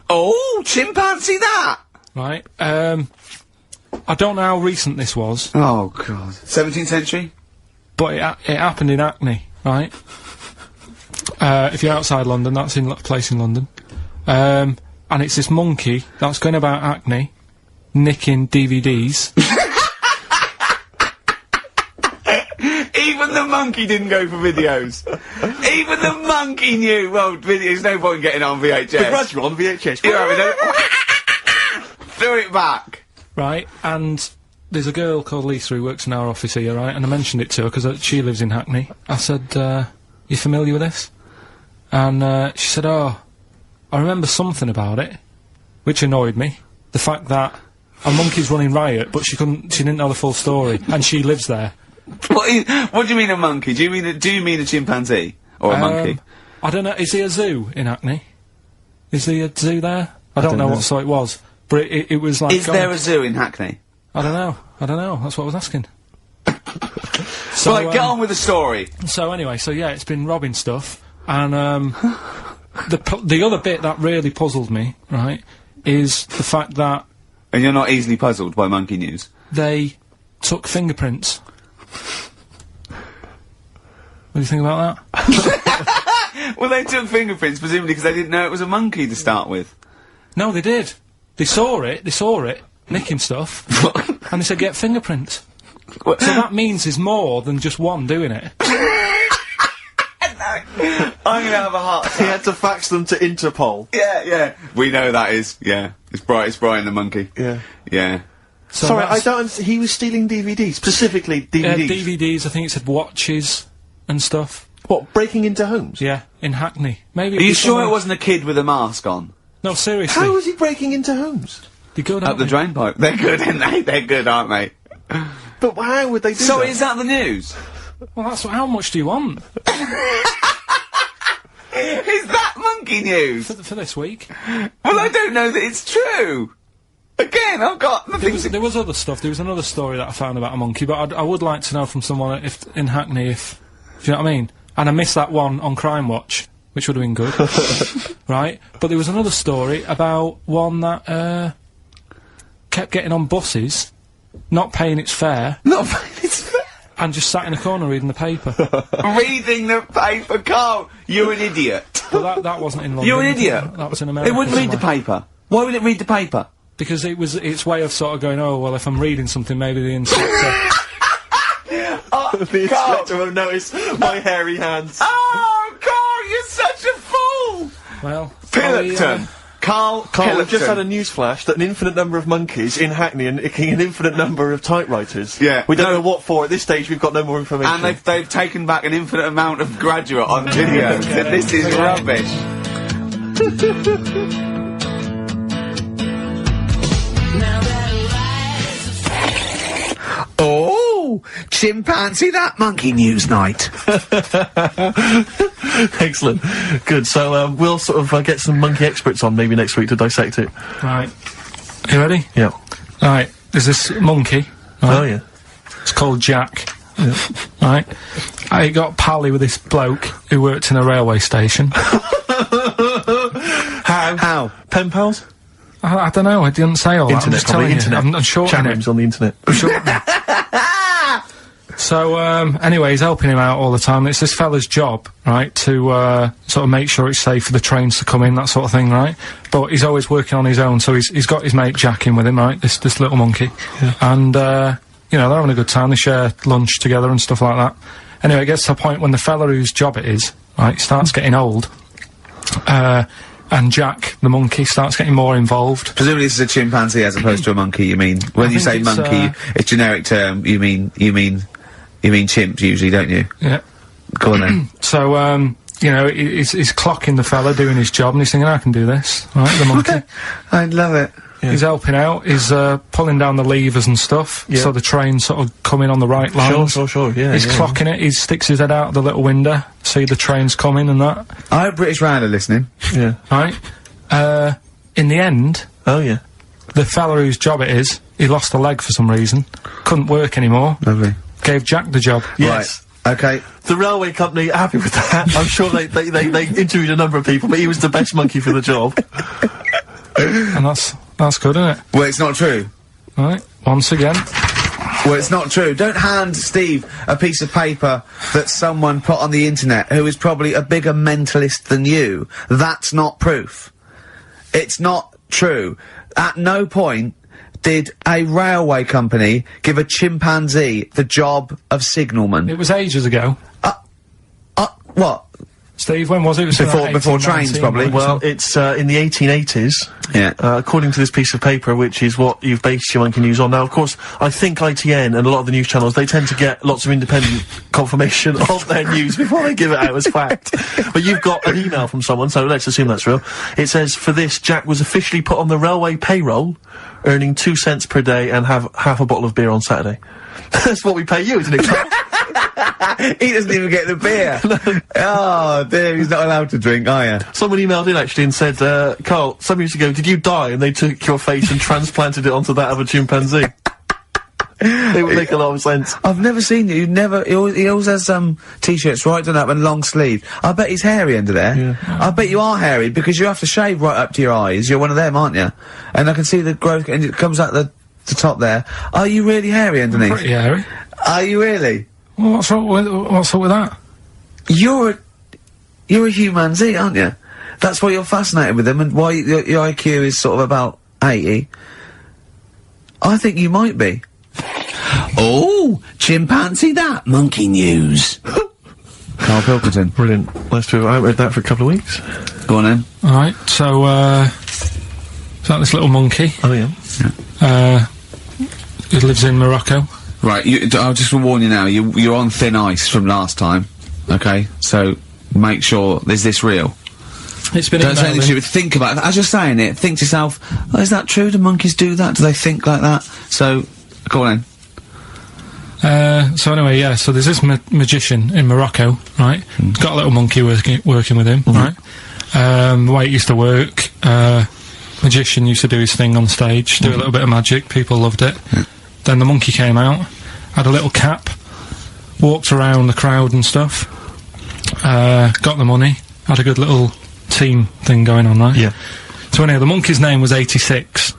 Oh, chimpanzee that! Right, I don't know how recent this was, Oh, God. 17th century? but it happened in Hackney, right? If you're outside London, that's in a place in London. And it's this monkey that's going about Hackney, nicking DVDs. Even the monkey didn't go for videos. Even the monkey knew, well, there's no point getting on VHS. Because you're on VHS. You're having a... Throw it back. Right, and there's a girl called Lisa who works in our office here, right, and I mentioned it to her because she lives in Hackney. I said, you familiar with this? And she said, oh, I remember something about it, which annoyed me. The fact that a monkey's running riot, but she didn't know the full story, and she lives there. What do you mean a monkey? Do you mean a chimpanzee? Or a monkey? I don't know, is there a zoo in Hackney? Is there a zoo there? I don't know what sort it was, but it was like... Is there a zoo in Hackney? I don't know, that's what I was asking. So, Right, get on with the story. So anyway, so yeah, it's been robbing stuff, and the other bit that really puzzled me, right, is the fact that And you're not easily puzzled by monkey news? they took fingerprints. What do you think about that? Well, they took fingerprints, presumably because they didn't know it was a monkey to start with. No, they did. They saw it, nicking stuff, and they said, get fingerprints. So that means there's more than just one doing it. I'm gonna have a heart attack. He had to fax them to Interpol. Yeah. We know that is, yeah. It's Brian the monkey. Yeah. Yeah. So Sorry, I that's- don't. He was stealing DVDs, specifically DVDs. DVDs, I think it said watches and stuff. What, breaking into homes? Yeah, in Hackney. Maybe. Are you sure it wasn't a kid with a mask on? No, seriously. How was he breaking into homes? They're good, Up aren't the they? drain pipe. They're good, aren't they? They're good, aren't they? But how would they do So that? is that the news? Well, that's how much do you want Is that monkey news? for this week? Well, I don't know that it's true. Again, I've got nothing to... There was other stuff. There was another story that I found about a monkey, but I would like to know from someone if in Hackney if do you know what I mean? And I missed that one on Crime Watch, which would have been good, right? But there was another story about one that kept getting on buses, not paying its fare, and just sat in a corner reading the paper. Reading the paper, Carl! You're an idiot. But that wasn't in London. You're an idiot. That was in America. It wouldn't read the somewhere. paper. Why would it read the paper? Because it was its way of sort of going, oh, well, if I'm reading something, maybe the inspector... The inspector will notice my hairy hands. Oh, Carl, you're such a fool! Well... Pilkington. Karl We've just had a Pilkington. news flash that an infinite number of monkeys in Hackney are nicking an infinite number of typewriters. Yeah. We don't No. know what for. At this stage, we've got no more information. And they've taken back an infinite amount of graduate on video. Said this is rubbish. Oh, chimpanzee that monkey news night. Excellent. Good. So, we'll sort of get some monkey experts on maybe next week to dissect it. Right. You ready? Yeah. Right. There's this monkey. Right? Oh, yeah. It's called Jack. Right. I got pally with this bloke who worked in a railway station. How? Pen pals? I don't know. I didn't say all that. I'm Internet, just telling probably. Internet. you. I'm Chat shortening rooms it. on the internet. So, anyway, he's helping him out all the time. It's this fella's job, right, to, sort of make sure it's safe for the trains to come in, that sort of thing, right? But he's always working on his own, so he's got his mate Jack in with him, right? This little monkey. Yeah. And, you know, they're having a good time. They share lunch together and stuff like that. Anyway, it gets to a point when the fella whose job it is, right, starts getting old. And Jack, the monkey, starts getting more involved. Presumably this is a chimpanzee as opposed to a monkey, you mean? When you say think it's, monkey, it's generic term, you mean chimp usually, don't you? Yeah. Go on then. So, you know, he's clocking the fella doing his job, and he's thinking, I can do this, right, the monkey. I love it. Yeah. He's helping out, he's pulling down the levers and stuff, Yeah. so the trains sort of come in on the right lines. Sure, yeah. He's yeah. clocking it, he sticks his head out the little window, see the trains coming and that, I hope British Rail are listening. Yeah. right? In the end, Oh, yeah. the fella whose job it is, he lost a leg for some reason, couldn't work anymore, Lovely. gave Jack the job. Yes. Right. Okay. The railway company are happy with that. I'm sure they interviewed a number of people, but he was the best monkey for the job. And that's good, isn't it? Well, it's not true. Right, once again. Well, it's not true. Don't hand Steve a piece of paper that someone put on the internet who is probably a bigger mentalist than you. That's not proof. It's not true. At no point did a railway company give a chimpanzee the job of signalman. It was ages ago. What? Steve, when was it? It was Before trains, 1819, probably. wasn't it? Well, it's in the 1880s. Yeah. According to this piece of paper, which is what you've based your monkey news on. Now, of course, I think ITN and a lot of the news channels, they tend to get lots of independent confirmation of their news before they give it out as fact. But you've got an email from someone, so let's assume that's real. It says, for this, Jack was officially put on the railway payroll, earning 2 cents per day and have half a bottle of beer on Saturday. That's what we pay you, isn't it? He doesn't even get the beer. Oh, dear, he's not allowed to drink, are you? Someone emailed in actually and said, Carl, some years ago, did you die? And they took your face and transplanted it onto that of a chimpanzee. It would make a lot of sense. I've never seen you. He always has t-shirts right done up and long sleeve. I bet he's hairy under there. Yeah. I bet you are hairy because you have to shave right up to your eyes. You're one of them, aren't you? And I can see the growth, and it comes out the top there. Are you really hairy underneath? Pretty hairy. Are you really? Well, what's up with that? You're a humanzee, aren't you? That's why you're fascinated with them, and why your IQ is sort of about 80. I think you might be. Oh, chimpanzee that, monkey news. Karl Pilkington. Brilliant. I haven't read that for a couple of weeks. Go on then. Alright, so, is that this little monkey? Oh, yeah. Who lives in Morocco. Right, I'll just warn you now, you're on thin ice from last time, okay? So, make sure, is this real? It's been Don't say anything stupid, think about it. As you're saying it, think to yourself, oh, is that true? Do monkeys do that? Do they think like that? So, go on then. So anyway, yeah, so there's this magician in Morocco, right? He's got a little monkey working with him, right? The way it used to work, magician used to do his thing on stage, do a little bit of magic, people loved it. Then the monkey came out, had a little cap, walked around the crowd and stuff, got the money, had a good little team thing going on, right? Yeah. So anyway, the monkey's name was 86.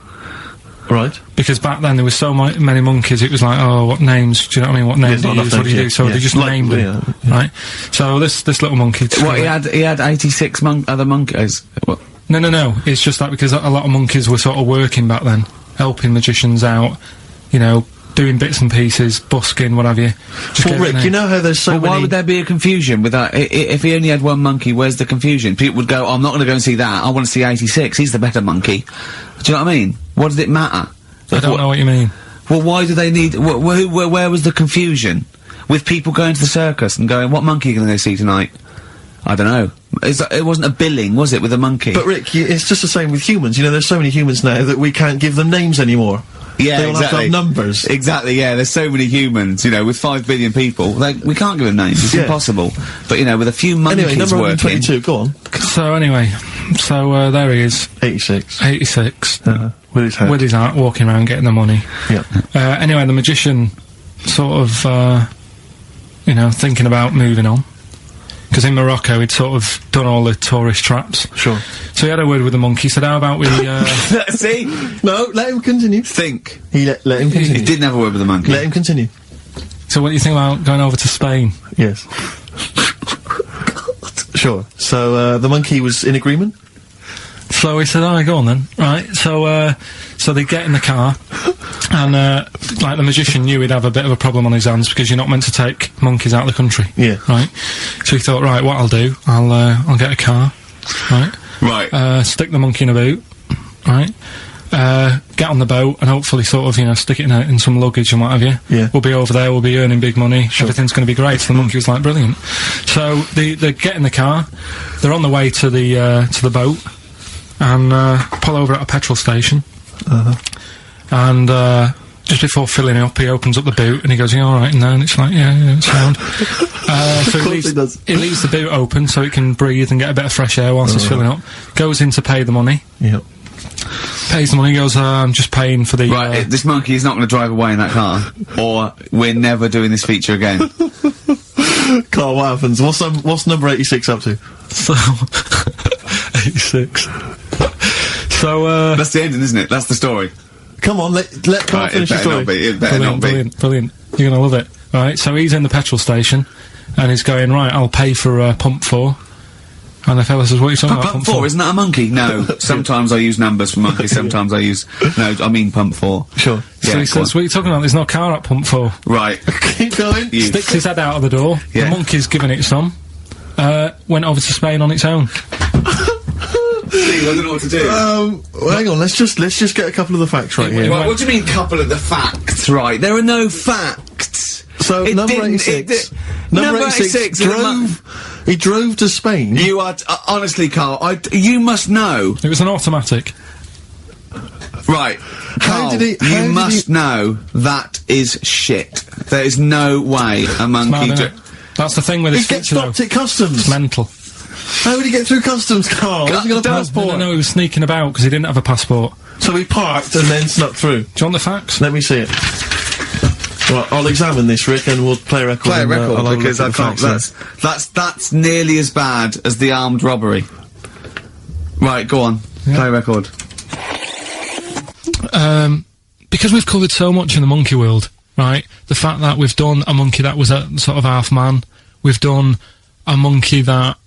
Right. Because back then there was so many monkeys, it was like, oh, what names, do you know what I mean, what names do you use, what do you do, so they just named them, right? So this little monkey... What, he had 86 other monkeys? What? No, it's just that because a lot of monkeys were sort of working back then, helping magicians out, you know, doing bits and pieces, busking, what have you. Well, Rick, you know how there's so many... Why would there be a confusion with that? If he only had one monkey, where's the confusion? People would go, oh, I'm not going to go and see that, I want to see 86, he's the better monkey. Do you know what I mean? What does it matter? I don't know what you mean. Well, why do they need... where was the confusion? With people going to the circus and going, what monkey are you going to go see tonight? I don't know. It wasn't a billing, was it, with a monkey? But Rick, it's just the same with humans. You know, there's so many humans now that we can't give them names anymore. Yeah, they all have to have numbers. Exactly, yeah, there's so many humans, you know, with 5 billion people, we can't give them names, it's impossible. But, you know, with a few monkeys anyway, number working... 122, go on. So, anyway, there he is. 86. 86. With his hat. With his hat, walking around getting the money. Yeah. Anyway, the magician sort of, you know, thinking about moving on. Because in Morocco, he'd sort of done all the tourist traps. Sure. So he had a word with the monkey, said, how about we, See? No, let him continue. Think. Let him continue. He didn't have a word with the monkey. Let him continue. So what do you think about going over to Spain? Yes. Sure. So, the monkey was in agreement? So he said, alright, go on then. Right, so they get in the car, and, like, the magician knew he'd have a bit of a problem on his hands, because you're not meant to take monkeys out of the country. Yeah. Right? So he thought, right, what I'll do, I'll get a car, right? Right. Stick the monkey in a boot, right? Get on the boat, and hopefully sort of, you know, stick it in some luggage and what have you. Yeah. We'll be over there, we'll be earning big money, everything's gonna be great. So the monkey was like, brilliant. So, they get in the car, they're on the way to the boat, and pull over at a petrol station. And just before filling it up, he opens up the boot and he goes, "You all right?" And then it's like, "Yeah, it's sound." So he leaves the boot open so it can breathe and get a bit of fresh air whilst it's filling up. Goes in to pay the money. Yep. Pays the money. Goes, "I'm just paying for the." Right, this monkey is not going to drive away in that car, or we're never doing this feature again. Carl, what happens? What's number 86 up to? So 86. So that's the ending, isn't it? That's the story. Come on, let Carl finish the story. It better not be. Brilliant. You're gonna love it. Right, so he's in the petrol station, and he's going, right, I'll pay for pump 4. And the fella says, what are you talking about, pump 4? Isn't that a monkey? No. Sometimes I use numbers for monkeys, sometimes I use... No, I mean pump 4. Sure. So he says, what are you talking about? There's no car at pump 4. Right. Keep going. Sticks his head out of the door. Yeah. The monkey's giving it some. Went over to Spain on its own. Steve, I don't know what to do. Well, hang on, let's just get a couple of the facts right here. Right, what do you mean, couple of the facts, right? There are no facts. So, number 86. Number 86 he drove to Spain. You are, honestly, Carl, you must know. It was an automatic. Right. Carl, you must know that is shit. There is no way a monkey... That's the thing with this feature, though. He gets stopped at customs. It's mental. How would he get through customs, Carl? Has he got a passport? No, he was sneaking about because he didn't have a passport. So he parked and then snuck through. Do you want the facts? Let me see it. Well, I'll examine this, Rick, and we'll play a record. Play a record, I'll because I look at the can't, facts that's nearly as bad as the armed robbery. Right, go on. Play a record. Because we've covered so much in the monkey world, right? The fact that we've done a monkey that was a sort of half man, we've done a monkey that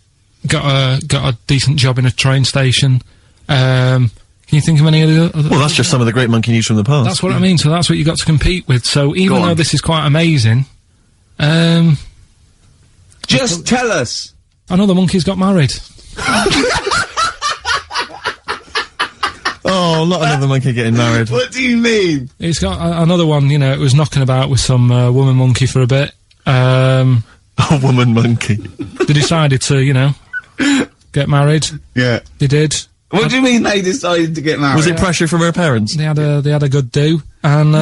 got a decent job in a train station. Can you think of any other? Well, that's just some of the great monkey news from the past. That's what I mean. So that's what you got to compete with. So even though this is quite amazing, just tell us. Another monkey's got married. Oh, not another monkey getting married. What do you mean? It's got another one. You know, it was knocking about with some woman monkey for a bit. A woman monkey. They decided to, you know, get married. Yeah. They did. What do you mean they decided to get married? Was it pressure from her parents? They had a good do, and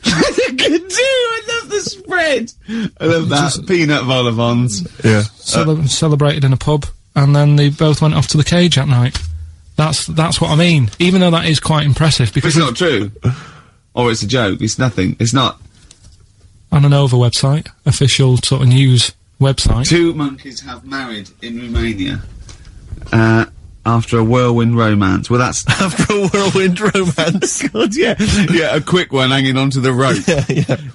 good do. I love the spread. I love that peanut vol-au-vents. Yeah. Celebrated in a pub, and then they both went off to the cage at night. That's what I mean. Even though that is quite impressive, because it's not true, or it's a joke. It's nothing. It's not. On an Nova website, official sort of news website. 2 monkeys have married in Romania. After a whirlwind romance. Well, that's after a whirlwind romance. God, yeah, yeah, a quick one hanging onto the rope.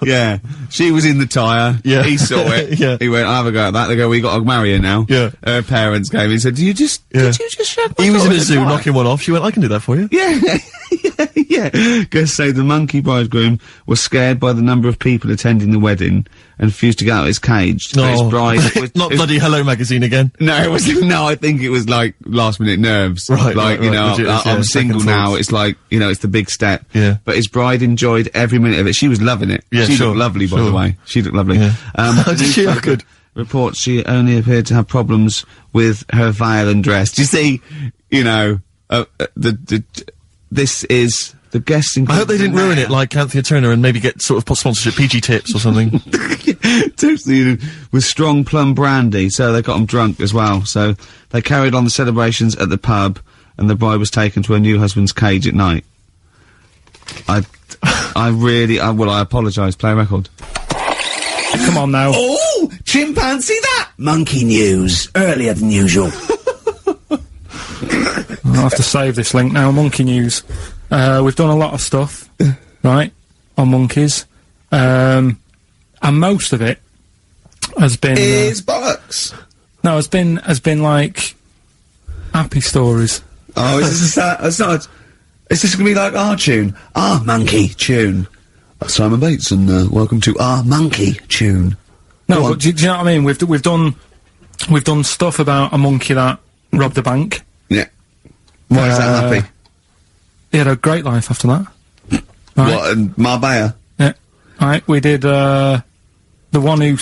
Yeah. She was in the tyre. Yeah. He saw it. Yeah. He went, "I'll have a go at that." They go, "We got to marry her now." Yeah. Her parents came and said, Did you just shag my He was in daughter a zoo twice?" knocking one off. She went, "I can do that for you." Yeah. Yeah. Guests say the monkey bridegroom was scared by the number of people attending the wedding and refused to get out of his cage. So his bride was, Not bloody Hello Magazine again. No, it was no. I think it was like last minute nerves. Right, like right, you know, legit, I'm yeah, single second now. thoughts. It's like you know, it's the big step. Yeah. But his bride enjoyed every minute of it. She was loving it. Yeah, she sure, looked lovely, by sure. the way. She looked lovely. Yeah. Did she look good? Reports she only appeared to have problems with her veil and dress. Do you see? You know, this is. The guests I hope they didn't ruin it like Anthea Turner and maybe get sort of sponsorship PG tips or something. Totally, with strong plum brandy, so they got them drunk as well. So they carried on the celebrations at the pub, and the bride was taken to her new husband's cage at night. I apologise. Play a record. Come on now. Oh, chimpanzee that! Monkey news, earlier than usual. I'll have to save this link now. Monkey news. We've done a lot of stuff, right, on monkeys, and most of it has been Is bollocks. no, has been like happy stories. Oh, is this it's not. Is this gonna be like our tune? Our monkey tune. Simon Bates, and welcome to our monkey tune. No, Go on. but do you know what I mean? We've done stuff about a monkey that robbed a bank. Yeah. Why is that happy? He had a great life after that. Right. What, and Marbella? Yeah. Right, we did, the one who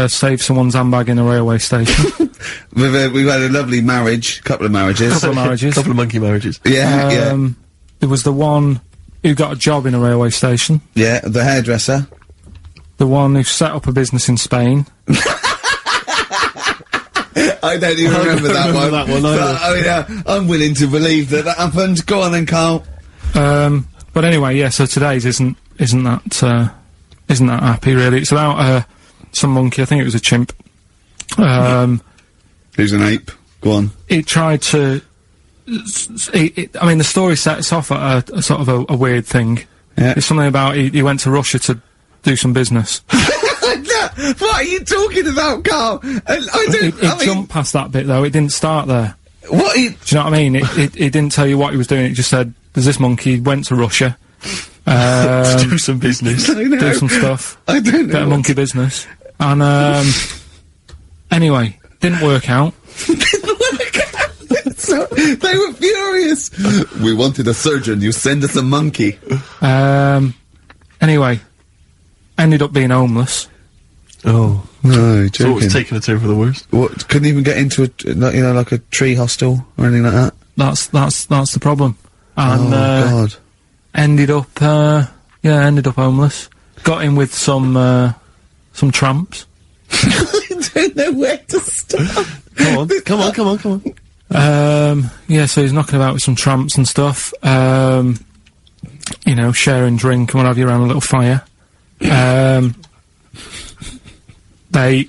saved someone's handbag in a railway station. We've had a lovely marriage, couple of marriages. Couple of marriages. Couple of monkey marriages. Yeah, yeah. There was the one who got a job in a railway station. Yeah, the hairdresser. The one who set up a business in Spain. I don't even remember that one. that one either. But, I'm willing to believe that happened. Go on then, Carl. But anyway, yeah, so today's isn't that happy, really. It's about, some monkey, I think it was a chimp. Who's an ape? Go on. It tried to... I mean, the story sets off at a sort of a weird thing. Yeah. It's something about he went to Russia to do some business. What are you talking about, Carl? It jumped past that bit, though. It didn't start there. What? Do you know what I mean? It didn't tell you what he was doing. It just said, there's this monkey, went to Russia. To do some business. Do some stuff. I don't know. Bit of monkey business. And, anyway, didn't work out. So, they were furious. We wanted a surgeon, you send us a monkey. Anyway, ended up being homeless. Oh. No, So it was taking a turn for the worst. What, couldn't even get into like a tree hostel or anything like that? That's the problem. And, God. ended up homeless. Got in with some tramps. I don't know where to start. Come on. Yeah, so he's knocking about with some tramps and stuff. You know, sharing drink and what have you around a little fire. They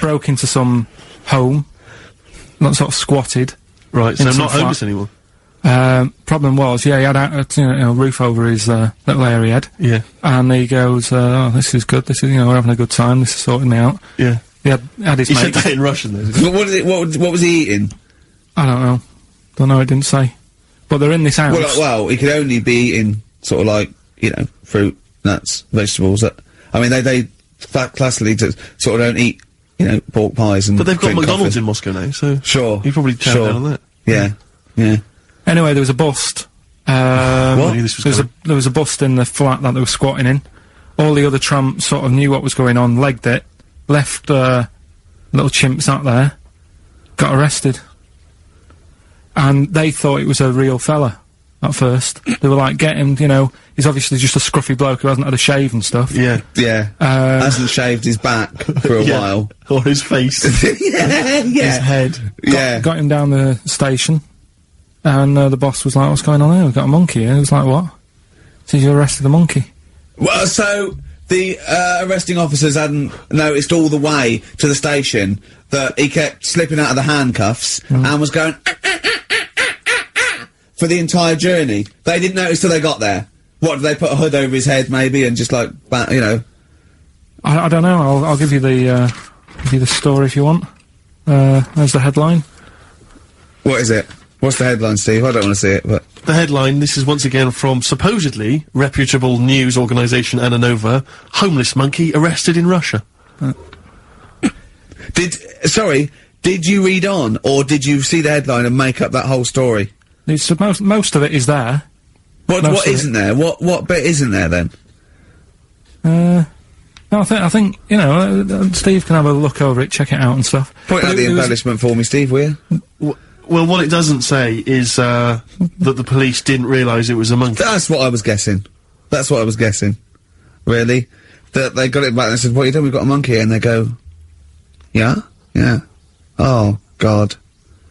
broke into some home, not sort of squatted. Right, so in I'm some not flat. homeless anymore. Problem was, yeah, he had a roof over his little area he had. Yeah. And he goes, oh, this is good, this is, we're having a good time, this is sorting me out. Yeah. He had his He said mates. that in Russian, though, didn't he? What was he eating? I don't know, it didn't say. But they're in this house. Well, he could only be eating sort of like, fruit, nuts, vegetables. I mean, they classically sort of don't eat, pork pies and. But they've got drink McDonald's coffee. in Moscow now, so. Sure. He probably chopped down on that. Yeah. Yeah. Anyway, there was a bust. I knew this was coming. There was a bust in the flat that they were squatting in. All the other tramps sort of knew what was going on, legged it, left little chimps out there, got arrested. And they thought it was a real fella at first. They were like, get him, he's obviously just a scruffy bloke who hasn't had a shave and stuff. Yeah. Yeah. Hasn't shaved his back for a Yeah. while. Or his face. Yeah. His head. Got him down the station, and the boss was like, what's going on here? We've got a monkey here. He was like, what? So you arrested the monkey. Well, so the arresting officers hadn't noticed all the way to the station that he kept slipping out of the handcuffs and was going for the entire journey. They didn't notice till they got there. What, did they put a hood over his head maybe and just like, I don't know. I'll give you the story if you want. There's the headline. What is it? What's the headline, Steve? I don't want to see it, but. The headline, this is once again from supposedly reputable news organisation Ananova, homeless monkey arrested in Russia. Did you read on, or did you see the headline and make up that whole story? Most of it is there. What isn't there? What bit isn't there then? No, I think Steve can have a look over it, check it out and stuff. Point out the embellishment for me, Steve, will you? Well, what it doesn't say is, that the police didn't realise it was a monkey. That's what I was guessing. Really? That they got it back and they said, what you done? We've got a monkey here. And they go, yeah? Yeah. Oh, God.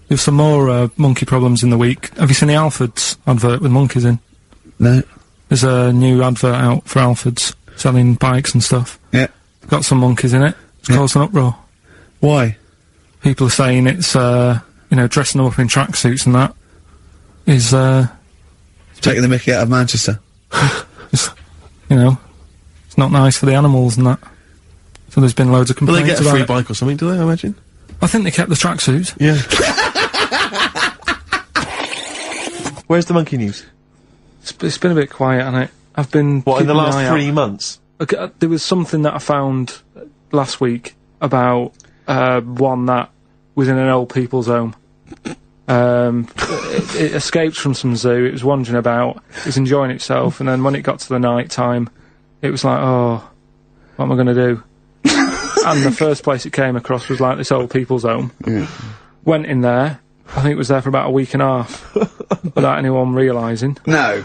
There's some more, monkey problems in the week. Have you seen the Alfords advert with monkeys in? No. There's a new advert out for Alfords, selling bikes and stuff. Yeah. Got some monkeys in it. It's caused an uproar. Why? People are saying it's, dressing them up in tracksuits and that is, Taking the mickey out of Manchester. it's not nice for the animals and that. So there's been loads of Will complaints they get a about free it. bike or something, do they, I imagine? I think they kept the tracksuits. Yeah. Where's the monkey news? It's been a bit quiet, hasn't it? I've been... What, in the keeping an last eye out. 3 months? Okay, there was something that I found last week about, one that was in an old people's home. It escaped from some zoo, it was wandering about, it was enjoying itself, and then when it got to the night time, it was like, oh, what am I going to do? And the first place it came across was like this old people's home. Went in there, I think it was there for about a week and a half, without anyone realising. No.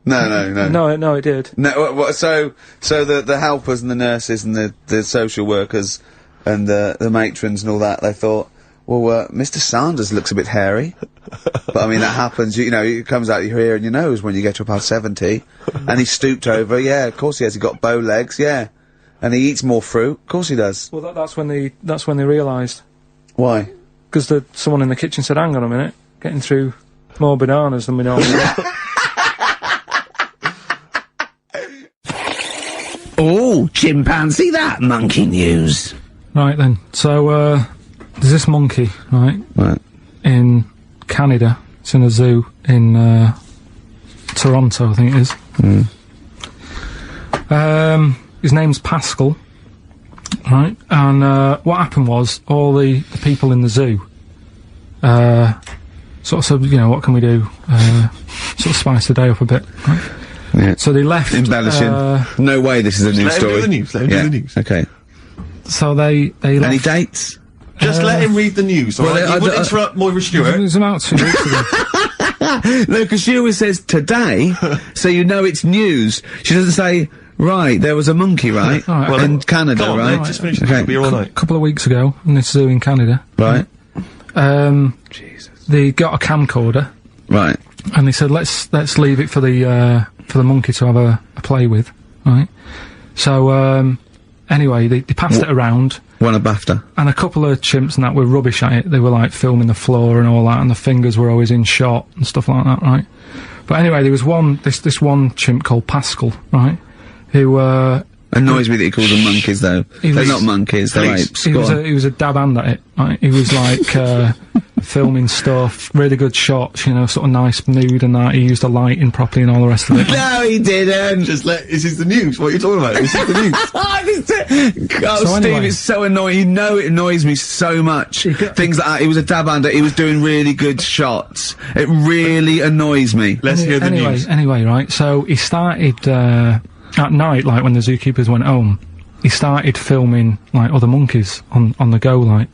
No, it did. No, so the helpers and the nurses and the social workers and the matrons and all that, they thought, well, Mr. Sanders looks a bit hairy. But I mean, that happens, it comes out your ear and your nose when you get to about 70. And he stooped over, yeah, of course he has, he got bow legs, yeah. And he eats more fruit, of course he does. Well, that's when they realised. Why? Because someone in the kitchen said, hang on a minute, getting through more bananas than we normally do. Oh, chimpanzee, that monkey news. Right then, so, there's this monkey, right, in Canada. It's in a zoo in, Toronto, I think it is. His name's Pascal, right, and, what happened was, all the people in the zoo, sort of said, what can we do, sort of spice the day up a bit, right? Yeah. So they left, Embellishing. No way this is a news Let him story. do the news, let him do the news. Okay. so they Any left, dates? Just let him read the news, alright? I You wouldn't d- interrupt Moira it Stewart. was about 2 weeks ago. No, because she always says today, so you know it's news. She doesn't say, right, there was a monkey, right? Alright, Well, in Canada, Go on, right? mate, just finish the Okay. okay. Be all night. Couple of weeks ago, in this zoo in Canada, Right, they got a camcorder, right. and they said, let's leave it for the monkey to have a play with, right? So, anyway, they passed it around. Won a BAFTA. And a couple of chimps and that were rubbish at it. They were, like, filming the floor and all that, and the fingers were always in shot and stuff like that, right? But anyway, there was this one chimp called Pascal, right? Who, Annoys me that he calls them monkeys, though. They're not monkeys, they're apes. He was a dab hand at it, right? He was, like, filming stuff, really good shots, you know, sort of nice mood and that. He used the lighting properly and all the rest of it. No, he didn't! This is the news. What are you talking about? This is the news. So Steve, anyway, it's so annoying. You know it annoys me so much. Things like that. He was a dab hand. He was doing really good shots. It really annoys me. Let's hear the news. Anyway, right, so he started, at night, like, when the zookeepers went home, he started filming, like, other monkeys on the go, like,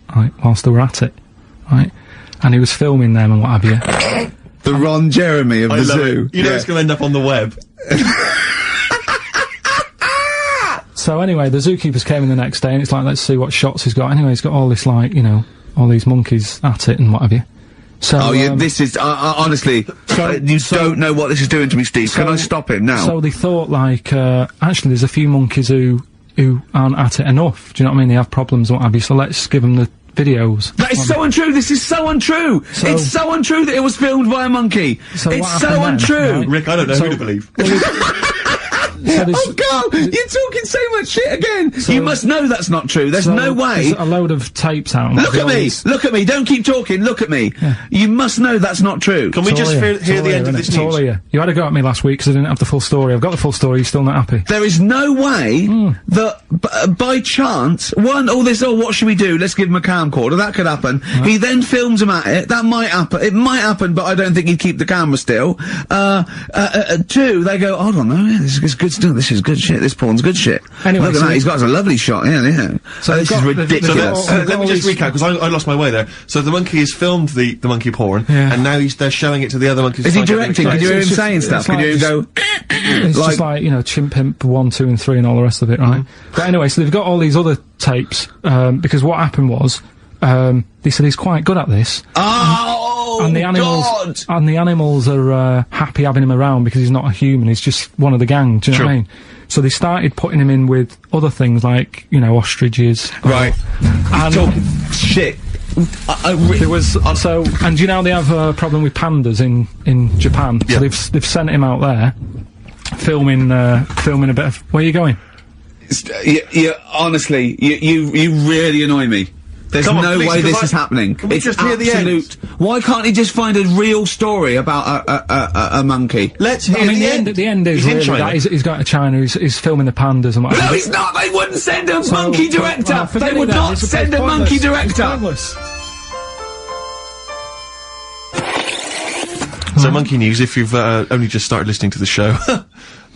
whilst they were at it, right? And he was filming them and what have you. The Ron Jeremy of the zoo. You know it's gonna end up on the web. So anyway, the zookeepers came in the next day, and it's like, let's see what shots he's got. Anyway, he's got all this, like, you know, all these monkeys at it and what have you. So, oh, yeah, this is, honestly, you don't know what this is doing to me, Steve. Can I stop him now? So they thought, like, actually there's a few monkeys who aren't at it enough. Do you know what I mean? They have problems and what have you, so let's give them the videos. That is so untrue! This is so untrue! It's so untrue that it was filmed by a monkey! So it's so untrue! Right? Rick, I don't know who to believe. Oh God! You're talking so much shit again! You must know that's not true. There's no way. There's a load of tapes out. Look at me! Look at me! Don't keep talking! Look at me! Yeah. You must know that's not true. Can we just hear the end of this news? You had a go at me last week because I didn't have the full story. I've got the full story, you're still not happy. There is no way that, by chance, what should we do? Let's give him a camcorder. That could happen. Right. He then films him at it. That might happen. It might happen, but I don't think he'd keep the camera still. Two, they go, hold on, no, this is good stuff. This is good shit. This porn's good shit. Anyway, look at that. He's got us a lovely shot. Yeah. So this is ridiculous. Let me just recap, because I lost my way there. So the monkey has filmed the monkey porn, and now they're showing it to the other monkeys. Is he directing? Can you hear him saying stuff? Can you hear him go... It's just like, you know, Chimp Pimp 1, 2 and 3 and all the rest of it, right? But anyway, so they've got all these other tapes, because what happened was, they said he's quite good at this. Oh, and the animals are, happy having him around because he's not a human, he's just one of the gang, do you know what I mean? So they started putting him in with other things like, you know, ostriches. Right. And talking shit. There was, and do you know they have a problem with pandas in Japan? Yeah. So they've sent him out there, filming a bit of, where are you going? Honestly, you really annoy me. There's no way this is happening. Can we just hear the end? Why can't he just find a real story about a monkey? Let's hear the end. The end is really that he's going to China, he's filming the pandas and whatever. No, he's not! They wouldn't send a monkey director! They would not send a monkey director! So, Monkey News, if you've only just started listening to the show.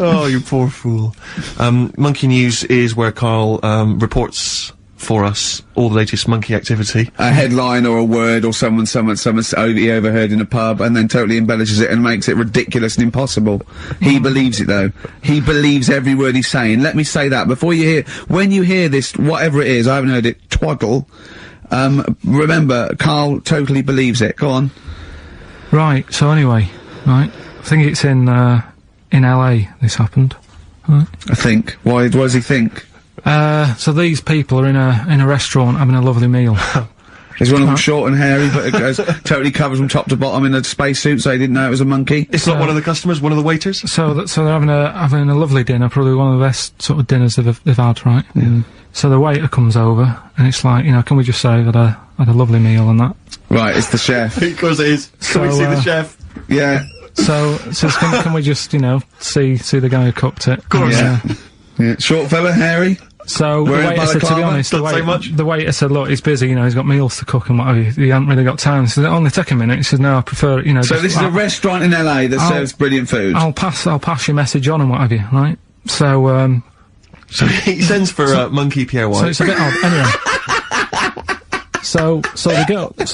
Oh, you poor fool. Monkey News is where Karl reports for us all the latest monkey activity. A headline or a word or someone he overheard in a pub and then totally embellishes it and makes it ridiculous and impossible. He believes it though. He believes every word he's saying. Let me say that before when you hear this, whatever it is, I haven't heard it, twaddle, remember, Karl totally believes it. Go on. Right, so anyway, right, I think it's in LA this happened. Right. I think. Why does he think? So these people are in a restaurant having a lovely meal. Is one of them short and hairy, but it goes totally covers from top to bottom in a spacesuit, so he didn't know it was a monkey? It's not one of the customers, one of the waiters? So they're having a lovely dinner, probably one of the best sort of dinners they've had, right? Yeah. So the waiter comes over, and it's like, you know, can we just say that I had a lovely meal and that? Right, it's the chef. Of course it is. Can we see the chef? Yeah. So can we just, you know, see the guy who cooked it? Of course. Yeah. Short fella, hairy? So the waiter said, to be honest, the waiter said, look, he's busy, you know, he's got meals to cook and whatever, he hasn't really got time. He said, only take a minute. He said, no, I prefer, you know. So this is a restaurant in LA that serves brilliant food? I'll pass your message on and what have you, right? So, so he sends for, Monkey Pierre White. So it's a bit odd, anyway. So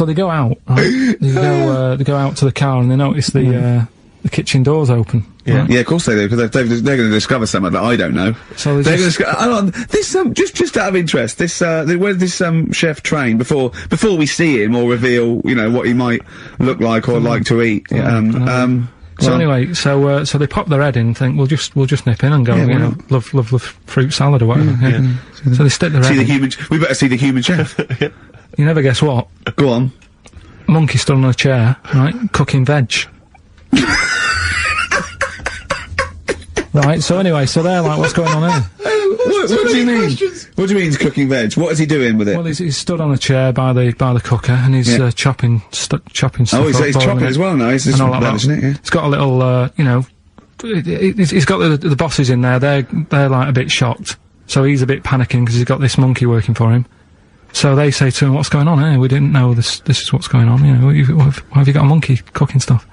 they go out, right? They go out to the car and they notice the kitchen door's open. Yeah, right? yeah, of course they do, because they're going to discover something that I don't know. So they're going to hold on, this, just out of interest, this, where did this, chef train before we see him or reveal, you know, what he might look like or like to eat? So anyway, so they pop their head in and think, we'll just nip in and go, you know, love fruit salad or whatever. So they stick their head in. We better see the human chef. You never guess what? Go on. Monkey stood on a chair, right, cooking veg. Right, so anyway, so they're like, what's going on here? What do you mean? What do you mean he's cooking veg? What is he doing with it? Well, he's stood on a chair by the cooker and he's chopping stuff. Oh, he's chopping as well now. He's all like that. Isn't it? Yeah. It's got a little, you know, he's got the bosses in there. They're like a bit shocked. So he's a bit panicking because he's got this monkey working for him. So they say to him, "What's going on here? We didn't know this is what's going on. You know, why have you got a monkey cooking stuff?"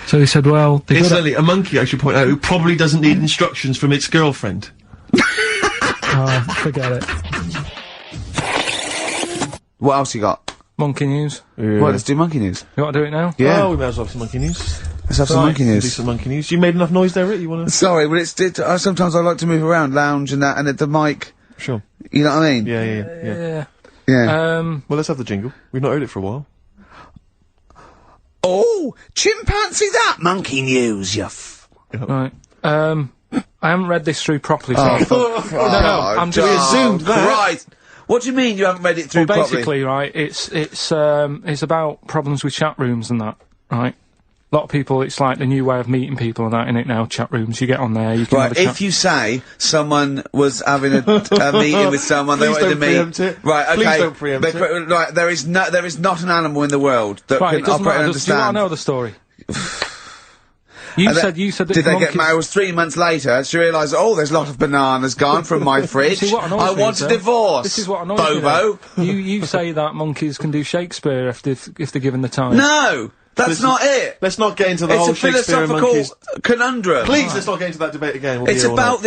So he said, "Well, incidentally, a monkey, I should point out, who probably doesn't need instructions from its girlfriend." Oh, forget it. What else you got? Monkey news. Yeah. Well, let's do monkey news. You want to do it now? Yeah. Oh, we might as well have some monkey news. Let's have some monkey news. Do some monkey news. You made enough noise there, Rick? You wanna? Sorry, but sometimes I like to move around, lounge and that, and at the mic. Sure. You know what I mean? Yeah. Yeah. Well, let's have the jingle. We've not heard it for a while. Oh, chimpanzee that monkey news, Right. I haven't read this through properly, so I thought, I'm just assumed that. Right. What do you mean you haven't read it through properly? Basically, right, it's about problems with chat rooms and that, right? A lot of people, it's like the new way of meeting people and that, in it now, chat rooms. You get on there, you can have a chat. If you say someone was having a meeting with someone, they wanted to meet. Right, okay. Please don't preempt it. Right, there is not an animal in the world that can operate and understand. Do you want to know the story? You said that did they get married? It was 3 months later. She realised, oh, there's a lot of bananas gone from my fridge. I want a divorce. This is what annoys Bobo. me. You say that monkeys can do Shakespeare if they're given the time. No, that's not it. Let's not get into the whole Shakespeare and monkeys. It's a philosophical conundrum. Please, let's not get into that debate again. It's about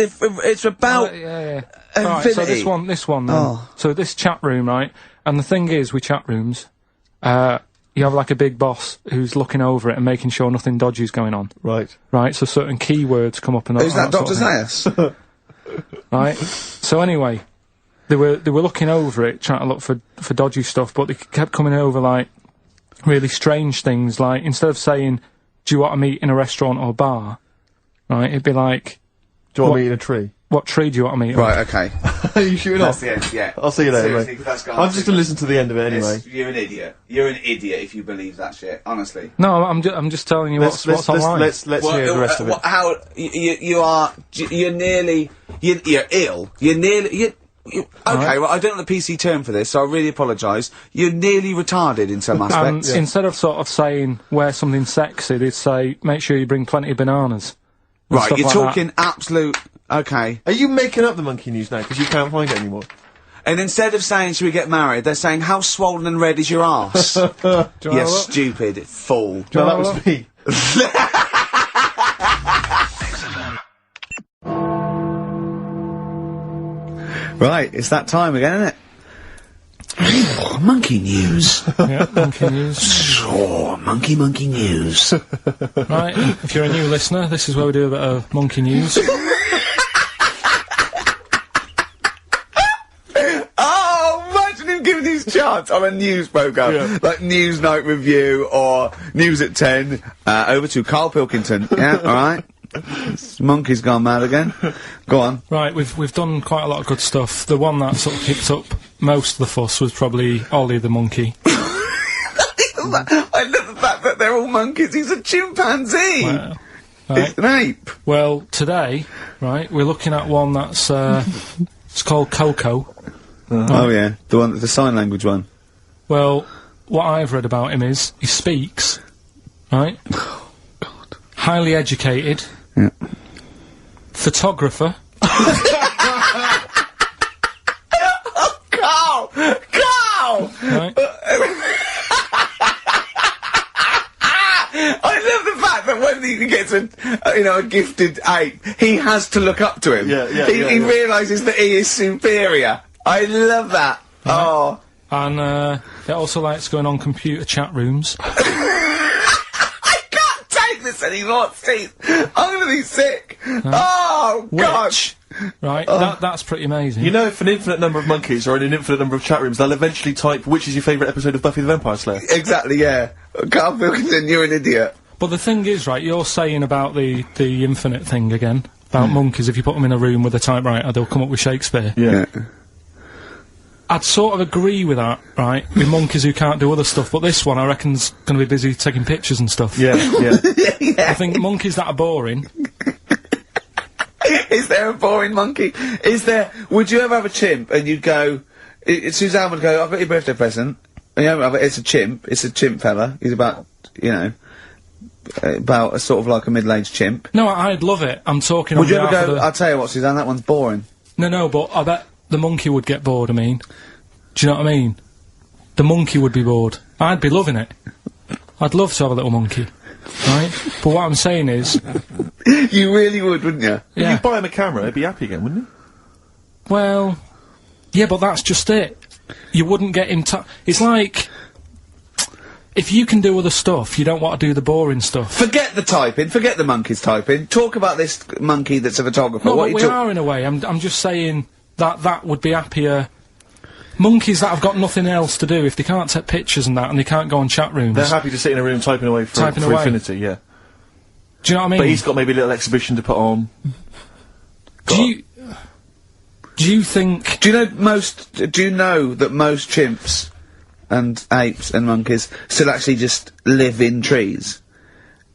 Right, so this one. Then. So this chat room, right? And the thing is, with chat rooms, you have like a big boss who's looking over it and making sure nothing dodgy is going on. Right. Right, so certain keywords come up and Who's that, Dr. Zayas? Right. So anyway, they were looking over it, trying to look for dodgy stuff, but they kept coming over like really strange things. Like instead of saying, "Do you want to meet in a restaurant or bar?" Right, it'd be like, "Do you want to meet in a tree?" What tree do you want to meet? Right. Okay. Are you shooting off? That's the end. Yeah. I'll see you later. Seriously, that's gone. I'm just gonna listen to the end of it anyway. You're an idiot. You're an idiot if you believe that shit. Honestly. No, I'm just telling you what's online. Let's hear the rest of it. How you're ill. Okay, well, I don't know the PC term for this, so I really apologise. You're nearly retarded in some aspects. Instead of sort of saying, wear something sexy, they'd say, make sure you bring plenty of bananas. Right, you're talking absolute... Okay. Are you making up the monkey news now, because you can't find it anymore? And instead of saying, should we get married, they're saying, how swollen and red is your arse? You stupid fool. No, that was me. Right, it's that time again, isn't it? Monkey news. Yeah, monkey news. Sure, monkey news. Right, if you're a new listener, this is where we do a bit of monkey news. Oh, imagine him giving these charts on a news programme. Like News Night Review or News at 10. Over to Karl Pilkington. Yeah, alright. Monkey's gone mad again. Go on. Right, we've done quite a lot of good stuff. The one that sort of picked up most of the fuss was probably Ollie the monkey. I love the fact that they're all monkeys. He's a chimpanzee. Well, right. It's an ape. Well, today, right, we're looking at one that's it's called Coco. Oh yeah, the sign language one. Well, what I've read about him is he speaks, right? Oh God. Highly educated. Yeah. Photographer. Carl! Right. I love the fact that when he gets a gifted ape, he has to look up to him. He realises that he is superior. I love that. Right. Oh. And it also likes going on computer chat rooms. I can't take this anymore, Steve. I'm gonna be sick. Oh, God. Right, that's pretty amazing. You know, if an infinite number of monkeys are in an infinite number of chat rooms, they'll eventually type, which is your favourite episode of Buffy the Vampire Slayer? Exactly, yeah. Karl Pilkington, you're an idiot. But the thing is, right, you're saying about the infinite thing again, about monkeys, if you put them in a room with a typewriter, they'll come up with Shakespeare. Yeah. I'd sort of agree with that, right, with monkeys who can't do other stuff, but this one I reckon's gonna be busy taking pictures and stuff. Yeah, yeah. I think monkeys that are boring... Is there a boring monkey? Would you ever have a chimp and you'd go, Suzanne would go, I've got your birthday present. And, it's a chimp fella. He's about, about a sort of like a middle-aged chimp. No, I'd love it. I'm talking Would on you ever behalf go, of I'll tell you what, Suzanne, that one's boring. No, but I bet the monkey would get bored, I mean. Do you know what I mean? The monkey would be bored. I'd be loving it. I'd love to have a little monkey. Right? But what I'm saying is... You really would, wouldn't you? Yeah. If you buy him a camera, he'd be happy again, wouldn't he? Well... Yeah, but that's just it. You wouldn't get him it's like... If you can do other stuff, you don't want to do the boring stuff. Forget the typing, forget the monkey's typing. Talk about this monkey that's a photographer. No, what but we are in a way. I'm just saying that would be happier... Monkeys that have got nothing else to do, if they can't take pictures and that, and they can't go on chat rooms... They're happy to sit in a room typing away for infinity, yeah. Do you know what I mean? But he's got maybe a little exhibition to put on. Do you think... Do you know that most chimps and apes and monkeys still actually just live in trees?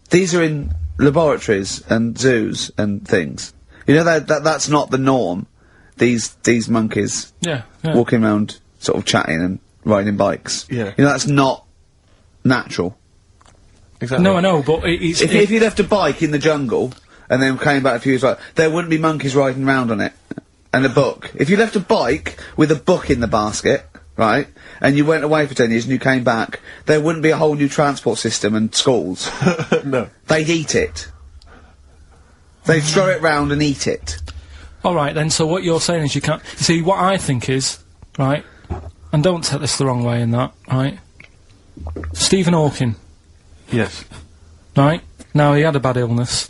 These are in laboratories and zoos and things. You know that's not the norm. These monkeys walking around sort of chatting and riding bikes. Yeah. You know, that's not natural. Exactly. No, I know, but it's... If you left a bike in the jungle and then came back a few years later, there wouldn't be monkeys riding around on it. And a book. If you left a bike with a book in the basket, right, and you went away for 10 years and you came back, there wouldn't be a whole new transport system and schools. No. They'd eat it. They'd throw it round and eat it. Alright then, so what you're saying is you can't... You see, what I think is, right, and don't take this the wrong way in that, right, Stephen Hawking, Yes. right, now he had a bad illness.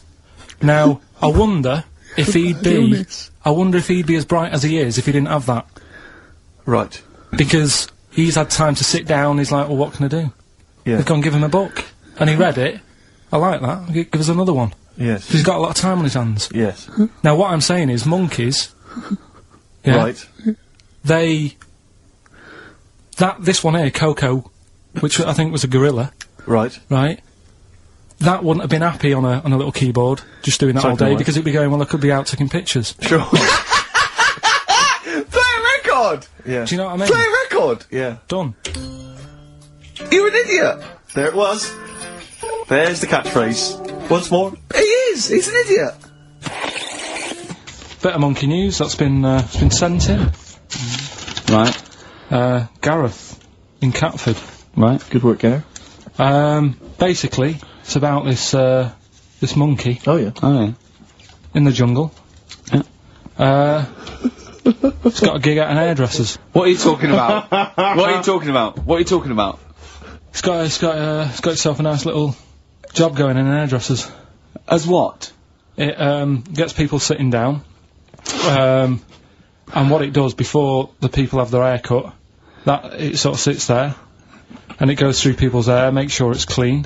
Now, I wonder if he'd be... I wonder if he'd be as bright as he is if he didn't have that. Right. Because he's had time to sit down, he's like, well, what can I do? Yeah. They've gone give him a book. And he read it. I like that. Give us another one. Yes. He's got a lot of time on his hands. Yes. Now, what I'm saying is, monkeys... Yeah, Right. This one here, Coco, which I think was a gorilla, Right. right? That wouldn't have been happy on a little keyboard, just doing that all day, because it'd be going, well, I could be out taking pictures. Sure. Play a record! Yeah. Do you know what I mean? Play a record! Yeah. Done. You're an idiot! There it was. There's the catchphrase. Once more. He is! He's an idiot! Bit of monkey news that's been sent in. Right. Gareth in Catford. Right. Good work, Gareth. Basically, it's about this monkey Oh, yeah. Oh, yeah. in the jungle. Yeah. It's got a gig at an hairdresser's. What are you talking about? What are you talking about? What are you talking about? It's got itself a nice little job going in an hairdresser's. As what? It gets people sitting down, and what it does before the people have their hair cut, that it sort of sits there, and it goes through people's hair, makes sure it's clean,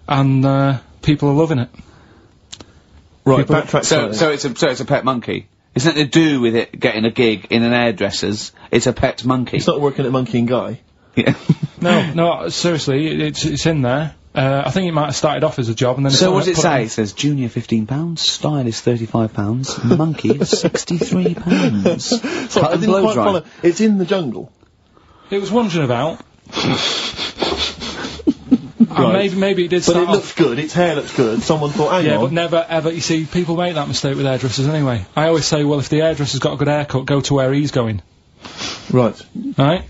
and people are loving it. Right, People- backtrack So it's a pet monkey. It's nothing to do with it getting a gig in an hairdresser's. It's a pet monkey. It's not working at Monkey and Guy. Yeah. No, seriously, it's in there. I think it might have started off as a job, and then So it what does it put say? on- It says junior £15, stylist £35, monkey £63. So I didn't quite follow. It's in the jungle. It was wandering about. And maybe it did But start it off. looks good, its hair looks good, someone thought, hang Yeah, on. but never ever. You see, people make that mistake with hairdressers anyway. I always say, well, if the hairdresser's got a good haircut, go to where he's going, Right. right?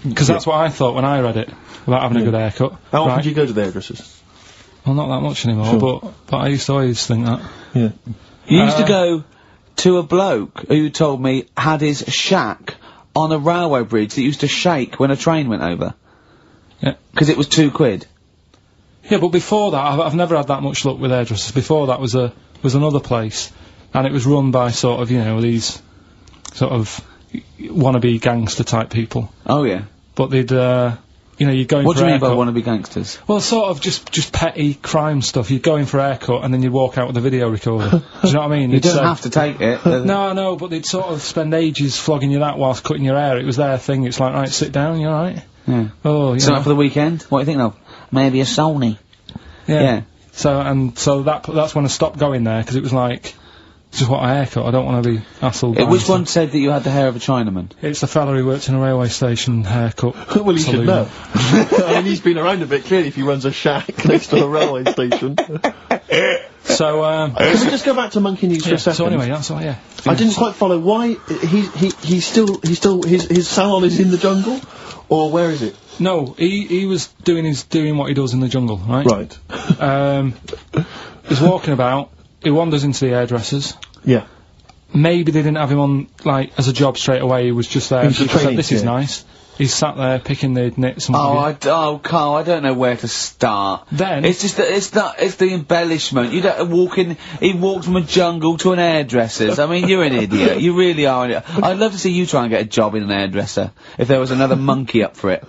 Because that's what I thought when I read it about having a good haircut. How often right? do you go to the hairdressers? Well, not that much anymore, but I used to always think that. Yeah. You used to go to a bloke who told me had his shack on a railway bridge that used to shake when a train went over. Yeah. Because it was £2. Yeah, but before that, I've never had that much luck with hairdressers. Before that was another place, and it was run by sort of, you know, these sort of wannabe gangster type people. Oh, yeah. But they'd you know, you're going What for do you mean by haircut. wannabe gangsters? Well, sort of just petty crime stuff. You'd go in for a haircut and then you'd walk out with a video recorder. Do you know what I mean? You You'd don't say- have to take it. No, but they'd sort of spend ages flogging you that whilst cutting your hair. It was their thing. It's like, right, sit down, you alright? Yeah. Oh, you Something know. for the weekend? What are you thinking of? Maybe a Sony. Yeah. So that's when I stopped going there, because it was like, just what a haircut, I don't want to be hassled by Which stuff. one said that you had the hair of a Chinaman? It's the fella who works in a railway station haircut. Well, he should saloon. know. I mean, he's been around a bit, clearly, if he runs a shack next to a railway station. So, Can we just go back to Monkey News for a second? so anyway, that's all, yeah. I didn't quite follow why he's still his salon is in the jungle, or where is it? No, he was doing what he does in the jungle, right? Right. He's walking about, he wanders into the hairdressers. Yeah. Maybe they didn't have him on, like, as a job straight away, he was just there, He was and people training, said, this is yeah. nice. He's sat there picking the knits and what have you. Oh, Carl, I don't know where to start. Then- it's just it's the embellishment. You don't walk in. He walked from a jungle to an hairdresser's. I mean, you're an idiot. You really are. An idiot. I'd love to see you try and get a job in an hairdresser if there was another monkey up for it.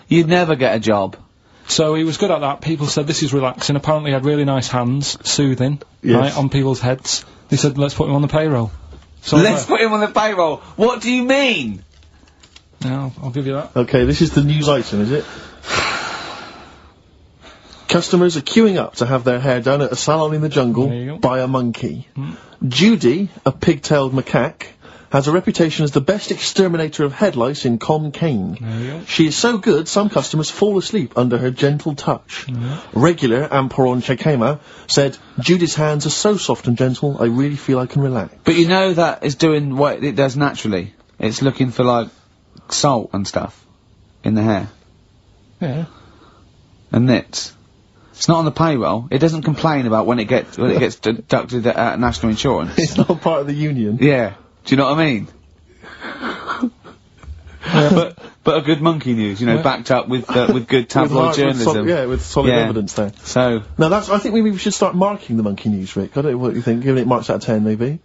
You'd never get a job. So he was good at that. People said this is relaxing. Apparently he had really nice hands, soothing, Yes. right, on people's heads. They said, let's put him on the payroll. So Let's put him on the payroll. What do you mean? yeah, I'll give you that. Okay, this is the news item, is it? Customers are queuing up to have their hair done at a salon in the jungle There you go. by a monkey. Judy, a pig-tailed macaque, has a reputation as the best exterminator of head lice in Com Cane. There you go. She is so good, some customers fall asleep under her gentle touch. Regular Amporon Chekema said, Judy's hands are so soft and gentle, I really feel I can relax. But you know that is doing what it does naturally. It's looking for like salt and stuff in the hair Yeah. and nits. It's not on the payroll. It doesn't complain about when it gets deducted at national insurance. It's not part of the union. Yeah. Do you know what I mean? But a good monkey news, you know, backed up with good tabloid journalism. With solid Yeah. evidence there. So, Now I think maybe we should start marking the monkey news, Rick. I don't know what you think, giving it marks out of 10 maybe.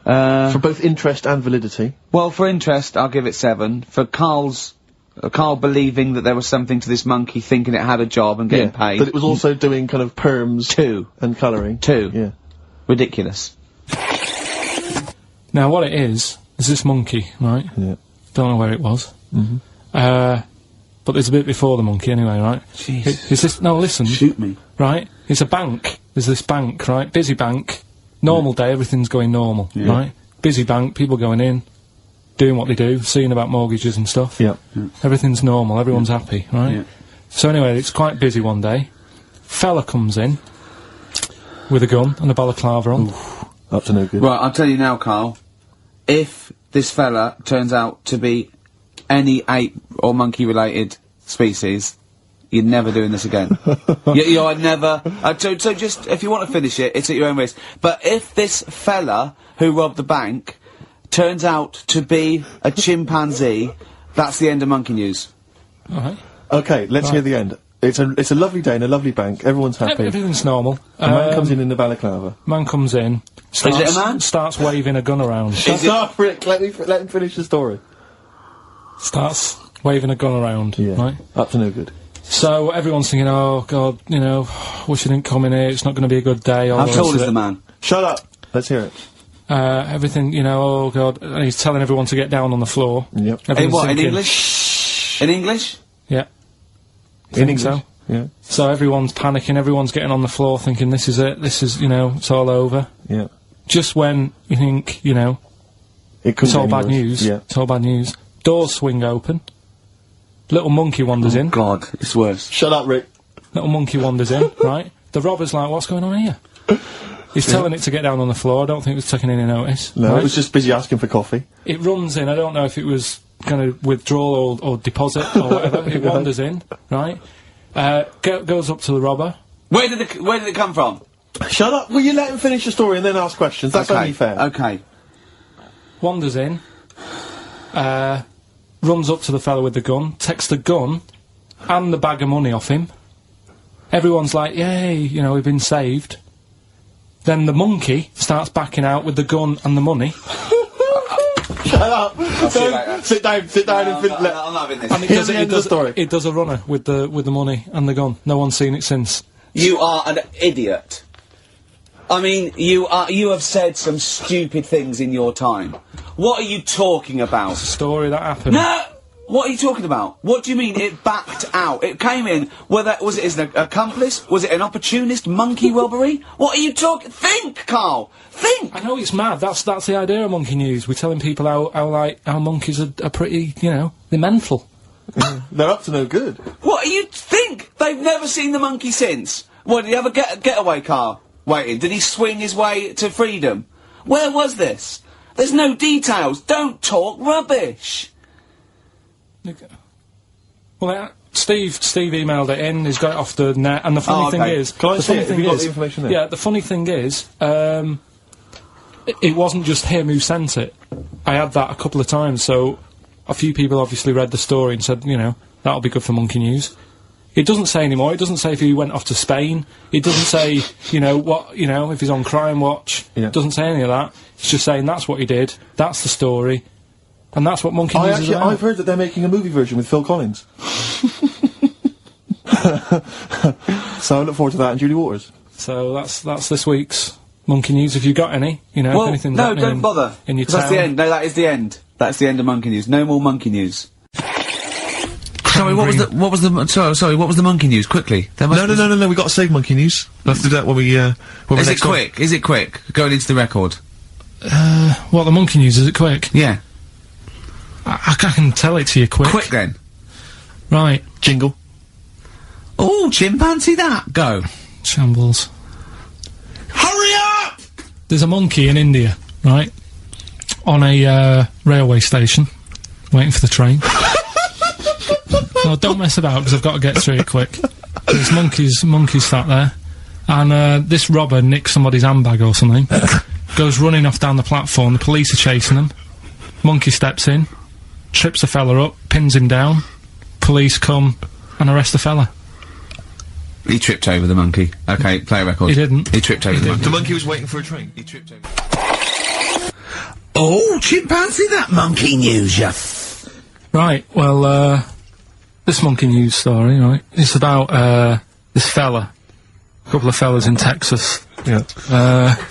For both interest and validity. well, for interest, I'll give it 7. For Carl believing that there was something to this monkey, thinking it had a job and getting paid. That it was also doing kind of perms 2. and colouring. 2. Yeah. Ridiculous. Now what it is this monkey, right? Yeah. Don't know where it was. But there's a bit before the monkey anyway, right? Jeez. Is this, no, listen. Shoot me. Right? It's a bank. There's this bank, right? Busy bank. Normal day, everything's going normal, right? Busy bank, people going in, doing what they do, seeing about mortgages and stuff. Yeah. Everything's normal, everyone's happy, right? Yeah. So anyway, it's quite busy one day. Fella comes in with a gun and a balaclava on. Up to no good. Right, I'll tell you now, Carl. If this fella turns out to be any ape or monkey-related species, you're never doing this again. You're never... so just, if you want to finish it, it's at your own risk. But if this fella who robbed the bank turns out to be a chimpanzee, that's the end of monkey news. Alright. Okay, let's hear the end. It's a lovely day in a lovely bank. Everyone's happy. Everything's normal. A man comes in the balaclava. Man comes in, it a man? starts waving a gun around. Shut up, Rick. Let him finish the story. Starts waving a gun around, Yeah. right? Up to no good. So everyone's thinking, oh god, you know, wish he didn't come in here, it's not going to be a good day. all How the tall rest is of the it. man? Shut up. Let's hear it. Everything, you know, oh god, and he's telling everyone to get down on the floor. Yep. In Everyone's what, in thinking- English? In English? Yeah. In Think English. so? Yeah. So everyone's panicking, everyone's getting on the floor thinking, this is it, this is, you know, it's all over. Yeah. Just when you think, you know, It could it's be all any bad worse. news, Yeah. it's all bad news, doors swing open, little monkey wanders in, God, it's worse. Shut up, Rick. little monkey wanders in, right? The robber's like, what's going on here? He's telling it to get down on the floor, I don't think it was taking any notice. No, right? it was just busy asking for coffee. It runs in, I don't know if it was kind of withdrawal or deposit or whatever, it wanders in, right? Goes up to the robber. Where did it come from? Shut up. Will you let him finish the story and then ask questions? That's only fair. Okay. Wanders in, runs up to the fellow with the gun, takes the gun and the bag of money off him. Everyone's like, yay, you know, we've been saved. Then the monkey starts backing out with the gun and the money. Shut up. see you later. Sit down and I'm not having this. And Here's the end of the story. It does a runner with the money and the gun. No one's seen it since. You are an idiot. I mean, you have said some stupid things in your time. What are you talking about? It's a story that happened. No! What are you talking about? What do you mean it backed out? It came in, was it as an accomplice? Was it an opportunist monkey robbery? What are you talking? Think, Carl! Think! I know it's mad, that's the idea of Monkey News. We're telling people how monkeys are pretty, you know, they're mental. They're up to no good. What do you think? They've never seen the monkey since. What, did he have a getaway car waiting? Did he swing his way to freedom? Where was this? There's no details. Don't talk rubbish. Well, Steve emailed it in. He's got it off the net, and the funny thing is, Can I see it? Have you got the information there? yeah, the funny thing is, it wasn't just him who sent it. I had that a couple of times, so a few people obviously read the story and said, you know, that'll be good for Monkey News. It doesn't say anymore. It doesn't say if he went off to Spain. It doesn't say, you know, what, you know, if he's on Crime Watch. Yeah. It doesn't say any of that. It's just saying that's what he did. That's the story. And that's what Monkey News is about. I've heard that they're making a movie version with Phil Collins. So I look forward to that and Julie Waters. So that's this week's Monkey News. If you got any, you know, Well, if anything's no, happening don't bother. in your 'Cause that's town. the end. No, that is the end. That's the end of Monkey News. No more Monkey News. Sorry, what was the Monkey News? Quickly. No, we got to save Monkey News. We'll have to do that when we, Is it quick? Is it quick? Going into the record. What, the Monkey News, is it quick? Yeah. I can tell it to you quick. Quick then. Right. Jingle. Oh, chimpanzee that. Go. Shambles. Hurry up! There's a monkey in India, right? On a, railway station. Waiting for the train. No, don't mess about, because I've got to get through it quick. There's monkeys sat there. And, this robber nicks somebody's handbag or something. Goes running off down the platform, the police are chasing him. Monkey steps in, trips the fella up, pins him down. Police come and arrest the fella. He tripped over the monkey. Okay, play a record. He didn't. He tripped over the monkey. The monkey was waiting for a train. He tripped over. Oh, chimpanzee that Monkey News, ya. Right, well, this Monkey News story, right, it's about, this fella. A couple of fellas in Texas. Yeah.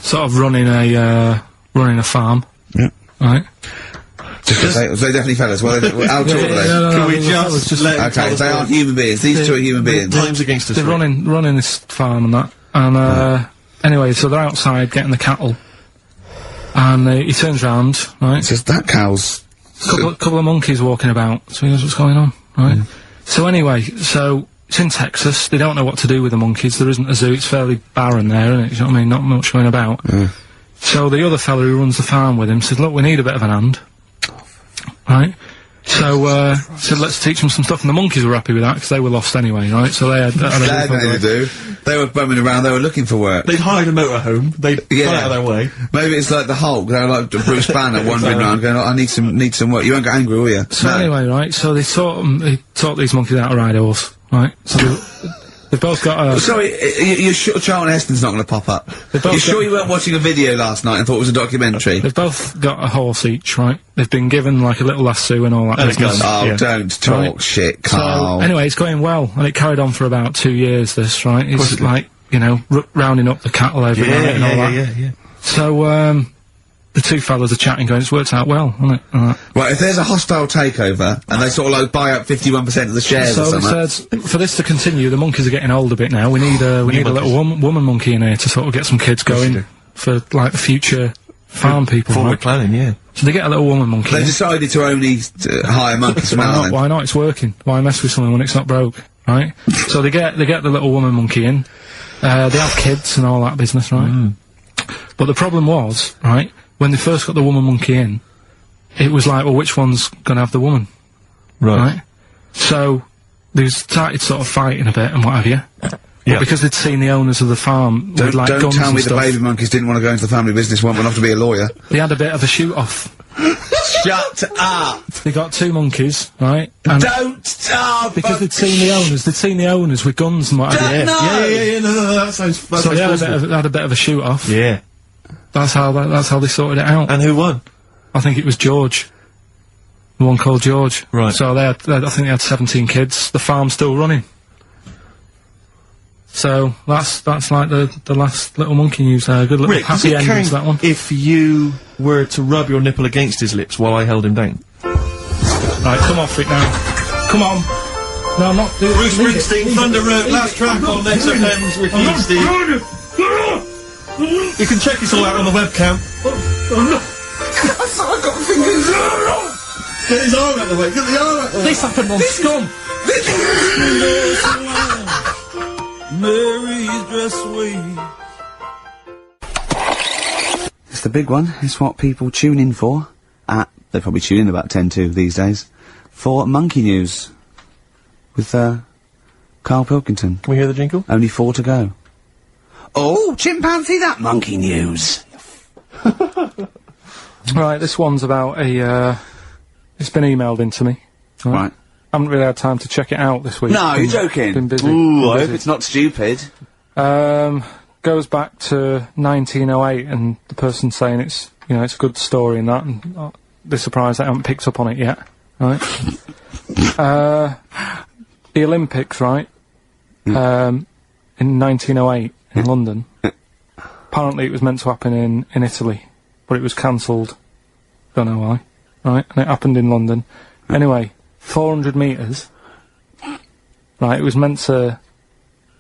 Sort of running a farm. Yeah. Right? They're definitely fellas. Well, how tall are they? No, Can we the fellas just let him Okay, tell they the aren't story? human beings. These two are human beings. Time's against us. They're Rick. running this farm and that. And, anyway, so they're outside getting the cattle. And, he turns round, right? It's just that cow's... Couple of monkeys walking about, so he knows what's going on, right? So anyway, so it's in Texas, they don't know what to do with the monkeys, there isn't a zoo, it's fairly barren there, isn't it? You know what I mean? Not much going about. So the other fella who runs the farm with him says, look, we need a bit of an hand. Right? So, said, let's teach them some stuff, and the monkeys were happy with that, because they were lost anyway, right? So they had nothing to do. They were bumming around, they were looking for work. They'd hired a motorhome. They'd gone out of their way. Maybe it's like the Hulk. They were like Bruce Banner wandering around going, oh, I need some work. You won't get angry, will you? So anyway, right, so they taught these monkeys how to ride a horse, right? So they've both got a... Sorry, you're sure Charlton Heston's not going to pop up? You're sure you weren't watching a video last night and thought it was a documentary? They've both got a horse each, right? They've been given, like, a little lasso and all that business. Oh, don't talk shit, Carl. So, anyway, it's going well, and it carried on for about 2 years, this, right? It's like, you know, rounding up the cattle every night and all that. Yeah. So, the two fellas are chatting, going, it's worked out well, hasn't it? Well, if there's a hostile takeover, and they sort of like buy up 51% of the shares So or they something... said, for this to continue, the monkeys are getting old a bit now, we need a little woman monkey in here to sort of get some kids going for, like, the future farm people, Forward right? planning, yeah. So they get a little woman monkey They in. decided to only hire monkeys from Ireland. Why not? It's working. Why mess with something when it's not broke, right? So they get the little woman monkey in. They have kids and all that business, right? But the problem was, right, when they first got the woman monkey in, it was like, well, which one's gonna have the woman? Right? So, they started sort of fighting a bit and what have you. But because they'd seen the owners of the farm with, like, Don't guns tell and me the stuff, baby monkeys didn't want to go into the family business, went off to be a lawyer. they had a bit of a shoot-off. Shut up! They got two monkeys, right? And Don't stop! because they'd seen the owners with guns and what have you. Yeah, no, that sounds... So they had a bit of a shoot-off. Yeah. That's how they sorted it out. And who won? I think it was George. The one called George. Right. So I think they had 17 kids. The farm's still running. So that's like the last little monkey news there. Good little Rick, does happy it ending to that one. count if you were to rub your nipple against his lips while I held him down? Right, come off it now. Come on. No, I'm not doing Bruce Springsteen, Thunder Road, last track on XFM's with you, Steve. You can check this all out on the webcam. I got fingers. Get his arm out of the way, get the arm out of the way. This happened on Scum. Mary's dress away. It's the big one. It's what people tune in for. They probably tune in about 10 to these days. For Monkey News. With, Karl Pilkington. Can we hear the jingle? Only 4 to go. Oh, chimpanzee, that Monkey News! Right, this one's about a, it's been emailed into me. Right. I haven't really had time to check it out this week. No, you're joking. Been busy. Ooh, I hope it's not stupid. Goes back to 1908, and the person saying it's, you know, it's a good story and that, and they're surprised I haven't picked up on it yet. Right? The Olympics, right? In 1908 in London. Apparently it was meant to happen in Italy, but it was cancelled. Don't know why. Right? And it happened in London. Anyway, 400 metres. Right, it was meant to...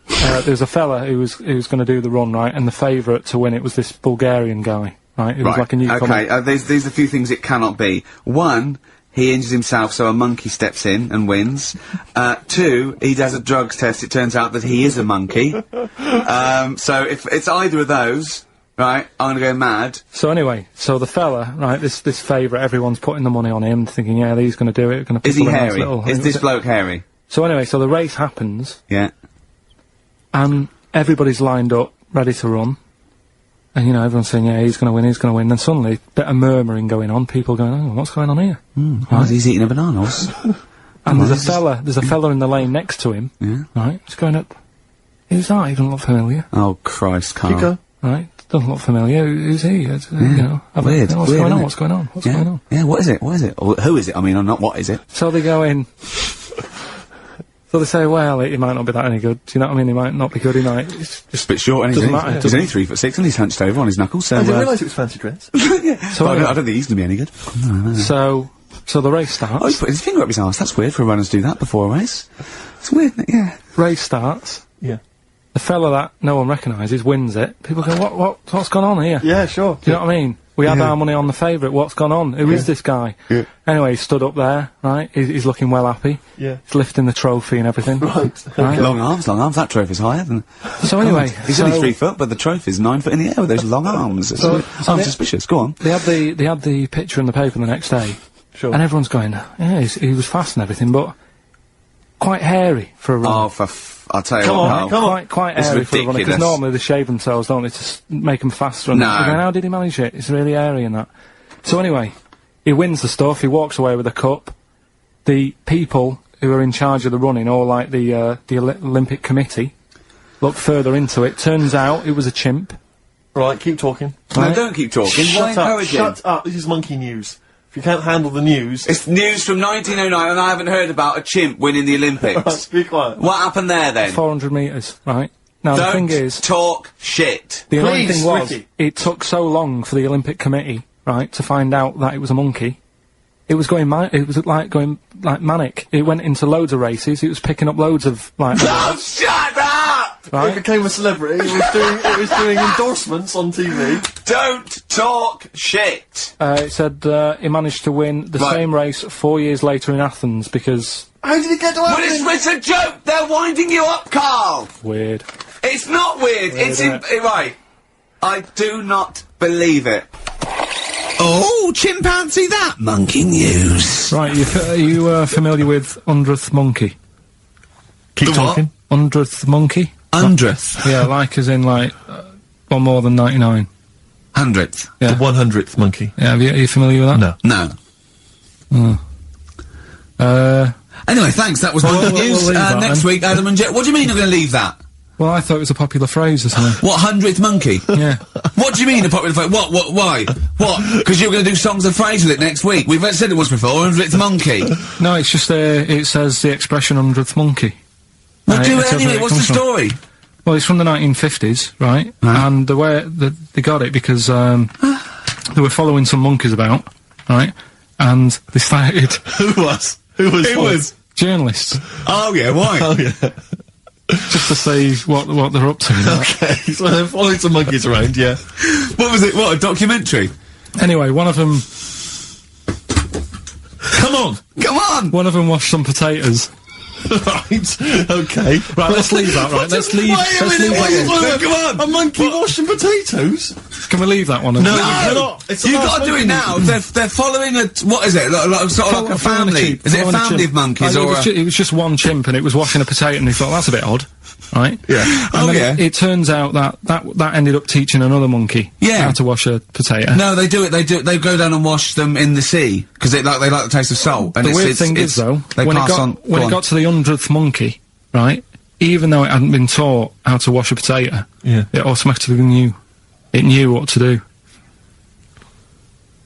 there was a fella who was going to do the run, right, and the favourite to win it was this Bulgarian guy, right? It was like a newcomer. Okay, there's a few things it cannot be. One, he injures himself, so a monkey steps in and wins. 2, he does a drugs test, it turns out that he is a monkey. So if it's either of those, right, I'm gonna go mad. So anyway, so the fella, right, this favourite, everyone's putting the money on him, thinking, yeah, he's going to do it, going to. Is he hairy? Is this bloke hairy? So anyway, so the race happens. Yeah. And everybody's lined up, ready to run. And, you know, everyone's saying, yeah, he's going to win, he's going to win. Then suddenly, a bit of murmuring going on, people going, oh, what's going on here? Right. He's eating a bananas. And there's a fella in the lane next to him, Yeah. right, he's going up, who's that? He doesn't look familiar, Oh, Christ, Carl. Chico. right, doesn't look familiar, who's he? You know, Weird, what's weird, going on, isn't what's going on, what's Yeah. going on? Yeah, what is it? What is it? Or who is it? I mean, or not what is it? So they go in. So they say, well, he might not be that any good. Do you know what I mean? He might not be good. He might. It's just A bit short, and doesn't matter. he's only 3'6", and he's hunched over on his knuckles. So I didn't realise it was fancy dress. So I anyway, don't think he's gonna be any good. so the race starts. Oh, he's put his finger up his arse. That's weird for a runner to do that before a race. It's weird, isn't it? Yeah. Race starts. Yeah. The fella that no one recognises wins it. People go, what's gone on here? Yeah, sure. Do you know what I mean? We had our money on the favourite. What's gone on? Who is this guy? Yeah. Anyway, he stood up there, right? He's looking well happy. Yeah. He's lifting the trophy and everything. Right. Right? Long arms. That trophy's higher than... So anyway, He's only 3 foot, but the trophy's 9 foot in the air with those long arms. It's I'm suspicious. Go on. they had the picture in the paper the next day. Sure. And everyone's going, yeah, he was fast and everything, but quite hairy for a run. Oh, I'll tell you Come what, on, Carl. come on. Quite It's airy for a runner, because ridiculous. normally they shave themselves, don't they, to make them faster. And No. that. Going, how did he manage it? It's really airy and that. So anyway, he wins the stuff, he walks away with a cup. The people who are in charge of the running, or like the Olympic Committee, look further into it. Turns out it was a chimp. Right, keep talking. No, don't keep talking. Why Shut up, encourage him? shut up. This is monkey news. If you can't handle the news... It's news from 1909, and I haven't heard about a chimp winning the Olympics. Be quiet. What happened there, then? 400 metres, right? Now the Don't thing is, talk shit. the annoying Please, thing was, Ricky. it took so long for the Olympic Committee, right, to find out that it was a monkey. It was going going manic. It went into loads of races. It was picking up loads of like. Oh, shut up! It Right? became a celebrity. It was doing endorsements on TV. Don't talk shit. It said he managed to win the Right. same race 4 years later in Athens because How did he get to Well, Athens? it's a joke. They're winding you up, Carl. weird. It's not weird. It's isn't right. I do not believe it. Oh, chimpanzee, that monkey news. Right, are you familiar with 100th monkey? Keep talking. 100th monkey? 100th. Yeah, like as in like one more than 99. 100th. Yeah. The 100th monkey. Yeah, are you familiar with that? No. No. Anyway, thanks. That was monkey news. we'll leave that Next then. week, Adam and Jet. What do you mean you're going to leave that? Well, I thought it was a popular phrase or something. What, 100th monkey? Yeah. What do you mean a popular phrase? What, why? What? Because you're gonna do songs of phrase with it next week. We've said it once before, 100th monkey. No, it's just, it says the expression 100th monkey. Well, do it it tells anyway, where it what's the comes from. story? Well, it's from the 1950s, right? And the way they got it because, they were following some monkeys about, right? And they started... Who was? Journalists. Oh yeah, why? Oh, yeah. Just to see what they're up to. Okay, so they're following some monkeys around, yeah. What was it? What, a documentary? Anyway, one of them... Come on! One of them washed some potatoes. Right, okay. Right, let's leave that, right? Let's leave that one. Come on! A monkey washing potatoes? Can we leave that one? No, you cannot. It's You've got to do it now. They're following a, what is it? Sort of like a family. Is it a family of monkeys or it was just one chimp and it was washing a potato and he thought, that's a bit odd. Right? Yeah. And then it turns out that ended up teaching another monkey how to wash a potato. No, they do it. They go down and wash them in the sea because they like the taste of salt. And the weird thing is though, when it got to the 100th monkey, right? Even though it hadn't been taught how to wash a potato, it automatically knew. It knew what to do.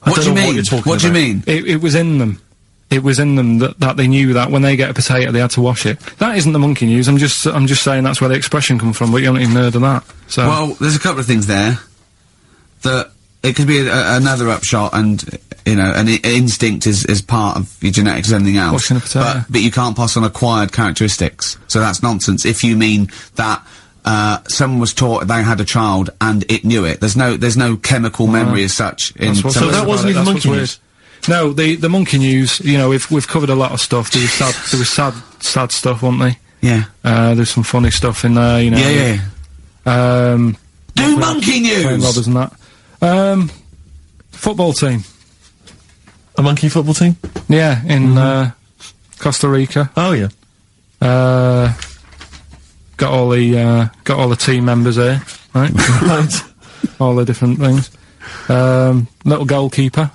What do you mean? What do you mean? It was in them. It was in them that they knew that when they get a potato they had to wash it. That isn't the monkey news. I'm just saying that's where the expression comes from. But you haven't even heard of that. So well, there's a couple of things there that it could be another upshot, and you know, an instinct is part of your genetics as anything else. Washing a potato. But you can't pass on acquired characteristics. So that's nonsense. If you mean that. Someone was taught they had a child and it knew it. There's no chemical memory as such. So that wasn't even monkey news. No, the monkey news. You know, we've covered a lot of stuff. There was sad stuff, wasn't they? Yeah. There's some funny stuff in there. You know. Yeah. Do monkey news. Robbers and that. Football team. A monkey football team? Yeah, in Costa Rica. Oh yeah. Got all the team members here, right? Right. All the different things. Little goalkeeper.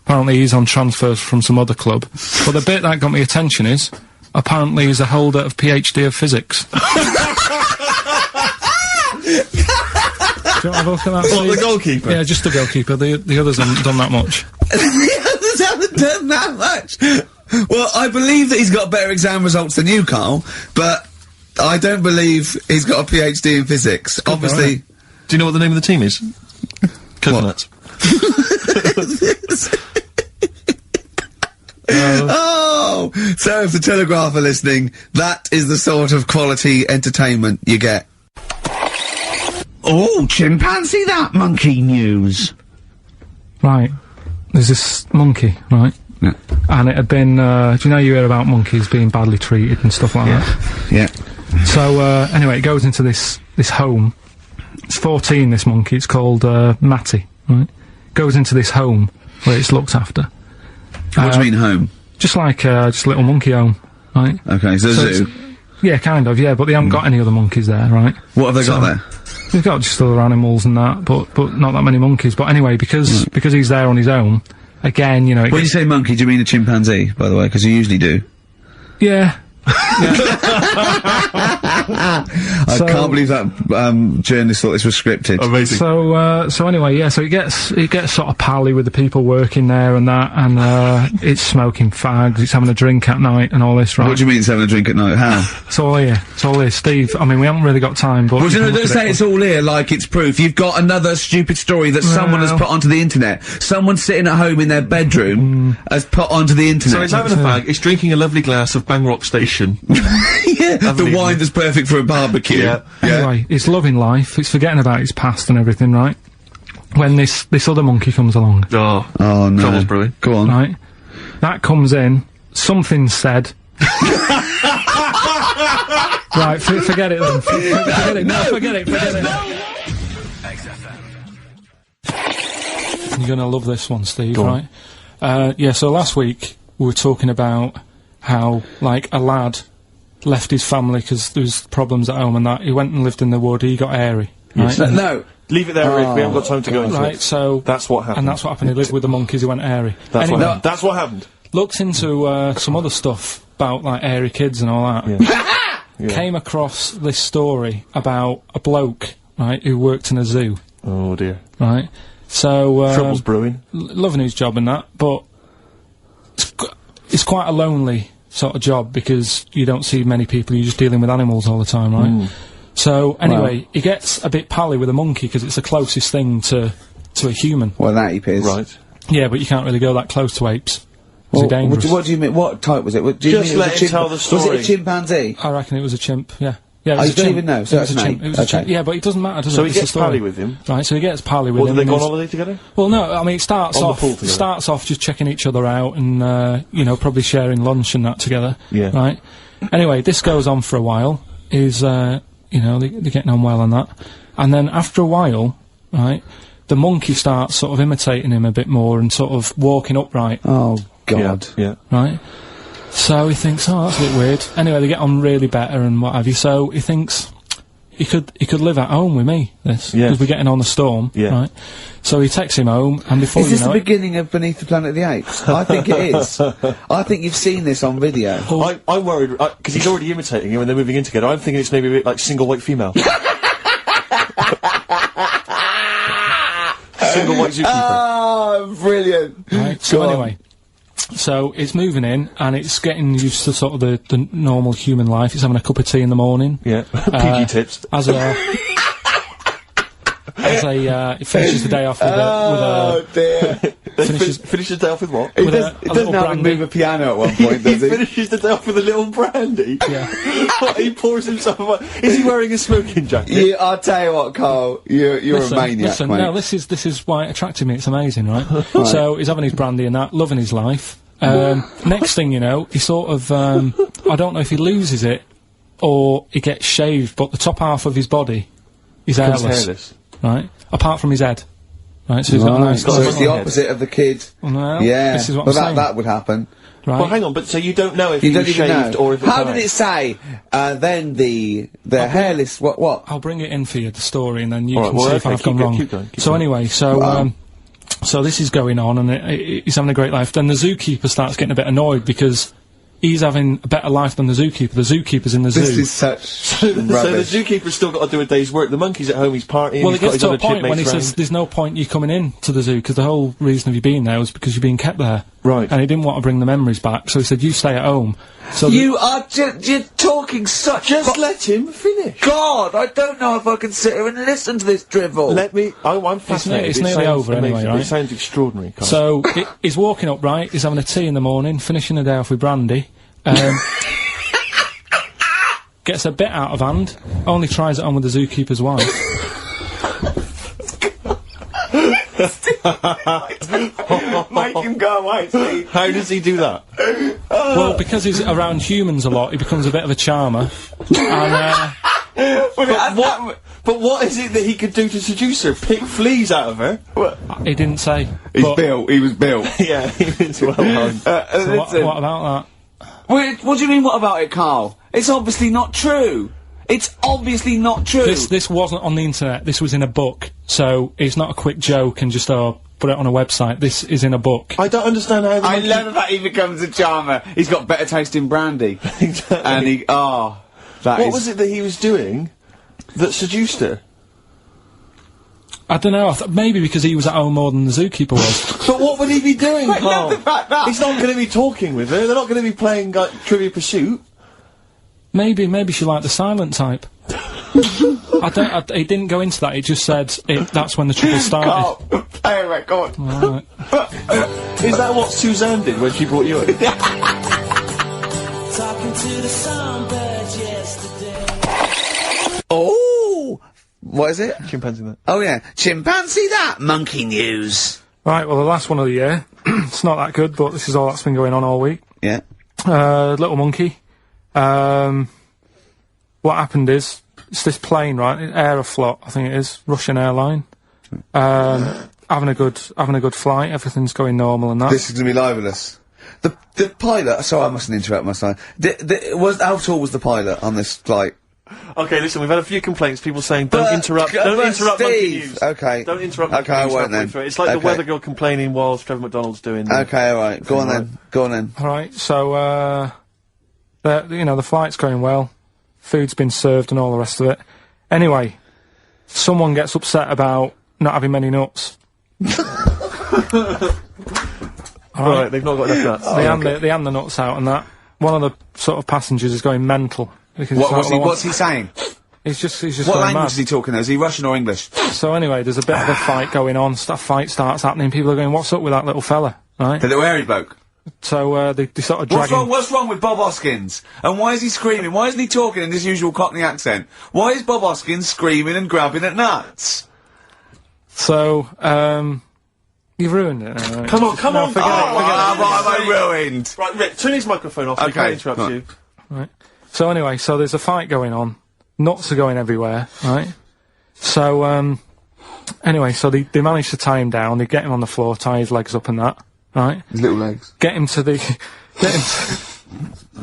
Apparently he's on transfers from some other club. But the bit that got me attention is, apparently he's a holder of PhD of physics. Do you want to have a look at that, What, the goalkeeper? Yeah, just the goalkeeper. The others haven't done that much. The others haven't done that much! Well, I believe that he's got better exam results than you, Carl, but I don't believe he's got a PhD in physics. Obviously... Right. Do you know what the name of the team is? Coconuts. Oh! So if the Telegraph are listening, that is the sort of quality entertainment you get. Oh, chimpanzee that monkey news. Right. There's this monkey, right? Yeah. And it had been, do you know you hear about monkeys being badly treated and stuff like that? Yeah. So, anyway, it goes into this home. It's 14, this monkey. It's called, Matty, right? Goes into this home where it's looked after. What do you mean home? Just like, just a little monkey home, right? Okay, so zoo. Yeah, kind of, yeah, but they haven't got any other monkeys there, right? What have they got there? They've got just other animals and that, but not that many monkeys. But anyway, because he's there on his own, again, you know... When you say monkey, do you mean a chimpanzee, by the way? Because you usually do. Yeah. I can't believe that journalist thought this was scripted. Amazing. So anyway, yeah, so it gets sort of pally with the people working there and that, and it's smoking fags, it's having a drink at night and all this, right? What do you mean it's having a drink at night? How? It's all here, Steve. I mean, we haven't really got time, but... Well, you know, don't say it's all here like it's proof. You've got another stupid story that someone has put onto the internet. Someone sitting at home in their bedroom has put onto the internet. So it's having a fag, it's drinking a lovely glass of Bang Rock Station. Yeah, the wine that's perfect for a barbecue. Yeah. Anyway, it's loving life, it's forgetting about its past and everything, right? When this other monkey comes along. Oh no. Trouble's brewing. Go on. Right? That comes in, something's said. Right, forget it then. Forget it. You're gonna love this one, Steve, right? Yeah, so last week we were talking about how, like, a lad left his family because there was problems at home and that. He went and lived in the wood, he got airy. Right? No. Leave it there, Rick, we haven't got time to go into it. Right, so... That's what happened. And that's what happened, he lived with the monkeys, he went airy. That's what happened. Looked into, some other stuff about, like, airy kids and all that. Yeah. came across this story about a bloke, right, who worked in a zoo. Oh dear. Right. So Trouble's brewing. Loving his job and that, but it's quite a lonely sort of job because you don't see many people. You're just dealing with animals all the time, right? So anyway, he gets a bit pally with a monkey because it's the closest thing to a human. Well, an ape is. Right. Yeah, but you can't really go that close to apes. Well, They're dangerous. what do you mean? What type was it? What, do you Just mean let him tell the story. Was it a chimpanzee? I reckon it was a chimp. Yeah. Yeah, it Oh, was you a don't chimp. even know, so It was that's a an chimp. ape. It was a Okay. chimp. Yeah, but it doesn't matter, does So it? he It's the gets story. pally with him. Right, so he gets pally with Or do him. they and go on he's- holiday together? Well, no, I mean, it starts On the off pool together. starts off just checking each other out and, you know, probably sharing lunch and that together. Yeah. Right? Anyway, this goes on for a while. You know, they're getting on well on that. And then after a while, right, the monkey starts sort of imitating him a bit more and sort of walking upright, Oh, God. Yeah. right? So he thinks, oh, that's a bit weird. Anyway, they get on really better and what have you, so he thinks he could live at home with me, this, Yes. because we're getting on the storm, Yeah. right? So he takes him home, and before Is you this know the it, beginning of Beneath the Planet of the Apes? I think it is. I think you've seen this on video. I'm worried, because he's already imitating him and they're moving in together. I'm thinking it's maybe a bit like Single White Female. Single White Zookeeper. Oh, brilliant. right? So Go on. anyway, so it's moving in, and it's getting used to sort of the normal human life. It's having a cup of tea in the morning. Yeah. PG tips. As it finishes the day off with Oh, dear. Finish the day off with what? He with does, a he doesn't little have to brandy. move a piano at one point, He does he? finishes the day off with a little brandy. Yeah. What, he pours himself. Is he wearing a smoking jacket? I'll tell you what, Carl, you're a maniac, listen, mate. no, this is why it attracted me. It's amazing, right? So he's having his brandy and that, loving his life. Next thing you know, he sort of, I don't know if he loses it or he gets shaved, but the top half of his body is Becomes hairless, hairless. right? Apart from his head, right? So he's got a nice. So it's the head. opposite of the kid. Well, Yeah, this is what well, I'm saying. that would happen. Right? Well, hang on, but so you don't know if You he don't was even shaved know. or if How died? did it say? Then the hairless. What? I'll bring it in for you, the story, and then you All right, can well, see if okay, I've gone keep wrong. going, keep so going. anyway, so Wow. so this is going on, and he's having a great life. Then the zookeeper starts getting a bit annoyed because he's having a better life than the zookeeper. The zookeeper's in the zoo. This is such So the rubbish. zookeeper's still got to do a day's work. The monkey's at home, he's partying. well, he's it got gets his to a other point when he chipmates says round. there's no point you coming in to the zoo because the whole reason of you being there was because you're being kept there. Right. And he didn't want to bring the memories back, so he said, you stay at home. So You are you're talking such. Just let him finish. God, I don't know if I can sit here and listen to this drivel. Let me. I'm fascinated. it's It nearly sounds over anyway, amazing. right? It sounds extraordinary. Carl. So he's walking up, right? He's having a tea in the morning, finishing the day off with brandy. Gets a bit out of hand. Only tries it on with the zookeeper's wife. Make him go away, Steve. How does he do that? Well, because he's around humans a lot, he becomes a bit of a charmer. And But what is it that he could do to seduce her? Pick fleas out of her? he didn't say. He's but built. He was built. Yeah, it's well done. so what about Wait, what do you mean? What about it, Carl? It's obviously not true. It's obviously not true. that? This wasn't on the internet. This was in a book. So it's not a quick joke and just put it on a website. This is in a book. I don't understand how the I monkey- love that he becomes a charmer. He's got better taste in brandy. Exactly. And he, that What is- was it that he was doing that seduced her? I don't know. Maybe because he was at home more than the zookeeper was. But what would he be doing, I Carl? love the fact that- He's not going to be talking with her. They're not going to be playing like Trivia Pursuit. Maybe she liked the silent type. It didn't go into that. It just said that's when the trouble started. Carl, play a record. Right. Is that what Suzanne did when she brought you in? Oh, what is it? Chimpanzee that. Oh yeah, chimpanzee that monkey news. Right, well, the last one of the year. It's not that good, but this is all that's been going on all week. Yeah. Little monkey. What happened is, it's this plane, right? Aeroflot, I think it is, Russian airline. Having a good flight, everything's going normal and that. This is gonna be libelous. The pilot. Sorry, I mustn't interrupt my son. How tall was the pilot on this flight? Okay, listen, we've had a few complaints. People saying, don't interrupt Monkey Steve! News. Okay. Don't interrupt Monkey Okay, I News won't halfway then. through. It's like the Okay. weather girl complaining while Trevor McDonald's doing the... Okay, alright. Go on then. Go on then. Alright, so, the flight's going well. food's been served and all the rest of it. Anyway, someone gets upset about not having many nuts. Right, they've not got enough nuts. They hand the nuts out and that. One of the sort of passengers is going mental. Because What's he saying? He's just What going language mad. is he talking? Is he Russian or English? So anyway, there's a bit of a fight going on. Fight starts happening. People are going, "What's up with that little fella?" Right? The little hairy bloke. So they sort of drag him. What's wrong with Bob Hoskins? And why is he screaming? Why isn't he talking in his usual Cockney accent? Why is Bob Hoskins screaming and grabbing at nuts? So you've ruined it. Come on, come on! Forget it. What have I ruined? Right, Rick, turn his microphone off. So he Okay, can't interrupt right. you. Right. So anyway, so there's a fight going on. Nuts are going everywhere, right? So, anyway, so they manage to tie him down. They get him on the floor, tie his legs up and that, right? His little legs. Get him to the...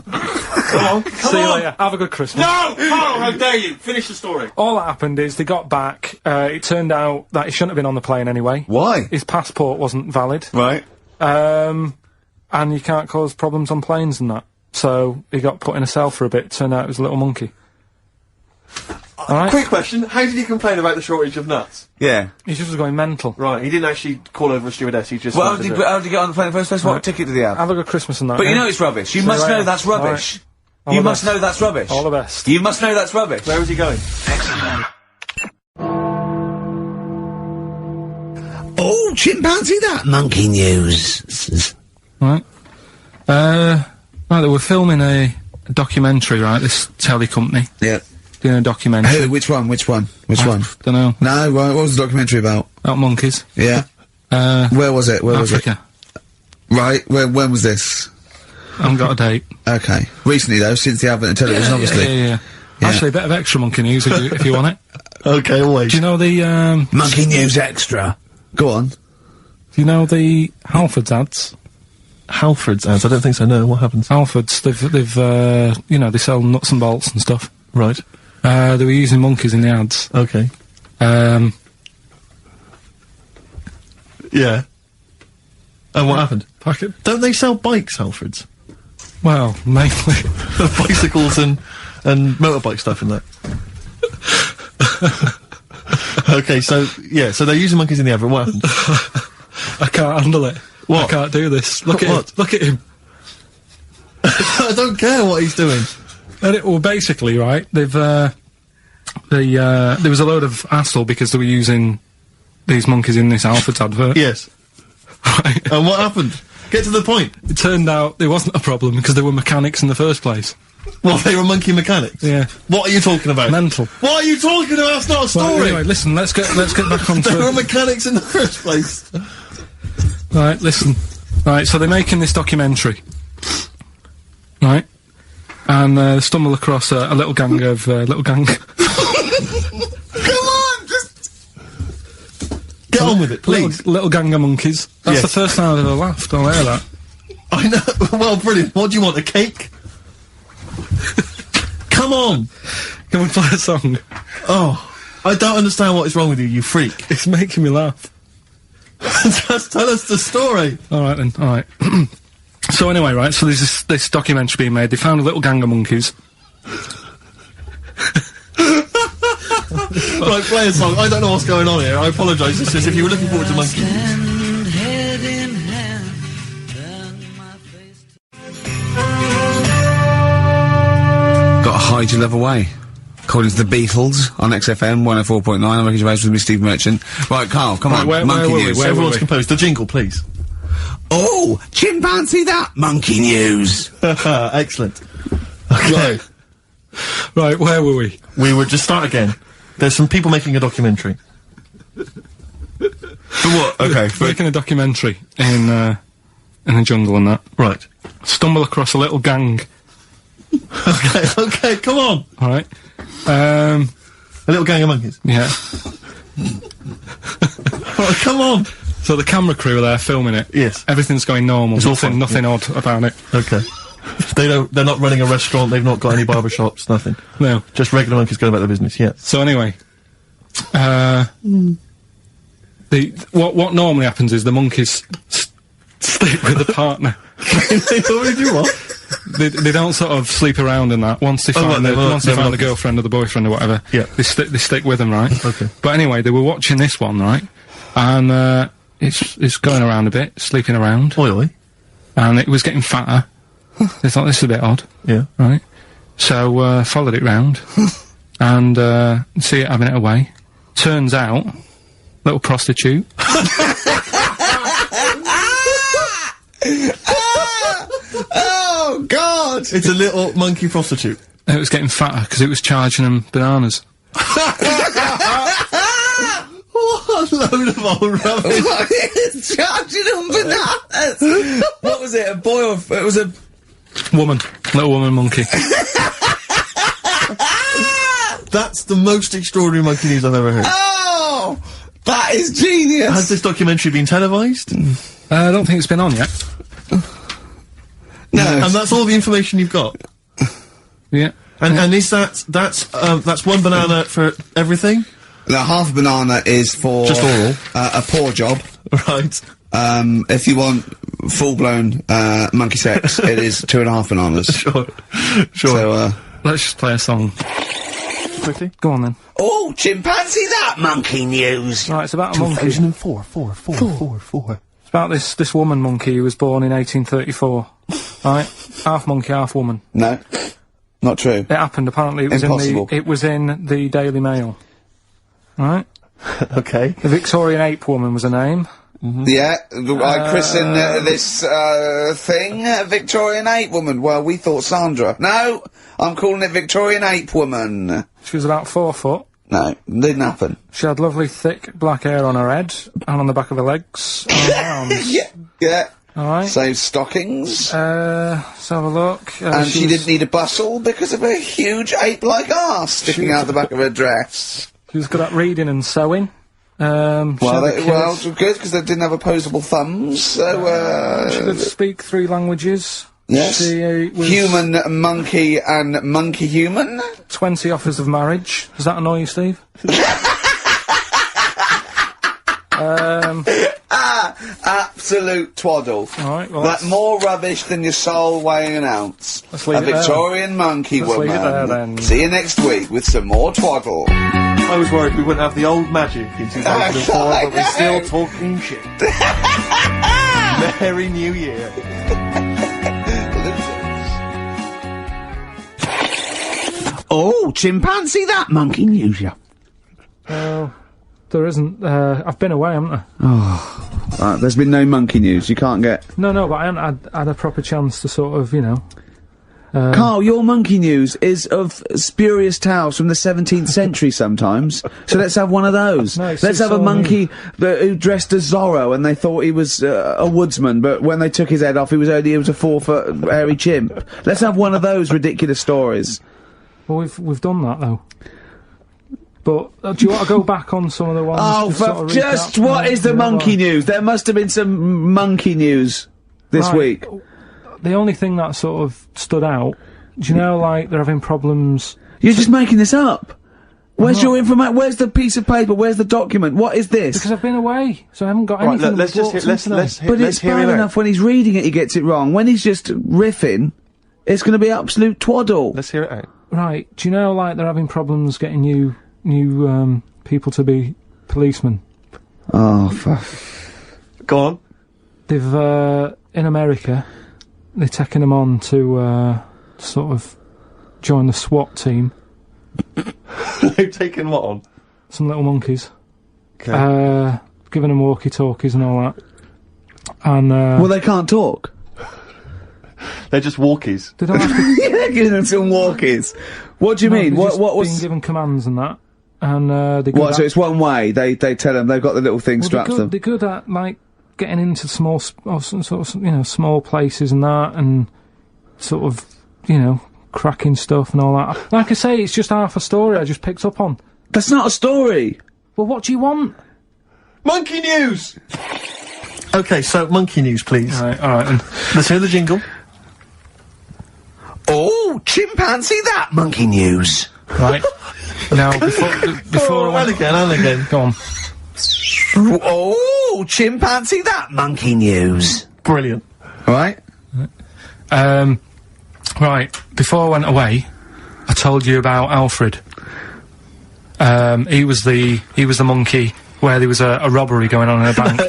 Come on, come See you on! later. Have a good Christmas. No! Carl, how dare you! Finish the story. All that happened is they got back. It turned out that he shouldn't have been on the plane anyway. Why? His passport wasn't valid. Right. And you can't cause problems on planes and that. So he got put in a cell for a bit. Turned out it was a little monkey. Alright? Quick question, how did he complain about the shortage of nuts? Yeah. He just was going mental. Right, he didn't actually call over a stewardess, he just... Well, wanted how did he get on the plane in the first place? What ticket did he have? Have a good Christmas and that. But you yeah? know it's rubbish. You See you must know later. that's rubbish. All You the must best. know that's rubbish. All the best. You must know that's rubbish. Where was he going? Oh, chimpanzee, that monkey news. Right. Right, they were filming a documentary, right, this telly company, Yeah. doing a documentary. Who? Which one? Which one? Which one? Dunno. No, what was the documentary about? About monkeys. Yeah. Where was it? Where was it? Africa. Right. When was this? I haven't got a date. Okay. Recently though, since the advent of television, obviously. Yeah. Actually, a bit of extra monkey news if you want it. Okay, always. Do you know the, Monkey news extra. Go on. do you know the Halfords ads? Halford's ads, I don't think so, no, what happens? Halfords, they've you know, they sell nuts and bolts and stuff. Right, They were using monkeys in the ads. okay. Yeah. And what happened? Packet. Don't they sell bikes, Halford's? Well, mainly. Bicycles and motorbike stuff in that. Okay, so, yeah, so they're using monkeys in the advert, what happened? I can't handle it. What? I can't do this. Look at What? him. Look at him. I don't care what he's doing. Well, basically, right, there was a load of hassle because they were using these monkeys in this Alfred's advert. Yes. Right. And what happened? Get to the point. It turned out there wasn't a problem because they were mechanics in the first place. Well, they were monkey mechanics? Yeah. What are you talking about? Mental. What are you talking about? That's not a Well, story! anyway, listen, let's get back on They were to... mechanics in the first place. Right, listen. Right, so they're making this documentary. Right? And stumble across a little gang of... Come on, just. Get on with it, please. Little gang of monkeys. That's Yes. the first time I've ever laughed. I'll hear that. I know. Well, brilliant. What do you want, a cake? Come on. Can we play a song? Oh, I don't understand what is wrong with you, you freak. It's making me laugh. Just tell us the story. Alright then, alright. So anyway, right, so there's this documentary being made. They found a little gang of monkeys. Right, play a song. I don't know what's going on here. I apologise. It's just if you were looking forward to Monkey. Got to hide your love away. According to the Beatles on XFM 104.9, I'm Ricky Gervais with me, Steve Merchant. Right, Carl, come on, where monkey were we? news. Where Everyone's were we? composed. The jingle, please. Oh, chimpanzee, that monkey news. Excellent. Okay. Right, where were we? We would just start again. There's some people making a documentary. For what? Okay, We're making a documentary in the jungle and that. Right. Stumble across a little gang. Okay, come on. Alright. A little gang of monkeys. Yeah. Oh, come on. So the camera crew are there filming it. Yes. Everything's going normal. It's all fine, Nothing odd about it. Okay. They're not running a restaurant, they've not got any barber shops, nothing. No. Just regular monkeys going about their business, yeah. So anyway, what normally happens is the monkeys stick with the partner. They already do what? they don't sort of sleep around in that. Once they find the girlfriend or the boyfriend or whatever, they stick with them, right? Okay. But anyway, they were watching this one, right? And it's going around a bit, sleeping around. Oily. And it was getting fatter. They thought, this is a bit odd. Yeah. Right? So, followed it round. And, see it having it away. Turns out, little prostitute. Oh, God! It's a little monkey prostitute. It was getting fatter because it was charging them bananas. What a load of old rubbish. It's charging them bananas! What was it, a boy or... It was a... Woman. Little woman monkey. That's the most extraordinary monkey news I've ever heard. Oh! That is genius! Has this documentary been televised? I don't think it's been on yet. No. And that's all the information you've got? Yeah. And is that's one banana for everything? No, half a banana is for... Just oral? A paw job. Right. If you want full-blown, monkey sex, it is 2.5 bananas. Sure. So, let's just play a song. Quickly. Go on then. Oh, chimpanzee that monkey news. Right, it's about a monkey. 2004. It's about this woman monkey who was born in 1834. Right? Half monkey, half woman. No. Not true. It happened, apparently it was in the Daily Mail. Right? Okay. The Victorian ape woman was her name. Mm-hmm. Yeah, I christened this thing Victorian ape woman. Well, we thought Sandra. No, I'm calling it Victorian ape woman. She was about 4 foot. No, didn't happen. She had lovely thick black hair on her head and on the back of her legs and her arms. Yeah. Alright. So stockings. Let's have a look. And she didn't need a bustle because of a huge ape-like arse sticking out the back of her dress. She was good at reading and sewing. Well, good, because they didn't have opposable thumbs, so, she could speak 3 languages. Yes. She was human, monkey, and monkey-human. 20 offers of marriage. Does that annoy you, Steve? Absolute twaddle. Alright, well, Like, more rubbish than your soul weighing an ounce. Let's leave a it there. Victorian monkey Let's woman. leave it there, then. See you next week with some more twaddle. I was worried we wouldn't have the old magic in 2004, but we're still talking shit. Merry New Year. Oh, chimpanzee that monkey news, yeah. There isn't. I've been away, haven't I? Oh. There's been no monkey news. You can't get... No, but I haven't had a proper chance to sort of, you know... Carl, your monkey news is of spurious tales from the 17th century sometimes. So let's have one of those. No, let's have a monkey who dressed as Zorro and they thought he was a woodsman, but when they took his head off he was a 4-foot hairy chimp. Let's have one of those ridiculous stories. Well, we've done that, though. But, do you want to go back on some of the ones? Oh, just what is the monkey news? There must have been some monkey news this week. The only thing that sort of stood out, do you know, like, they're having problems... You're just making this up! Where's your information? Where's the piece of paper? Where's the document? What is this? Because I've been away, so I haven't got anything. Let's just hear But it's bad enough when he's reading it he gets it wrong. When he's just riffing, it's going to be absolute twaddle. Let's hear it out. Right, do you know, like, they're having problems getting new people to be policemen? Oh, fuck. Go on. They've, in America... They're taking them on to, sort of, join the SWAT team. They've taken what on? Some little monkeys. Okay. Giving them walkie-talkies and all that. And, well, they can't talk. They're just walkies. They don't have to... Yeah, they're giving them some walkies. What do you mean? What was... being given commands and that. And, they go What, so it's one way? They tell them they've got the little thing strapped to them? They're good at, like... getting into small, sort of, you know, small places and that, and sort of, you know, cracking stuff and all that. Like I say, it's just half a story I just picked up on. That's not a story! Well, what do you want? Monkey news! Okay, so, monkey news, please. Alright then. Let's hear the jingle. Oh, chimpanzee that monkey news. Right. Now, before and again. Go on. Oh, chimpanzee that monkey news. Brilliant. Right? Right, before I went away, I told you about Alfred. He was the monkey where there was a robbery going on in a bank.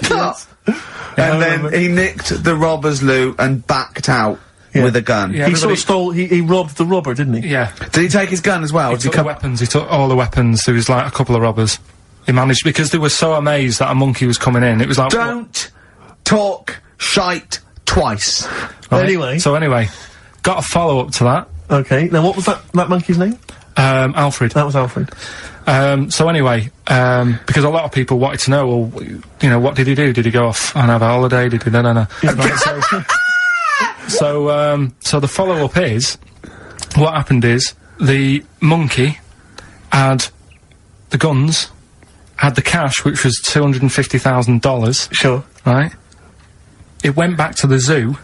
And then he nicked the robber's loot and backed out with a gun. Yeah, He sort of stole, he robbed the robber, didn't he? Yeah. Did he take his gun as well? He took the weapons, he took all the weapons. There was like a couple of robbers. He managed, because they were so amazed that a monkey was coming in, it was like— Don't talk shite twice. Right? Anyway. So anyway, got a follow-up to that. Okay, now what was that monkey's name? Alfred. That was Alfred. So anyway, because a lot of people wanted to know, well, you know, what did he do? Did he go off and have a holiday? Did he— no. Right, so the follow-up is, what happened is, the monkey had the guns, had the cash, which was $250,000. Sure. Right? It went back to the zoo,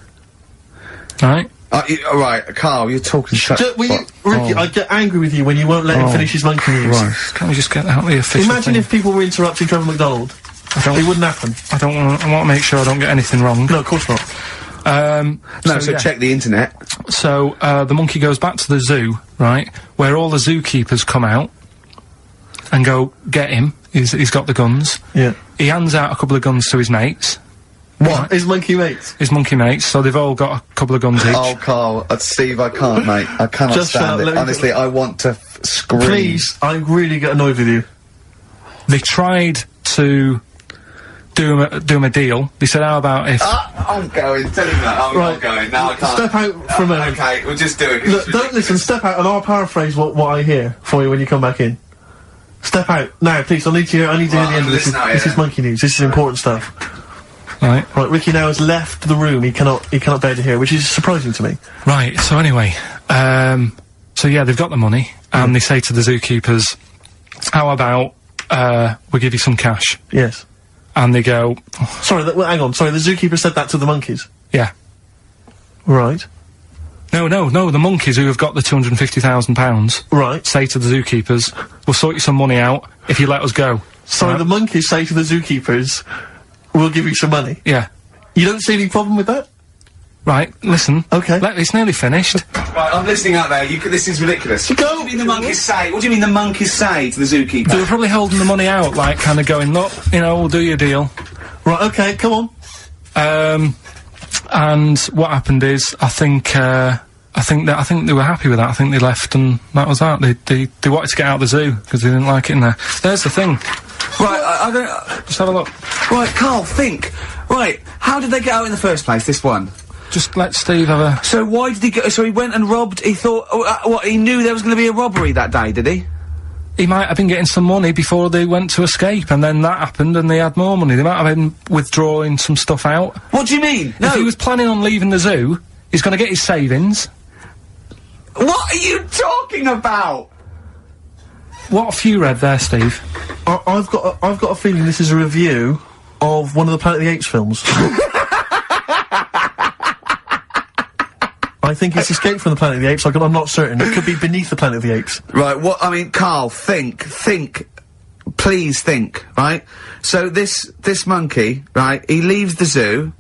right? Right, Carl, you're talking shit. Ricky, I get angry with you when you won't let him finish his monkey news. Right. Can't we just get out the official Imagine thing? if people were interrupting Trevor McDonald. It wouldn't happen. I want to make sure I don't get anything wrong. No, of course not. So yeah. check the internet. So, the monkey goes back to the zoo, right, where all the zookeepers come out and go, get him, he's got the guns. Yeah. He hands out a couple of guns to his mates. What? His monkey mates? His monkey mates, so they've all got a couple of guns each. Oh, Carl, Steve, I can't, mate. I cannot Just stand it. Honestly, I want to scream. Please, I really get annoyed with you. They tried to do him a deal. They said, how about if... I'm going. Tell him that. I'm not going. No, I can't. Step out for a moment. Okay, we'll just do it. Look, don't listen, step out and I'll paraphrase what I hear for you when you come back in. Step out. Now, please, I need to hear the end of this. This is monkey news. This is important stuff. Right. Right, Ricky now has left the room. He cannot bear to hear, which is surprising to me. Right, so anyway, so yeah, they've got the money, and they say to the zookeepers, how about, we give you some cash? Yes. And they go, Sorry, hang on, sorry, the zookeeper said that to the monkeys? yeah. Right. No, the monkeys who have got the £250,000 Right. say to the zookeepers, we'll sort you some money out if you let us go. Sorry, Right? the monkeys say to the zookeepers, we'll give you some money. Yeah. You don't see any problem with that? Right, listen. Okay. It's nearly finished. Right, I'm listening out there. This is ridiculous. Go. What do you mean the monkeys say? What do you mean the monkeys say to the zookeeper? They were probably holding the money out, like, kind of going, look, you know, we'll do your deal. Right, okay, come on. And what happened is, I think they were happy with that. I think they left, and that was that. They wanted to get out of the zoo because they didn't like it in there. There's the thing. Right, I don't... Just have a look. Right, Carl, think. Right, how did they get out in the first place, this one? Just let Steve have a... So why did he go... So he went and robbed... He thought... what, he knew there was going to be a robbery that day, did he? He might have been getting some money before they went to escape, and then that happened, and they had more money. They might have been withdrawing some stuff out. What do you mean? No. If he was planning on leaving the zoo, he's going to get his savings. What are you talking about? What have you read there, Steve? I've got a feeling this is a review of one of the Planet of the Apes films. I think it's Escape from the Planet of the Apes. I'm not certain. It could be Beneath the Planet of the Apes. Right, what, I mean, Carl, think, please think, right? So this monkey, right, he leaves the zoo,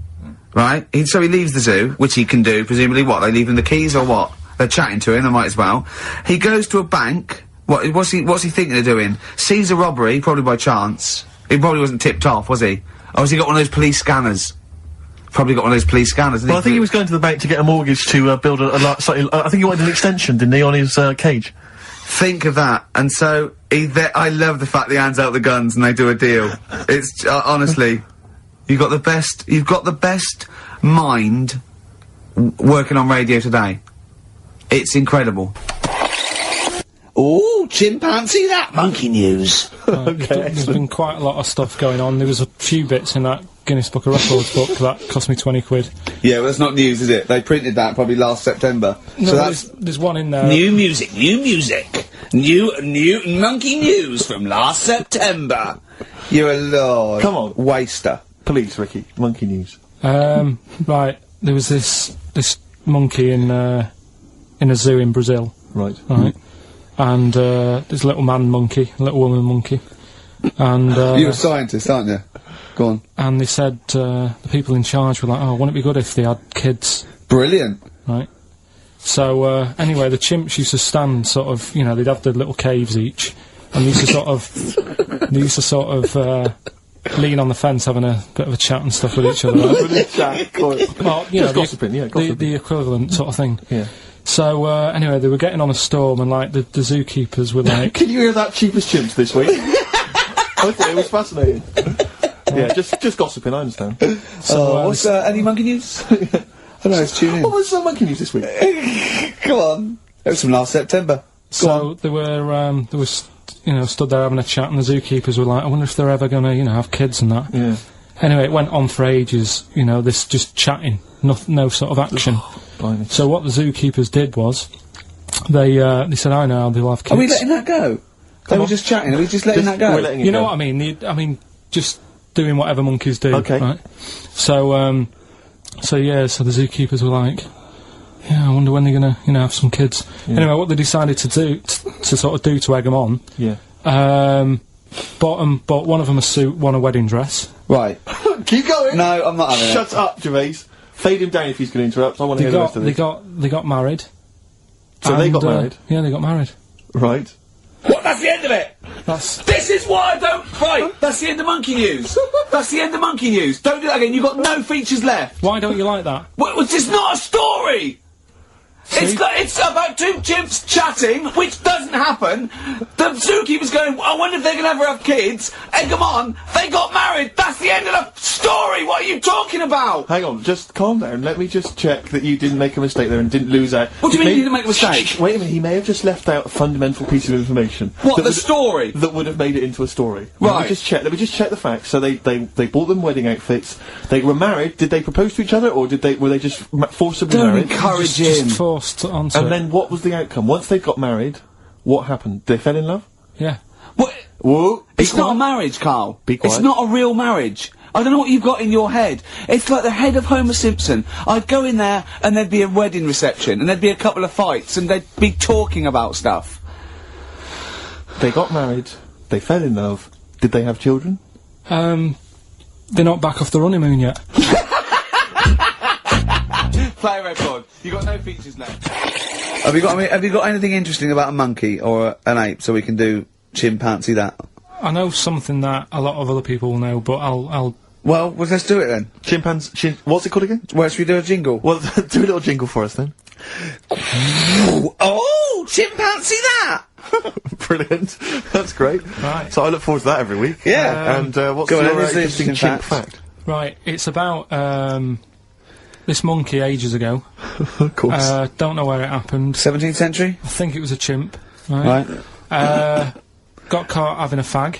right? So he leaves the zoo, which he can do, presumably what, they leave him the keys or what? They're chatting to him, they might as well. He goes to a bank, what's he thinking of doing? Sees a robbery, probably by chance. He probably wasn't tipped off, was he? Or has he got one of those police scanners? Probably got one of those police scanners, Well, I think he was going to the bank to get a mortgage to build I think he wanted an extension, didn't he, on his cage? Think of that. And so, I love the fact that he hands out the guns and they do a deal. It's, honestly, you've got the best mind working on radio today. It's incredible. Ooh, chimpanzee, that monkey news. There's been quite a lot of stuff going on. There was a few bits in that Guinness Book of Records book that cost me 20 quid. Yeah, well, that's not news, is it? They printed that probably last September. No, so that's... there's one in there. New music. New monkey news from last September. You're a lord. Come on. Waster. Police, Ricky. Monkey news. Right, there was this monkey in a zoo in Brazil. Right. Right. And, there's a little man monkey, a little woman monkey. And, You're a scientist, aren't you? Go on. And they said, the people in charge were like, oh, wouldn't it be good if they had kids? Brilliant. Right. So, anyway, the chimps used to stand sort of, you know, they'd have the little caves each, and they used to sort of, lean on the fence having a bit of a chat and stuff with each other. Well, you know, gossiping, the equivalent sort of thing. Yeah. So, anyway, they were getting on a storm, and, like, the zookeepers were like... Can you hear that cheapest chimps this week? I thought it was fascinating. Yeah, just gossiping, I understand. So, what's, any monkey news? I don't know, let's tune in. What was monkey news this week? Come on. It was from last September. So, they were, you know, stood there having a chat, and the zookeepers were like, I wonder if they're ever gonna, you know, have kids and that. Yeah. Anyway, it went on for ages, you know, this just chatting, no sort of action. Blimey. So what the zookeepers did was, they said, I know, they'll have kids. Are we letting that go? They were just chatting, are we just letting that go? We're letting it You know go. what I mean? I mean, just doing whatever monkeys do. Okay. Right? So, so the zookeepers were like, yeah, I wonder when they're gonna, you know, have some kids. Yeah. Anyway, what they decided to do, to sort of do to egg them on, Yeah. bought one of them a suit, one a wedding dress. Right. Keep going! No, I'm not having it. Shut up, Gervais. Fade him down if he's going to interrupt. I want to hear the rest of this. They got married. So they got And, married? Yeah, they got married. Right. What? That's the end of it! That's... This is why I don't... Right, that's the end of monkey news. That's the end of monkey news. Don't do that again, you've got no features left. Why don't you like that? Well, it's just not a story! It's about two chimps chatting, which doesn't happen. The zookeeper's going, I wonder if they're going to ever have kids. Egg them on. They got married. That's the end of the story. What are you talking about? Hang on, just calm down. Let me just check that you didn't make a mistake there and didn't lose out. What do you mean you didn't make a mistake? Wait a minute, he may have just left out a fundamental piece of information. What, that the would- story? That would have made it into a story. Right. Let me just check the facts. So they bought them wedding outfits. They were married. Did they propose to each other, or were they just forcibly Don't married? encourage Just him. forced onto And it. then what was the outcome? Once they got married, what happened? They fell in love? Yeah. What? Whoa. It's not a marriage, Carl. Be quiet. It's not a real marriage. I don't know what you've got in your head. It's like the head of Homer Simpson. I'd go in there and there'd be a wedding reception and there'd be a couple of fights and they'd be talking about stuff. They got married. They fell in love. Did they have children? They're not back off the honeymoon yet. Play a record. You got no features left. Have you got anything interesting about a monkey or an ape so we can do chimpanzee that? I know something that a lot of other people will know, but I'll... Well, let's do it then. What's it called again? Where should we do a jingle? Well, do a little jingle for us then. Oh, chimpanzee that! Brilliant. That's great. Right. So I look forward to that every week. Yeah. And what's Go on, your who's the interesting interesting chimp fact? fact? Right, it's about, this monkey ages ago. Of course. Don't know where it happened. 17th century? I think it was a chimp. Right. Right. Got caught having a fag.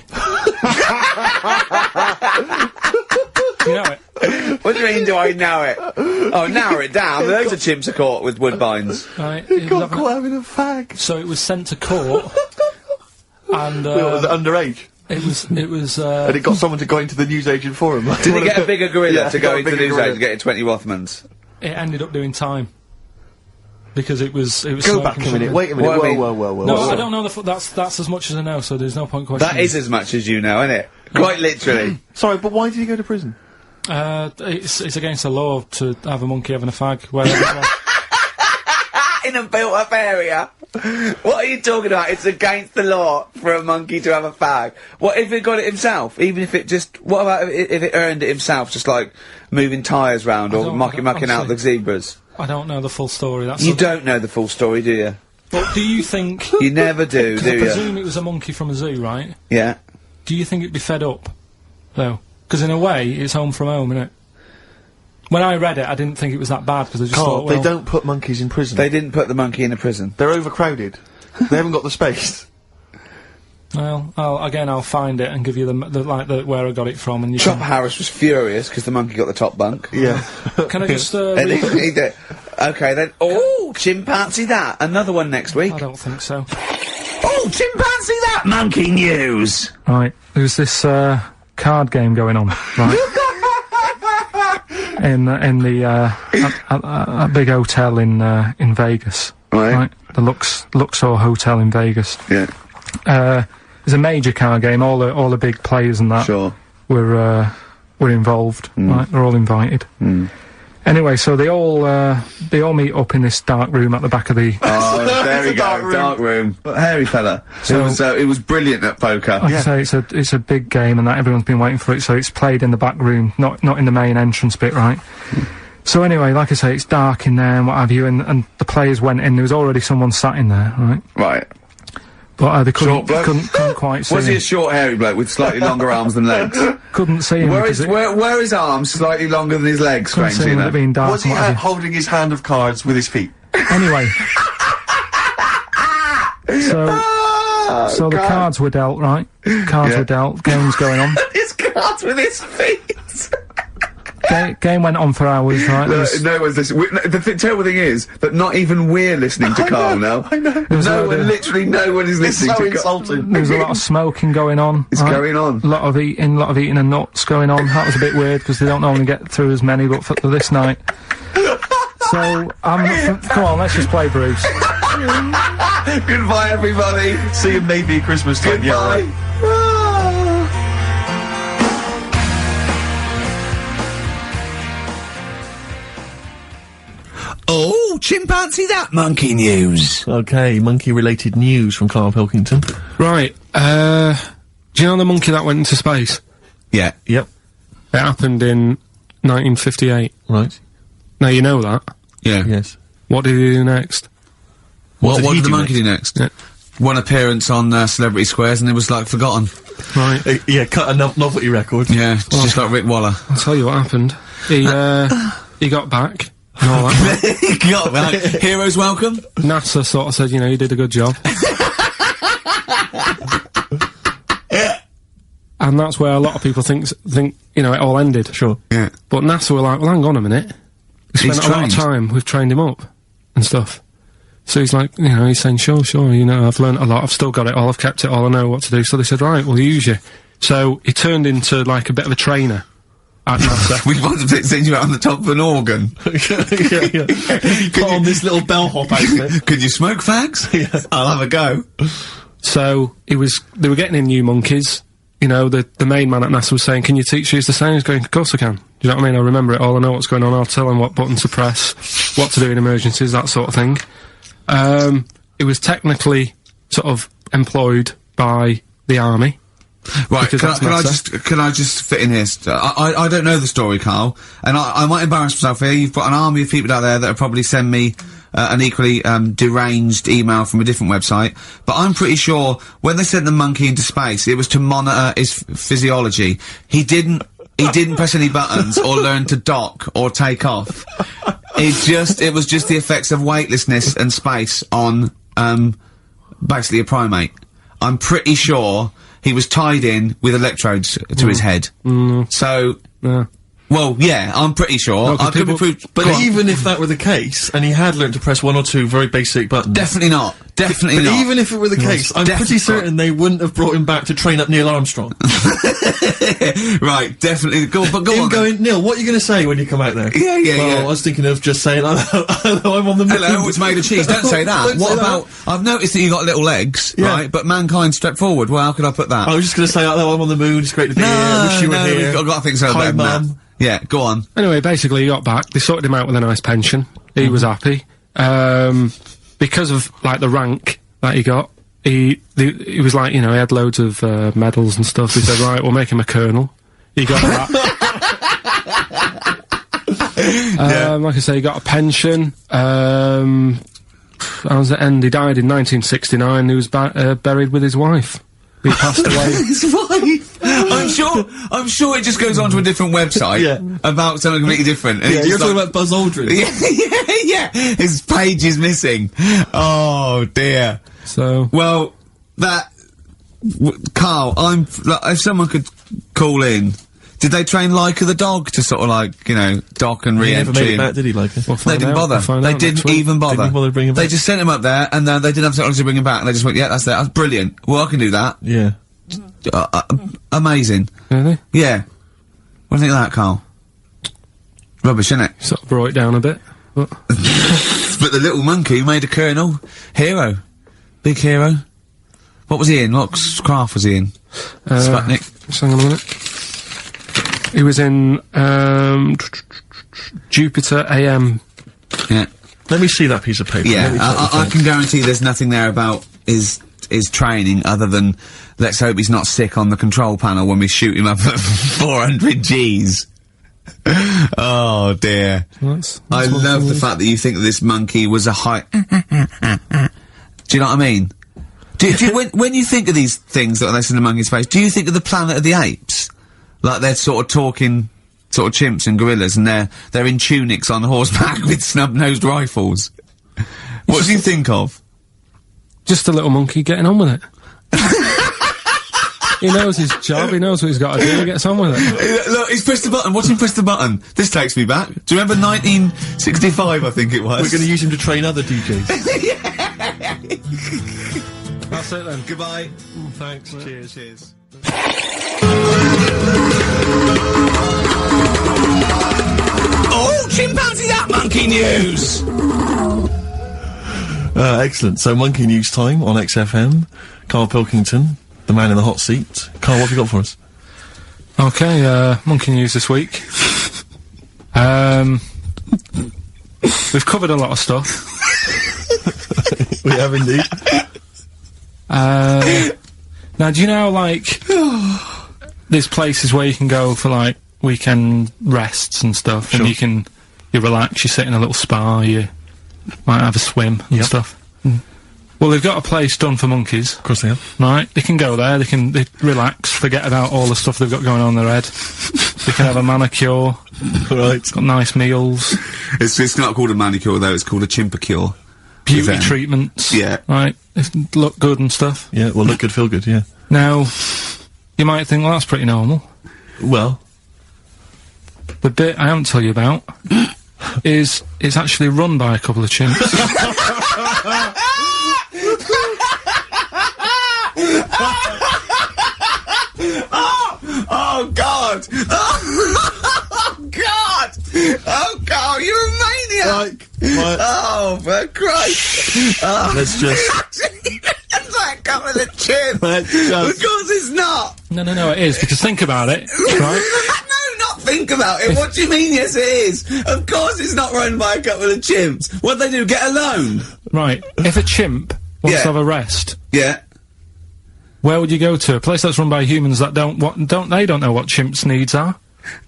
You know it? What do you mean, do I know it? Oh, narrow it down. Those are chimps are caught with woodbines. Right. He got caught having a fag. So it was sent to court. And, Was it underage? it was, And it got someone to go into the newsagent forum. Did he get a bigger gorilla Yeah, to he go got a into the bigger news gorilla. to get 20 Rothmans? it ended up doing time. Because it was Go smoking back a minute. something. Wait a minute. What I mean- Whoa. No, I don't know that's as much as I know, so there's no point questioning. That is as much as you know, isn't it? Quite literally. Sorry, but why did he go to prison? It's against the law to have a monkey having a fag. Wherever it was. In a built-up area. What are you talking about? It's against the law for a monkey to have a fag. What if it got it himself? Even if it just... What about if it earned it himself, just like moving tyres round or don't- mucking out the honestly. zebras? I don't know the full story. That's You don't know the full story, do you? But do you think? You never do, I do you? presume it was a monkey from a zoo, right? Yeah. Do you think it'd be fed up, though? Because in a way, it's home from home, isn't it? When I read it, I didn't think it was that bad because I just Carl, thought, well, they don't put monkeys in prison. They didn't put the monkey in a prison. They're overcrowded. They haven't got the space. Well, I'll find it and give you the where I got it from, and you Chopper Harris was furious because the monkey got the top bunk. Yeah. can I just? And Read he did. Okay, then. Oh, chimpanzee that. Another one next week. I don't think so. Oh, chimpanzee that. Monkey news. Right, there's this card game going on, right? in a big hotel in Vegas, Right. The Luxor Hotel in Vegas. Yeah. It's a major card game. All the big players and that Sure. were involved. Right, they're all invited. Anyway, so they all meet up in this dark room at the back of the... Oh, there we go, dark room. But hairy fella. So, it was brilliant at poker. Like I say, it's a big game and that everyone's been waiting for it, so it's played in the back room, not in the main entrance bit, right? So anyway, like I say, it's dark in there and what have you, and the players went in, there was already someone sat in there, right? Right. But they couldn't quite see Was he him. a short, hairy bloke with slightly longer arms than legs? Couldn't see him. Where because his arms slightly longer than his legs, couldn't see strangely him with it enough? being dark Was and he what have you. holding his hand of cards with his feet? Anyway. So the cards were dealt, right? Cards were dealt, game's going on. His cards with his feet! Game went on for hours, right? No one's listening. The terrible thing is that not even we're listening to Carl now. I know. Literally no one is listening to Carl. Insulting. There was a lot of smoking going on. It's going on. A lot of eating and nuts going on. That was a bit weird because they don't normally get through as many, but for this night. So, come on, let's just play Bruce. Goodbye, everybody. See you maybe at Christmas time. Goodbye. Yeah, right. Oh, chimpanzee that monkey news. Okay, monkey-related news from Karl Pilkington. Right, do you know the monkey that went into space? Yeah. Yep. It happened in 1958. Right. Now you know that. Yeah. Yes. What did he do next? What he did the do monkey do next? Yeah. One appearance on Celebrity Squares and it was like forgotten. Right. Yeah, cut a novelty record. Yeah, it's just like Rick Waller. I'll tell you what happened. He got back and all that. He got back. Heroes welcome. NASA sort of said, you know, you did a good job. And that's where a lot of people think, you know, it all ended. Sure. Yeah. But NASA were like, well, hang on a minute. We He's spent a lot of trained. time, we've trained him up and stuff. So he's like, you know, he's saying, sure, you know, I've learnt a lot, I've still got it all, I've kept it all, I know what to do. So they said, right, we'll use you. So he turned into, like, a bit of a trainer at NASA. We wanted to send you out on the top of an organ. yeah. Put on this little bellhop outfit. Could you smoke fags? Yeah. I'll have a go. So they were getting in new monkeys. You know, the main man at NASA was saying, can you teach us the sound? He's going, of course I can. Do you know what I mean? I remember it all, I know what's going on, I'll tell him what button to press, what to do in emergencies, that sort of thing. It was technically sort of employed by the army. Right, Because that's can I just fit in here? I don't know the story, Carl, and I might embarrass myself here. You've got an army of people out there that will probably send me an equally deranged email from a different website, but I'm pretty sure when they sent the monkey into space, it was to monitor his physiology. He didn't press any buttons or learn to dock or take off. It was just the effects of weightlessness and space on basically a primate. I'm pretty sure he was tied in with electrodes to his head. So, Yeah. well, yeah, I'm pretty sure. No, 'cause I could be people- proved. But Go on. even if that were the case, and he had learned to press one or two very basic buttons. Definitely not. Definitely But not. even if it were the case, I'm definitely pretty certain they wouldn't have brought him back to train up Neil Armstrong. Right, definitely. Go on, but go Him on. then. going, Neil, what are you going to say when you come out there? Yeah, yeah, well, yeah. I was thinking of just saying, hello, I'm on the moon. Hello, it's made of cheese. Don't say that. Don't What say that. about? I've noticed that you got little legs, Yeah. right? But mankind stepped forward. Well, how could I put that? I was just going to say, hello, I'm on the moon, it's great to be here, wish you were here. I've got to think so Hi, better than that. Mum. Yeah, go on. Anyway, basically he got back, they sorted him out with a nice pension, he was happy. Because of, like, the rank that he got, he was like, you know, he had loads of medals and stuff. He said, right, we'll make him a colonel. He got that. Like I say, he got a pension. How does it end? He died in 1969. He was buried with his wife. He passed away. His wife. I'm sure it just goes on to a different website Yeah. about something completely different. And Yeah, it's you're just talking like- about Buzz Aldrin. yeah. His page is missing. Oh dear. So, Well, Carl, if someone could call in, did they train Leica the dog to sort of like, you know, dock and He never re-entry? made it back, did he, like? we'll They find didn't out. bother. We'll find They out didn't next week. even bother. Didn't bother to bring him They back. just sent him up there, and they didn't have technology to bring him back. And they just went, yeah, that's it. That's brilliant. Well, I can do that. Yeah. Amazing. Really? Yeah. What do you think of that, Carl? Rubbish, isn't it? Sort of brought it down a bit. But But the little monkey made a colonel. Hero. Big hero. What was he in? What craft was he in? Sputnik. just hang on a minute. He was in, Jupiter AM. Yeah. Let me see that piece of paper. Yeah, Let me check the I thing. can guarantee there's nothing there about his training other than let's hope he's not sick on the control panel when we shoot him up at 400 Gs. Oh dear. I love the fact that you think that this monkey was a high. Do you know what I mean? Do you, when you think of these things that are less in the monkey's face, do you think of the Planet of the Apes? Like they're sort of talking, sort of chimps and gorillas, and they're in tunics on horseback with snub-nosed rifles. What do you think of? Just a little monkey getting on with it. He knows his job, he knows what he's got to do, he gets on with it. Look, he's pressed the button. Watch him press the button. This takes me back. Do you remember 1965, I think it was? We're going to use him to train other DJs. That's it then. Goodbye. Thanks. Cheers. Cheers. Oh, chimpanzee, that monkey news! Excellent. So, Monkey News time on XFM. Karl Pilkington, the man in the hot seat. Karl, what have you got for us? Okay, monkey news this week. We've covered a lot of stuff. We have indeed. Now, do you know, like, there's places where you can go for, like, weekend rests and stuff, Sure. and you relax, you sit in a little spa, you might have a swim and Yep. stuff. Well, they've got a place done for monkeys, Of course they have. right? They can go there, they relax, forget about all the stuff they've got going on in their head. They can have a manicure, Right. got nice meals, It's not called a manicure though. It's called a chimpacure. beauty them. treatments, Yeah. right? They look good and stuff. Yeah, well, look good, feel good, yeah. Now, you might think, well, that's pretty normal. Well, The bit I haven't told you about is it's actually run by a couple of chimps. Oh God! Oh God! Oh God! You're a maniac! right, Oh, for Christ! Oh. let's just... It's like a couple of chimps. Let's Of just... course it's not. No, it is, because think about it, right? No, not think about it. What do you mean? Yes, it is. Of course, it's not run by a couple of chimps. What they do? Get a loan? Right, if a chimp wants Yeah. to have a rest, Yeah. where would you go to? A place that's run by humans that don't know what chimps' needs are?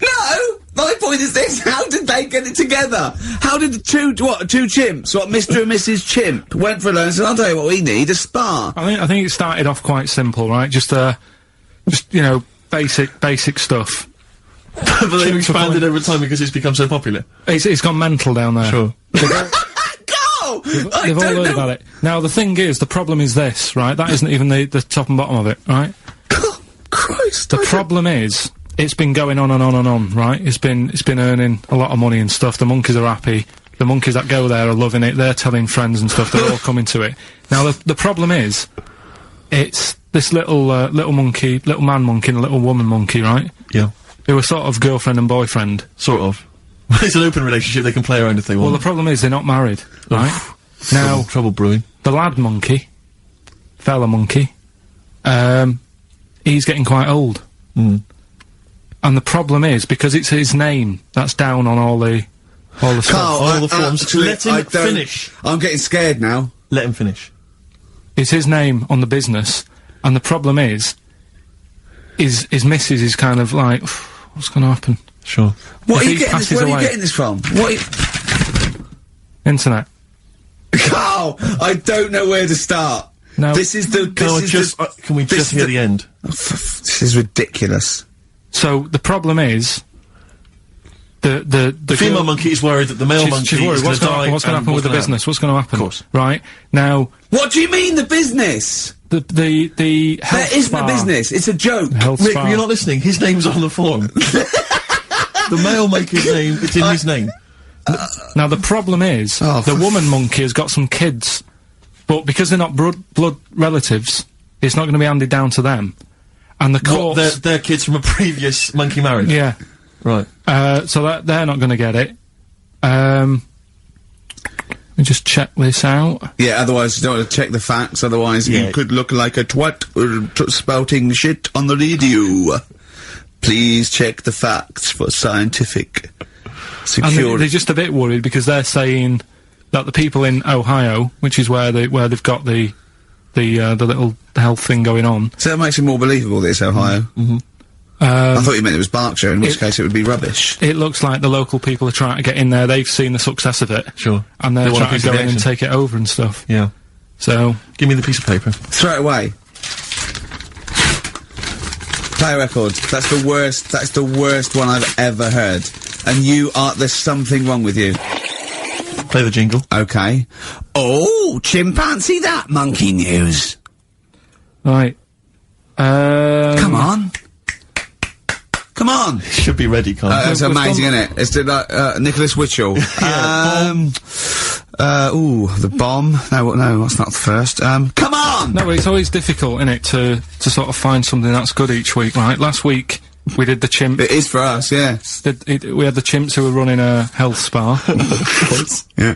No. My point is this: how did they get it together? How did the two chimps, Mr. and Mrs. Chimp, went for a loan and said, "I'll tell you what we need: a spa." I think it started off quite simple, right? Just you know, basic stuff. but they've Chimps are expanded fine. over time because it's become so popular. It's gone mental down there. Sure. Go! I They've all don't heard know. about it. Now, the thing is, the problem is this, right? That isn't even the top and bottom of it, right? Christ! The problem is, it's been going on and on and on, right? It's been earning a lot of money and stuff. The monkeys are happy. The monkeys that go there are loving it. They're telling friends and stuff. They're all coming to it. Now, the problem is, it's this little monkey, little man monkey and a little woman monkey, right? Yeah. Who are sort of girlfriend and boyfriend. Sort of. It's an open relationship, they can play around if they Well, want. the problem is they're not married, right? Now, Trouble brewing. the lad monkey, fella monkey, he's getting quite old. Mm. And the problem is, because it's his name that's down on all the stuff. Carl, all the forms. actually, Let him I don't- finish. I'm getting scared now. Let him finish. It's his name on the business, and the problem is, his missus is kind of like, what's going to happen? Sure. What If are you he getting this? passes Where are you away. getting this from? What? Are you Internet. Carl, I don't know where to start. No. This is the. Can we this just is hear the end? This is ridiculous. So the problem is, the Female girl- monkey is worried that the male monkey she's worried. is What's going to going die. to happen and with the gonna business? What's going to happen? Of course. Right now, What do you mean the business? the health There isn't spa, a business. It's a joke. health Rick, spa. you're not listening. His name's on the form. The male monkey's name, it's in his name. Now the problem is, Oh, the woman monkey has got some kids, but because they're not blood relatives, it's not going to be handed down to them. And the What, courts, they're kids from a previous monkey marriage? yeah, Right. so they're not going to get it. Let me just check this out. Yeah, otherwise you don't want to check the facts, otherwise Yeah. you could look like a twat spouting shit on the radio. Please check the facts for scientific Secured. they're just a bit worried because they're saying that the people in Ohio, which is where they've got the little health thing going on. So that makes it more believable that it's Ohio. I thought you meant it was Berkshire, in which case it would be rubbish. It looks like the local people are trying to get in there. They've seen the success of it. Sure. And they're They want a trying piece to of go in and action. take it over and stuff. Yeah. So, Give me the piece of paper. Throw it away. Play a record. That's the worst one I've ever heard. And there's something wrong with you. Play the jingle. Okay. Oh, chimpanzee that monkey news. right. Come on. Come on. Should be ready, Carl. That's we've amazing, done- isn't it? It's Nicholas Witchell. The bomb. No, that's not the first. Come on! No, but it's always difficult, isn't it, to sort of find something that's good each week, right? Last week, we did the chimp. It is for us, yeah. We had the chimps who were running a health spa. Yeah.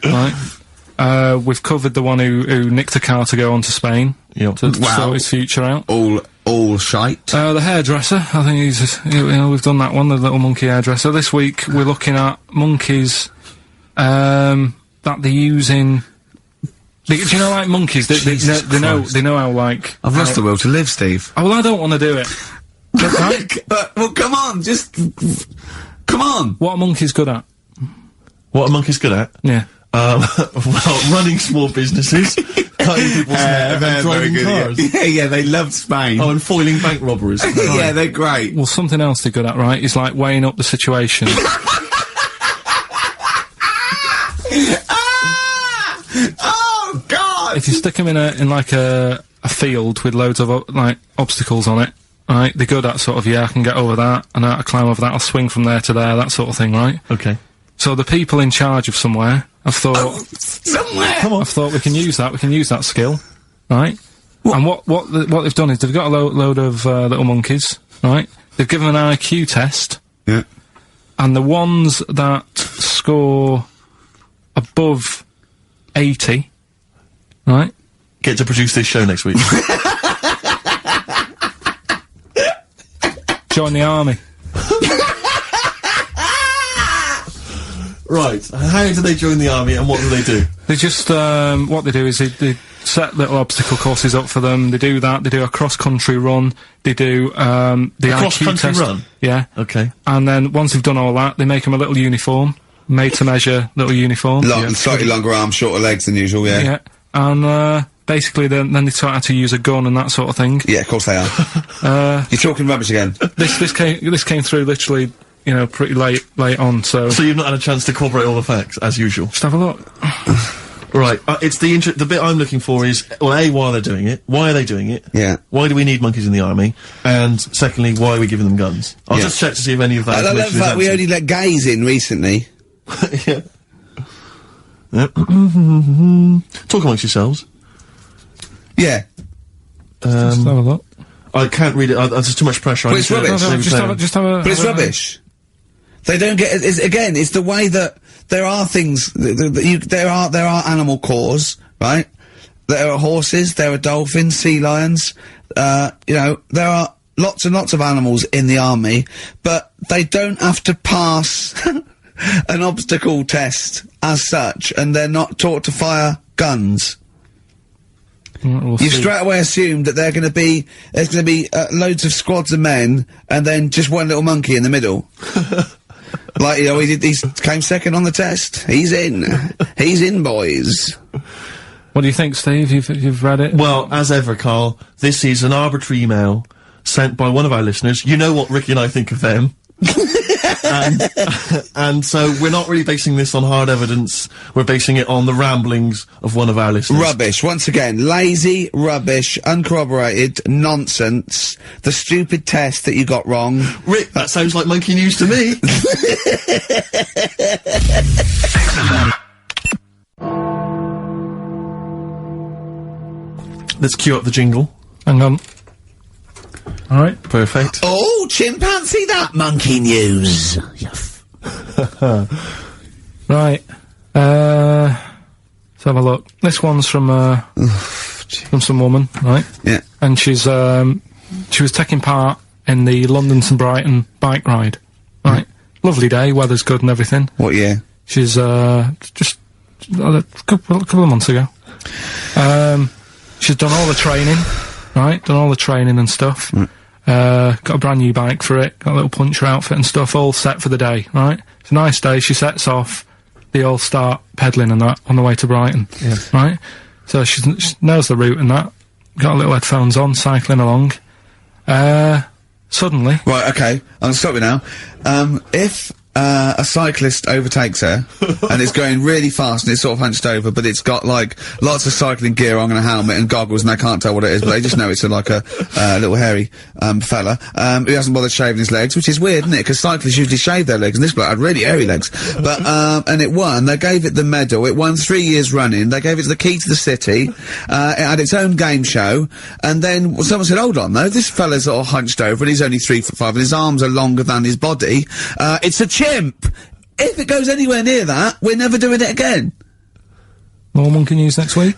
Right. We've covered the one who nicked a car to go on to Spain. Yep. To Wow. sort his future out. All shite. The hairdresser, I think we've done that one, the little monkey hairdresser. This week, we're looking at monkeys, that they're using... do you know, like monkeys, Jesus they know how, like... I've lost the will to live, Steve. Oh, well, I don't want to do it. Right? Well, come on, just... Come on! What are monkeys good at? What are monkeys good at? Yeah. Well, running small businesses, cutting people's hair, and driving cars. Yeah, they love Spain. Oh, and foiling bank robberies. Yeah, they're great. Well, something else they're good at, right, is like weighing up the situation. Oh, God! If you stick them in like a field with loads of like obstacles on it, right? They're good at sort of, I can get over that, and I climb over that, I'll swing from there to there, that sort of thing, right? Okay. So the people in charge of somewhere have thought, Somewhere! I've thought we can use that skill, right? And what they've done is they've got a load of little monkeys, right? They've given them an IQ test, Yeah. and the ones that score above 80, right? Get to produce this show next week. Join the army. Right. How do they join the army and what do they do? They just, what they do is they set little obstacle courses up for them, they do that, they do a cross-country run, they do, the IQ cross-country test. run? Yeah. Okay. And then, once they've done all that, they make them a little uniform, made-to-measure little uniform. Slightly longer arms, shorter legs than usual, yeah. Yeah. And, basically then they taught how to use a gun and that sort of thing. Yeah, of course they are. You're talking rubbish again. This came through literally, pretty late on, so... So you've not had a chance to corroborate all the facts, as usual? Just have a look. Right. It's the bit I'm looking for is, well, A, why they're doing it? Why are they doing it? Yeah. Why do we need monkeys in the army? And secondly, why are we giving them guns? I'll Yeah. just check to see if any of that I love the information is fact we answered. only let gays in recently. Yeah. Yep. Talk amongst yourselves. Yeah. Just have a look. I can't read it. There's too much pressure. I Well, need it's to- rubbish. No, maybe just play have a... But it's rubbish. They don't get. It's the way that there are things. There are animal cores, right? There are horses. There are dolphins, sea lions. There are lots and lots of animals in the army, but they don't have to pass an obstacle test as such, and they're not taught to fire guns. We'll You've see. straight away assumed that there's going to be loads of squads of men, and then just one little monkey in the middle. Like, he came second on the test. He's in, boys. What do you think, Steve? You've read it? Well, as ever, Carl, this is an arbitrary email sent by one of our listeners. You know what Ricky and I think of them. and so we're not really basing this on hard evidence. We're basing it on the ramblings of one of our listeners. Rubbish. Once again, lazy, rubbish, uncorroborated, nonsense. The stupid test that you got wrong. Rick, that sounds like monkey news to me. Let's cue up the jingle. Hang on. Alright. Perfect. Oh, chimpanzee that monkey news. Right. Let's have a look. This one's from some woman, right? Yeah. And she was taking part in the London to Brighton bike ride, right? lovely day, weather's good and everything. What year? She's, just a couple of months ago. She's done all the training, right? Done all the training and stuff. Got a brand new bike for it, got a little puncher outfit and stuff, all set for the day, right? It's a nice day, she sets off, they all start pedalling and that on the way to Brighton, right? So she knows the route and that, got her little headphones on, cycling along. Suddenly... Right, okay, I'm gonna stop you now. If a cyclist overtakes her, and it's going really fast and it's sort of hunched over, but it's got, like, lots of cycling gear on and a helmet and goggles and they can't tell what it is, but they just know it's like a little hairy, fella, who hasn't bothered shaving his legs, which is weird, isn't it? Because cyclists usually shave their legs, and this bloke had really hairy legs. But, and it won, they gave it the medal, it won 3 years running, they gave it the key to the city, it had its own game show, and then someone said, hold on though, this fella's all hunched over and he's only 3'5" and his arms are longer than his body, it's a chimp! If it goes anywhere near that, we're never doing it again. More monkey news next week.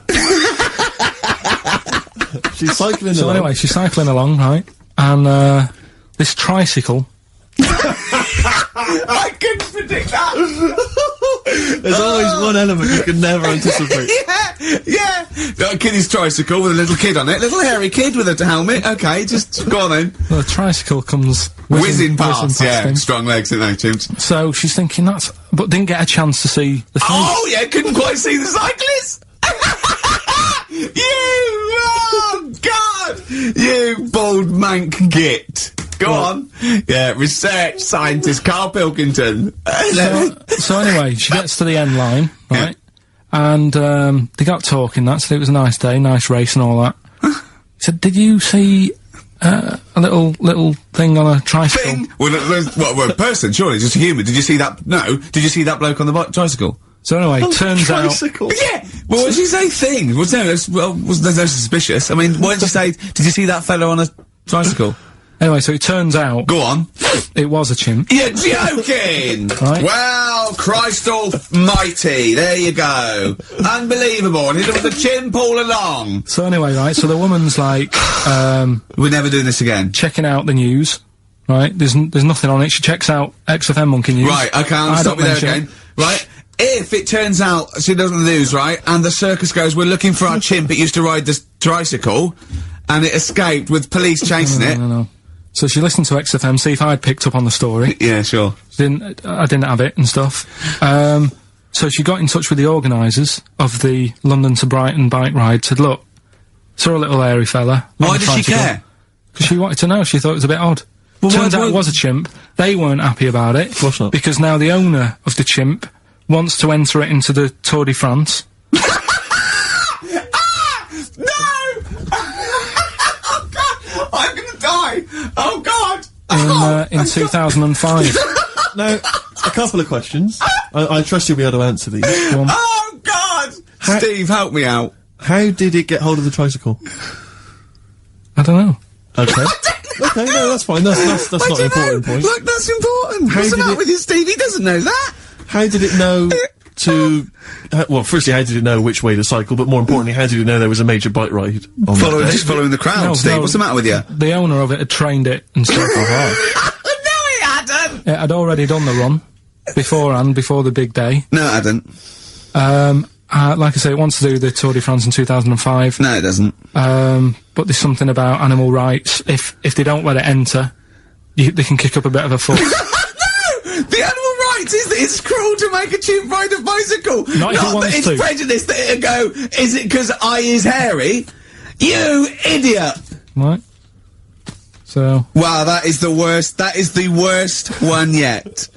She's cycling So along. anyway, she's cycling along, right? And, this tricycle... I couldn't predict that! There's always one element you can never anticipate. Yeah! Got a kiddie's tricycle with a little kid on it, little hairy kid with a helmet, okay, just go on then. The tricycle comes Whizzing past, yeah, him. strong legs, isn't they, chimps? So she's thinking that's... But didn't get a chance to see the thing. Oh, yeah, couldn't quite see the cyclist! Oh, God! You bald mank git. Go on. Yeah, research scientist Karl Pilkington. So anyway, she gets to the end line, right? And, they got talking, that said it was a nice day, nice race and all that. He said, did you see, a little thing on a tricycle? Thing? Well, well, a person, surely, just a human. Did you see that? No. Did you see that bloke on the tricycle? So anyway, turns out... Tricycle. Yeah! Well, what did you say thing? There's no suspicious. I mean, what did you say? Did you see that fellow on a tricycle? Anyway, so it turns out... Go on. It was a chimp. You're joking! Right. Well, Christ almighty, there you go. Unbelievable, and it was a chimp all along. So anyway, right, so the woman's like, We're never doing this again. checking out the news, right? There's nothing on it. She checks out XFM Monkey News. Right, okay, I'll I stop don't you there mention again. it. Right, if it turns out she doesn't lose, right, and the circus goes, we're looking for our chimp, it used to ride this tricycle, and it escaped with police chasing it. No. So she listened to XFM, see if I'd picked up on the story. Yeah, sure. I didn't have it and stuff. So she got in touch with the organisers of the London to Brighton bike ride, said, look, saw a little hairy fella. Why did she care? Because she wanted to know, she thought it was a bit odd. Well, Turns why- out it was a chimp. They weren't happy about it. Of course not. Because now the owner of the chimp wants to enter it into the Tour de France. No! Oh, God! I'm gonna die! Oh, God! In 2005. Now, a couple of questions. I trust you'll be able to answer these. Go on. Oh, God! Steve, help me out. How did it get hold of the tricycle? I don't know. Okay. Okay, no, that's fine. That's not an important point. Look, that's important. How What's the did matter it- with you, Steve? He doesn't know that. How did it know to... well, firstly, how did it know which way to cycle, but more importantly, how did it know there was a major bike ride on that day? Just following the crowd, No, Steve. no. What's the matter with you? The owner of it had trained it and stuff. No, he hadn't! It had already done the run beforehand, before the big day. No, it hadn't. Like I say, it wants to do the Tour de France in 2005. No, it doesn't. But there's something about animal rights. If they don't let it enter, they can kick up a bit of a fuss. No! The animal rights is that it's cruel to make a chimp ride a bicycle. Not if it that wants it's to. prejudice that it'll go, is it because I is hairy? You idiot! Right? So, Wow, that is the worst. That is the worst one yet.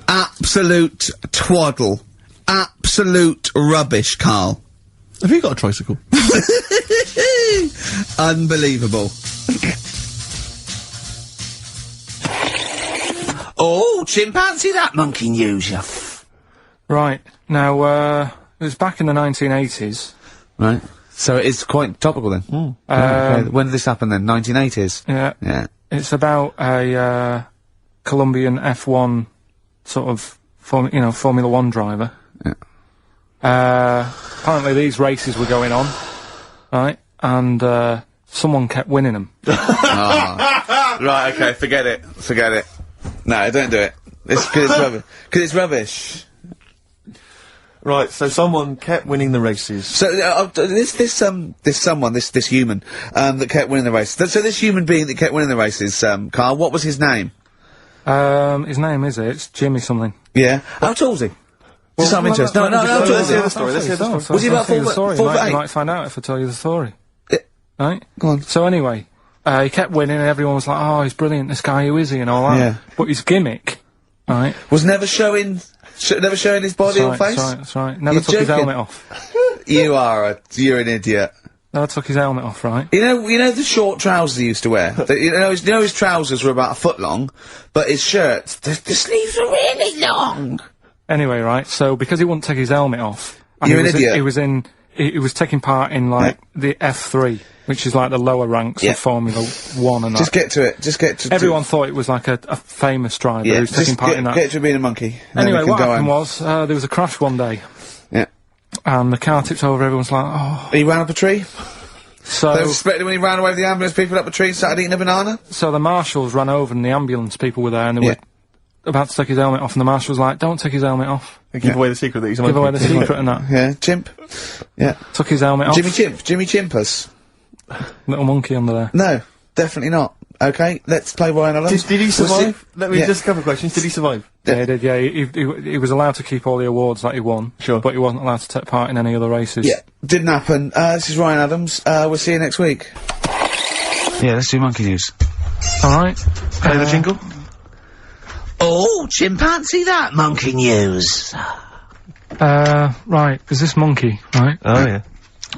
Absolute twaddle. Absolute rubbish, Karl. Have you got a tricycle? Unbelievable. Oh, chimpanzee, that monkey news, you right. Now, it was back in the 1980s. Right. So it is quite topical then. Okay. When did this happen then? 1980s? Yeah. Yeah. It's about a, Colombian F1 sort of, Formula 1 driver. Yeah. Apparently these races were going on, right? And, someone kept winning them. Right, okay, forget it. Forget it. No, don't do it. It's because it's rubbish. Because it's rubbish. Right, so someone kept winning the races. So, this human, that kept winning the races. So this human being that kept winning the races, Karl, what was his name? His name it's Jimmy something. Yeah. How tall's he? Just out of interest. No, how tall is he? Let's hear the story. Was he about 4 foot 8? You might find out if I tell you the story. Right? Go on. So anyway, he kept winning and everyone was like, oh, he's brilliant, this guy, who is he, and all that. Yeah. But his gimmick, right? Was never showing his body or face? That's right. Never took his helmet off. You're an idiot. Never took his helmet off, right? You know the short trousers he used to wear? You know his trousers were about a foot long, but his shirts, the sleeves were really long. Anyway, right, so because he wouldn't take his helmet off, and You're an idiot. He was taking part in, like, the F3, which is like the lower ranks of Formula 1 and that. Just get to it. Everyone thought it was like a famous driver who was taking part in that. Get to being a monkey. Anyway, what happened was, there was a crash one day. Yeah. And the car tipped over, everyone's like, oh. He ran up a tree? So. They were suspecting when he ran away with the ambulance people up a tree and started eating a banana? So the marshals ran over and the ambulance people were there and they were about to take his helmet off and the marshal was like, don't take his helmet off. Give away the secret that he's a monkey. Give away the secret and that. Yeah, chimp. Yeah. Took his helmet off. Jimmy Chimpus. Little monkey under there. No, definitely not. Okay, let's play Ryan Adams. Did he survive? Let me just a couple of questions. Did he survive? Yeah, he did, yeah. He was allowed to keep all the awards that he won. Sure. But he wasn't allowed to take part in any other races. Yeah, didn't happen. This is Ryan Adams. We'll see you next week. Yeah, let's do monkey news. Alright. Play the jingle. Oh, chimpanzee that monkey news. Right, there's this monkey, right? Oh, yeah.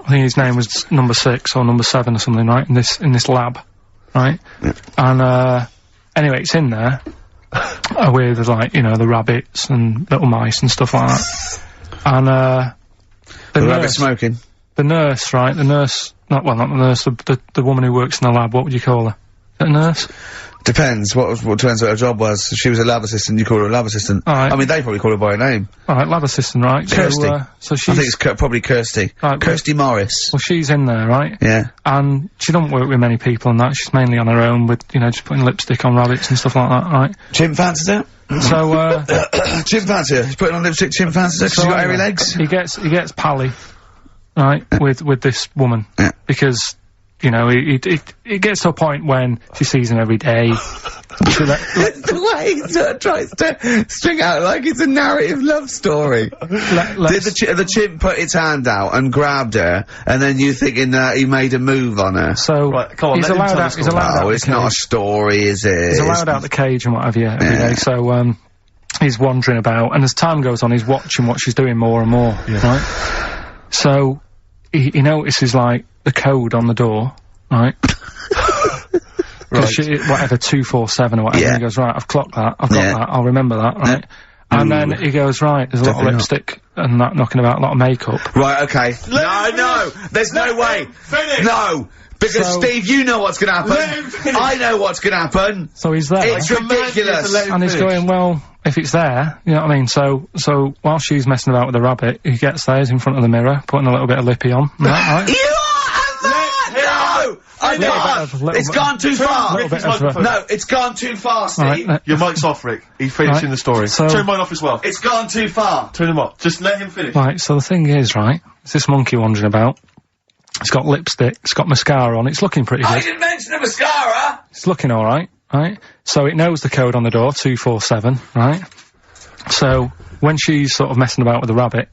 I think his name was number 6 or number 7 or something, right? In this lab, right? Yeah. And, anyway, it's in there, with, like, you know, the rabbits and little mice and stuff like that. And, The rabbit smoking. The nurse, right? Not the nurse, the woman who works in the lab, what would you call her? A nurse? Depends. What turns out her job was. If she was a lab assistant, you call her a lab assistant. Alright. I mean, they probably call her by her name. Alright, lab assistant, right? Kirsty. So she's... I think it's probably Kirsty. Right, Kirsty Morris. Well, she's in there, right? Yeah. And she don't work with many people and that. She's mainly on her own with, you know, just putting lipstick on rabbits and stuff like that, right? Chimp fancies her? So, Chimp fancies her? She's putting on lipstick, chimp fancies her? 'Cause she's got hairy legs? He gets pally, right, with this woman. Yeah. Because, you know, it gets to a point when she sees him every day. The way he sort of tries to string out like it's a narrative love story. Did the chimp put its hand out and grabbed her, and then you thinking that he made a move on her? So, right, come on, he's allowed out it's not a story, is it? He's allowed out the cage and what have you every day, so, he's wandering about, and as time goes on, he's watching what she's doing more and more, right? So, he notices, like, the code on the door, right? Right. Whatever, 247 or whatever, and he goes, right, I've clocked that, I've got that, I'll remember that, right? And then he goes, right, there's a lot of lipstick and that knocking about, a lot of makeup. Right, okay. No, there's no way. Finish. No! Because, Steve, you know what's gonna happen. I know what's gonna happen. So he's there. It's ridiculous. And he's going, well, if it's there, you know what I mean? So while she's messing about with the rabbit, he gets there, he's in front of the mirror, putting a little bit of lippy on. Right? I can't! It's gone too far! No, it's gone too far, Steve! Right, Your mic's off, Rick. He's finishing the story. So- Turn mine off as well. It's gone too far! Turn him off. Just let him finish. Right, so the thing is, right, it's this monkey wandering about. It's got lipstick, it's got mascara on, it's looking pretty good. I didn't mention the mascara! It's looking alright, right? So it knows the code on the door, 247, right? So, when she's sort of messing about with the rabbit,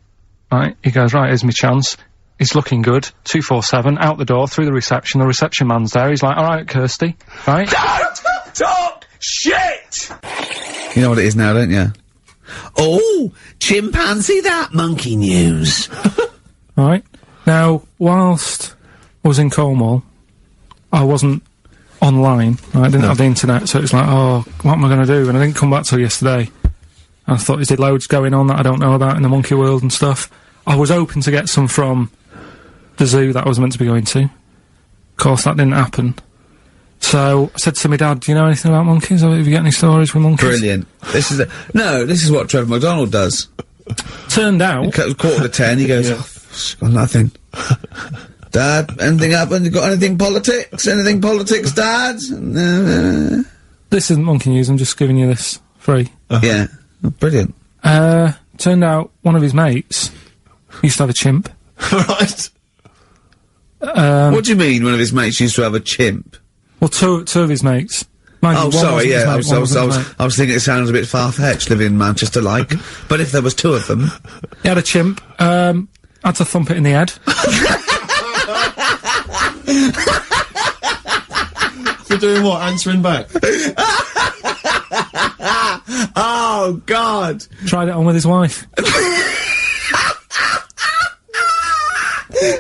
right, he goes, right, here's my chance. He's looking good, 247, out the door, through the reception man's there, he's like, alright, Kirsty, right? Don't talk shit! You know what it is now, don't you? Oh, chimpanzee that monkey news. Right. Now, whilst I was in Cornwall, I wasn't online, right? I didn't have the internet, so it was like, oh, what am I going to do? And I didn't come back till yesterday. And I thought, is there loads going on that I don't know about in the monkey world and stuff? I was hoping to get some from the zoo that I was meant to be going to. Of course, that didn't happen. So, I said to my dad, do you know anything about monkeys? Have you got any stories with monkeys? Brilliant. This is what Trevor McDonald does. Turned out... Quarter to 10, he goes, got nothing. Dad, anything happened? You got anything politics? Anything politics, Dad? This isn't monkey news, I'm just giving you this free. Yeah. Oh, brilliant. Turned out one of his mates used to have a chimp. Right. What do you mean one of his mates used to have a chimp? Well, two of his mates. Mind you, Oh, one sorry, wasn't his yeah, mate, I was one wasn't his mate. thinking it sounds a bit far-fetched living in Manchester, like. But if there was two of them... He had a chimp, had to thump it in the head. For doing what? Answering back? Oh, God! Tried it on with his wife.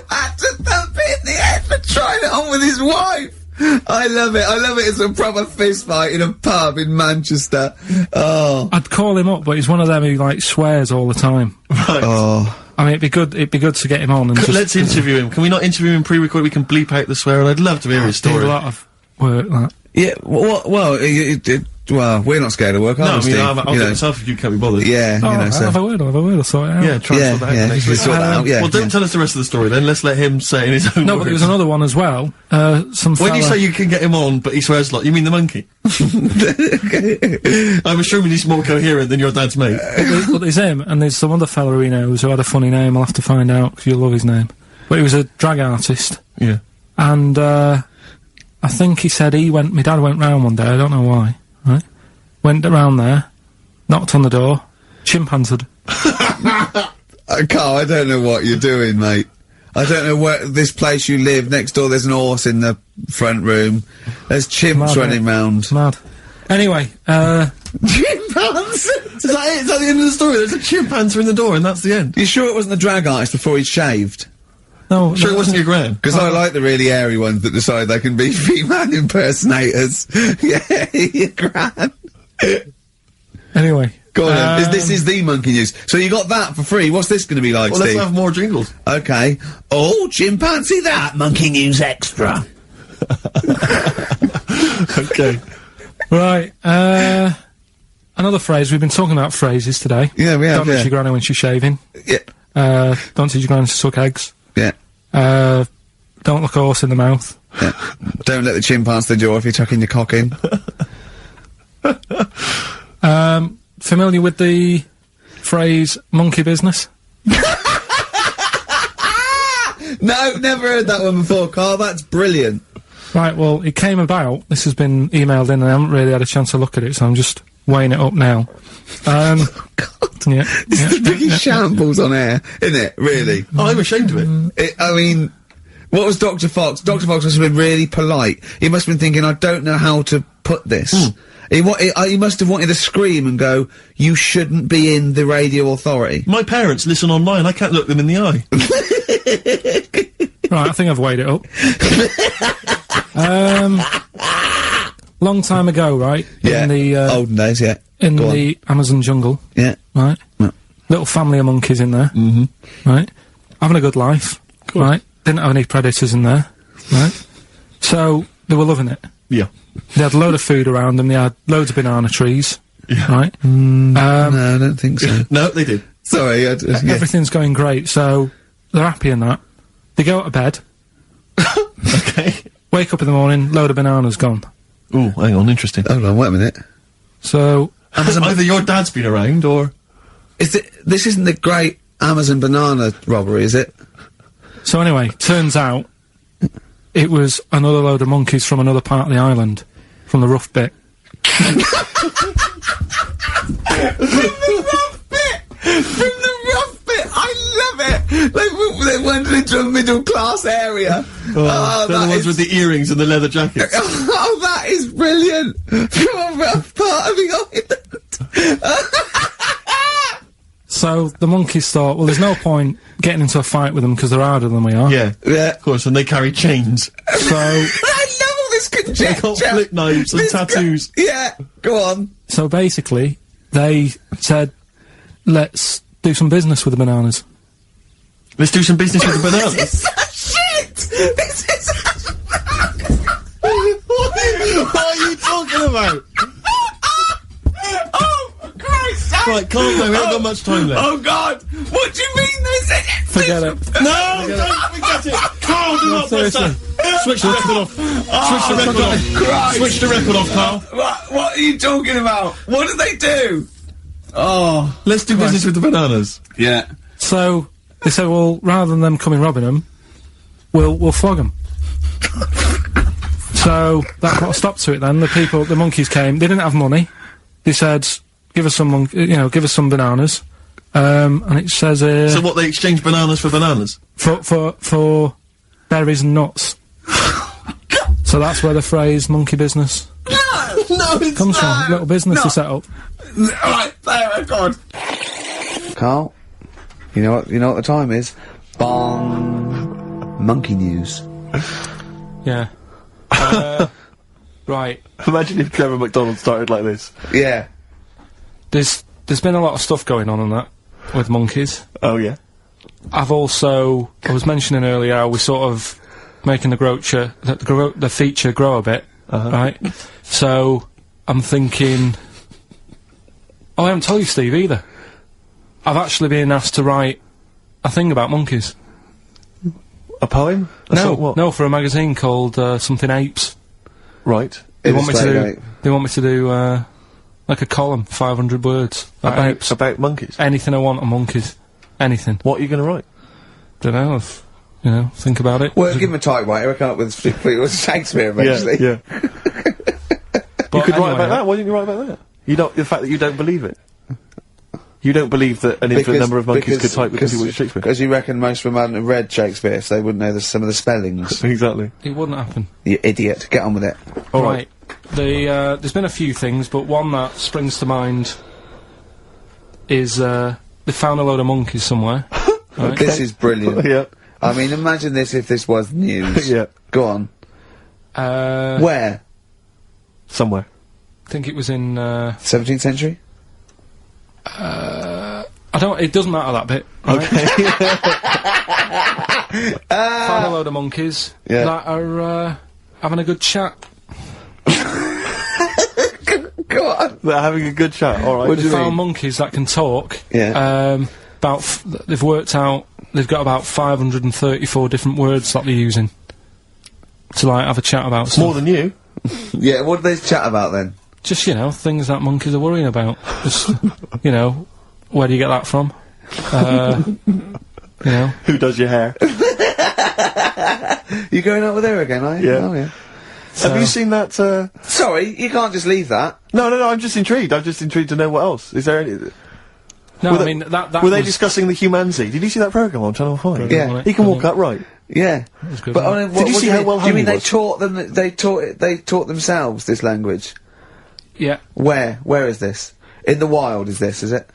Had to thump it in the head for trying it on with his wife! I love it. It's a proper fist fight in a pub in Manchester. Oh. I'd call him up, but he's one of them who, like, swears all the time. Right. Oh. I mean, it'd be good to get him on and just... Let's interview him. Can we not interview him pre-record? We can bleep out the swear, and I'd love to hear his do story. a lot of work, that. Yeah, well, we're not scared of work, No, are we, I mean, Steve? I'll You do it know. myself if you can't be bothered. Yeah, Oh, you know, so... I'll have a word, I'll sort it out. Yeah, try and sort that out yeah, next you week. sort that out, yeah. Well, don't tell us the rest of the story then. Let's let him say in his own No, words. but there was another one as well. Some When you fella- say you can get him on, but he swears a lot, you mean the monkey? I'm assuming he's more coherent than your dad's mate. But there's him, and there's some other fella who he knows who had a funny name. I'll have to find out, because you'll love his name. But he was a drag artist, Yeah. and I think he said my dad went round one day, I don't know why, right? Went around there, knocked on the door, chimp answered. Carl, I don't know what you're doing, mate. I don't know where this place you live, next door there's an horse in the front room. There's chimps Mad, running innit? round. Mad. Anyway, Chimpanzees! Is that it? Is that the end of the story? There's a chimp answering the door and that's the end. You sure it wasn't the drag artist before he'd shaved? no, Sure it wasn't your gran? Because I like the really airy ones that decide they can be female impersonators. Yeah, your gran. Anyway. Go on then. This is the monkey news. So you got that for free. What's this going to be like, Well, let's Steve? have more jingles. Okay. Oh, chimpanzee that! Monkey News Extra. Okay. Right, another phrase, we've been talking about phrases today. Yeah, we have, Don't teach yeah. your granny when she's shaving. Yeah. Don't teach your granny to suck eggs. Yeah. Don't look a horse in the mouth. Yeah. Don't let the chimp answer the door if you're tucking your cock in. Familiar with the phrase monkey business? No, never heard that one before, Carl. That's brilliant. Right, well, it came about, this has been emailed in and I haven't really had a chance to look at it, so I'm just weighing it up now. God. Yeah. It's yeah, the biggest shambles on air, isn't it? Really? Oh, I'm ashamed of it. I mean, what was Dr. Fox? Dr. Fox must have been really polite. He must have been thinking, I don't know how to put this. He must have wanted to scream and go, you shouldn't be in the radio authority. My parents listen online, I can't look them in the eye. Right, I think I've weighed it up. Long time ago, right? Yeah. In the, olden days, yeah. in Go on. the Amazon jungle, Yeah. right? Yeah. Little family of monkeys in there. Mm-hmm. Right? Having a good life. Right? Didn't have any predators in there. Right? So, they were loving it. Yeah. They had a load of food around them, they had loads of banana trees. Yeah. Right? No, I don't think so. No, they did. Sorry, yeah. Everything's going great, so they're happy in that. They go to bed, Okay. wake up in the morning, load of bananas gone. Ooh, hang on, interesting. Hold on, wait a minute. So, Either your dad's been around, or... This isn't the great Amazon banana robbery, is it? so anyway, turns out it was another load of monkeys from another part of the island, from the rough bit. From the rough bit! I love it! They went into a middle class area. they're the ones with the earrings and the leather jackets. Oh, that is brilliant! From a rough part of the island. So, the monkeys thought, well, there's no point getting into a fight with them because they're harder than we are. Yeah. Yeah. Of course, and they carry chains. So, I love all this They conjecture. got flip knives and This tattoos. Yeah, go on. so basically, they said, let's do some business with the bananas. Let's do some business with the bananas. This is shit! This is What are you talking about? Oh, Christ! Right, calm down, we haven't got much time left. Oh, God! What do you mean this is... Forget it. No, don't forget it! Carl, do not press seriously. that! Switch the record off. Switch the record off. Christ. Switch the record off, Carl. What are you talking about? What did they do? Oh. Let's do business with the bananas. Yeah. So they said, well, rather than them coming robbing them, we'll flog them. So that put a stop to it then. The monkeys came, they didn't have money. They said, give us some bananas. And it says, so what, they exchange bananas for bananas? For berries and nuts. So that's where the phrase monkey business comes from. Little business to set up. Alright, there, God. Carl, you know what the time is? Bong. Monkey news. Yeah. Right. Imagine if Trevor McDonald started like this. Yeah. There's been a lot of stuff going on that with monkeys. Oh, yeah? I was mentioning earlier how we're sort of making the feature grow a bit, right? So, I'm thinking... Oh, I haven't told you, Steve, either. I've actually been asked to write a thing about monkeys. A poem? No, for a magazine called, something Apes. Right. They want me to do, like a column, 500 words. About monkeys? Anything I want on monkeys. Anything. What are you gonna write? Dunno, think about it. Well, give him a typewriter, come up with Shakespeare eventually. Yeah. You could write about that, why didn't you write about that? The fact that you don't believe it. You don't believe that an infinite number of monkeys could type with Shakespeare? Because you reckon most of them hadn't read Shakespeare, so they wouldn't know some of the spellings. Exactly. It wouldn't happen. You idiot. Get on with it. Alright. There's been a few things, but one that springs to mind is, they found a load of monkeys somewhere. Right? This is brilliant. Yeah. I mean, imagine this if this was news. Yeah. Go on. Where? I Somewhere. think it was in, 17th century? it doesn't matter that bit. Right? Okay. Found a load of monkeys that are, having a good chat. Go on. They're having a good chat, alright. They found monkeys that can talk. Yeah. They've worked out, they've got about 534 different words that they're using to, like, have a chat about stuff. More than you. Yeah, what do they chat about then? Just, things that monkeys are worrying about. Just, where do you get that from? Who does your hair? You going out with her again, are you? Yeah. Oh, yeah. Have you seen that, Sorry, you can't just leave that. No, I'm just intrigued. I'm just intrigued to know what else. Is there any... No, were I mean, that were they discussing the humanity? Did you see that programme on Channel 5? Yeah. He can walk upright. Yeah. was good, But wasn't I mean, Did you see how well do you hung mean he they was? taught them, they taught themselves this language? Yeah. Where is this? In the wild is it?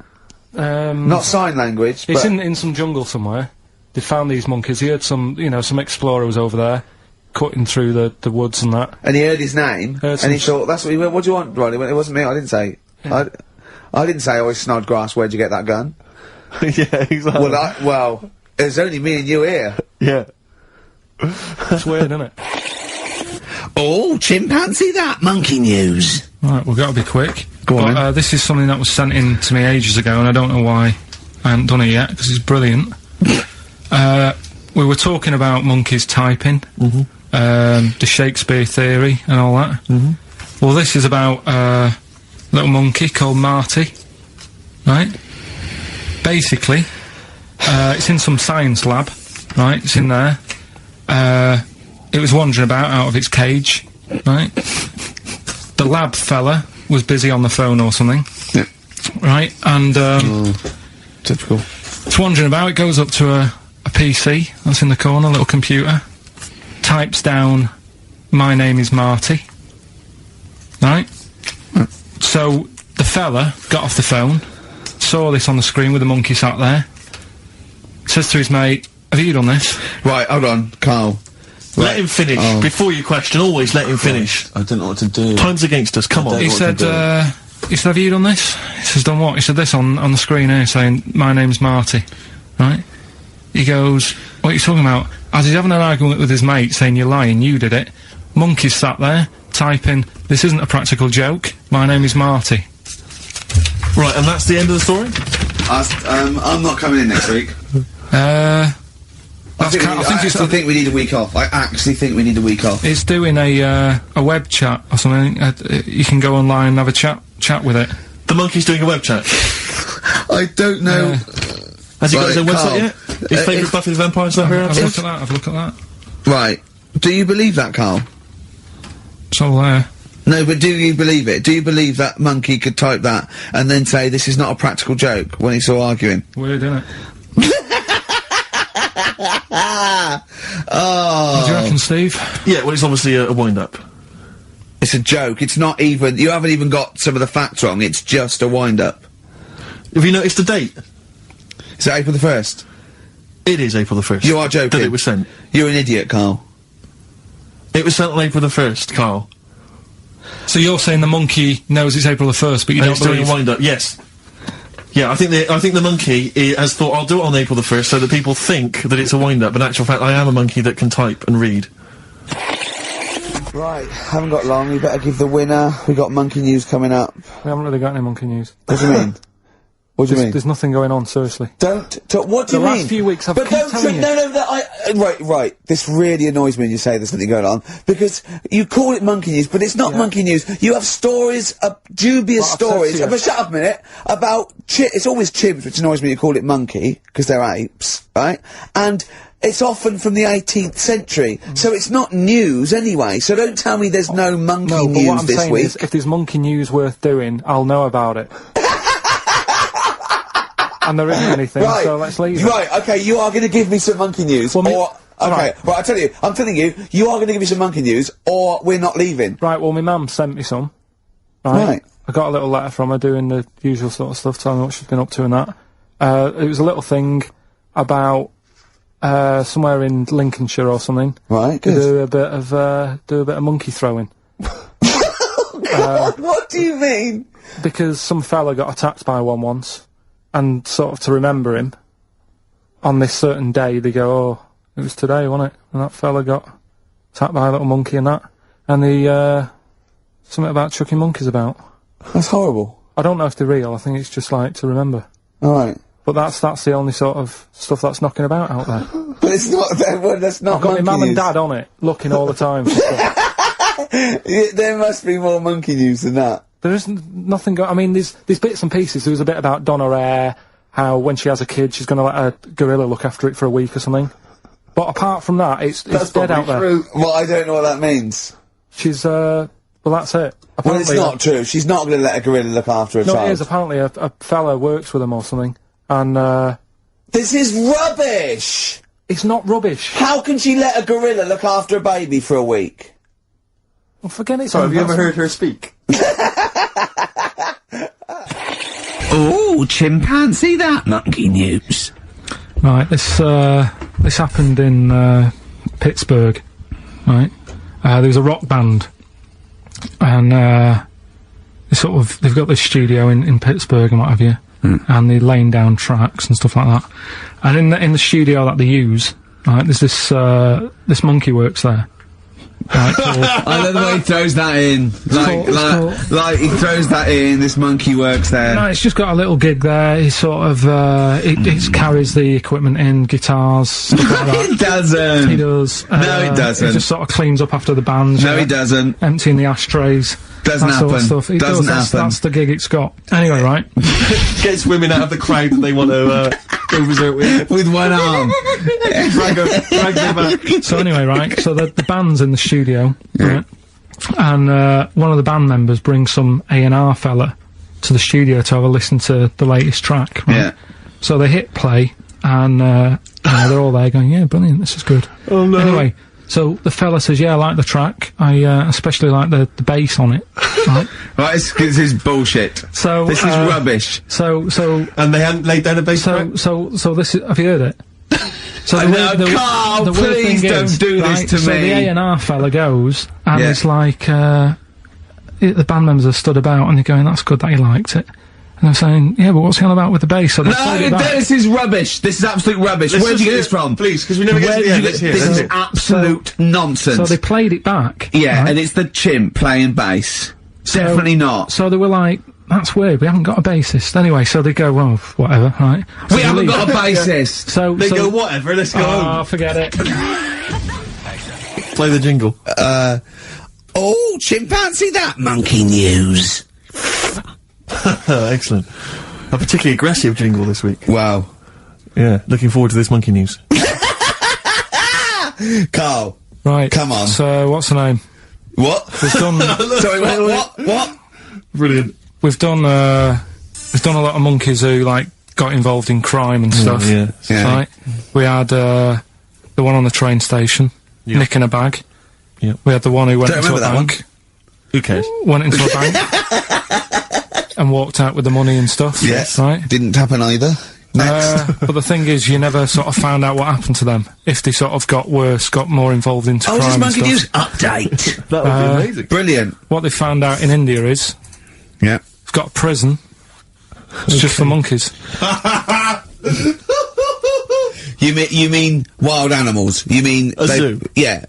Not sign language, It's but... in some jungle somewhere. They found these monkeys. He had some explorer was over there, cutting through the woods and that. And he heard his name, and he thought, that's what he went, what do you want, Ronnie? It wasn't me, I didn't say. Yeah. I didn't say, it's Snodgrass, where'd you get that gun? Yeah, exactly. Well, there's only me and you here. Yeah. It's weird, isn't it? Oh, chimpanzee that monkey news. Right, we've got to be quick. Go on, then. This is something that was sent in to me ages ago, and I don't know why I haven't done it yet, because it's brilliant. We were talking about monkeys typing, the Shakespeare theory and all that. Well, this is about a little monkey called Marty, right? Basically, it's in some science lab, right? It's in there. It was wandering about out of its cage, right? The lab fella was busy on the phone or something, right? And Typical. it's wandering about. It goes up to a PC that's in the corner, a little computer, types down, "My name is Marty," right? So the fella got off the phone, saw this on the screen with the monkey sat there, says to his mate, "Have you done this?" Right, hold on, Carl. Let him finish. Before you question, always let him finish. I don't know what to do. Time's against us, come on. He said, "Have you done this?" He says, "Done what?" He said, "This on the screen here saying, 'My name's Marty,' right?" He goes, "What are you talking about?" As he's having an argument with his mate saying, "You're lying, you did it," monkey's sat there, typing, "This isn't a practical joke, my name is Marty." Right, and that's the end of the story? I'm not coming in next week. That's I think we need a week off. I actually think we need a week off. It's doing a web chat or something. You can go online and have a chat with it. The monkey's doing a web chat. I don't know. Has he got his own website yet? His favourite Buffy the Vampire Slayer Have a episode? look at that. Have a look at that. Right. Do you believe that, Carl? It's all there. No, but do you believe it? Do you believe that monkey could type that and then say this is not a practical joke when he's all arguing? Weird, isn't it? Oh. What do you reckon, Steve? Yeah, well, it's obviously a wind-up. It's a joke. It's not even. You haven't even got some of the facts wrong. It's just a wind-up. Have you noticed the date? Is it April the 1st? It is April the 1st. You are joking. That it was sent. You're an idiot, Carl. It was sent on April the 1st, Carl. So you're saying the monkey knows it's April the 1st, but you And don't it's doing believe? a wind-up, yes. Yeah, I think the monkey has thought, I'll do it on April the 1st so that people think that it's a wind-up, but in actual fact, I am a monkey that can type and read. Right, haven't got long. We better give the winner. We got monkey news coming up. We haven't really got any monkey news. What do you mean? What do you mean? There's nothing going on, seriously. Don't talk. What do you The mean? last few weeks I've But keep don't. telling you. No. Right. This really annoys me when you say there's something going on because you call it monkey news, but it's not monkey news. You have stories, dubious What I've said stories. to you. But shut up a minute. About it's always chimps, which annoys me. You call it monkey because they're apes, right? And it's often from the 18th century, so it's not news anyway. So don't tell me there's no monkey No, but news what I'm this saying week. is, if there's monkey news worth doing, I'll know about it. And there isn't anything, Right. so let's leave it. Right, okay, you are going to give me some monkey news, Well, or... Okay, right, I'm telling you, you are going to give me some monkey news, or we're not leaving. Right, well, my mum sent me some. Right. I got a little letter from her doing the usual sort of stuff, telling me what she's been up to and that. It was a little thing about, somewhere in Lincolnshire or something. Right, To good. do a bit of monkey throwing. What do you mean? Because some fella got attacked by one once, and sort of to remember him, on this certain day, they go, oh, it was today, wasn't it? And that fella got attacked by a little monkey and that. And the, something about chucking monkeys about. That's horrible. I don't know if they're real, I think it's just like to remember. Alright. But that's the only sort of stuff that's knocking about out there. But it's not, that's not I've got my monkey mum and news. dad on it, looking all the time. For stuff. Yeah, there must be more monkey news than that. There isn't nothing I mean, there's bits and pieces. There was a bit about Donna Eyre, how when she has a kid, she's gonna let a gorilla look after it for a week or something. But apart from that, it's dead out there. True. Well, I don't know what that means. She's, well, that's it. Well, it's not true. She's not going to let a gorilla look after a No, child. it is. Apparently a fella works with him or something. And, This is rubbish! it's not rubbish. How can she let a gorilla look after a baby for a week? Well, forget it. Sorry, have you ever heard her speak? Oh, chimpanzee that monkey news. Right, this happened in, Pittsburgh, right? There was a rock band, and, they've got this studio in Pittsburgh and what have you, and they're laying down tracks and stuff like that. And in the studio that they use, right, there's this monkey works there. Right, I love the way he throws that in. Like he throws that in, this monkey works there. No, it's just got a little gig there. He sort of, it carries the equipment in, guitars, stuff like that. It doesn't. He does. No, it doesn't. He just sort of cleans up after the bands. No, he doesn't. Emptying the ashtrays. Doesn't that sort of happen. stuff. It Doesn't does, happen. That's the gig it's got. Anyway, right. Gets women out of the crowd that they want to, go visit with. With one arm. Drag them back. So anyway, right. So the band's in the studio, right? And one of the band members brings some A&R fella to the studio to have a listen to the latest track. Right? Yeah. So they hit play, and they're all there going, "Yeah, brilliant, this is good." Oh no. Anyway, so the fella says, "Yeah, I like the track. I especially like the bass on it." Right. Right, this is bullshit. So This is rubbish. So And they hadn't laid down a bass track? so this is. Have you heard it? So Carl, the weird please thing don't is, do this right, to so me. the A&R fella goes, and Yeah. it's like, the band members are stood about, and they're going, "That's good that he liked it." And they're saying, "Yeah, but what's he on about with the bass?" So they played it No, back. this is rubbish. This is absolute rubbish. Let's Where'd you just get this hear it, from? please, 'cause we never get Where to the did end. you Let's get hear it, this? let's is hear it. absolute nonsense. So they played it back. Yeah, right? and it's the chimp playing bass. Definitely not. So they were like, That's weird. We haven't got a bassist. Anyway, so they go, well, whatever, right? So We haven't got a bassist! So They go, whatever, let's go home. Oh, forget it. Play the jingle. Oh, chimpanzee that monkey news. Excellent. A particularly aggressive jingle this week. Wow. Yeah, looking forward to this monkey news. Carl. Right. Come on. So, what's the name? What? We've done, Sorry, what? Brilliant. we've done a lot of monkeys who, like, got involved in crime and stuff. Yeah. Yeah. Right? We had, the one on the train station, Yeah. nicking a bag. Yeah. We had the one who went Don't into a remember that one. bank. Who cares? Went into a bank. And walked out with the money and stuff. Yes. Right? Didn't happen either. Next. But the thing is, you never sort of found out what happened to them. If they sort of got worse, got more involved into Oh, crime this and monkey stuff. news update. That would be amazing. Brilliant. What they found out in India is, Yeah. it's got a prison. It's just for monkeys. You mean wild animals? You mean A zoo? Yeah,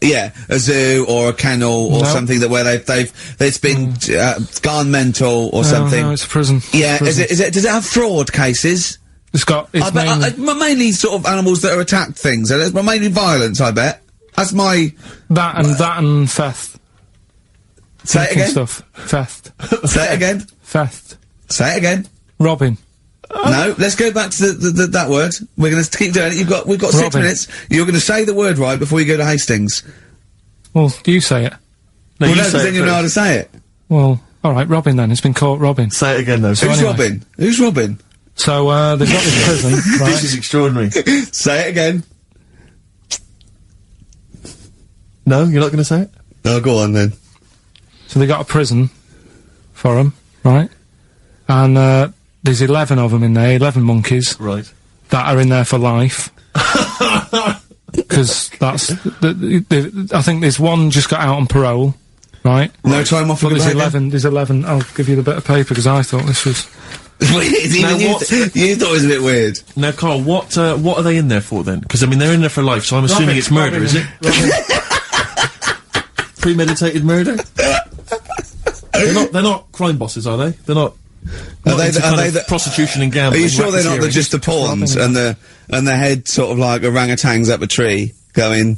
a zoo or a kennel or No. something that where it's been gone mental or something. No, it's a prison. Yeah, Prison. is it? Does it have fraud cases? It's got. It's Mainly sort of animals that are attacked things. And it's mainly violence, I bet. That's my. that and theft. Say it Taking again. Stuff. Theft. Say it again. Theft. Say it again. Robbing. No, let's go back to that word. We're going to keep doing it. We've got 6 Robbing. minutes. You're going to say the word right before you go to Hastings. Well, you say it. No, Well, you no, say 'cause it then you know how to first. say it. Well, alright, robbing then. It's been caught robbing. Say it again, though. So Who's anyway. Robin? Who's Robin? So, they've got this prison, This right? is extraordinary. Say it again. No, you're not going to say it? Oh, go on then. So they got a prison for them, right? And, there's 11 of them in there, 11 monkeys, Right. that are in there for life. Because that's, I think there's one just got out on parole, right? No time off for But the there's 11, I'll give you the bit of paper because I thought this was... Now, you what- thought it was a bit weird. Now, Carl, what are they in there for, then? Because, I mean, they're in there for life, so I'm assuming it's murder, is it? Premeditated murder? They're not crime bosses, are they? They're not... Are they into the- are kind they of the- prostitution and Are gambling? you sure they're not racketeering? just the pawns and the head sort of like orangutans up a tree going,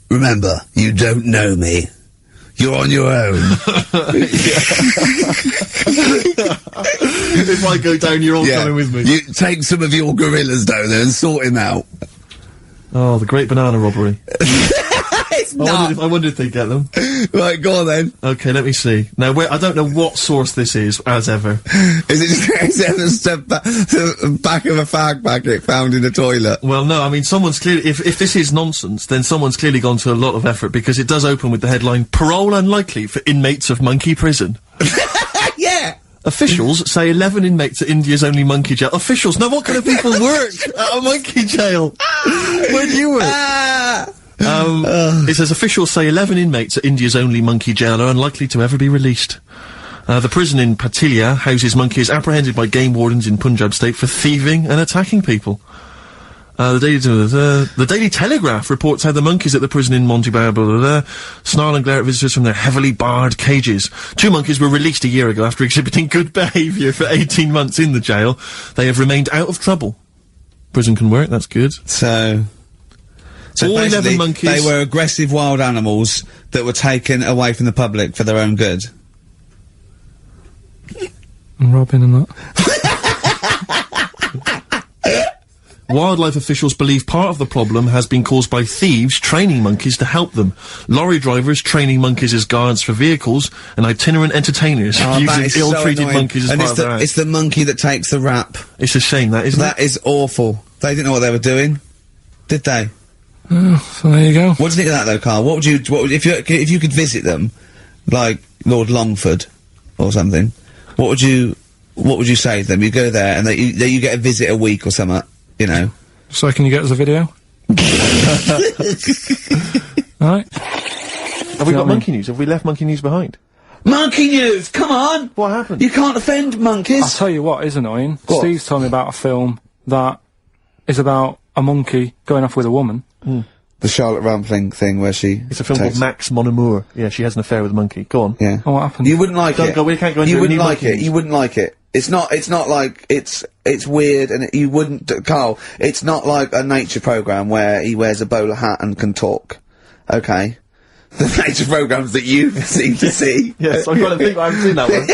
remember, you don't know me. You're on your own. If I go down, you're all coming with me. You take some of your gorillas down there and sort him out. Oh, the great banana robbery. It's I wonder if they get them. Right, go on then. Okay, let me see. Now, I don't know what source this is, as ever. Is it just the back of a fag packet found in a toilet? Well, no, I mean, someone's clearly... If this is nonsense, then someone's clearly gone to a lot of effort, because it does open with the headline, "Parole unlikely for inmates of monkey prison." Yeah. Officials say 11 inmates at India's only monkey jail. Officials? Now, what kind of people work at a monkey jail? Where do you work? It says officials say 11 inmates at India's only monkey jail are unlikely to ever be released. The prison in Patilia houses monkeys apprehended by game wardens in Punjab state for thieving and attacking people. The Daily Telegraph reports how the monkeys at the prison in Montevideo snarl and glare at visitors from their heavily barred cages. 2 monkeys were released a year ago after exhibiting good behaviour for 18 months in the jail. They have remained out of trouble. Prison can work, that's good. So all 11 basically, monkeys- they were aggressive wild animals that were taken away from the public for their own good. And robbing and that. Wildlife officials believe part of the problem has been caused by thieves training monkeys to help them. Lorry drivers training monkeys as guards for vehicles, and itinerant entertainers Oh, that using is so ill-treated annoying. monkeys as and part it's of their act. it's the monkey that takes the rap. It's a shame, that, isn't That is awful. They didn't know what they were doing, did they? So there you go. What do you think of that though, Carl? What would if you could visit them, like Lord Longford or something? What would you say to them? You go there and you get a visit a week or something, you know. So can you get us a video? Alright. Have we got monkey news? Have we left monkey news behind? Monkey news, come on! What happened? You can't offend I'll monkeys. tell you what is annoying. What? Steve's told me about a film that is about a monkey going off with a woman. The Charlotte Rampling thing where she... It's a film called Max Mon Amour. Yeah, she has an affair with a monkey. Go on. Yeah. Oh, what happened? You wouldn't like it. We can't go into You it. wouldn't Need like it. monkeys. You wouldn't like it. It's not like, it's weird and you wouldn't, Carl, it's not like a nature programme where he wears a bowler hat and can talk. Okay? The nature programmes that you seem to see. Yes, I'm trying to think. I haven't seen that one.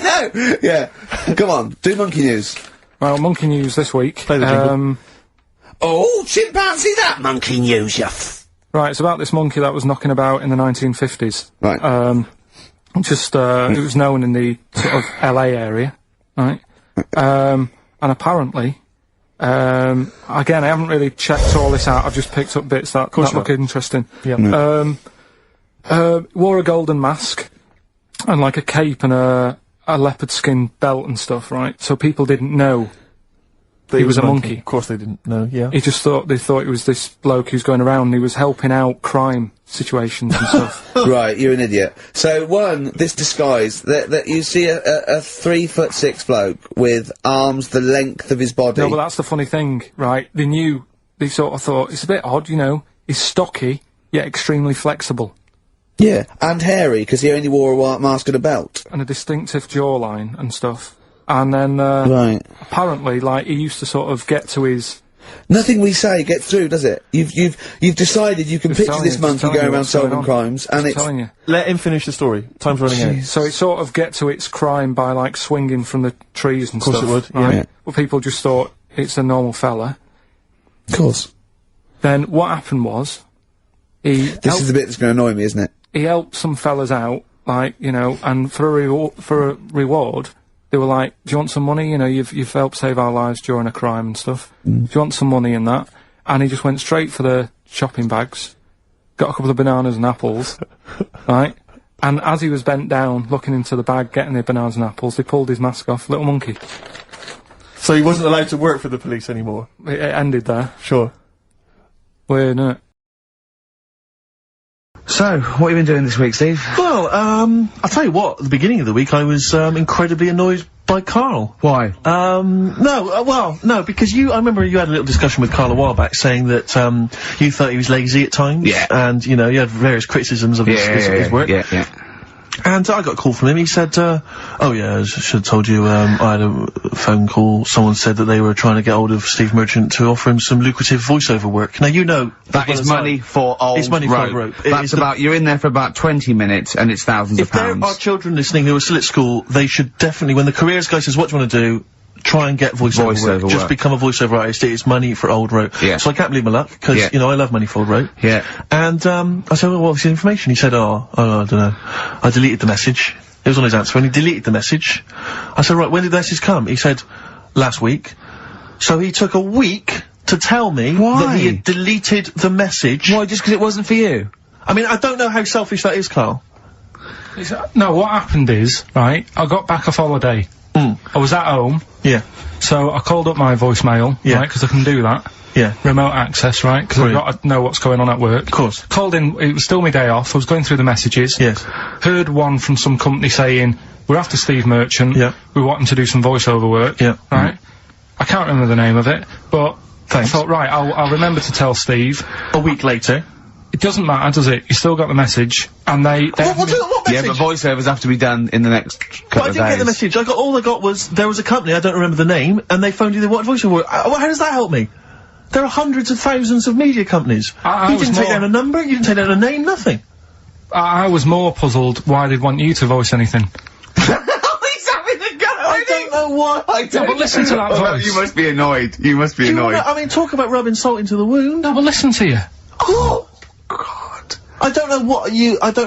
No! Yeah. Come on, do monkey news. Well, monkey news this week. Play the jingle. Oh, chimpanzee, that monkey news, you Right, it's about this monkey that was knocking about in the 1950s. Right. It was known in the sort of LA area, right? And apparently, again, I haven't really checked all this out, I've just picked up bits that look interesting. Yeah. Wore a golden mask, and like a cape and a leopard skin belt and stuff, right? So people didn't know he was a monkey. Of course they didn't know, yeah. They thought it was this bloke who's going around and he was helping out crime situations and stuff. Right, you're an idiot. So this disguise, that you see a 3'6" bloke with arms the length of his body. No, but that's the funny thing, right? They sort of thought, it's a bit odd, you know, he's stocky, yet extremely flexible. Yeah, and hairy, because he only wore a white mask and a belt. And a distinctive jawline and stuff. And then, Right. apparently, like, he used to sort of get to his... Nothing we say gets through, does it? You've decided you can picture this monkey going around solving crimes, and it's... telling you. Let him finish the story. Time's running out. So it sort of get to its crime by, like, swinging from the trees and stuff. Of course it would, right? yeah. Well, people just thought it's a normal fella. Of course. Then what happened was, This is the bit that's going to annoy me, isn't it? he helped some fellas out, like, you know, and for a reward, they were like, do you want some money? You know, you've helped save our lives during a crime and stuff. Do you want some money in that? And he just went straight for the shopping bags, got a couple of bananas and apples, right? And as he was bent down, looking into the bag, getting the bananas and apples, they pulled his mask off. Little monkey. So he wasn't allowed to work for the police anymore? It ended there. Sure. Weird, isn't it? So, what have you been doing this week, Steve? Well, I'll tell you what, at the beginning of the week I was, incredibly annoyed by Karl. Why? No, because I remember you had a little discussion with Karl a while back saying that, you thought he was lazy at times. Yeah. And, you know, you had various criticisms of his work. Yeah. And I got a call from him, he said, oh yeah, I should have told you, I had a phone call, someone said that they were trying to get hold of Steve Merchant to offer him some lucrative voiceover work. Now, you know... That is money for old It's money for old rope. That's you're in there for about 20 minutes and it's thousands of pounds. If there are children listening who are still at school, they should definitely, when the careers guy says, what do you want to do? Try and get voiceover work. Just become a voiceover artist. It's money for old rope. Yeah. So I can't believe my luck, because, you know, I love money for old rope. Yeah. And, I said, well, what's the information? He said, I don't know. I deleted the message. It was on his answer phone. He deleted the message. I said, right, when did the message come? He said, last week. So he took a week to tell me that he had deleted the message. Why, just because it wasn't for you? I mean, I don't know how selfish that is, Karl. No, what happened is, right, I got back off holiday. I was at home. Yeah. So I called up my voicemail, right, because I can do that. Yeah. Remote access, right, because I've got to know what's going on at work. Of course. Called in, it was still my day off, I was going through the messages. Yes. Heard one from some company saying, we're after Steve Merchant. Yeah. We want him to do some voiceover work. Yeah. Right? I can't remember the name of it, but Thanks. I thought, right, I'll remember to tell Steve. A week later. It doesn't matter, does it? You still got the message, and they... What message? Yeah, but voiceovers have to be done in the next couple I of days. didn't get the message. All I got was, there was a company, I don't remember the name, and they phoned you the what voiceover work. How does that help me? There are hundreds of thousands of media companies. You didn't take down a number, you didn't take down a name, nothing. I was more puzzled why they'd want you to voice anything. He's having a go! I don't know why. No, but listen to that voice. You must be annoyed. You must be annoyed. I mean, talk about rubbing salt into the wound. No, but listen to you. Oh, God. I don't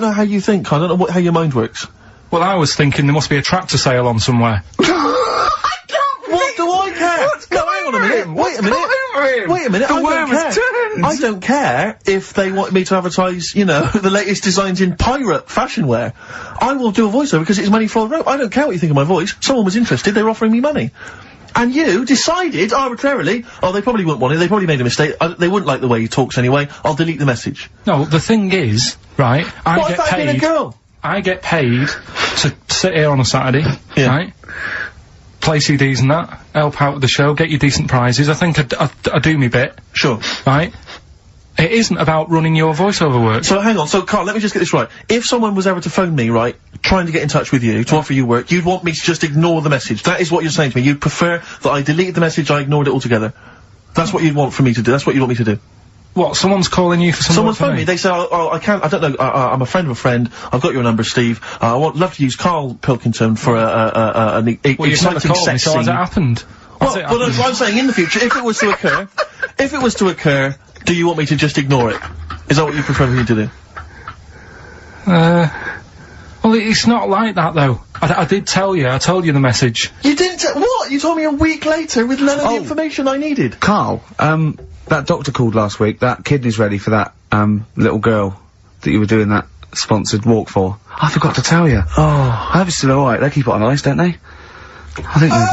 know how you think. I don't know how your mind works. Well, I was thinking there must be a tractor sale on somewhere. What do I care? No, hang on a minute. Wait a minute. Wait a minute. The worm has turned. I don't care if they want me to advertise, you know, the latest designs in pirate fashion wear. I will do a voiceover because it's money for old rope. I don't care what you think of my voice. Someone was interested. They were offering me money. And you decided arbitrarily, oh, they probably wouldn't want it, they probably made a mistake, they wouldn't like the way he talks anyway, I'll delete the message. No, the thing is, right, I get paid. A girl? I get paid to sit here on a Saturday, right, play CDs and that, help out with the show, get you decent prizes, I think I do me bit. Sure. Right? It isn't about running your voiceover work. So hang on, so Karl, let me just get this right. If someone was ever to phone me, right, trying to get in touch with you, to offer you work, you'd want me to just ignore the message. That is what you're saying to me. You'd prefer that I deleted the message, I ignored it altogether. That's what you'd want for me to do. That's what you want me to do. What, someone's calling you for some Someone's work phoned me. They say, oh, I can't, I don't know, I'm a friend of a friend, I've got your number, Steve, love to use Karl Pilkington for an Well, you've never exciting called me, sex so has scene. it happened? Well, I'm saying in the future, if it was to occur, do you want me to just ignore it? Is that what you prefer me to do? Well, it's not like that, though. I did tell you, I told you the message. You didn't what? You told me a week later with none of the information I needed. Karl, that doctor called last week, that kidney's ready for that, little girl that you were doing that sponsored walk for. I forgot to tell you. Oh. I hope it's still alright. They keep it on ice, don't they? I think they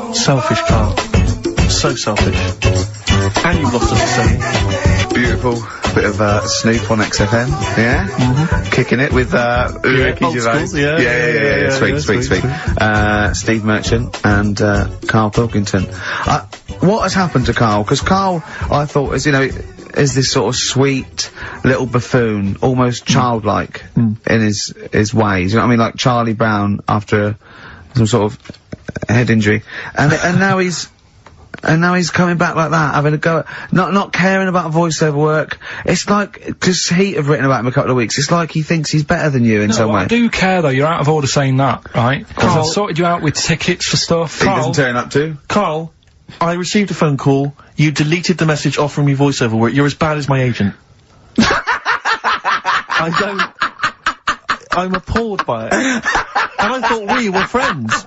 do. Selfish, Karl. So selfish. And you've lost us a Beautiful. Bit of, Snoop on XFM. Yeah? Mm-hmm. Kicking it with, Ricky Gervais. Yeah. Sweet. Steve Merchant and, Karl Pilkington. What has happened to Karl? Because Karl, I thought, is this sort of sweet little buffoon, almost childlike in his ways. You know what I mean? Like Charlie Brown after some sort of head injury. And now he's coming back like that, having a go at, not caring about voiceover work. It's like, 'cause Heat have written about him a couple of weeks, it's like he thinks he's better than you in some way. I do care though, you're out of order saying that, right? Karl, I sorted you out with tickets for stuff. He doesn't turn up to. Karl, I received a phone call, you deleted the message offering me voiceover work, you're as bad as my agent. I'm appalled by it. And I thought we were friends.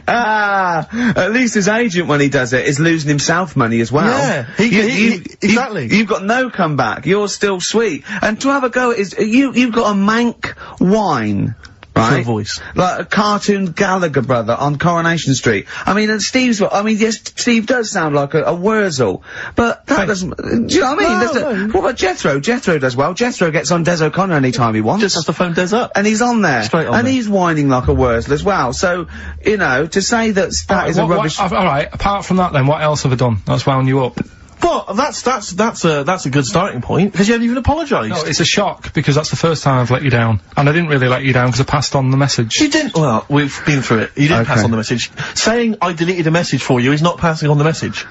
At least his agent, when he does it, is losing himself money as well. Yeah, exactly. You've got no comeback. You're still sweet. And to have a go at you've got a mank whine. Right? Voice. Like a cartoon Gallagher brother on Coronation Street. I mean, and yes, Steve does sound like a Wurzel, but that doesn't, do you know what I mean? What about Jethro? Jethro does well. Jethro gets on Des O'Connor anytime he wants. Just has to phone Des up. And he's on there. Straight on and there. he's whining like a Wurzel as well. So, to say that is a rubbish... Alright, apart from that then, what else have I done that's wound you up? Well, that's a good starting point, because you haven't even apologised. No, it's a shock, because that's the first time I've let you down. And I didn't really let you down, because I passed on the message. You didn't, well, we've been through it. You didn't pass on the message. Saying I deleted a message for you is not passing on the message.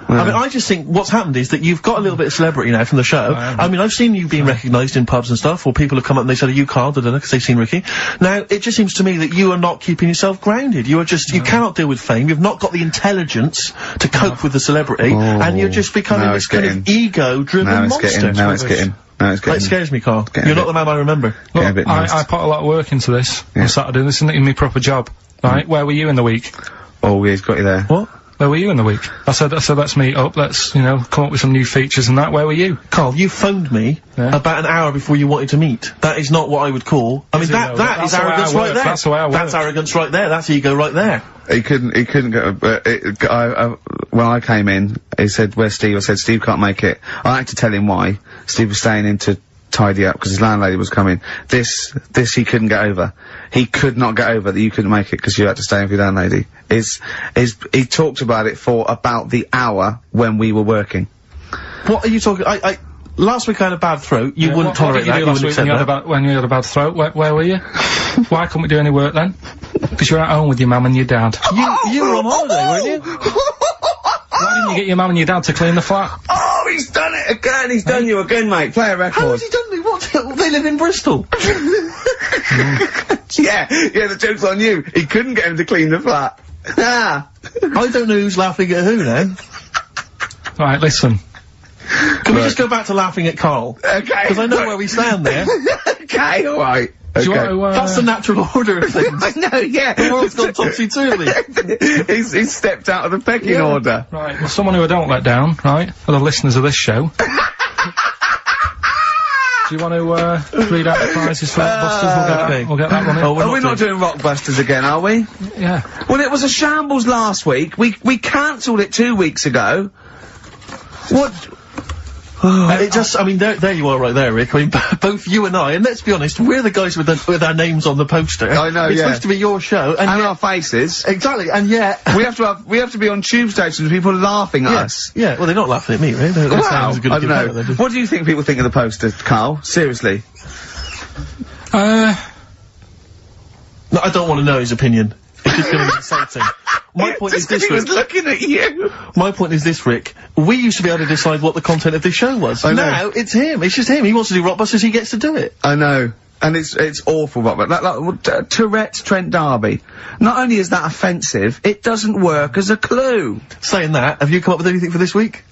I mean, I just think what's happened is that you've got a little bit of celebrity now from the show. I mean, I've seen you being recognised in pubs and stuff, or people have come up and they said, are you Karl? Because they've seen Ricky. Now, it just seems to me that you are not keeping yourself grounded. You are just, you cannot deal with fame. You've not got the intelligence to cope with the celebrity, and you're just becoming this kind of ego-driven monster. Now it's getting. It scares me, Karl. You're not the man I remember. Look, I put a lot of work into this on Saturday. This isn't even my proper job, right? Where were you in the week? Oh, yeah, he's got you there. What? Where were you in the week? I said, let's meet up, let's, come up with some new features and that. Where were you? Karl, you phoned me about an hour before you wanted to meet. That is not what I would call. I mean, that is arrogance right there. That's the way I work. That's arrogance right there. That's ego right there. He couldn't go, when I came in, he said, where's Steve? I said, Steve can't make it. I had to tell him why. Steve was staying in to tidy up because his landlady was coming. This he couldn't get over. He could not get over that you couldn't make it because you had to stay in for your landlady. He talked about it for about the hour when we were working. What are you talking? Last week I had a bad throat. You wouldn't tolerate that. You wouldn't accept that. When you had a bad throat, where were you? Why couldn't we do any work then? Because you're at home with your mum and your dad. You were on holiday, weren't you? Why didn't you get your mum and your dad to clean the flat? Oh, he's done it again! He's done you again, mate. Play a record. How has he done me? What? They live in Bristol. Yeah, the joke's on you. He couldn't get him to clean the flat. I don't know who's laughing at who now. Right, listen. Can we just go back to laughing at Karl? Okay. Because I know where we stand there. Okay, alright. Do you want to, That's the natural order of things. I know, yeah. The world's gone topsy-turvy. He's stepped out of the pecking order. Right, well, someone who I don't let down, right, are the listeners of this show. Do you want to, read out the prizes for Rockbusters? We'll get that one in. Are we not doing Rockbusters again, are we? Yeah. Well, it was a shambles last week. We cancelled it 2 weeks ago. What? It just, I mean, there you are right there, Rick. I mean, both you and I, and let's be honest, we're the guys with our names on the poster. I know, It's supposed to be your show, and our faces. Exactly, and yet... we have to be on tube stations with people laughing at us. Yeah, well, they're not laughing at me, right? They're saying it was a good I don't know. idea. What do you think people think of the poster, Carl? Seriously? No, I don't want to know his opinion. It's just going to be insulting. My point is this, he was Rick. looking at you. My point is this, Rick. We used to be able to decide what the content of this show was. I know. Now, it's him. It's just him. He wants to do Rockbusters, he gets to do it. I know. And it's awful, but like Tourette's Trent D'Arby. Not only is that offensive, it doesn't work as a clue. Saying that, have you come up with anything for this week?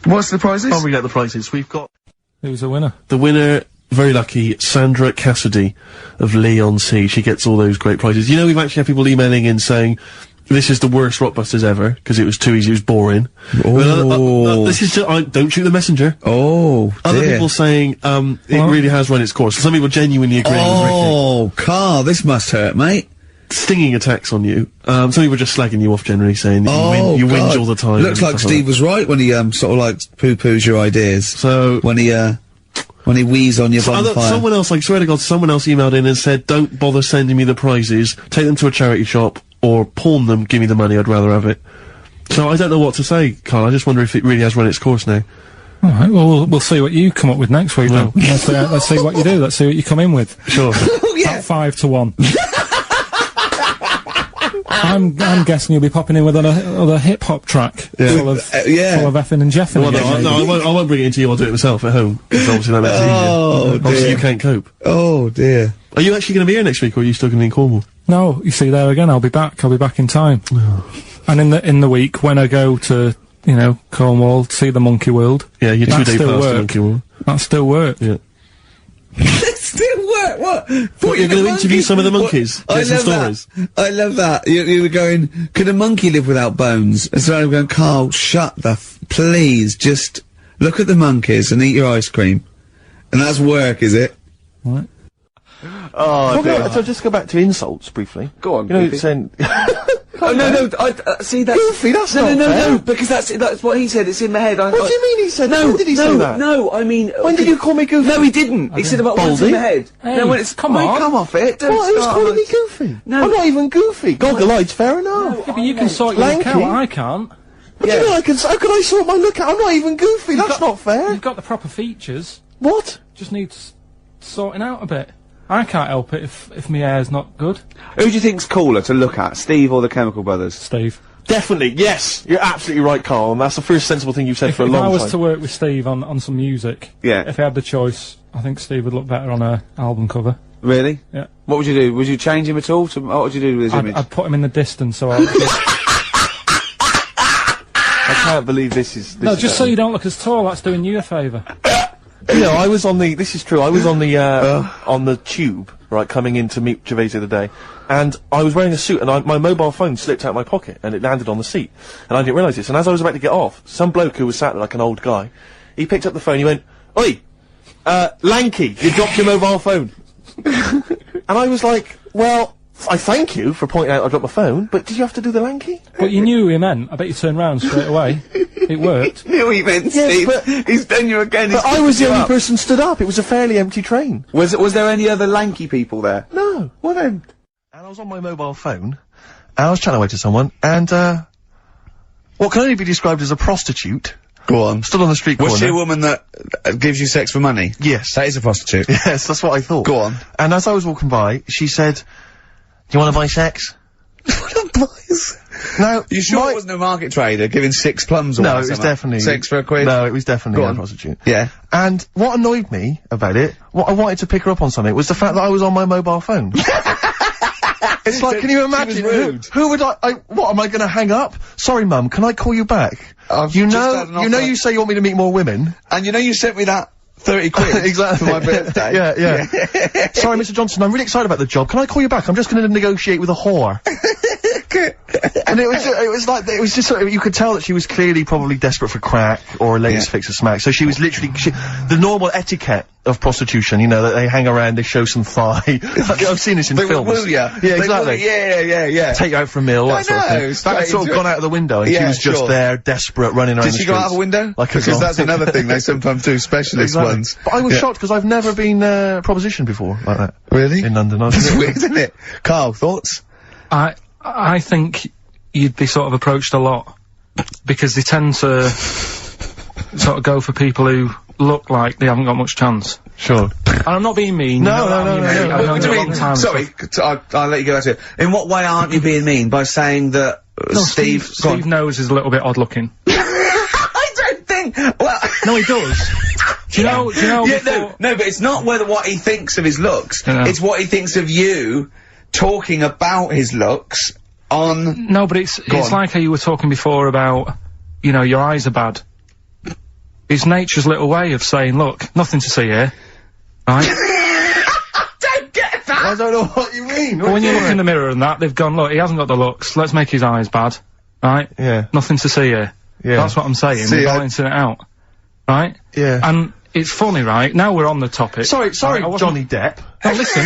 What's the prizes? I'll read out the prizes. We've got... Who's the winner? The winner, very lucky, Sandra Cassidy of Leon C. She gets all those great prizes. You know, we've actually had people emailing in saying, this is the worst Rockbusters ever, because it was too easy, it was boring. Oh. This is just, don't shoot the messenger. Oh, Other people saying, it really has run its course. Some people genuinely agreeing with Ricky. Oh, Carl, this must hurt, mate. Stinging attacks on you. Some people just slagging you off generally, saying that you whinge all the time. Looks like Steve was right when he, sort of like poo-poos your ideas. So... When he wheezed on your bonfire. Someone else, like, swear to God, someone else emailed in and said, don't bother sending me the prizes, take them to a charity shop, or pawn them, give me the money, I'd rather have it. So I don't know what to say, Carl, I just wonder if it really has run its course now. Alright, well, we'll see what you come up with next week, then. Let's see what you do, let's see what you come in with. Sure. Oh, yeah. About 5 to 1. I'm guessing you'll be popping in with another hip-hop track. Full of effing and jeffing. Well, no, I won't bring it into you, I'll do it myself at home. Because obviously that makes it easier. Obviously you can't cope. Oh, dear. Are you actually gonna be here next week, or are you still gonna be in Cornwall? No, you see, there again, I'll be back in time. And in the week, when I go to, you know, Cornwall, see the Monkey World. Yeah, your 2-day pass to Monkey World. That still work. Yeah. Still work? What? What, you're gonna interview some of the monkeys? I Get some love stories? that. I love that. You were going, could a monkey live without bones? And so I'm going, Carl, shut the please, just look at the monkeys and eat your ice cream. And that's work, is it? What? Oh, so just go back to insults briefly. Go on, You know, Goofy. saying... Oh, no, see, that's... Goofy, that's no, not fair. no, because that's what he said, it's in my head. What do you mean he said No, when did he say that? No, I mean... When did you call me Goofy? No, he didn't. He said about what's in my head. Hey, no, when it's... come Mate, on. come off it. Don't What, who's start calling on me us. Goofy? No. I'm not even Goofy. Goggle-eyed's fair enough. Yeah, but you can sort your look Lanky. out, I can't. What do you mean how can I sort my look out? I'm not even Goofy, that's not fair. You've got the proper features. What? Just needs sorting out a bit. I can't help it if my hair's not good. Who do you think's cooler to look at, Steve or the Chemical Brothers? Steve. Definitely, yes. You're absolutely right, Carl, and that's the first sensible thing you've said for a If long I was time. to work with Steve on some music, Yeah. if I had the choice, I think Steve would look better on a album cover. Really? Yeah. What would you do? Would you change him at all? What would you do with his image? I'd put him in the distance, so I I can't believe this is... No, just so you don't look as tall, that's doing you a favour. You know, I was on the... This is true, I was on the tube, right, coming in to meet Gervais the other day, and I was wearing a suit, and my mobile phone slipped out of my pocket, and it landed on the seat. And I didn't realise this, and as I was about to get off, some bloke who was sat there like an old guy, he picked up the phone, he went, "Oi! Lanky, you dropped your mobile phone." And I was like, well, I thank you for pointing out I dropped my phone, but did you have to do the Lanky? But you knew who he meant. I bet you turned round straight away. It worked. Knew what he meant, Yes, Steve. but- He's done you again. But I was the only person stood up, it was a fairly empty train. Was there any other lanky people there? No. Well then. And I was on my mobile phone, and I was chatting away to someone, and, what can only be described as a prostitute, Go on. stood on the street corner. Was she a woman that gives you sex for money? Yes. That is a prostitute. Yes, that's what I thought. Go on. And as I was walking by, she said, "Do you want to buy sex?" Now, You sure it wasn't a market trader giving 6 plums or No, it was something? definitely... 6 for a quid? No, it was definitely Go a on. prostitute. Yeah. And what annoyed me about it, what I wanted to pick her up on something, was the fact that I was on my mobile phone. It's like, can you imagine, rude. who would what, am I gonna hang up? Sorry, Mum, can I call you back? I've You just know, had an you know offer. you say you want me to meet more women. And you know you sent me that 30 quid Exactly. for my birthday? Yeah. Sorry, Mr. Johnson, I'm really excited about the job. Can I call you back? I'm just gonna negotiate with a whore. And it was just sort of, you could tell that she was clearly probably desperate for crack or a latest fix of smack. So she was literally, the normal etiquette of prostitution, you know, that they hang around, they show some thigh. I've seen this in films. Will ya? Yeah, exactly. Yeah. Take you out for a meal, that sort of thing. That had sort of gone out of the window, and she was just there, desperate, running around the streets. Did she go out of a window? Because that's another thing they sometimes do, specialist ones. But I was shocked, because I've never been, propositioned before, like that. Really? In London. That's weird, isn't it? Karl, thoughts? I think you'd be sort of approached a lot, because they tend to sort of go for people who look like they haven't got much chance. Sure. And I'm not being mean. No. What do you mean? Sorry, I'll let you go at it. In what way aren't you being mean? By saying that Steve knows is a little bit odd looking. I don't think. Well, no, he does. Do you know? Yeah, no, but it's not what he thinks of his looks. It's what he thinks of you talking about his looks on. No, but it's like how you were talking before about, you know, your eyes are bad. It's nature's little way of saying, look, nothing to see here, right? I don't get that! I don't know what you mean. But when you look in the mirror and that, they've gone, look, he hasn't got the looks, let's make his eyes bad, right? Yeah. Nothing to see here. Yeah. That's what I'm saying, we're balancing it out, right? Yeah. And it's funny, right? Now we're on the topic. Sorry, Johnny Depp. Now listen,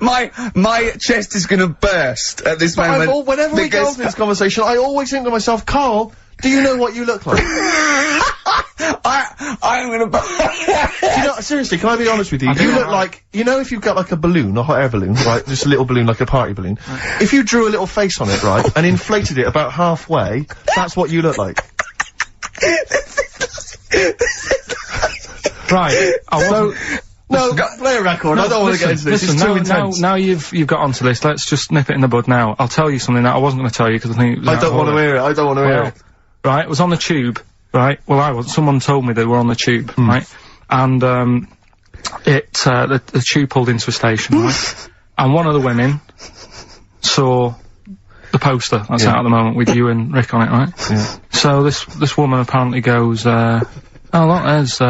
but my chest is gonna burst at this moment. Whenever we go into this conversation, I always think to myself, Karl, do you know what you look like? I'm gonna you know, seriously, can I be honest with you? You look like, you know, if you've got like a balloon, a hot air balloon, right? Just a little balloon, like a party balloon. If you drew a little face on it, right, and inflated it about halfway, that's what you look like. Right. No, play a record. I don't want to get into this. It's too intense. Now you've got onto this. Let's just nip it in the bud now. I'll tell you something that I wasn't going to tell you because I think I don't want to hear it. I don't want to hear it. Right, it was on the tube. Right. Well, someone told me they were on the tube. Right. And the tube pulled into a station. Right. And one of the women saw the poster that's out at the moment with you and Rick on it. Right. Yeah. So this woman apparently goes, oh look, there's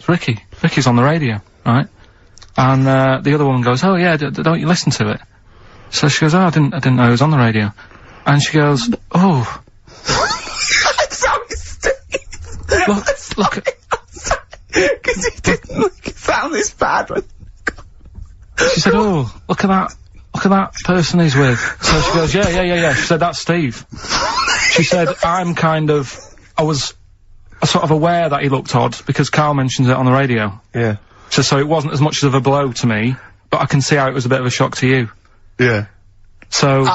Ricky. Ricky's on the radio. Right, and the other woman goes, "Oh yeah, don't you listen to it?" So she goes, "Oh, I didn't know it was on the radio," and she goes, "Oh, sorry, Steve. look, because he didn't sound this bad." She said, "Oh, look at that person he's with." So she goes, "Yeah." She said, "That's Steve." She said, I was sort of aware that he looked odd because Karl mentions it on the radio. Yeah. So it wasn't as much of a blow to me, but I can see how it was a bit of a shock to you. Yeah. So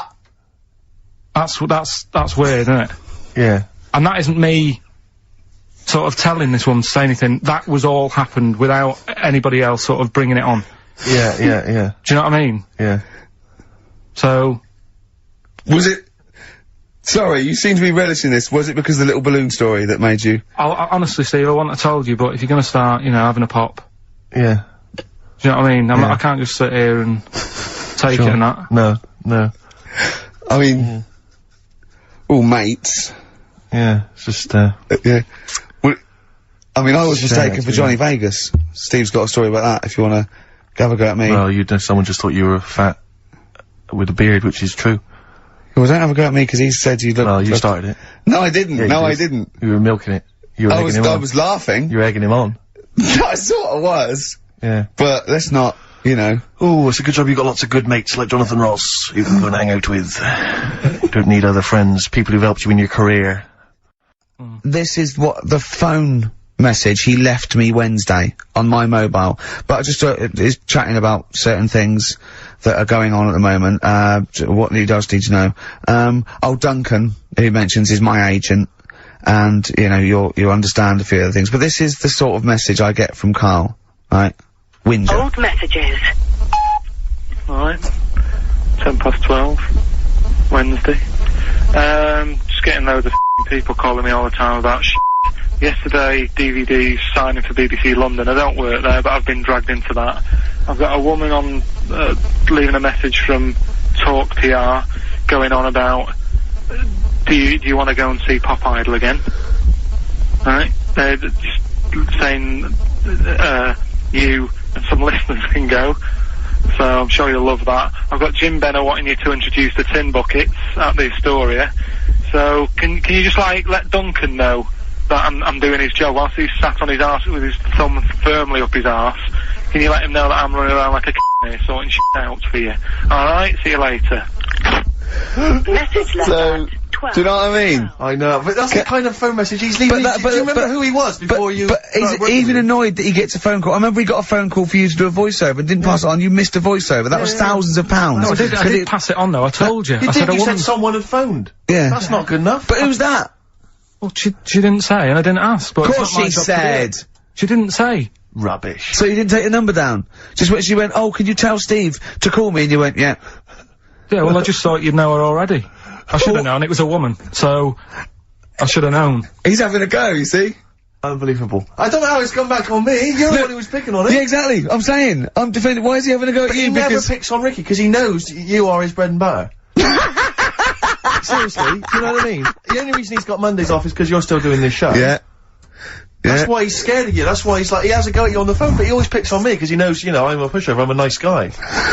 that's weird, isn't it? Yeah. And that isn't me sort of telling this woman to say anything. That was all happened without anybody else sort of bringing it on. Yeah. Do you know what I mean? Yeah. So was it? Sorry, you seem to be relishing this. Was it because of the little balloon story that made you? Honestly, Steve, I wouldn't have told you, but if you're gonna start, you know, having a pop. Yeah. Do you know what I mean? I can't just sit here and take it and that. No. I mean, all mates. Yeah, it's just, yeah. Well, I mean, I was mistaken for Johnny Vegas. Steve's got a story about that, if you wanna have a go at me. Well, someone just thought you were fat with a beard, which is true. Well, don't have a go at me, because he said you looked— Well, you started it. No, I didn't. Yeah, I didn't. You were milking it. You were egging him on. I was laughing. You were egging him on. I sort of was. Yeah. But let's not, you know. Oh, it's a good job you've got lots of good mates like Jonathan Ross you can go and hang out with. Don't need other friends, people who've helped you in your career. This is what the phone message he left me Wednesday on my mobile. But I just is chatting about certain things that are going on at the moment, what he does need to know. Duncan, who mentions, is my agent, and, you know, you understand a few other things, but this is the sort of message I get from Karl, right? Windsor. Old messages. Alright. 12, Wednesday. Just getting loads of people calling me all the time about shit. Yesterday, DVD signing for BBC London. I don't work there, but I've been dragged into that. I've got a woman on, leaving a message from Talk PR, going on about, do you want to go and see Pop Idol again? Right? Just saying, you and some listeners can go. So I'm sure you'll love that. I've got Jim Benner wanting you to introduce the tin buckets at the Astoria. So can you just like let Duncan know that I'm doing his job whilst he's sat on his arse with his thumb firmly up his arse? Can you let him know that I'm running around like a here sorting shit out for you? Alright, see you later. Message left So, at 12. do you know what I mean? I know, but that's the kind of phone message he's leaving. Do you remember who he was before you? But he's even annoyed that he gets a phone call. I remember he got a phone call for you to do a voiceover and didn't pass it on. You missed a voiceover. That was thousands of pounds. No, I did pass it on though, I told you. You I did, said you said someone had phoned. Yeah. That's not good enough. But who's that? Well, she didn't say, and I didn't ask, but Of it's course not my she job to do said. it. She didn't say. Rubbish. So you didn't take the number down? Just when she went, oh, can you tell Steve to call me? And you went, yeah. Yeah, well, I just thought you'd know her already. I should have known, it was a woman, so I should have known. He's having a go, you see? Unbelievable. I don't know how it's come back on me. You're the one who was picking on it. Yeah, exactly. I'm saying. I'm defending. Why is he having a go at you? He never picks on Ricky because he knows you are his bread and butter. Seriously, do you know what I mean? The only reason he's got Mondays off is because you're still doing this show. Yeah. That's why he's scared of you. That's why he's like, he has a go at you on the phone, but he always picks on me because he knows, you know, I'm a pushover, I'm a nice guy.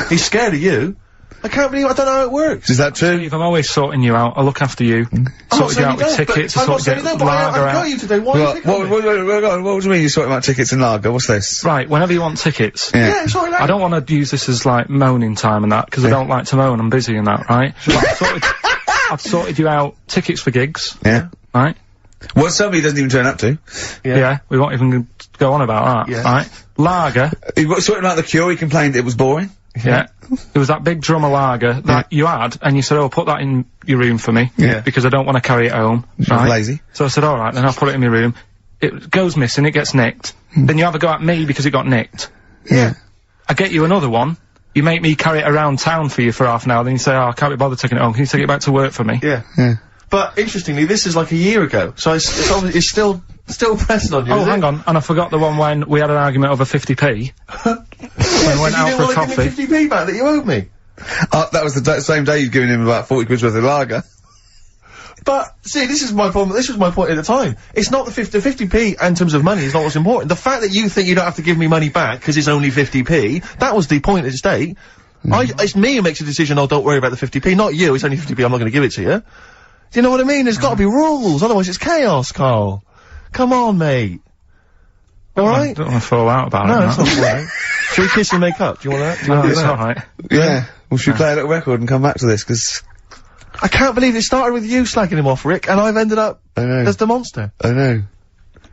He's scared of you. I can't believe, I don't know how it works. Is that true? Steve, I'm always sorting you out. I look after you. Sorted you out with tickets, I sorted you out with lager I got you today, why are you picking on me? What do you mean you're sorting about tickets and lager? What's this? Right, whenever you want tickets. Yeah, sorry, I don't want to use this as, like, moaning time and that, because I don't like to moan, I'm busy and that, right? I've sorted you out tickets for gigs. Yeah. Right? Well, somebody doesn't even turn up to. Yeah, we won't even go on about that. Yeah. Right? Lager. He was sorting out the Cure, he complained it was boring. Yeah. It was that big drum of lager that you had, and you said, oh, put that in your room for me. Yeah. Because I don't want to carry it home. Right. Lazy. So I said, alright, then I'll put it in my room. It goes missing, it gets nicked. Then you have a go at me because it got nicked. Yeah. I get you another one. You make me carry it around town for you for half an hour, then you say, oh, I can't be bothered taking it home. Can you take it back to work for me? Yeah. Yeah. But, interestingly, this is like a year ago, so it's still pressing on you, Oh, is hang on, and I forgot the one when we had an argument over 50p. When we went out for a coffee. You didn't want to give me 50p back that you owed me. That was the same day you'd given him about 40 quid worth of lager. But, see, this is my problem, this was my point at the time. It's not the 50p in terms of money is not what's important. The fact that you think you don't have to give me money back because it's only 50p, that was the point at stake. It's me who makes a decision, oh, don't worry about the 50p, not you, it's only 50p, I'm not gonna give it to you. Do you know what I mean? There's gotta be rules, otherwise it's chaos, Carl. Come on, mate. Alright? I don't want to fall out about it. No, it's not alright. Shall we kiss and make up? Do you want that? Do you want to do It's that? alright. Yeah. Well, should we play a little record and come back to this, because... I can't believe it started with you slagging him off, Rick, and I've ended up as the monster. I know.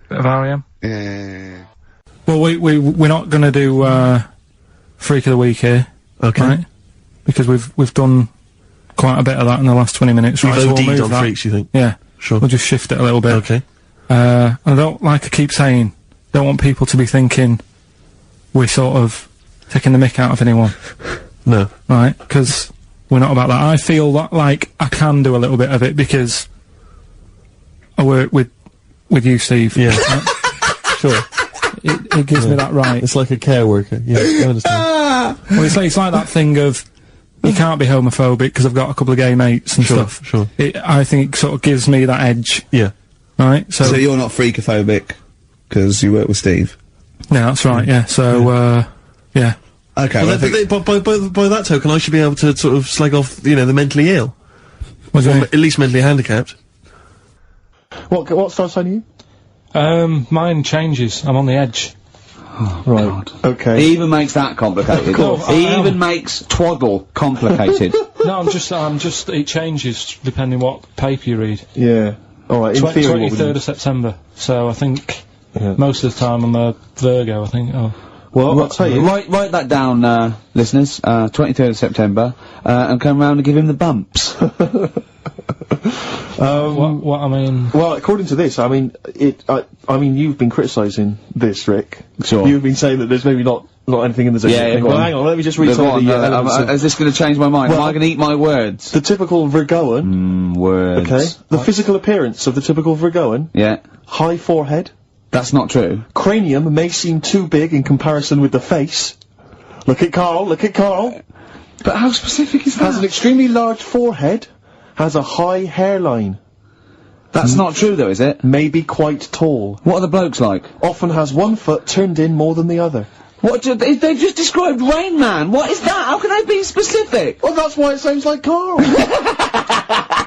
Bit of R.E.M. Yeah. Well, we're not gonna do, Freak of the Week here. Okay. Right? Because we've done quite a bit of that in the last 20 minutes. We've right, so we'll OD'd move on that. freaks, you think? Yeah. Sure. We'll just shift it a little bit. Okay. And I don't, like I keep saying, don't want people to be thinking we're sort of taking the mick out of anyone. No. Right? Because we're not about that. I feel that, like, I can do a little bit of it because I work with you, Steve. Yeah. Right? Sure. It gives me that right. It's like a care worker. Yeah, I understand. Well, it's like that thing of, you can't be homophobic because I've got a couple of gay mates and stuff. Sure. I think it sort of gives me that edge. Yeah. Right? So you're not freakophobic, because you work with Steve? Yeah, that's right, yeah. So, yeah. Okay, Well, by that token, I should be able to sort of slag off, you know, the mentally ill. What do you mean? At least mentally handicapped. What star sign are you? Mine changes. I'm on the edge. Right. Okay. He even makes that complicated. He even makes twaddle complicated. No, I'm just, it changes depending what paper you read. Yeah. Alright, in theory, what would 23rd of September. So I think, most of the time I'm a Virgo, I think. Oh. Well, I'll tell you. Write that down, listeners. 23rd of September, and come round and give him the bumps. What I mean... Well, according to this, I mean, I mean, you've been criticising this, Rick. Sure. You've been saying that there's maybe not anything in the zodiac. Yeah, go well, on. hang on, let me just read some of the elements of- is this going to change my mind? Well, Am I going to eat my words? The typical Virgoan. Words. Okay. The physical appearance of the typical Virgoan. Yeah. High forehead. That's not true. Cranium may seem too big in comparison with the face. Look at Carl, look at Carl. But how specific is that? Has an extremely large forehead. Has a high hairline. That's not true though, is it? May be quite tall. What are the blokes like? Often has one foot turned in more than the other. What? They just described Rain Man. What is that? How can I be specific? Well, that's why it sounds like Carl.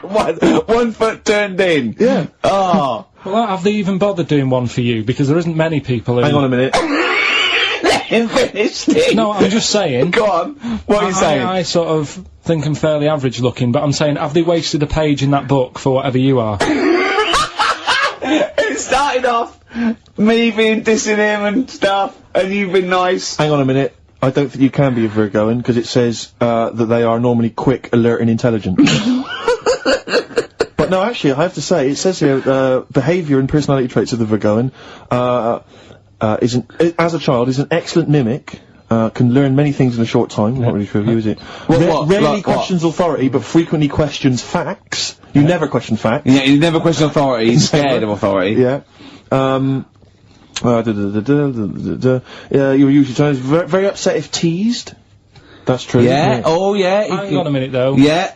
1 foot turned in. Yeah. Oh. Well, have they even bothered doing one for you? Because there isn't many people who... Hang on a minute. Let him finish, Steve. No, I'm just saying... Go on. What are you saying? I sort of think I'm fairly average looking, but I'm saying, have they wasted a page in that book for whatever you are? It started off me being dissing him and stuff, and you've been nice. Hang on a minute. I don't think you can be a Virgoan, because it says, that they are normally quick, alert, and intelligent. But no, actually, I have to say, it says here, behaviour and personality traits of the Virgoan, as a child, is an excellent mimic, can learn many things in a short time. Not really true of you, is it? Rarely questions authority, but frequently questions facts. You never question facts. Yeah, you never question authority, he's scared of authority. Yeah. You're usually times very upset if teased. That's true. Yeah, oh yeah. Hang on a minute, though. Yeah.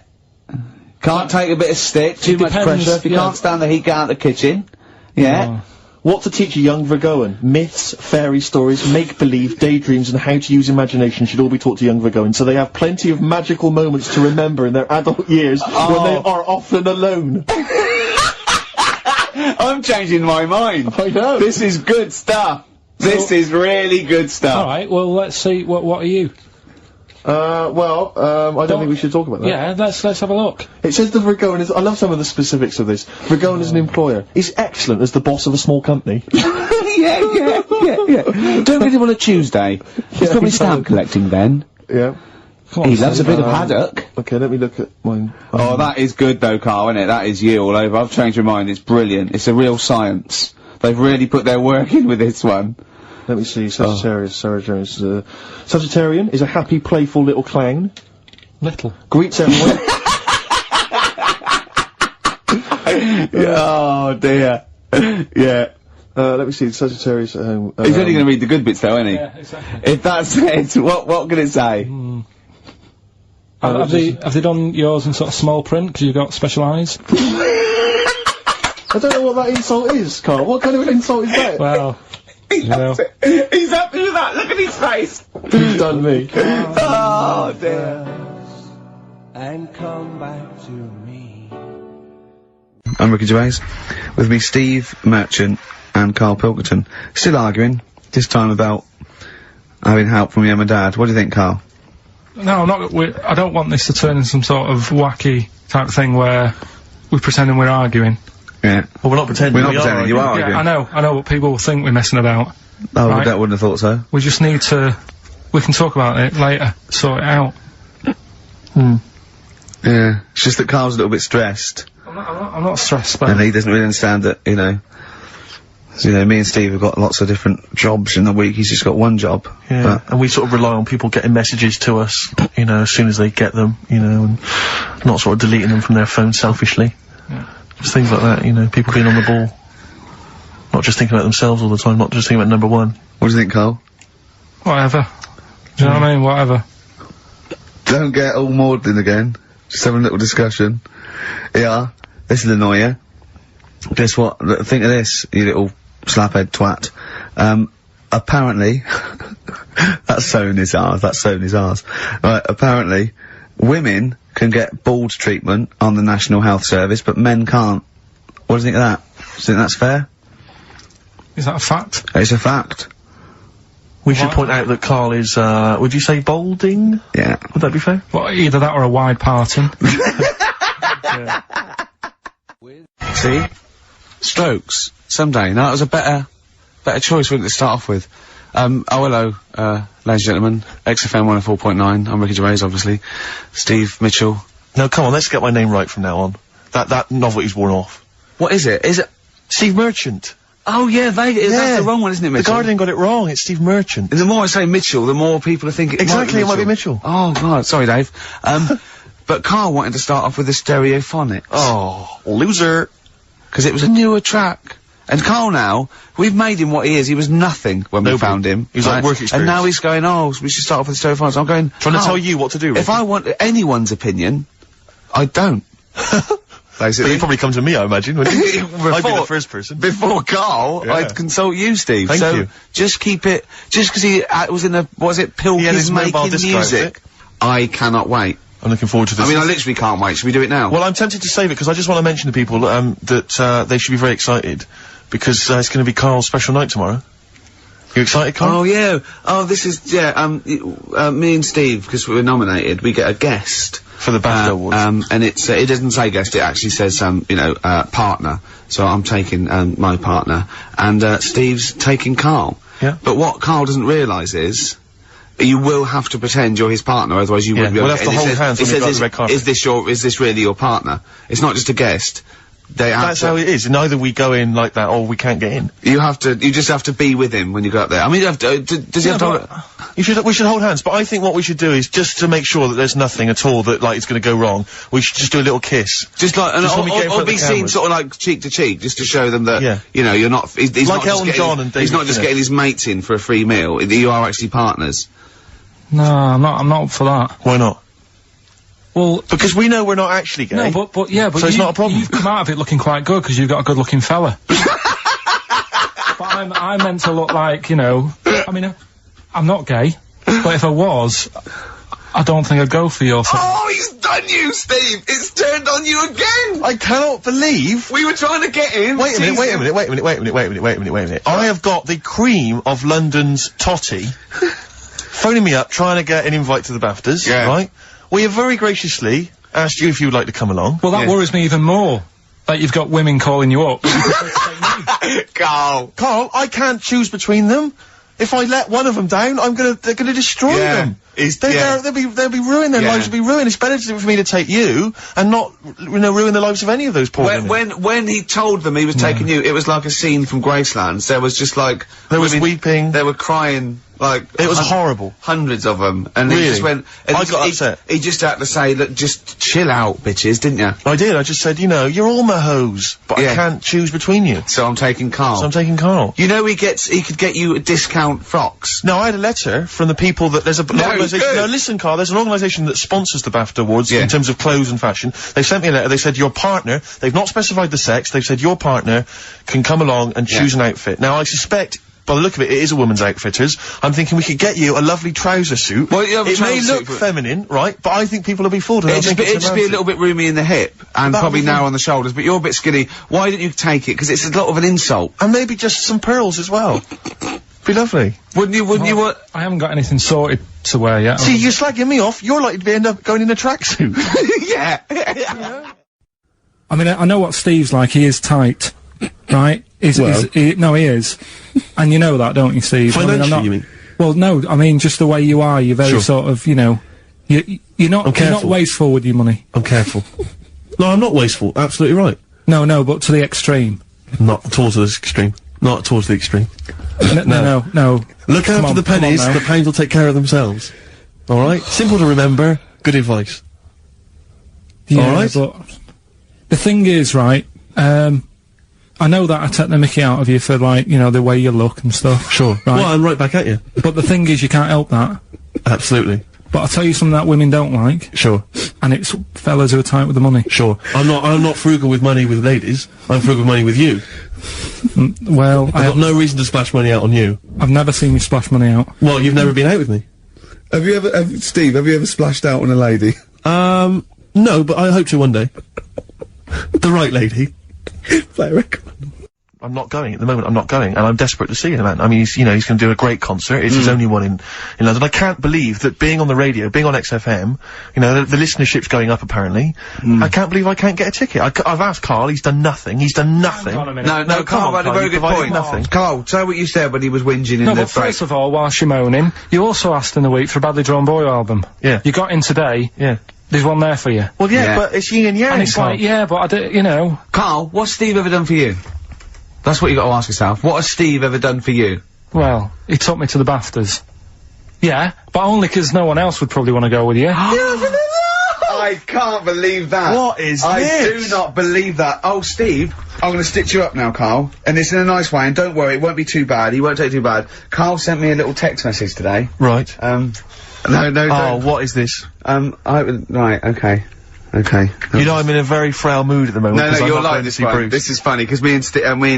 Can't take a bit of stick, too much depends, pressure. If you yeah. can't stand the heat, get out the kitchen. Yeah. Oh. What to teach a young Virgoan? Myths, fairy stories, make-believe, daydreams, and how to use imagination should all be taught to young Virgoans, so they have plenty of magical moments to remember in their adult years when they are often alone. I'm changing my mind. I know. This is good stuff. This is really good stuff. Alright, well, let's see, what are you? I don't think we should talk about that. Yeah, let's have a look. It says the Virgoan is, I love some of the specifics of this. Virgoan is an employer. He's excellent as the boss of a small company. yeah. Don't get him on a Tuesday. He's probably stamp collecting then. Yeah. He loves a bit of haddock. Okay, let me look at mine. Oh, that is good though, Carl, isn't it? That is you all over. I've changed my mind. It's brilliant. It's a real science. They've really put their work in with this one. Let me see, Sagittarian is a happy, playful little clown. Little. Greets everyone. Oh dear. Yeah. Let me see, Sagittarius at home. He's only going to read the good bits though, isn't he? Yeah, exactly. If that's it, what can it say? Have they done yours in sort of small print, because you've got special eyes? I don't know what that insult is, Carl. What kind of an insult is that? Well... He's happy with that. Look at his face. Who's done me? Oh dear. And come back to me. I'm Ricky Gervais. With me, Steve Merchant and Karl Pilkington. Still arguing, this time about having help from your mum and dad. What do you think, Karl? No, I'm not. I don't want this to turn into some sort of wacky type thing where we're pretending we're arguing. Yeah. Well, we're not pretending. We're not pretending, you are arguing. Yeah, I know, but people will think we're messing about. Oh, right? I wouldn't have thought so. We just need to... We can talk about it later, sort it out. Yeah. It's just that Carl's a little bit stressed. I'm not stressed, but... And he doesn't really understand that, you know... So, you know, me and Steve have got lots of different jobs in the week, he's just got one job. Yeah, and we sort of rely on people getting messages to us, you know, as soon as they get them, you know, and not sort of deleting them from their phone selfishly. Yeah. Just things like that, you know, people being on the ball. Not just thinking about themselves all the time, not just thinking about number one. What do you think, Carl? Whatever. Do you know what I mean? Whatever. Don't get all maudlin again. Just having a little discussion. Yeah, this'll annoy you. Guess what? Think of this, you little slaphead twat. Apparently... that's so in his arse, Right, apparently, women can get bald treatment on the National Health Service, but men can't. What do you think of that? Do you think that's fair? Is that a fact? It's a fact. We should point out that Carl is, would you say balding? Yeah. Would that be fair? Well, either that or a wide parting. See? Strokes. Someday. No, that was a better choice, wouldn't it, to start off with? Hello, ladies and gentlemen. XFM 104.9. I'm Ricky Gervais, obviously. Steve Mitchell. No, come on, let's get my name right from now on. That novelty's worn off. What is it? Is it Steve Merchant? Oh, yeah, that's the wrong one, isn't it, Mitchell? The Guardian got it wrong, it's Steve Merchant. The more I say Mitchell, the more people are thinking... Exactly, it might be Mitchell. Oh, God, sorry, Dave. But Carl wanted to start off with the stereophonics. Oh, loser. Because it was a newer track. And Carl now, we've made him what he is. He was nothing when we found him. He was like work experience. And now he's going, oh, we should start off with the stereophonics. I'm going... Trying to tell you what to do, Ricky. If I want anyone's opinion, I don't. basically. But you'd probably come to me, I imagine, wouldn't you? I'd be the first person. Before Carl, Yeah. I'd consult you, Steve. Thank so you. just keep it, just because he was in a, was it Pilkington mobile making disc music? I cannot wait. I'm looking forward to this. I mean, I literally can't wait. Should we do it now? Well, I'm tempted to save it because I just want to mention to people that they should be very excited because it's going to be Carl's special night tomorrow. You excited, Carl? Oh yeah. Oh, this is me and Steve, because we were nominated, we get a guest for the BAFTA Awards. And it's it doesn't say guest, it actually says partner. So I'm taking my partner, and Steve's taking Carl. Yeah. But what Carl doesn't realise is, you will have to pretend you're his partner, otherwise you wouldn't be able we'll to have to get- hold it hands says- when we it go says, on the red carpet. is this really your partner? It's not just a guest. They have That's to, how it is. And either we go in like that or we can't get in. you just have to be with him when you go up there. I mean, you have to, does he have to... We should hold hands, but I think what we should do is just to make sure that there's nothing at all that like is going to go wrong. We should just do a little kiss. Just like, Just when we get in front or of the be seen cameras. sort of like cheek to cheek, just to show them that, Yeah. you know, you're not, he's Like not just Elton getting, John and he's David not just Tennant. getting his mates in for a free meal, you are actually partners. No, I'm not up for that. Why not? Well, Because we know we're not actually gay. no, but So it's not a problem. You've come out of it looking quite good because you've got a good-looking fella. But I'm meant to look like, you know. I mean, I'm not gay, but if I was, I don't think I'd go for your thing. Oh, he's done you, Steve! It's turned on you again! I cannot believe. We were trying to get him. Wait a minute. I have got the cream of London's totty phoning me up trying to get an invite to the BAFTAs, Yeah. right? We have very graciously asked you if you would like to come along. Well, that Yeah. worries me even more. That you've got women calling you up. Carl. Carl, I can't choose between them. If I let one of them down, they're gonna destroy Yeah. them. Yeah. They'll be ruined, their Yeah. lives will be ruined. It's better for me to take you and not, ruin the lives of any of those poor women. When he told them he was taking you, it was like a scene from Graceland. There was just like... There was women- weeping. They were crying, like... It was horrible. Hundreds of them. And he Really? just went... And I got upset. He just had to say, look, just chill out, bitches, didn't you? I did, I just said, you know, you're all my hoes, but Yeah. I can't choose between you. So I'm taking Carl. So I'm taking Carl. You know he could get you discount frocks. No, I had a letter from the people that there's an organisation. good. No, listen, Carl. There's an organisation that sponsors the BAFTA Awards Yeah. in terms of clothes and fashion. They sent me a letter. They said your partner. They've not specified the sex. They've said your partner can come along and choose an outfit. Now, I suspect. By the look of it, it is a woman's outfitters. I'm thinking we could get you a lovely trouser suit. Well, you have a it may trouser look suit, but- feminine, right? But I think people will be fooled. And It'd they'll just, think it's be a romantic. little bit roomy in the hip, and That'd probably be narrow fine. on the shoulders, but you're a bit skinny. Why didn't you take it? Because it's a lot of an insult. And maybe just some pearls as well. Be lovely. Wouldn't you want... I haven't got anything sorted to wear yet. See, you're slagging me off. You're likely to end up going in a tracksuit. Yeah. I mean, I know what Steve's like. He is tight, right? No, he is. And you know that, don't you, Steve? Financially, you mean? Well, no, I mean, just the way you are, you're very Sure. sort of, you know, you're not careful. wasteful with your money. I'm careful. No, I'm not wasteful. Absolutely right. No, but to the extreme. Not towards the extreme. Not towards the extreme. No. Look Come after on, the come on pennies, now. the pounds will take care of themselves. Alright? Simple to remember, good advice. Yeah, Alright. but the thing is, right, I know that I take the mickey out of you for, like, you know, the way you look and stuff. Sure. Right. Well, I'm right back at you. But the thing is, you can't help that. Absolutely. But I'll tell you something that women don't like, Sure. and it's fellas who are tight with the money. Sure. I'm not frugal with money with ladies. I'm frugal with money with you. Well, I've got no reason to splash money out on you. I've never seen you splash money out. Well, you've never been out with me. Steve, have you ever splashed out on a lady? No, but I hope to one day. The right lady. Play a record. I'm not going at the moment. I'm not going, and I'm desperate to see him, man. I mean, he's going to do a great concert. It's his only one in London. I can't believe that being on the radio, being on XFM, the listenership's going up apparently. I can't believe I can't get a ticket. I've asked Carl. He's done nothing. He's done nothing. Hang on a minute. No, Carl had a very you good provided point. nothing. Carl, say what you said when he was whinging in No, the but break. first of all, whilst you're moaning, you also asked in the week for a Badly Drawn Boy album. Yeah. You got in today. Yeah. There's one there for you. Well, yeah, Yeah. but it's yin and yang. And it's like, yeah, but I do, you know. Carl, what's Steve ever done for you? That's what you got to ask yourself. What has Steve ever done for you? Well, he took me to the BAFTAs. Yeah, but only 'cause no one else would probably want to go with you. I can't believe that. What is I this? do not believe that. Oh, Steve, I'm going to stitch you up now, Carl. And it's in a nice way, and don't worry, it won't be too bad. He won't take it too bad. Carl sent me a little text message today. Right. No, Oh, what is this? right, okay. Okay. You know, I'm in a very frail mood at the moment. No, 'cause I'm you're not like going to this see one. Bruce. This is funny, because me and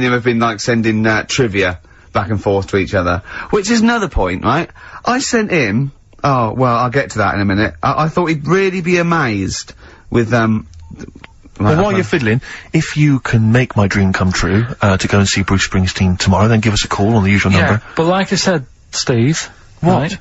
him have been, like, sending, trivia back and forth to each other. Which is another point, right? I sent him... Oh, well, I'll get to that in a minute. I thought he'd really be amazed with, Well, while you're fiddling, if you can make my dream come true, to go and see Bruce Springsteen tomorrow, then give us a call on the usual number. But like I said, Steve... What? Right?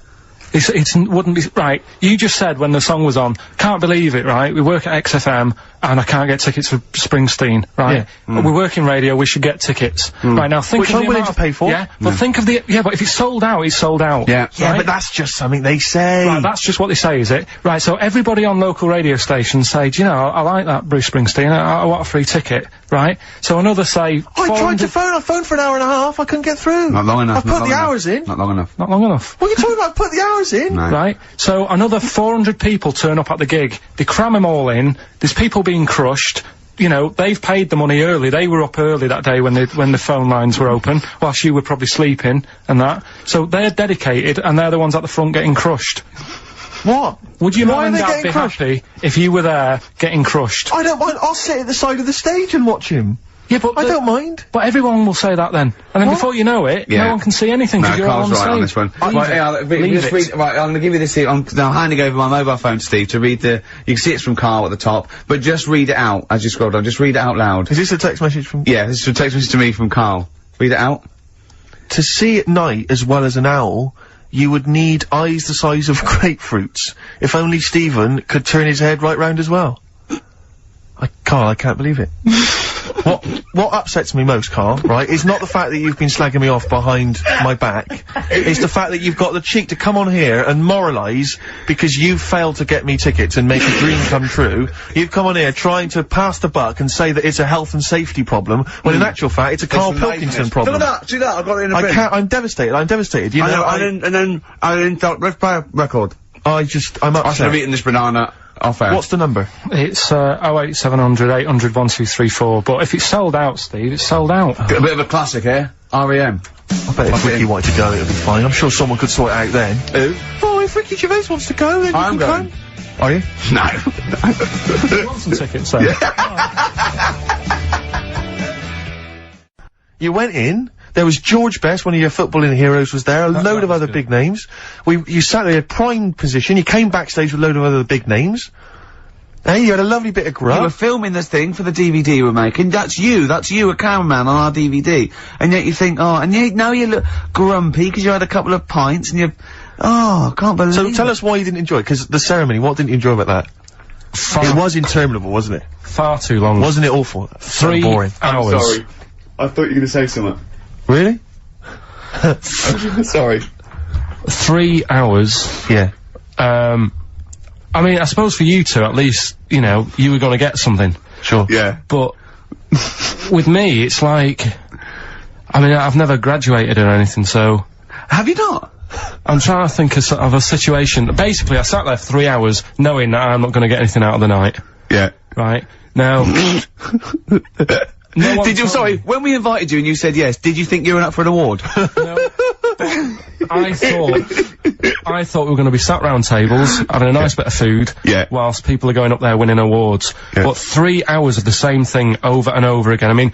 It wouldn't be... Right, you just said when the song was on, can't believe it, right? We work at XFM, and I can't get tickets for Springsteen, right? Yeah. We work in radio, we should get tickets. Right, now think Which of I'm the willing amount to pay for. Yeah, but think of the... Yeah, but if it's sold out, it's sold out. Yeah. Yeah, Right? but that's just something they say. Right, that's just what they say, is it? Right, so everybody on local radio stations say, do you know, I like that Bruce Springsteen, I want a free ticket, right? So another say... I tried to phone, I phoned for an hour and a half, I couldn't get through. Not long enough. I put the hours in. Not long enough. Not long enough. What are you talking about? Put the hours in. No. Right? So another 400 people turn up at the gig. They cram them all in. There's people being crushed. You know, they've paid the money early. They were up early that day when the phone lines were open, whilst you were probably sleeping and that. So they're dedicated, and they're the ones at the front getting crushed. What? Would your Why mum are and they dad getting be crushed? happy if you were there getting crushed? I don't mind, I'll sit at the side of the stage and watch him. Yeah, but I don't mind. But everyone will say that then, and then What? before you know it, Yeah. no one can see anything No, because you're all Carl's on right on stage. this one. Leave Right, it. yeah, Leave just it. read, right, I'm gonna give you this here. I'm handing over my mobile phone to Steve to read the... You can see it's from Carl at the top, but just read it out as you scroll down. Just read it out loud. Is this a text message from... Yeah, this is a text message to me from Carl. Read it out. To see at night as well as an owl, you would need eyes the size of grapefruits. If only Stephen could turn his head right round as well. Carl, I can't believe it. What upsets me most, Carl, right, is not the fact that you've been slagging me off behind my back. It's the fact that you've got the cheek to come on here and moralise because you've failed to get me tickets and make a dream come true. You've come on here trying to pass the buck and say that it's a health and safety problem, when in actual fact it's a Karl Pilkington problem. See that, I've got it in a bin. I'm devastated, you know, I didn't thought, let's play a record. I'm I should upset. have eaten this banana off air. What's the number? It's 08700 800 1234. But if it's sold out, Steve, it's sold out. A bit of a classic here. R.E.M. I bet if Ricky wanted to go, it would be fine. I'm sure someone could sort it out then. Who? Oh, if Ricky Gervais wants to go, then I'm you can going. come. Are you? No. You want some tickets, then? You went in. There was George Best, one of your footballing heroes, was there. A load of other big names. You sat there in prime position. You came backstage with a load of other big names. Hey, you had a lovely bit of grub. You were filming this thing for the DVD we're making. That's you, a cameraman on our DVD. And yet you think, oh, and now you look grumpy because you had a couple of pints and I can't believe So tell us why you didn't enjoy it, because the ceremony, what didn't you enjoy about that? It was interminable, wasn't it? Far too long. Wasn't it awful? 3 boring. hours. I'm sorry. I thought you were going to say something. Really? Sorry. 3 hours. Yeah. I mean, I suppose for you two, at least, you know, you were gonna get something. Sure. Yeah. But with me, it's like, I mean, I've never graduated or anything, so... Have you not? I'm trying to think of a situation. Basically, I sat there for 3 hours knowing that I'm not gonna get anything out of the night. Yeah. Right? Now... No one Did you, told sorry, me. when we invited you and you said yes, did you think you were up for an award? No, I thought we were going to be sat round tables, having a nice bit of food, Yeah. whilst people are going up there winning awards. Yeah. But 3 hours of the same thing over and over again. I mean,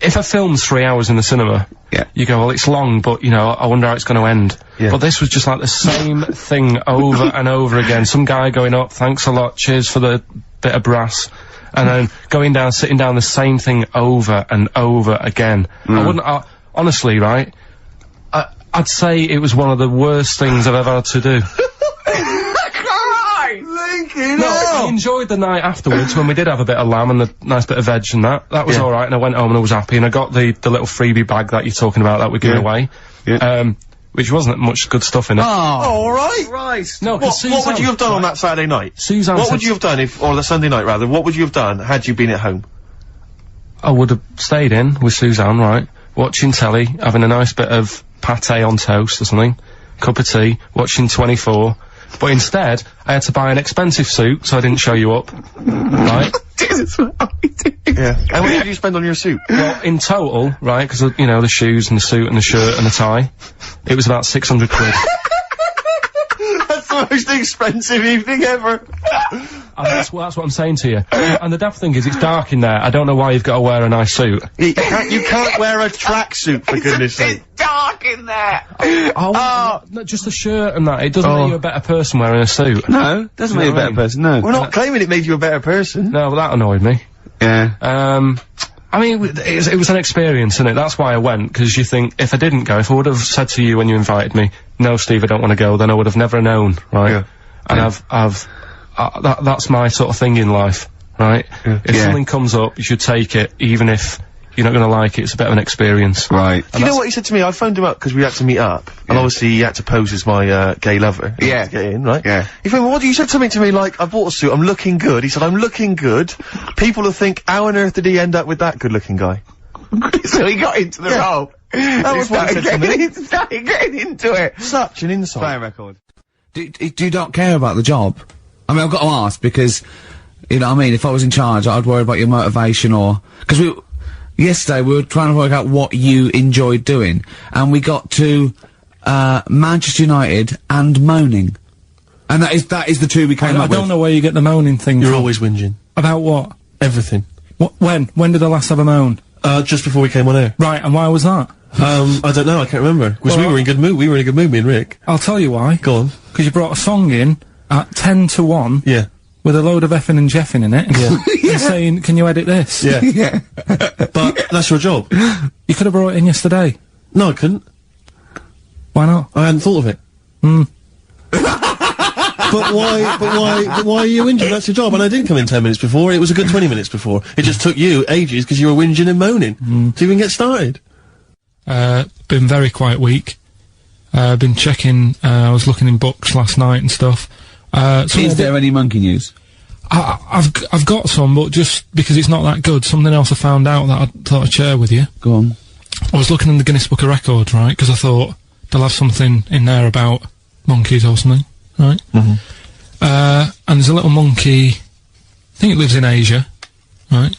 if a film's 3 hours in the cinema, Yeah. you go, well, it's long, but, you know, I wonder how it's going to end. Yeah. But this was just like the same thing over and over again. Some guy going up, thanks a lot, cheers for the bit of brass. And then going down, sitting down, the same thing over and over again. Honestly, right, I'd say it was one of the worst things I've ever had to do. I enjoyed the night afterwards when we did have a bit of lamb and a nice bit of veg and that. That was alright, and I went home and I was happy, and I got the little freebie bag that you're talking about that we're giving away. Yeah. Which wasn't much good stuff in it. Oh, alright. Christ. No, What would you have done on that Saturday night? Suzanne What said would you have done or the Sunday night rather, what would you have done had you been at home? I would have stayed in with Suzanne, right, watching telly, having a nice bit of pate on toast or something, cup of tea, watching 24, but instead, I had to buy an expensive suit, so I didn't show you up, right? Jesus, what are we doing? Yeah. And what did you spend on your suit? Well, in total, right, because, you know, the shoes and the suit and the shirt and the tie, it was about 600 quid. That's the most expensive evening ever. And that's what I'm saying to you. And the daft thing is, it's dark in there. I don't know why you've got to wear a nice suit. You can't wear a tracksuit, for goodness sake. It's dark in there. No, just a shirt and that. It doesn't make you a better person wearing a suit. No, doesn't make you a better person, no. We're not claiming it made you a better person. No, but that annoyed me. Yeah. I mean, it was an experience, innit? That's why I went, because you think, if I didn't go, if I would have said to you when you invited me, no, Steve, I don't want to go, then I would have never known, right? Yeah. And that's my sort of thing in life, right? Yeah. If something comes up, you should take it, even if you're not gonna like it, it's a bit of an experience. Right. Do you know what he said to me? I phoned him up because we had to meet up, and obviously he had to pose as my, gay lover. Yeah. To get in, right? Yeah. He phoned me, what, you said something to me like, I bought a suit, I'm looking good. He said, I'm looking good. People will think, how on earth did he end up with that good-looking guy? So he got into the role. That was what he said to me. He started getting into it. Such an insult. Play a record. Do you not care about the job? I mean, I've got to ask, because, you know what I mean, if I was in charge, I'd worry about your motivation because yesterday we were trying to work out what you enjoyed doing, and we got to, Manchester United and moaning. And that is the two we came up with. I don't know where you get the moaning thing You're from. always whinging. About what? Everything. When did I last have a moan? Just before we came on air. Right, and why was that? I don't know, I can't remember. Because we were in good mood, me and Rick. I'll tell you why. Go on. Because you brought a song in at 10 to 1. Yeah. With a load of effing and jeffing in it. Yeah. And saying, can you edit this? Yeah. Yeah. But that's your job. You could have brought it in yesterday. No, I couldn't. Why not? I hadn't thought of it. But why are you whinging? That's your job. And I did come in 10 minutes before. It was a good 20 minutes before. It just took you ages because you were whinging and moaning to even get started. Been very quiet week. Been checking, I was looking in books last night and stuff. Is there any monkey news? I've got some, but just because it's not that good, something else I found out that I thought I'd share with you. Go on. I was looking in the Guinness Book of Records, right, because I thought they'll have something in there about monkeys or something, right? Mm-hmm. And there's a little monkey, I think it lives in Asia, right?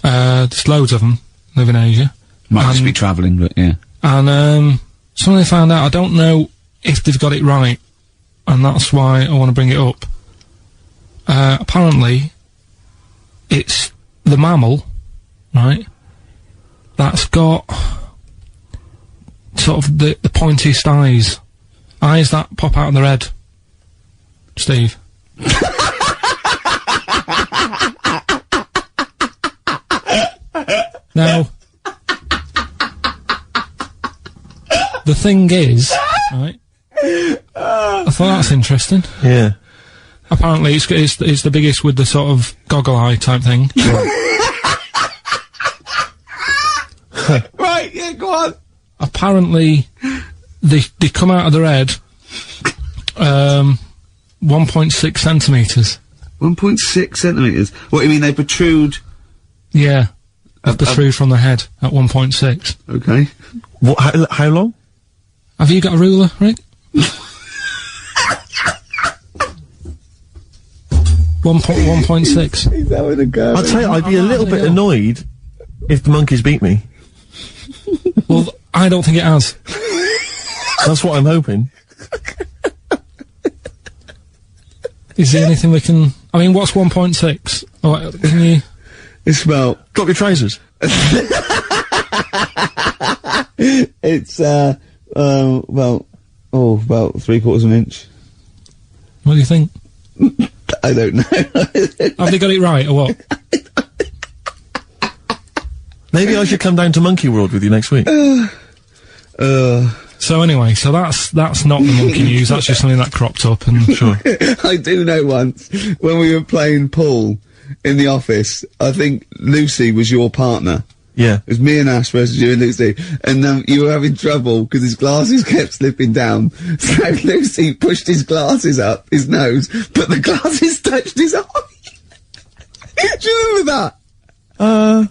There's loads of them live in Asia. Might just be travelling, but yeah. And, something I found out, I don't know if they've got it right, and that's why I want to bring it up. Apparently, it's the mammal, right, that's got sort of the pointiest eyes that pop out of their head. Steve. Now, the thing is, right, I thought that's interesting. Yeah. Apparently it's the biggest with the sort of goggle eye type thing. Right, yeah, go on. Apparently they come out of their head 1.6 centimetres. 1.6 centimetres? What, you mean they protrude? Yeah. They protrude from the head at 1.6. Okay. What, how long? Have you got a ruler, Rick? 1.6. He's having a go. I'll tell you, I'd be a little bit annoyed if the monkeys beat me. Well, I don't think it has. That's what I'm hoping. Is there anything we can... I mean, what's 1.6? Oh, can you... It's about... Drop your trousers. It's, about 3/4 of an inch. What do you think? I don't know. Have they got it right, or what? Maybe I should come down to Monkey World with you next week. So anyway, so that's not the monkey news, that's just something that cropped up, and... Sure. I do know once, when we were playing pool in the office, I think Lucy was your partner. Yeah. It was me and Ash versus you and Lucy, and you were having trouble because his glasses kept slipping down. So Lucy pushed his glasses up his nose, but the glasses touched his eye. Do you remember that?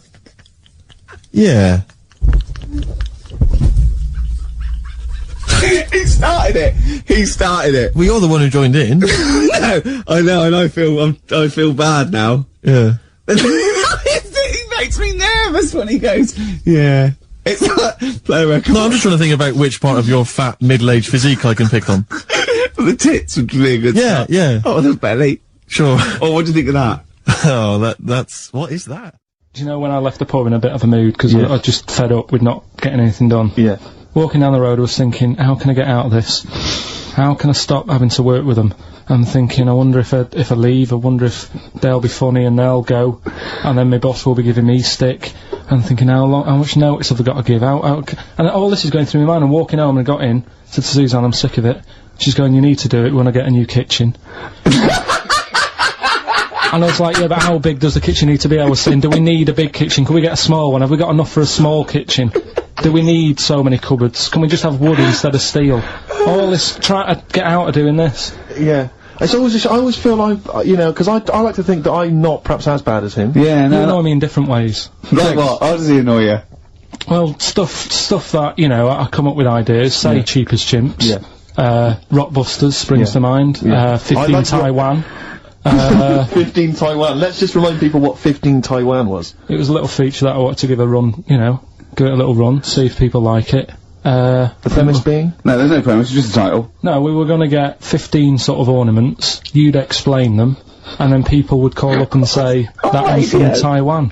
Yeah. He started it. Well, you're the one who joined in. No, I know, and I feel bad now. Yeah. He makes me nervous when he goes, yeah. It's like, play a record. No, I'm just trying to think about which part of your fat, middle-aged physique I can pick on. The tits would be a good start. Yeah. Oh, the belly. Sure. Oh, what do you think of that? Oh, that's... What is that? Do you know when I left the pub in a bit of a mood, because I just fed up with not getting anything done? Yeah. Walking down the road, I was thinking, how can I get out of this? How can I stop having to work with them? I'm thinking, I wonder if I leave, I wonder if they'll be funny and they'll go, and then my boss will be giving me stick. I'm thinking, how much notice have I got to give out? And all this is going through my mind. I'm walking home and I got in, said to Suzanne, I'm sick of it. She's going, you need to do it when I get a new kitchen. And I was like, yeah, but how big does the kitchen need to be? I was saying, do we need a big kitchen? Can we get a small one? Have we got enough for a small kitchen? Do we need so many cupboards? Can we just have wood instead of steel? All this, try to get out of doing this. Yeah. It's always just, I always feel like, you know, because I like to think that I'm not perhaps as bad as him. Yeah, no. You annoy me in different ways. Like what? How does he annoy you? Well, stuff that, you know, I come up with ideas, say Cheap as Chimps. Yeah. Rockbusters springs to mind. Yeah. 15 like Taiwan. 15 Taiwan. Let's just remind people what 15 Taiwan was. It was a little feature that I wanted to give a run, you know, give it a little run, see if people like it. The premise being? No, there's no premise, it's just a title. No, we were gonna get 15 sort of ornaments, you'd explain them, and then people would call up and say, that one's from Taiwan.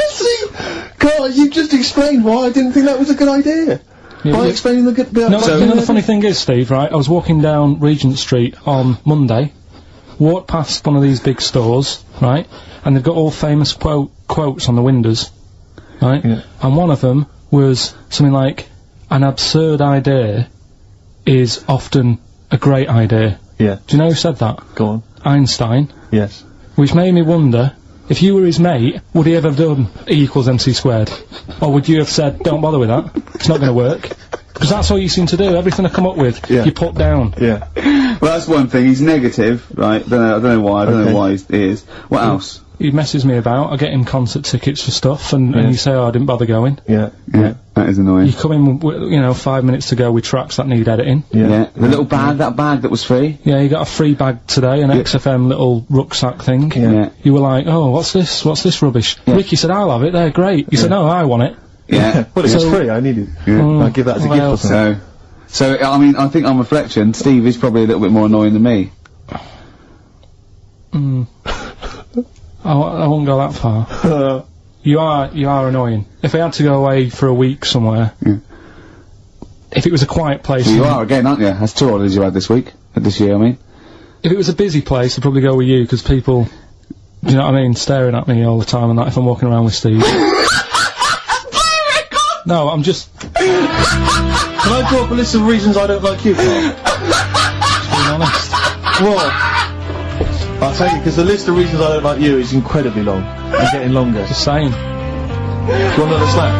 See? Carl, you just explained why I didn't think that was a good idea. By explaining the good... No, you know the funny thing is, Steve, right, I was walking down Regent Street on Monday, walked past one of these big stores, right, and they've got all famous quotes on the windows, right, and one of them was something like, an absurd idea is often a great idea. Yeah. Do you know who said that? Go on. Einstein. Yes. Which made me wonder, if you were his mate, would he ever have done E equals MC squared? Or would you have said, don't bother with that, it's not going to work? Because that's all you seem to do, everything I come up with, you put down. Yeah. Well, that's one thing, he's negative, right, I don't know why, I don't know why he is. What else? He messes me about, I get him concert tickets for stuff, and you say, oh, I didn't bother going. Yeah. That is annoying. You come in, you know, 5 minutes to go with tracks that need editing. Yeah. The little bag, that bag that was free. Yeah, you got a free bag today, an XFM little rucksack thing. Yeah. You were like, oh, what's this rubbish? Ricky said, I'll have it, they're great. You said, no, I want it. Yeah. Well, it was free, I need it. I'll give that as a gift or something. So, I mean, I think on reflection, Steve is probably a little bit more annoying than me. I won't go that far. You are annoying. If I had to go away for a week somewhere, if it was a quiet place... Well, you are again, aren't you? That's 2 holidays you had this year, I mean. If it was a busy place, I'd probably go with you, because people, do you know what I mean, staring at me all the time and that if I'm walking around with Steve. No, I'm just... Can I draw up a list of reasons I don't like you, Carl? Just being honest. What? I'll tell you, because the list of reasons I don't like you is incredibly long. And getting longer. Just saying. Do you want another slap?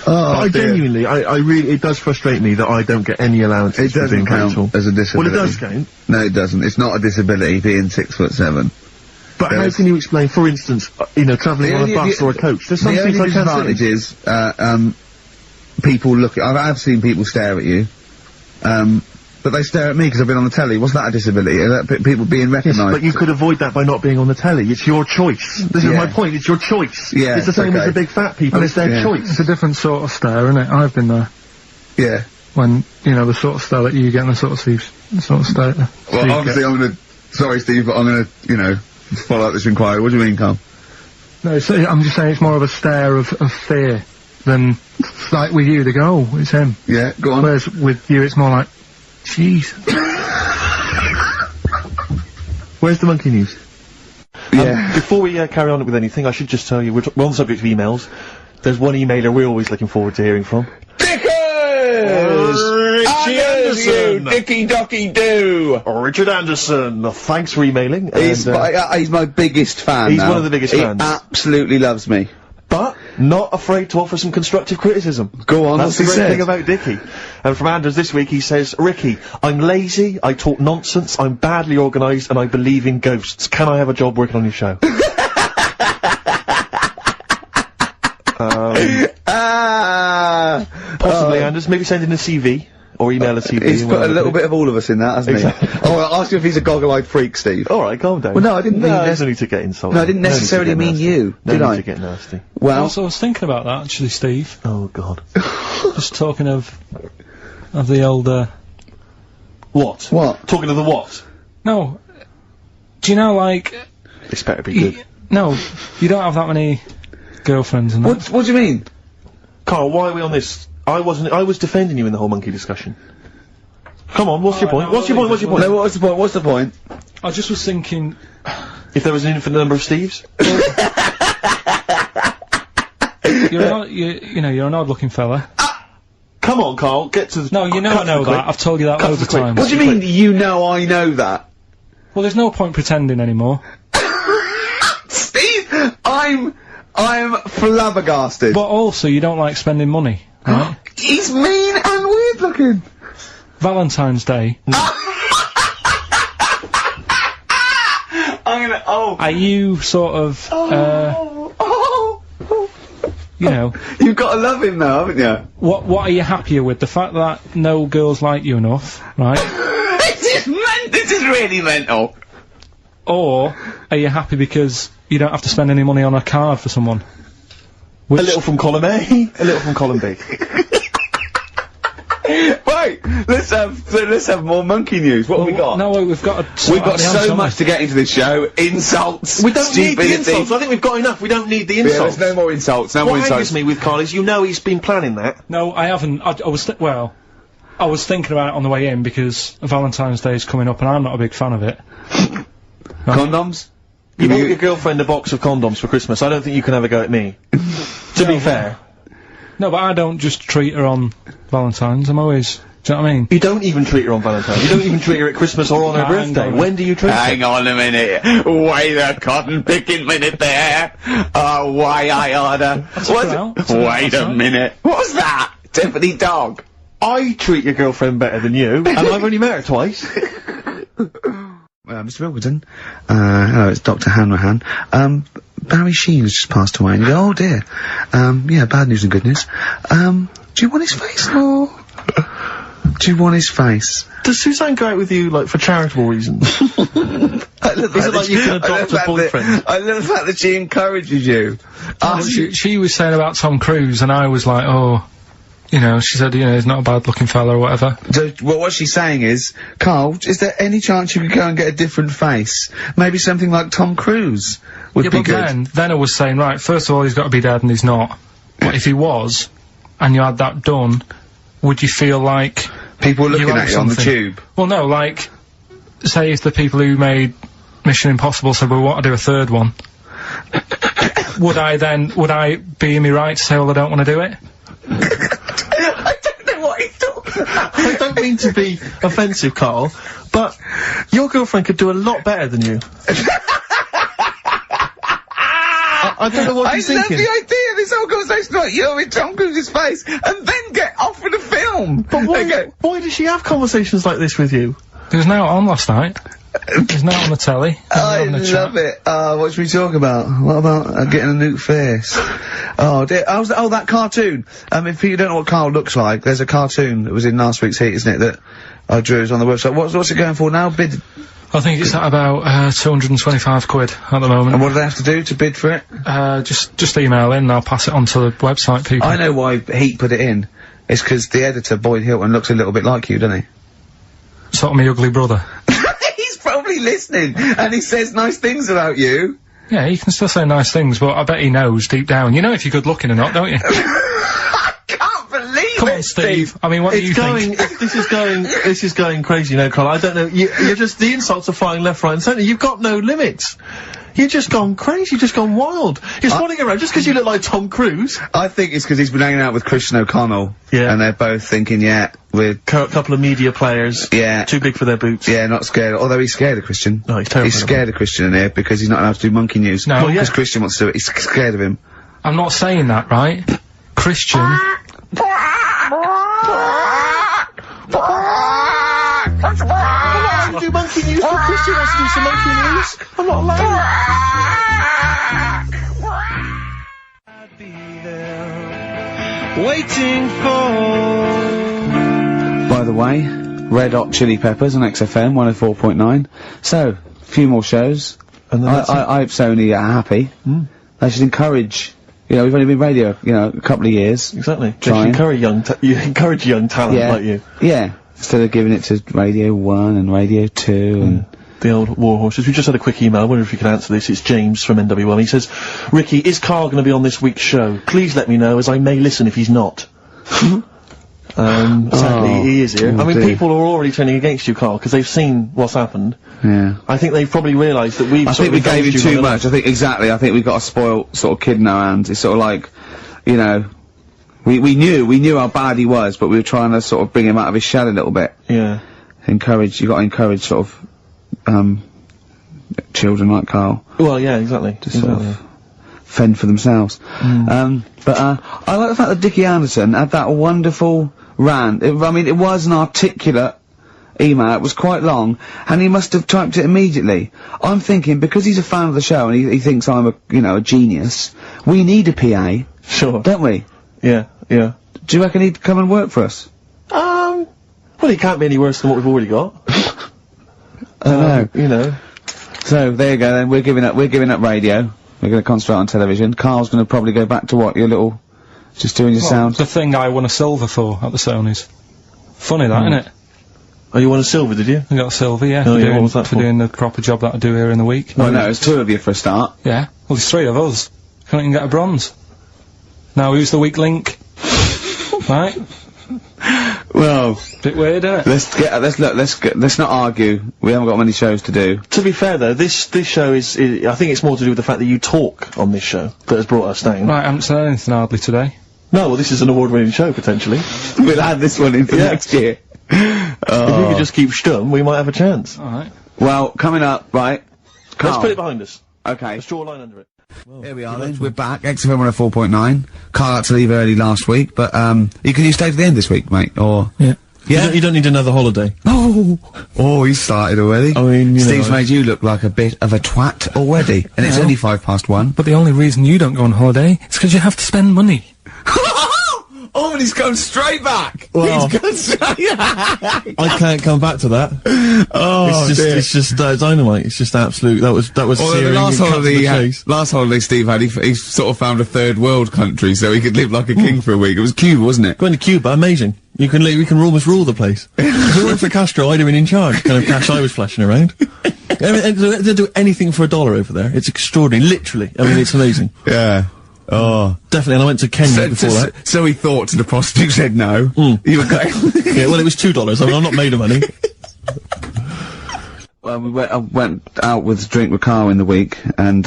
I genuinely, I really, it does frustrate me that I don't get any allowances for being count as a disability. Well, it does count. No, it doesn't. It's not a disability, being 6'7". But how can you explain, for instance, you know, travelling on a bus or a coach? There's some things I can't see. The only disadvantage is, people look at, I've seen people stare at you, but they stare at me because I've been on the telly. Was that a disability? Is that people being recognised? Yes, but you could avoid that by not being on the telly. It's your choice. This is my point, it's your choice. Yeah, it's the same as the big fat people, it's their choice. It's a different sort of stare, isn't it? I've been there. Yeah. When, you know, the sort of stare that you get and the sort of stare that well, obviously I'm gonna, sorry Steve, but I'm gonna, you know, follow up this inquiry. What do you mean, Carl? No, I'm just saying it's more of a stare of fear than, like with you, they go, oh, it's him. Yeah, go on. Whereas with you, it's more like, jeez. Where's the monkey news? Yeah. Before we carry on with anything, I should just tell you, we're on the subject of emails. There's one emailer we're always looking forward to hearing from. Anderson! Dicky Docky Doo! Richard Anderson, thanks for emailing. He's my biggest fan. He's now. one of the biggest fans. He absolutely loves me. But not afraid to offer some constructive criticism. Go on, that's the great thing about Dicky. And from Anders this week, he says, Ricky, I'm lazy, I talk nonsense, I'm badly organised, and I believe in ghosts. Can I have a job working on your show? Possibly, Anders. Maybe send in a CV. Or email a CV. He's put a little bit of all of us in that, hasn't he? Oh, I'll ask you if he's a goggle-eyed freak, Steve. Alright, calm down. Well, no, I didn't mean there's no need to get insulted. No, I didn't necessarily mean you, did I? No need to get nasty. Well, so I was thinking about that, actually, Steve. Oh, God. Just talking of of the old, What? What? Talking of the what? No. Do you know, like... This better be good. No, you don't have that many girlfriends and that. What do you mean? Carl, why are we on this? I was defending you in the whole monkey discussion. Come on, what's your point? no, What's your point? What's your point? No, what's the point? What's the point? I just was thinking... If there was an infinite number of Steves? You're an odd-looking fella. Come on, Carl, get to the... No, you know I know that. I've told you that loads of times. What do you mean, you know I know that? Well, there's no point pretending anymore. Steve, I'm flabbergasted. But also, you don't like spending money, right? He's mean and weird looking. Valentine's Day. Are you sort of, you know... You've got to love him now, haven't you? What are you happier with? The fact that no girls like you enough, right? This is really mental. Or are you happy because you don't have to spend any money on a card for someone? A little from column A, a little from column B. Right, let's have more monkey news. What have we got? No, we've got so much to get into this show. Insults, We don't need the stupidity. insults. I think we've got enough. We don't need the Yeah, insults. there's no more insults. No more What insults. angers me with Carl is you know he's been planning that. No, I haven't. I was thinking about it on the way in because Valentine's Day is coming up and I'm not a big fan of it. Condoms? You bought your girlfriend a box of condoms for Christmas. I don't think you can have a go at me. To be fair. No, but I don't just treat her on Valentine's. I'm always... Do you know what I mean? You don't even treat her on Valentine's. You don't even treat her at Christmas or on her birthday. When do you treat her? Hang on a minute. Wait a cotton picking minute there. Oh, why I order. Wait a minute. What was that? Tiffany dog. I treat your girlfriend better than you, and I've only met her twice. Mr. Wilkerson. Hello, it's Dr. Hanrahan. Barry Sheen has just passed away, and you go, oh dear. Yeah, bad news and good news. Do you want his face, or... Do you want his face? Does Suzanne go out with you, like, for charitable reasons? Is it like you can adopt a boyfriend? I love the fact that she encourages you. She was saying about Tom Cruise, and I was like, oh... You know, she said, you know, he's not a bad-looking fella or whatever. So, well, what she's saying is, Carl, is there any chance you could go and get a different face? Maybe something like Tom Cruise would be good. Then I was saying, right, first of all, he's got to be dead and he's not. But if he was, and you had that done, would you feel like... People looking at you on the tube? Well, no, like, say if the people who made Mission Impossible said, well, we want to do a third one. would I be in me right to say, well, I don't want to do it? I don't know what he's talking about. I don't mean to be offensive, Carl, but your girlfriend could do a lot better than you. I don't know what you're thinking. I love the idea of this whole conversation about you in Tom Cruise's face, and then get offered a film. But why does she have conversations like this with you? It was now on last night. It was now on the telly. I love it. What should we talk about? What about getting a new face? Oh dear. Oh, that cartoon. If you don't know what Carl looks like, there's a cartoon that was in last week's Heat, isn't it, that I drew on the website. What's it going for now? Bid? I think it's at about, 225 quid at the moment. And what do they have to do to bid for it? Just email in and I'll pass it on to the website people. I know why Heat put it in. It's 'cause the editor, Boyd Hilton, looks a little bit like you, doesn't he? Sort of my ugly brother. He's probably listening, and he says nice things about you. Yeah, he can still say nice things, but I bet he knows deep down. You know if you're good looking or not, don't you? I can't believe Come on, Steve. I mean, what do you think? This is going crazy now, Carl. I don't know. You're just, the insults are flying left, right and centre. You've got no limits. You've just gone crazy, you've just gone wild. You're swanning around just 'cause you look like Tom Cruise. I think it's 'cause he's been hanging out with Christian O'Connell. Yeah. And they're both thinking, yeah, we're... Couple of media players. Yeah. Too big for their boots. Yeah, not scared. Although he's scared of Christian. No, he's terrible. He's scared of Christian in here because he's not allowed to do monkey news. No. Because Christian wants to do it. He's scared of him. I'm not saying that, right? Christian... to do monkey news, but Christian wants to do some monkey news. I'm not allowed. I'd be there, waiting for. By the way, Red Hot Chili Peppers on XFM 104.9. So, a few more shows. And then I hope Sony are happy. They should encourage You know, we've only been radio, you know, a couple of years. Exactly. Trying. You encourage young talent like you. Yeah. Instead of giving it to Radio 1 and Radio 2 and... The old war horses. We just had a quick email. I wonder if you can answer this. It's James from NW1. He says, Ricky, is Karl going to be on this week's show? Please let me know, as I may listen if he's not. Sadly, he is here. I mean, people are already turning against you, Karl, because they've seen what's happened. Yeah. I think they've probably realised that we've I think we gave him too much. I think, exactly. I think we got a spoiled sort of kid in our hands. It's sort of like, you know, we knew how bad he was, but we were trying to sort of bring him out of his shell a little bit. Yeah. You got to encourage sort of, children like Karl. Well, yeah, exactly. To sort of fend for themselves. But I like the fact that Dickie Anderson had that wonderful rant. I mean, it was an articulate email. It was quite long, and he must have typed it immediately. I'm thinking, because he's a fan of the show and he thinks I'm a genius, we need a PA. Sure. Don't we? Yeah, yeah. Do you reckon he'd come and work for us? Well, he can't be any worse than what we've already got. I know. You know. So, there you go then. We're giving up radio. We're going to concentrate on television. Karl's going to probably go back to what? Your little... just doing your sound? The thing I won a silver for at the Sonys. Funny that, isn't it? Oh, you won a silver, did you? I got a silver, yeah. Oh, yeah, what was that for doing the proper job that I do here in the week. Well, no, it's 2 of you for a start. Yeah. Well, there's 3 of us. Can't even get a bronze. Now, who's the weak link? Right? Well, bit weird, isn't it? Let's not argue. We haven't got many shows to do. To be fair though, this show is I think it's more to do with the fact that you talk on this show that has brought us down. Right, I haven't said anything hardly today. No, well this is an award-winning show, potentially. We'll add this one in for next year. If we could just keep stum, we might have a chance. Alright. Well, coming up, right. Let's put it behind us. Okay. Let's draw a line under it. Well, here we are then. We're back. XFM 104.9. Karl had to leave early last week, but, can you stay to the end this week, mate? Or... Yeah. Yeah? You don't need another holiday. Oh, he started already. I mean, Steve's made you look like a bit of a twat already, and it's only 1:05. But the only reason you don't go on holiday is because you have to spend money. Oh, and he's gone straight back! Well, he's gone straight back! I can't come back to that. Oh, it's just dynamite. It's just absolute. That was the last holiday Steve had, he sort of found a third world country so he could live like a king for a week. It was Cuba, wasn't it? Going to Cuba, amazing. You can almost rule the place. If it weren't for Castro, I'd have been in charge. Kind of cash I was flashing around. They do anything for $1 over there. It's extraordinary, literally. I mean, it's amazing. Yeah. Oh. Definitely, and I went to Kenya before that. So he thought, to the prostitute said no. You were going... Yeah, well, it was $2. I mean, I'm not made of money. Well, I went out with a drink with Karl in the week, and,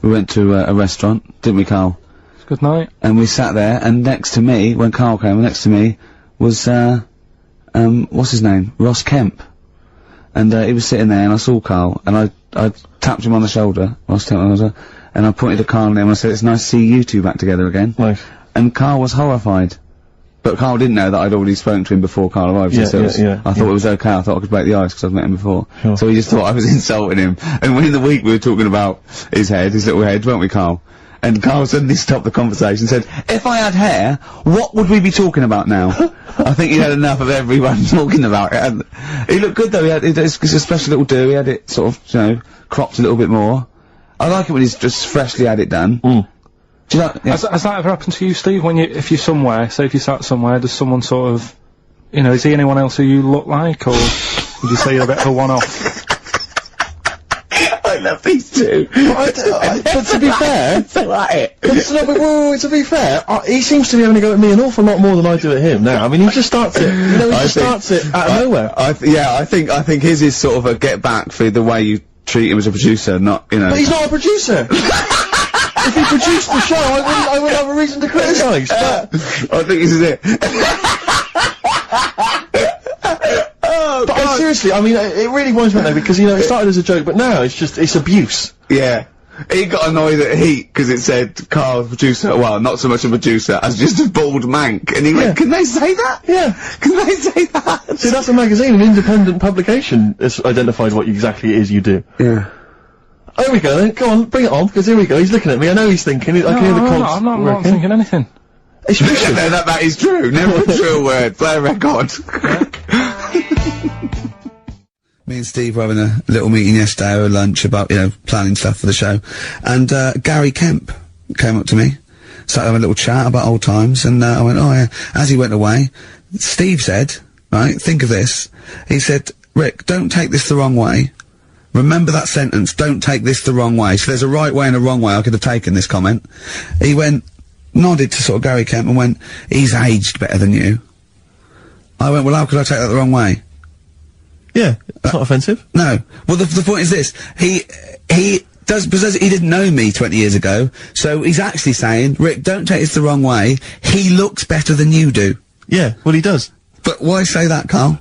we went to a restaurant, didn't we, Karl? Good night. And we sat there, and next to me, when Karl came, next to me was, what's his name? Ross Kemp. And, he was sitting there, and I saw Karl, and I tapped him on the shoulder, Ross Kemp on the shoulder, and I pointed to Karl and him and I said, it's nice to see you two back together again. Nice. And Karl was horrified. But Karl didn't know that I'd already spoken to him before Karl arrived. I thought it was okay, I thought I could break the ice because I've met him before. Sure. So he just thought I was insulting him. And when in the week we were talking about his little head, weren't we, Karl? And Karl suddenly stopped the conversation and said, if I had hair, what would we be talking about now? I think he had enough of everyone talking about it. And he looked good though, it's a special little do, he had it sort of, cropped a little bit more. I like it when he's just freshly had it done. Do you know, Has that ever happened to you, Steve? If you're somewhere, say if you sat somewhere, does someone sort of, is he anyone else who you look like, or would you say you're a bit of a one-off? I love these two. But to be fair, to be fair, he seems to be having a go at me an awful lot more than I do at him now. I mean, he just starts it, starts it out of nowhere. I think his is sort of a get back for the way you treat him as a producer, not, But he's not a producer! If he produced the show, I wouldn't have a reason to criticise. I think this is it. But seriously, I mean, it really winds me up though, because, it started as a joke, but now it's abuse. Yeah. He got annoyed at Heat, because it said Karl, producer, well, not so much a producer, as just a bald mank. And he went, can they say that? Yeah. Can they say that? See, that's a magazine, an independent publication has identified what exactly it is you do. Yeah. Oh, here we go then, go on, bring it on, because here we go, he's looking at me, I know he's thinking, I can hear the cogs. I'm not thinking anything. It's fiction. No, that is true, never a true word, play a record. Me and Steve were having a little meeting yesterday over lunch about, planning stuff for the show. And, Gary Kemp came up to me, started having a little chat about old times, and I went, oh yeah. As he went away, Steve said, right, think of this. He said, Rick, don't take this the wrong way. Remember that sentence, don't take this the wrong way. So there's a right way and a wrong way I could have taken this comment. He went, nodded to sort of Gary Kemp and went, he's aged better than you. I went, well, how could I take that the wrong way? Yeah, it's not offensive. No. Well, the point is this. He because he didn't know me 20 years ago, so he's actually saying, Rick, don't take this the wrong way. He looks better than you do. Yeah, well, he does. But why say that, Carl?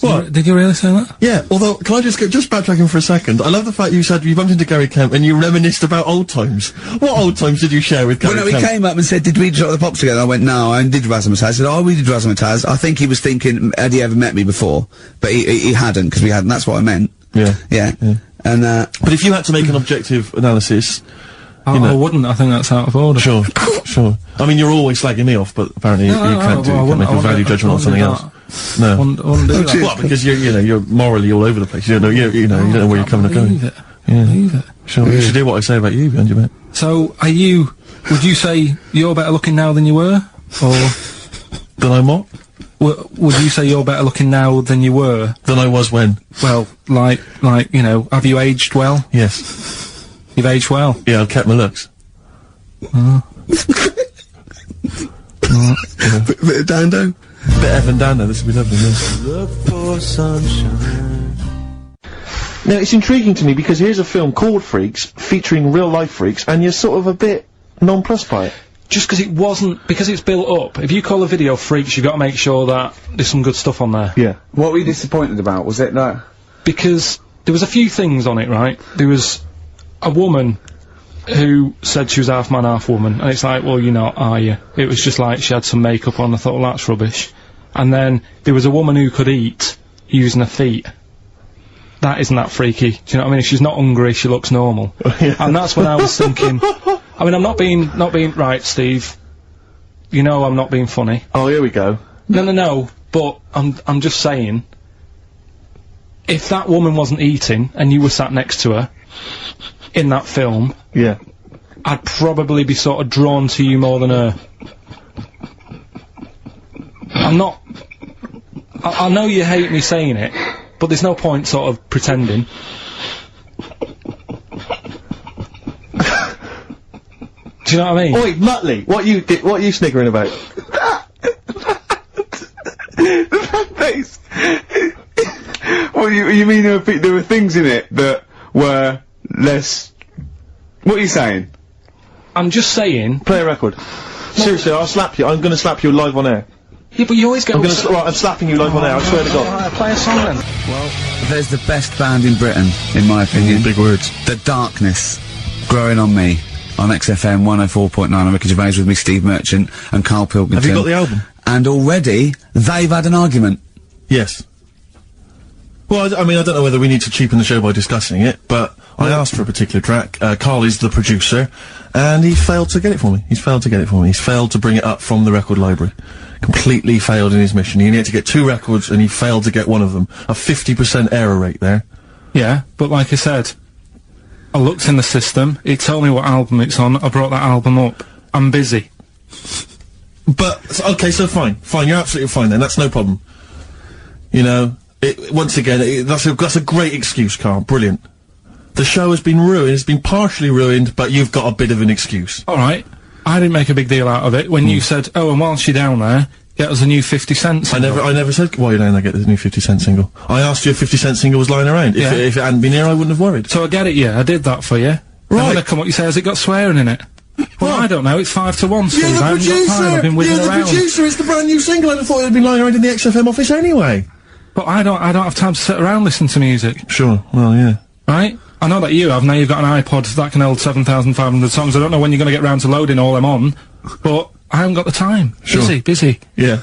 What? Did you really say that? Yeah, although, can I just backtracking for a second? I love the fact you said you bumped into Gary Kemp and you reminisced about old times. What old times did you share with Gary Kemp? Well, no, he came up and said, did we drop the pops together? I went, no, I did Razzmatazz. I said, oh, we did Razzmatazz. I think he was thinking, had he ever met me before? But he hadn't, because we hadn't. That's what I meant. Yeah. Yeah. And, but if you had to make an objective analysis, I wouldn't. I think that's out of order. Sure, sure. I mean, you're always slagging me off, but apparently you can't make a value judgment on something else. No. Wouldn't do that. Well, because you're morally all over the place. You don't know, you don't know where you're coming or going. Believe it. Yeah. Believe it. Sure. You should do what I say about you behind your back. So, would you say you're better looking now than you were? Or? Than I'm what? Would you say you're better looking now than you were? Than I was when? Well, like, you know, have you aged well? Yes. You've aged well? Yeah, I've kept my looks. Bit of Dando? Bit Evan Dando, this would be lovely, yes. Look for sunshine. Now, it's intriguing to me because here's a film called Freaks, featuring real-life freaks, and you're sort of a bit nonplussed by it. Just because it's built up. If you call a video Freaks, you've got to make sure that there's some good stuff on there. Yeah. What were you disappointed about? Was it that? Because there was a few things on it, right? There was a woman who said she was half man, half woman, and it's like, well, you're not, are you? It was just like she had some makeup on. I thought, well, that's rubbish. And then there was a woman who could eat using her feet. That isn't that freaky. Do you know what I mean? If she's not hungry, she looks normal. Yeah. And that's when I was thinking. I mean, I'm not being right, Steve. You know I'm not being funny. Oh, here we go. No. But I'm just saying. If that woman wasn't eating and you were sat next to her in that film, yeah, I'd probably be sort of drawn to you more than her. I'm not. I know you hate me saying it, but there's no point sort of pretending. Do you know what I mean? Oi, Muttley, what are you sniggering about? That face. What you mean there were things in it that were less... What are you saying? I'm just saying... Play a record. Seriously, I'll slap you. I'm gonna slap you live on air. Yeah, but you always get... I'm slapping you live on air, I swear to God. Alright, play a song then. Well, there's the best band in Britain, in my opinion. Big words. The Darkness, Growing on Me, on XFM 104.9. I'm Ricky Gervais with me, Steve Merchant, and Karl Pilkington. Have you got the album? And already, they've had an argument. Yes. Well, I mean, I don't know whether we need to cheapen the show by discussing it, but I asked for a particular track. Karl is the producer, and he failed to get it for me. He's failed to get it for me. He's failed to bring it up from the record library. Completely failed in his mission. He needed to get 2 records, and he failed to get one of them. A 50% error rate there. Yeah, but like I said, I looked in the system, it told me what album it's on, I brought that album up. I'm busy. But, okay, so fine. Fine, you're absolutely fine then, that's no problem. You know, once again, that's a great excuse, Karl. Brilliant. The show has been ruined, it's been partially ruined, but you've got a bit of an excuse. Alright. I didn't make a big deal out of it when you said, oh, and whilst you're down there, get us a new 50 Cent single. I never said, while you're down there, get the new 50 Cent single. I asked you if 50 Cent single was lying around. Yeah. If it hadn't been here, I wouldn't have worried. So I get it, yeah, I did that for you. Right. And when I come up, you say, has it got swearing in it? Well, I don't know, it's 5 to 1, Steve. You're the I haven't got time, I've been whizzing You're the around. producer, it's the brand new single, I thought it had been lying around in the XFM office anyway. But I don't have time to sit around listening to music. Sure, well, yeah. Right? I know that you have, now you've got an iPod that can hold 7,500 songs, I don't know when you're gonna get round to loading all them on, but I haven't got the time. Sure. Busy. Yeah.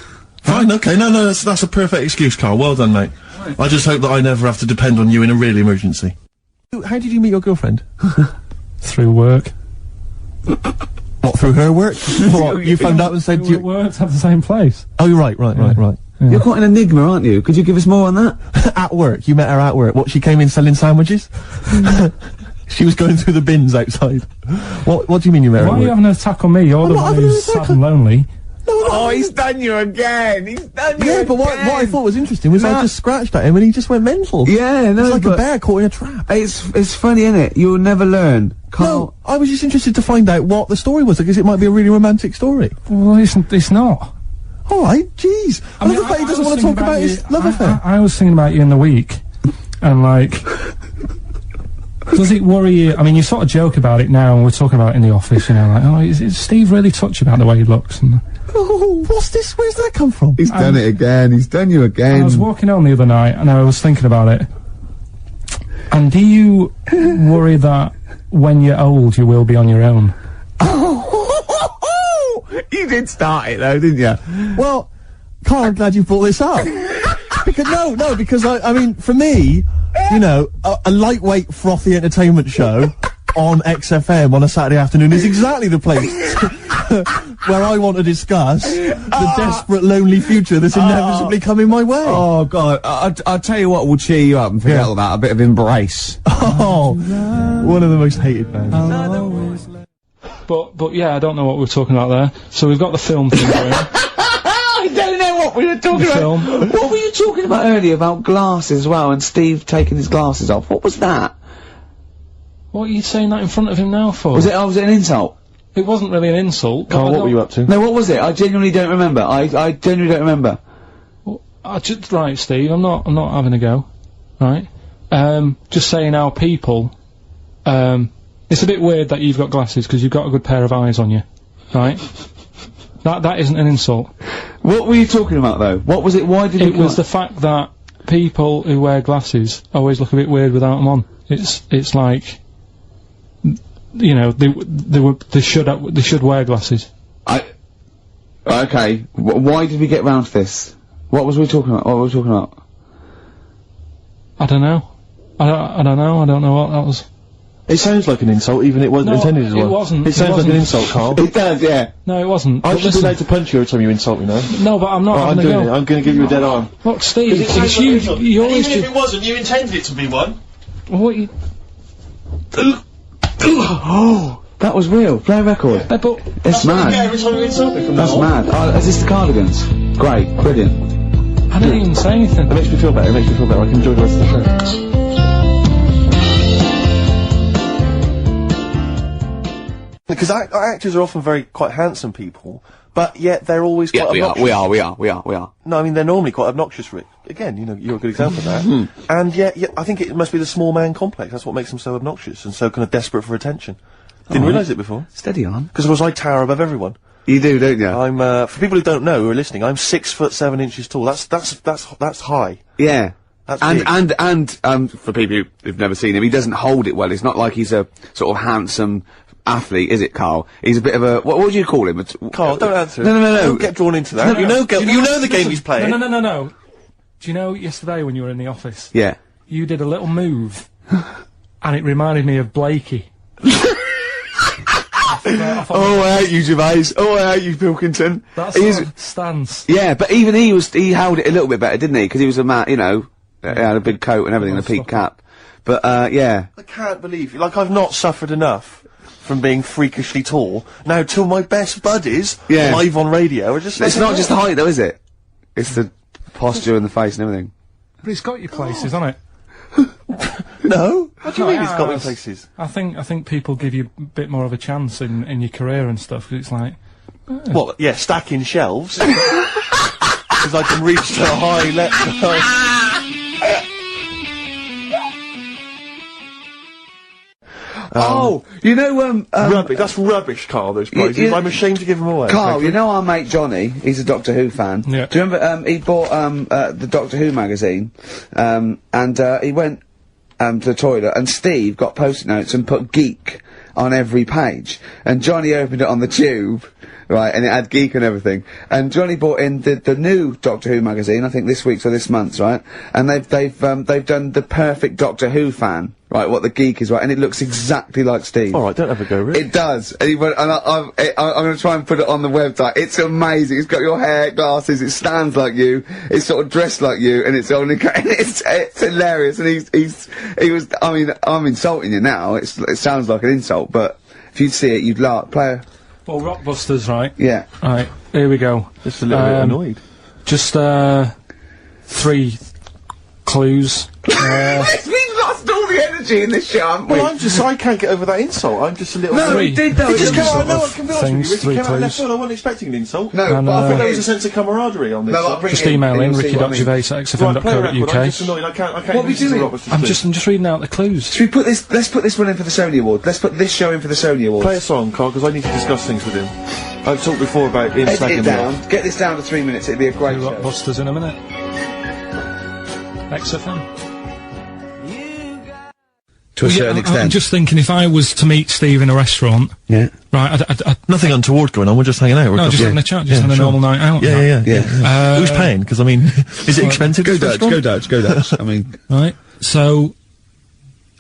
Fine, okay, no, that's a perfect excuse, Karl, well done, mate. Right. I just hope that I never have to depend on you in a real emergency. How did you meet your girlfriend? Through work. What, through her work? What, you found out and said you... worked at the same place. Oh, you're right. Yeah. You're quite an enigma, aren't you? Could you give us more on that? At work, you met her at work. What, she came in selling sandwiches? She was going through the bins outside. What do you mean you're married? Why are you having an attack on me? You're the one who's sad and lonely. Oh, he's done you again! He's done you Yeah, but what I thought was interesting was I just scratched at him and he just went mental. Yeah, no, It's like a bear caught in a trap. It's funny, innit? You'll never learn. No, I was just interested to find out what the story was, because it might be a really romantic story. Well, it's not. Alright, jeez. I love the fact he doesn't want to talk about his love affair. I was thinking about you in the week, and like, does it worry you? I mean, you sort of joke about it now, and we're talking about it in the office, you know, like, oh, is Steve really touchy about the way he looks? And Oh, what's this? Where's that come from? He's done it again. He's done you again. I was walking home the other night, and I was thinking about it. And do you worry that when you're old, you will be on your own? You did start it though, didn't you? Well, Carl, I'm glad you brought this up. because I mean, for me, you know, a lightweight, frothy entertainment show on XFM on a Saturday afternoon is exactly the place where I want to discuss the desperate, lonely future that's inevitably coming my way. Oh, God. I'll tell you what will cheer you up and forget all that. A bit of Embrace. Oh, one of the most hated bands. But yeah, I don't know what we were talking about there. So we've got the film thing going. I don't know what we were talking about. Film. What were you talking about earlier about glasses as well, and Steve taking his glasses off? What was that? What are you saying that in front of him now for? Was it an insult? It wasn't really an insult. Carl, what were you up to? No, what was it? I genuinely don't remember. I genuinely don't remember. Well, right, Steve, I'm not having a go. Right? Just saying how people, it's a bit weird that you've got glasses because you've got a good pair of eyes on you. Right? That isn't an insult. What were you talking about though? What was it? Why did it was the fact that people who wear glasses always look a bit weird without them on. It's like, you know, they should wear glasses. Okay. Why did we get round to this? What was we talking about? What were we talking about? I don't know. I don't know. I don't know what that was. It sounds like an insult, even it wasn't intended as well. It wasn't. It sounds like an insult, Carl. It does, yeah. No, it wasn't. I should be allowed to punch you every time you insult me now. No, but I'm not. I'm doing it. I'm going to give you a dead arm. Look, Steve, it's you always even if it wasn't, you intended it to be one. What you... Oh, that was real. Play a record. But it's mad. Every time you insult me from That's mad. Is this the Cardigans? Great, brilliant. I didn't even say anything. It makes me feel better. I can enjoy the rest of the show. Because actors are often quite handsome people, but yet they're always quite obnoxious. We are. No, I mean, they're normally quite obnoxious, Rick. Again, you know, you're a good example of that. And yet, I think it must be the small man complex. That's what makes them so obnoxious and so kind of desperate for attention. Didn't realise it before. Steady on. Because of course I tower above everyone. You do, don't you? I'm, for people who don't know, who are listening, I'm 6'7" tall. That's high. Yeah. That's big. And for people who've never seen him, he doesn't hold it well. It's not like he's a sort of handsome athlete, is it, Carl? He's a bit of a, what would you call him? Carl, don't answer. No. Don't get drawn into that. You know the game he's playing. No. Do you know yesterday when you were in the office? Yeah. You did a little move, and it reminded me of Blakey. Oh, I hate you, Gervais. Oh, I hate you, Pilkington. That's his stance. Yeah, but even he held it a little bit better, didn't he? Because he was a man, you know, he had a big coat and everything, and a peak cap. But, yeah. I can't believe you. Like, I've not suffered enough from being freakishly tall. Now, till my best buddies, live on radio, are just... It's not just the height, though, is it? It's the posture and the face and everything. But it's got your places, hasn't it? No? What do you mean it's got me places? I think people give you a bit more of a chance in your career and stuff, 'cause it's like... What, yeah, stacking shelves? Because I can reach to a high level. Oh, you know, rubbish. That's rubbish, Carl, those prizes. I'm ashamed to give them away. Carl, you know our mate Johnny? He's a Doctor Who fan. Yeah. Do you remember, he bought, the Doctor Who magazine, and, he went, to the toilet, and Steve got post-it notes and put geek on every page. And Johnny opened it on the tube, right, and it had geek and everything. And Johnny bought in the new Doctor Who magazine, I think this week's or this month's, right? And they've done the perfect Doctor Who fan, right? What the geek is, right? And it looks exactly like Steve. All right, don't have a go, Rick. It does. And, I'm gonna try and put it on the website. It's amazing. It's got your hair, glasses. It stands like you. It's sort of dressed like you, and it's only. And it's hilarious. And he was. I mean, I'm insulting you now. It sounds like an insult, but if you'd see it, you'd laugh. Play. Well, Rockbusters, right? Yeah. Right. Here we go. Just a little bit annoyed. Just 3 clues. We've lost all the energy in this show, haven't we? Well, I can't get over that insult. I'm just a little... No, he did though. It just came out, sort no, of I can be honest with you, Rick, it came out of left clues. field. I wasn't expecting an insult. No, And, but I think There was a sense of camaraderie on this. No, I'll bring Just it in, email and in you'll see what I mean. ricky.gervais@xfm.co.uk. I'm just annoyed. I can't What are we listen to doing? Roberts I'm speak. just reading out the clues. Should we put this? Let's put this one in for the Sony Award. Let's put this show in for the Sony Award. Play a song, Carl, because I need to discuss things with him. I've talked before about him Edit slagging it me off. down. Get this down to 3 minutes. It'd be a great show. Rockbusters in a minute. XFM. To a certain I'm extent. just thinking, if I was to meet Steve in a restaurant, Yeah. right, Nothing untoward going on, we're just hanging out. no, just having a chat, just having a normal night out. Yeah. Who's paying? Because, I mean, is it expensive? Go this Dutch. restaurant? Go Dutch. I mean, Right, so,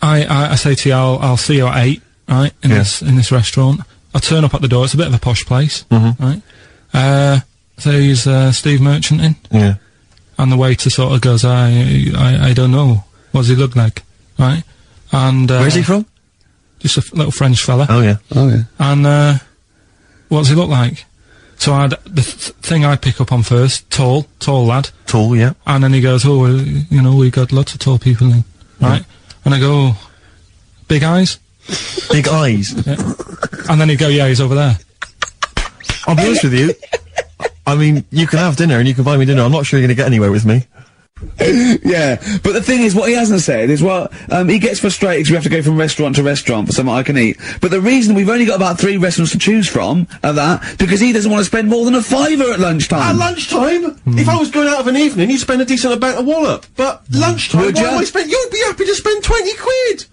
I say to you, I'll see you at 8, right, in this restaurant. I turn up at the door, it's a bit of a posh place, right? So he's, Steve Merchant in, Yeah. and the waiter sort of goes, I don't know, what does he look like, right? And, Where's he from? Just a little French fella. Oh, yeah. And, what does he look like? So the thing I pick up on first, tall lad. Tall, yeah. And then he goes, oh, well, you know, we got lots of tall people in, right? And I go, big eyes? Big eyes. Yeah. And then he'd go, yeah, he's over there. I'll be honest with you. I mean, you can have dinner and you can buy me dinner. I'm not sure you're going to get anywhere with me. yeah. But the thing is, what he hasn't said is, well, he gets frustrated because we have to go from restaurant to restaurant for something I can eat. But the reason we've only got about 3 restaurants to choose from are that because he doesn't want to spend more than a £5 at lunchtime. At lunchtime? If I was going out of an evening, you'd spend a decent amount of wallop. But lunchtime, Would what ya? am I spend? You'd be happy to spend 20 quid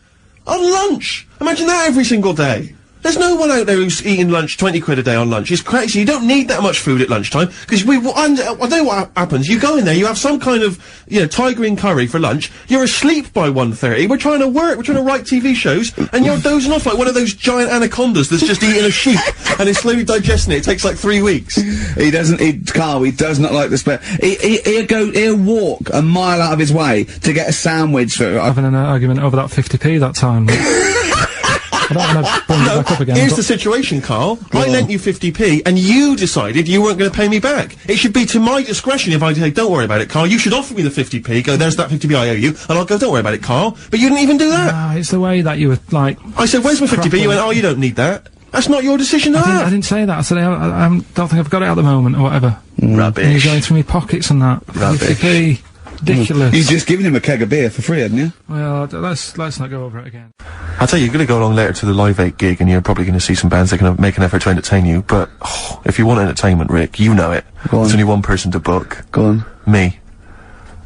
on lunch. Imagine that every single day. There's no one out there who's eating lunch 20 quid a day on lunch. It's crazy. You don't need that much food at lunchtime because I know what happens. You go in there, you have some kind of, you know, tiger in curry for lunch. You're asleep by 1:30. We're trying to work. We're trying to write TV shows, and you're dozing off like one of those giant anacondas that's just eating a sheep and is slowly digesting it. It takes like 3 weeks. He does not like the spare. He'll walk a mile out of his way to get a sandwich for. Having an argument over that 50p that time. I don't want to bring it back up again. Here's but the situation, Carl. I lent you 50p, and you decided you weren't going to pay me back. It should be to my discretion if I say, don't worry about it, Carl. You should offer me the 50p, go, there's that 50p I owe you, and I'll go, don't worry about it, Carl. But you didn't even do that. it's the way that you were, like... I said, where's my 50p? You went, oh, you don't need that. That's not your decision to I have. didn't say that. I said, I don't think I've got it at the moment, or whatever. Rubbish. And you're going through my pockets and that. Rubbish. 50p. Ridiculous. You've just given him a keg of beer for free, hadn't you? Well, let's not go over it again. I'll tell you, you're going to go along later to the Live 8 gig, and you're probably going to see some bands that can make an effort to entertain you, but, if you want entertainment, Rick, you know it. Go on. There's only one person to book. Go on. Me.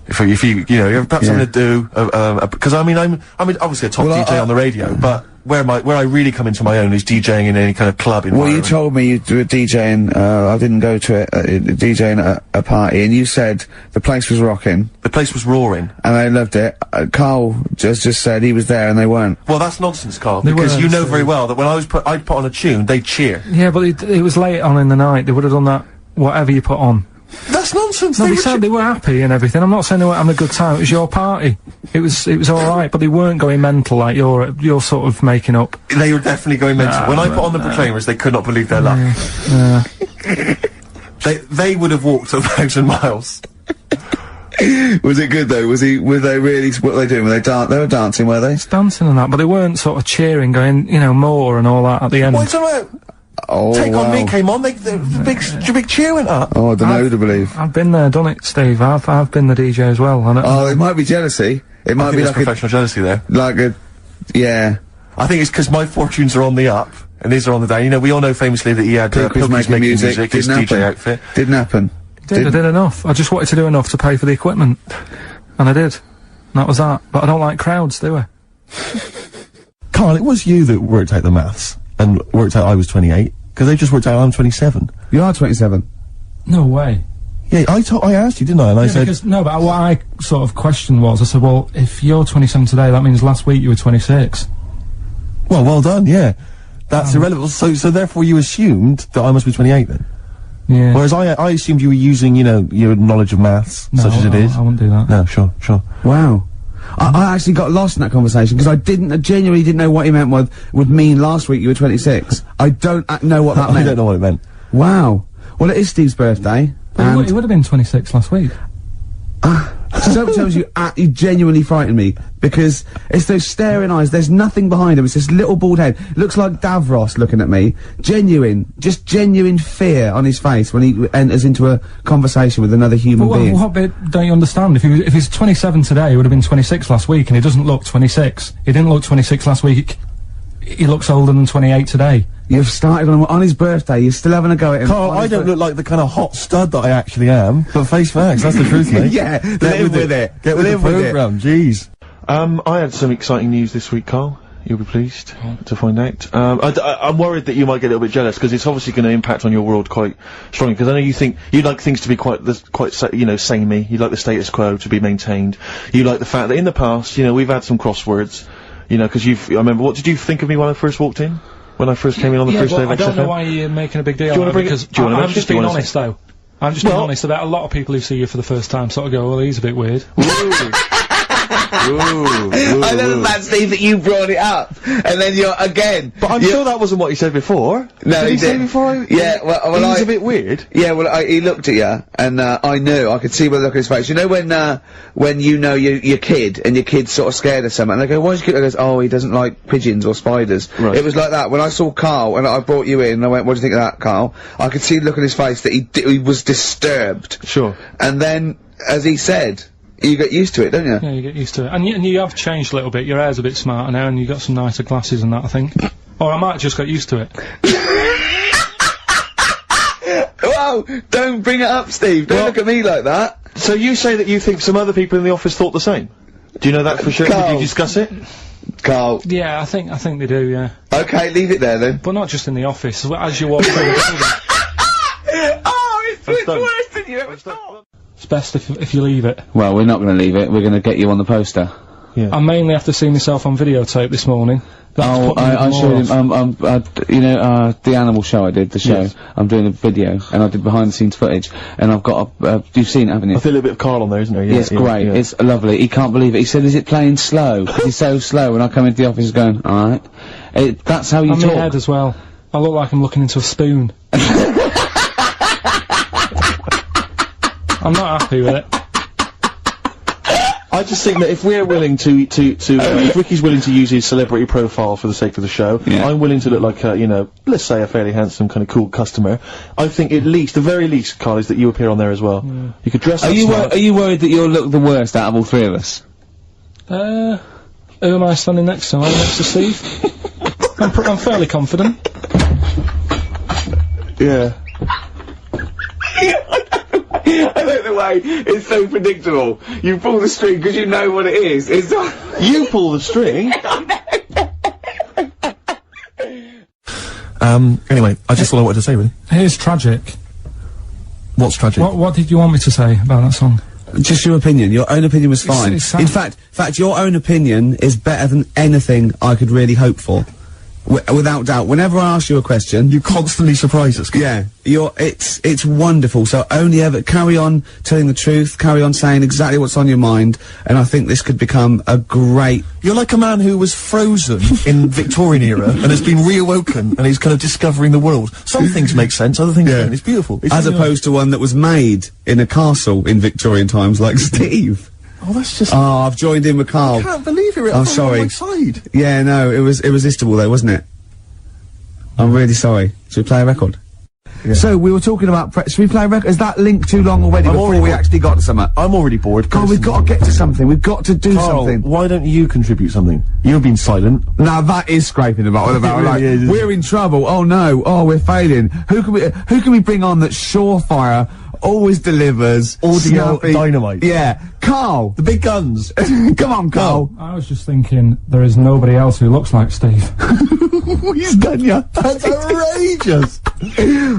If you know, you've got something to do, because I mean, I'm obviously a top DJ on the radio, but where I really come into my own is DJing in any kind of club environment. Well, you told me you were DJing, I didn't go to it, DJing at a party, and you said the place was rocking. The place was roaring. And they loved it. Carl just said he was there and they weren't. Well, that's nonsense, Carl, They because weren't, you know so- very well that when I'd put on a tune, they'd cheer. Yeah, but it was late on in the night. They would have done that, whatever you put on. That's nonsense. No, they said they were happy and everything. I'm not saying they weren't having a good time. It was your party. It was alright, but they weren't going mental like you're sort of making up. They were definitely going mental. When I put on the Proclaimers, they could not believe their luck. They would have walked 1,000 miles. Was it good though? Were they really, what were they doing? They were dancing, were they? Dancing and that, but they weren't sort of cheering, going, you know, more and all that at the end. What's about? Oh, Take wow. On Me came on, the big cheer went up. Oh, I don't know who to believe. I've been there, done it, Steve. I've been the DJ as well. Oh, it might be jealousy. It I might think be there's like professional jealousy there. yeah. I think it's because my fortunes are on the up, and these are on the down. You know, we all know famously that he had Pilkington making music, his didn't DJ happen. outfit. Didn't happen. I did enough. I just wanted to do enough to pay for the equipment. And I did. And that was that. But I don't like crowds, do I? Carl, it was you that worked out the maths, and worked out I was 28. Because they just worked out I'm 27. You are 27. No way. Yeah, I asked you, didn't I? And I said... Because, no, but what I sort of questioned was, I said, well, if you're 27 today, that means last week you were 26. Well done, yeah. That's irrelevant. So therefore you assumed that I must be 28 then? Yeah. Whereas I assumed you were using, you know, your knowledge of maths, such as it is. I wouldn't do that. No, sure. Wow. I actually got lost in that conversation, because I genuinely didn't know what he meant would mean last week you were 26. I don't know what that meant. I don't know what it meant. Wow. Well, it is Steve's birthday. Well, he would have been 26 last week. Sometimes you genuinely frighten me, because it's those staring eyes, there's nothing behind him, it's this little bald head, looks like Davros looking at me, genuine fear on his face when he enters into a conversation with another human being. What bit don't you understand? If he's 27 today, he would have been 26 last week, and he doesn't look 26. He didn't look 26 last week. He looks older than 28 today. You've started on his birthday, you're still having a go at him. Carl, I don't look like the kind of hot stud that I actually am, but face facts, that's the truth, mate. Yeah, live with it. Get with the programme, jeez. I had some exciting news this week, Carl. You'll be pleased to find out. I'm worried that you might get a little bit jealous, because it's obviously going to impact on your world quite strongly, because I know you'd like things to be quite, you know, samey. You like the status quo to be maintained. You like the fact that in the past, you know, we've had some crosswords, you know, because I remember, what did you think of me when I first walked in? When I first came in on the first day of XFM? I don't know why you're making a big deal out of it, because I'm just being honest, though. I'm just being honest about a lot of people who see you for the first time sort of go, well, he's a bit weird. I know the fact, Steve, that you brought it up, and then you're again. But I'm sure that wasn't what he said before. No, did he say before? Yeah, well, he's a bit weird. Yeah, well, he looked at you, and I knew, I could see by the look of his face. You know when you know your kid, and your kid's sort of scared of something, and they go, why's your kid? And goes, oh, he doesn't like pigeons or spiders. Right. It was like that. When I saw Carl, and I brought you in, and I went, what do you think of that, Carl? I could see the look on his face that he was disturbed. Sure. And then, as he said, you get used to it, don't you? Yeah, you get used to it. And you have changed a little bit. Your hair's a bit smarter now, and you got some nicer glasses and that, I think. Or I might have just got used to it. Whoa! Don't bring it up, Steve. Don't look at me like that. So you say that you think some other people in the office thought the same? Do you know that for sure? Carl. Did you discuss it? Carl. Yeah, I think they do, yeah. Okay, leave it there then. But not just in the office, as you walk through the building. Oh, it's worse than you ever thought! It's best if you leave it. Well, we're not gonna leave it, we're gonna get you on the poster. Yeah. I mainly have to see myself on videotape this morning. I showed him, you know, the animal show I did, the show. Yes. I'm doing a video, and I did behind the scenes footage, and I've got you've seen it, haven't you? I feel a little bit of Carl on there, isn't there? Yeah, it's great. Yeah. It's lovely. He can't believe it. He said, is it playing slow? 'Cause he's so slow, and I come into the office going, alright. That's how you talk. I'm in my head as well. I look like I'm looking into a spoon. I'm not happy with it. I just think that if we're willing if Ricky's willing to use his celebrity profile for the sake of the show, I'm willing to look like a, you know, let's say a fairly handsome, kind of cool customer. I think at least, the very least, Carl, is that you appear on there as well. Yeah. You could dress up smart. Are you worried that you'll look the worst out of all three of us? Who am I standing next to? I'm next to Steve. I'm fairly confident. Yeah. I like the way it's so predictable. You pull the string because you know what it is. It's you pull the string. Anyway, I just all I wanted to say, really. Here's tragic. What's tragic? What did you want me to say about that song? Just your opinion. Your own opinion was fine. In fact, your own opinion is better than anything I could really hope for. Without doubt. Whenever I ask you a question, you constantly surprise us. Yeah, it's wonderful. So only ever carry on telling the truth, carry on saying exactly what's on your mind, and I think this could become a great... You're like a man who was frozen in Victorian era and has been reawoken, and he's kind of discovering the world. Some things make sense, other things don't. It's beautiful. As opposed to one that was made in a castle in Victorian times, like Steve. Oh, that's just... Oh, I've joined in with Carl. I can't believe you're I'm sorry. on my side. Yeah, no, it was irresistible though, wasn't it? I'm really sorry. Should we play a record? Yeah. So, we were talking about should we play a record? Is that link too long already before we actually got to something? I'm already bored. God, we've got to get to something. We've got to do something. Why don't you contribute something? You've been silent. Now that is scraping the bottom about like, we're in trouble. Oh no. Oh, we're failing. Who can we bring on that's surefire? Always delivers. Audio dynamite. Yeah. Carl! The big guns. Come on, Carl. I was just thinking, there is nobody else who looks like Steve. He's done ya. That's outrageous.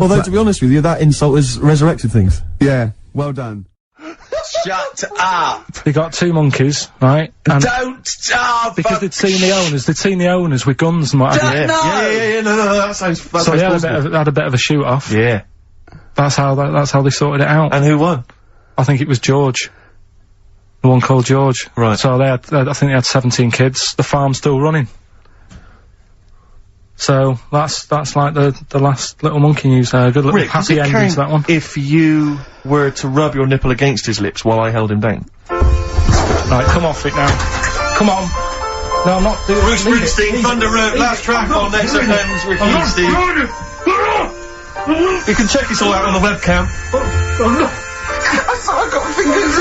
Although, to be honest with you, that insult has resurrected things. Yeah, well done. Shut up! They got 2 monkeys, right? And Don't stop! because they'd seen the owners with guns and what have you. Yeah, no, that sounds So they had a bit of a shoot off. Yeah. That's how they sorted it out. And who won? I think it was George. The one called George. Right. So I think they had 17 kids. The farm's still running. So that's like the last little monkey news there. Good little Rick, happy ending to that one. If you were to rub your nipple against his lips while I held him down. Right, come off it now. Come on. No, I'm not doing Bruce Springsteen, Thunder Road, last track on XFM's Ricky Steve. You can check this all out on the webcam. I got fingers.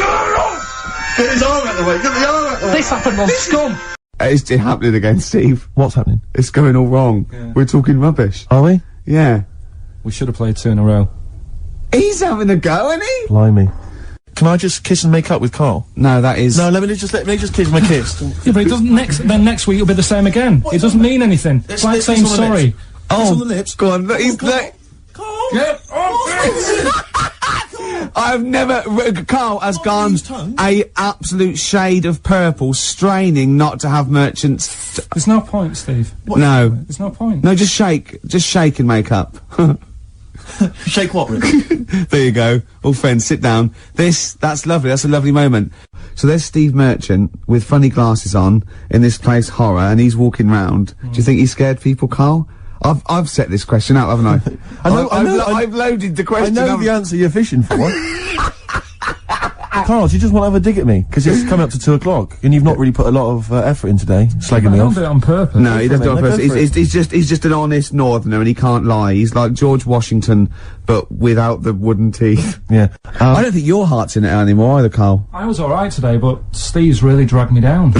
Get his arm out the way, get the arm out the way. This happened on Scum. It's happening again, Steve. What's happening? It's going all wrong. Yeah. We're talking rubbish. Are we? Yeah. We should have played 2 in a row. He's having a go, isn't he? Blimey. Can I just kiss and make up with Karl? No, that is... No, let me just kiss my kiss. Yeah, but it doesn't next week it'll be the same again. It doesn't mean anything. It's like saying sorry. Oh, on the lips. Go on, he's like... Yeah. I've never... Karl has gone a absolute shade of purple, straining not to have merchants... There's no point, Steve. No. There's no point. No, just shake and make up. Shake what, Rick? There you go. All friends, sit down. That's lovely. That's a lovely moment. So there's Steve Merchant with funny glasses on in this place horror, and he's walking round. Do you think he scared people, Karl? I've set this question out, haven't I? I've loaded the question. I know the answer you're fishing for. Karl, do you just want to have a dig at me? Because it's coming up to 2 o'clock, and you've not really put a lot of effort in today, slagging me off. I don't do it on purpose. No, he doesn't do it on purpose. Go for it. He's just an honest northerner, and he can't lie. He's like George Washington, but without the wooden teeth. Yeah. I don't think your heart's in it anymore either, Karl. I was alright today, but Steve's really dragged me down.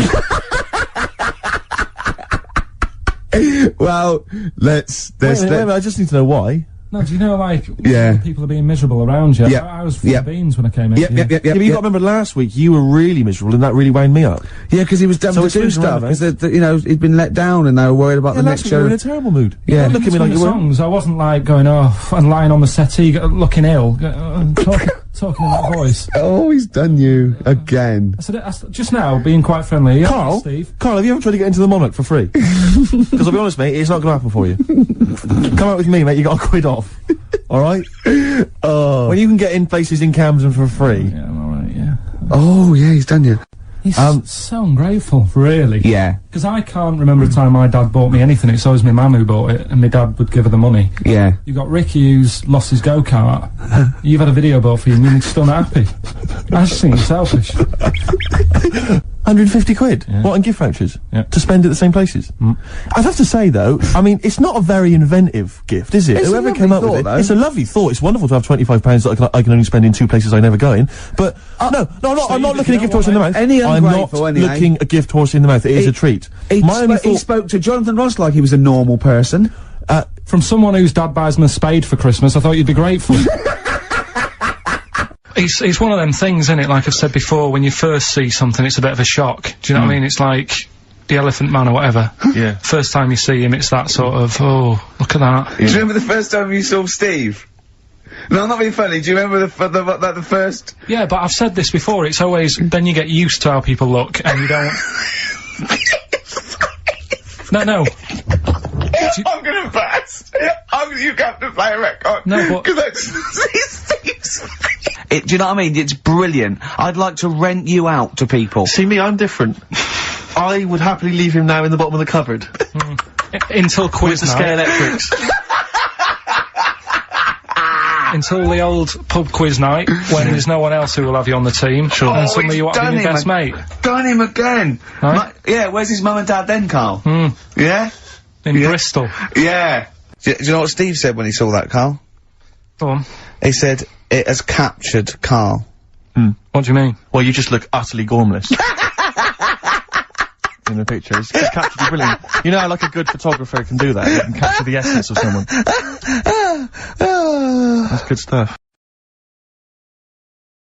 Well, Wait a minute, I just need to know why. No, do you know, like, Yeah. people are being miserable around you? Yep. I was full Yep. of beans when I came in. Yep. Yeah, but you got to remember last week, you were really miserable, and that really wound me up. Yeah, because he was having to do it's stuff. around, Because, you know, he'd been let down and they were worried about the last next week you were in show. a terrible mood. Yeah. Don't look at me like you were. songs, I wasn't like going off and lying on the settee, looking ill, talking in that voice. Oh, he's done you again. I said, just now, being quite friendly. Yeah, Karl, Steve. Karl, have you ever tried to get into the Monarch for free? Because I'll be honest, mate, it's not going to happen for you. Come out with me, mate, you got a quid off. Alright? Oh. When you can get in places in Camden for free. Yeah, I'm alright, yeah. Oh, yeah, he's done you. He's so ungrateful, really. Yeah. Because I can't remember a time my dad bought me anything. It's always my mum who bought it, and my dad would give her the money. Yeah. You got Ricky who's lost his go-kart. You've had a video bought for you, and you're still not happy. I just think it's selfish. 150 quid? Yeah. What, in gift vouchers? Yeah. To spend at the same places? I'd have to say, though, I mean, it's not a very inventive gift, is it? It's a Whoever lovely came up with thought, it, though. it's a lovely thought. It's wonderful to have £25 that I can only spend in 2 places I never go in. But, no, I'm not looking a gift horse in the mouth. Any I'm not ungrateful, anyway. looking a gift horse in the mouth. It is a treat. He thought... spoke to Jonathan Ross like he was a normal person. From someone whose dad buys him a spade for Christmas, I thought you'd be grateful. It's one of them things, isn't it? Like I've said before, when you first see something, it's a bit of a shock. Do you know what I mean? It's like the Elephant Man or whatever. Yeah. First time you see him, it's that sort of, oh, look at that. Do you remember the first time you saw Steve? No, I'm not being funny. Do you remember the first? Yeah, but I've said this before, it's always, then you get used to how people look, and you don't... No. I'm gonna burst. You have to play a record. No, but... Because I just see Steve's do you know what I mean? It's brilliant. I'd like to rent you out to people. See me, I'm different. I would happily leave him now in the bottom of the cupboard. Until quiz With the night. Electrics. Until the old pub quiz night, when there's no one else who will have you on the team. Sure. And suddenly you want to be your best mate. Done him again. Right? Yeah, where's his mum and dad then, Karl? Yeah? In Bristol. Yeah. Do you know what Steve said when he saw that, Karl? Go on. He said, it has captured Karl. What do you mean? Well, you just look utterly gormless. In the picture. It's captured you brilliant. You know how, like, a good photographer can do that? They can capture the essence of someone. That's good stuff.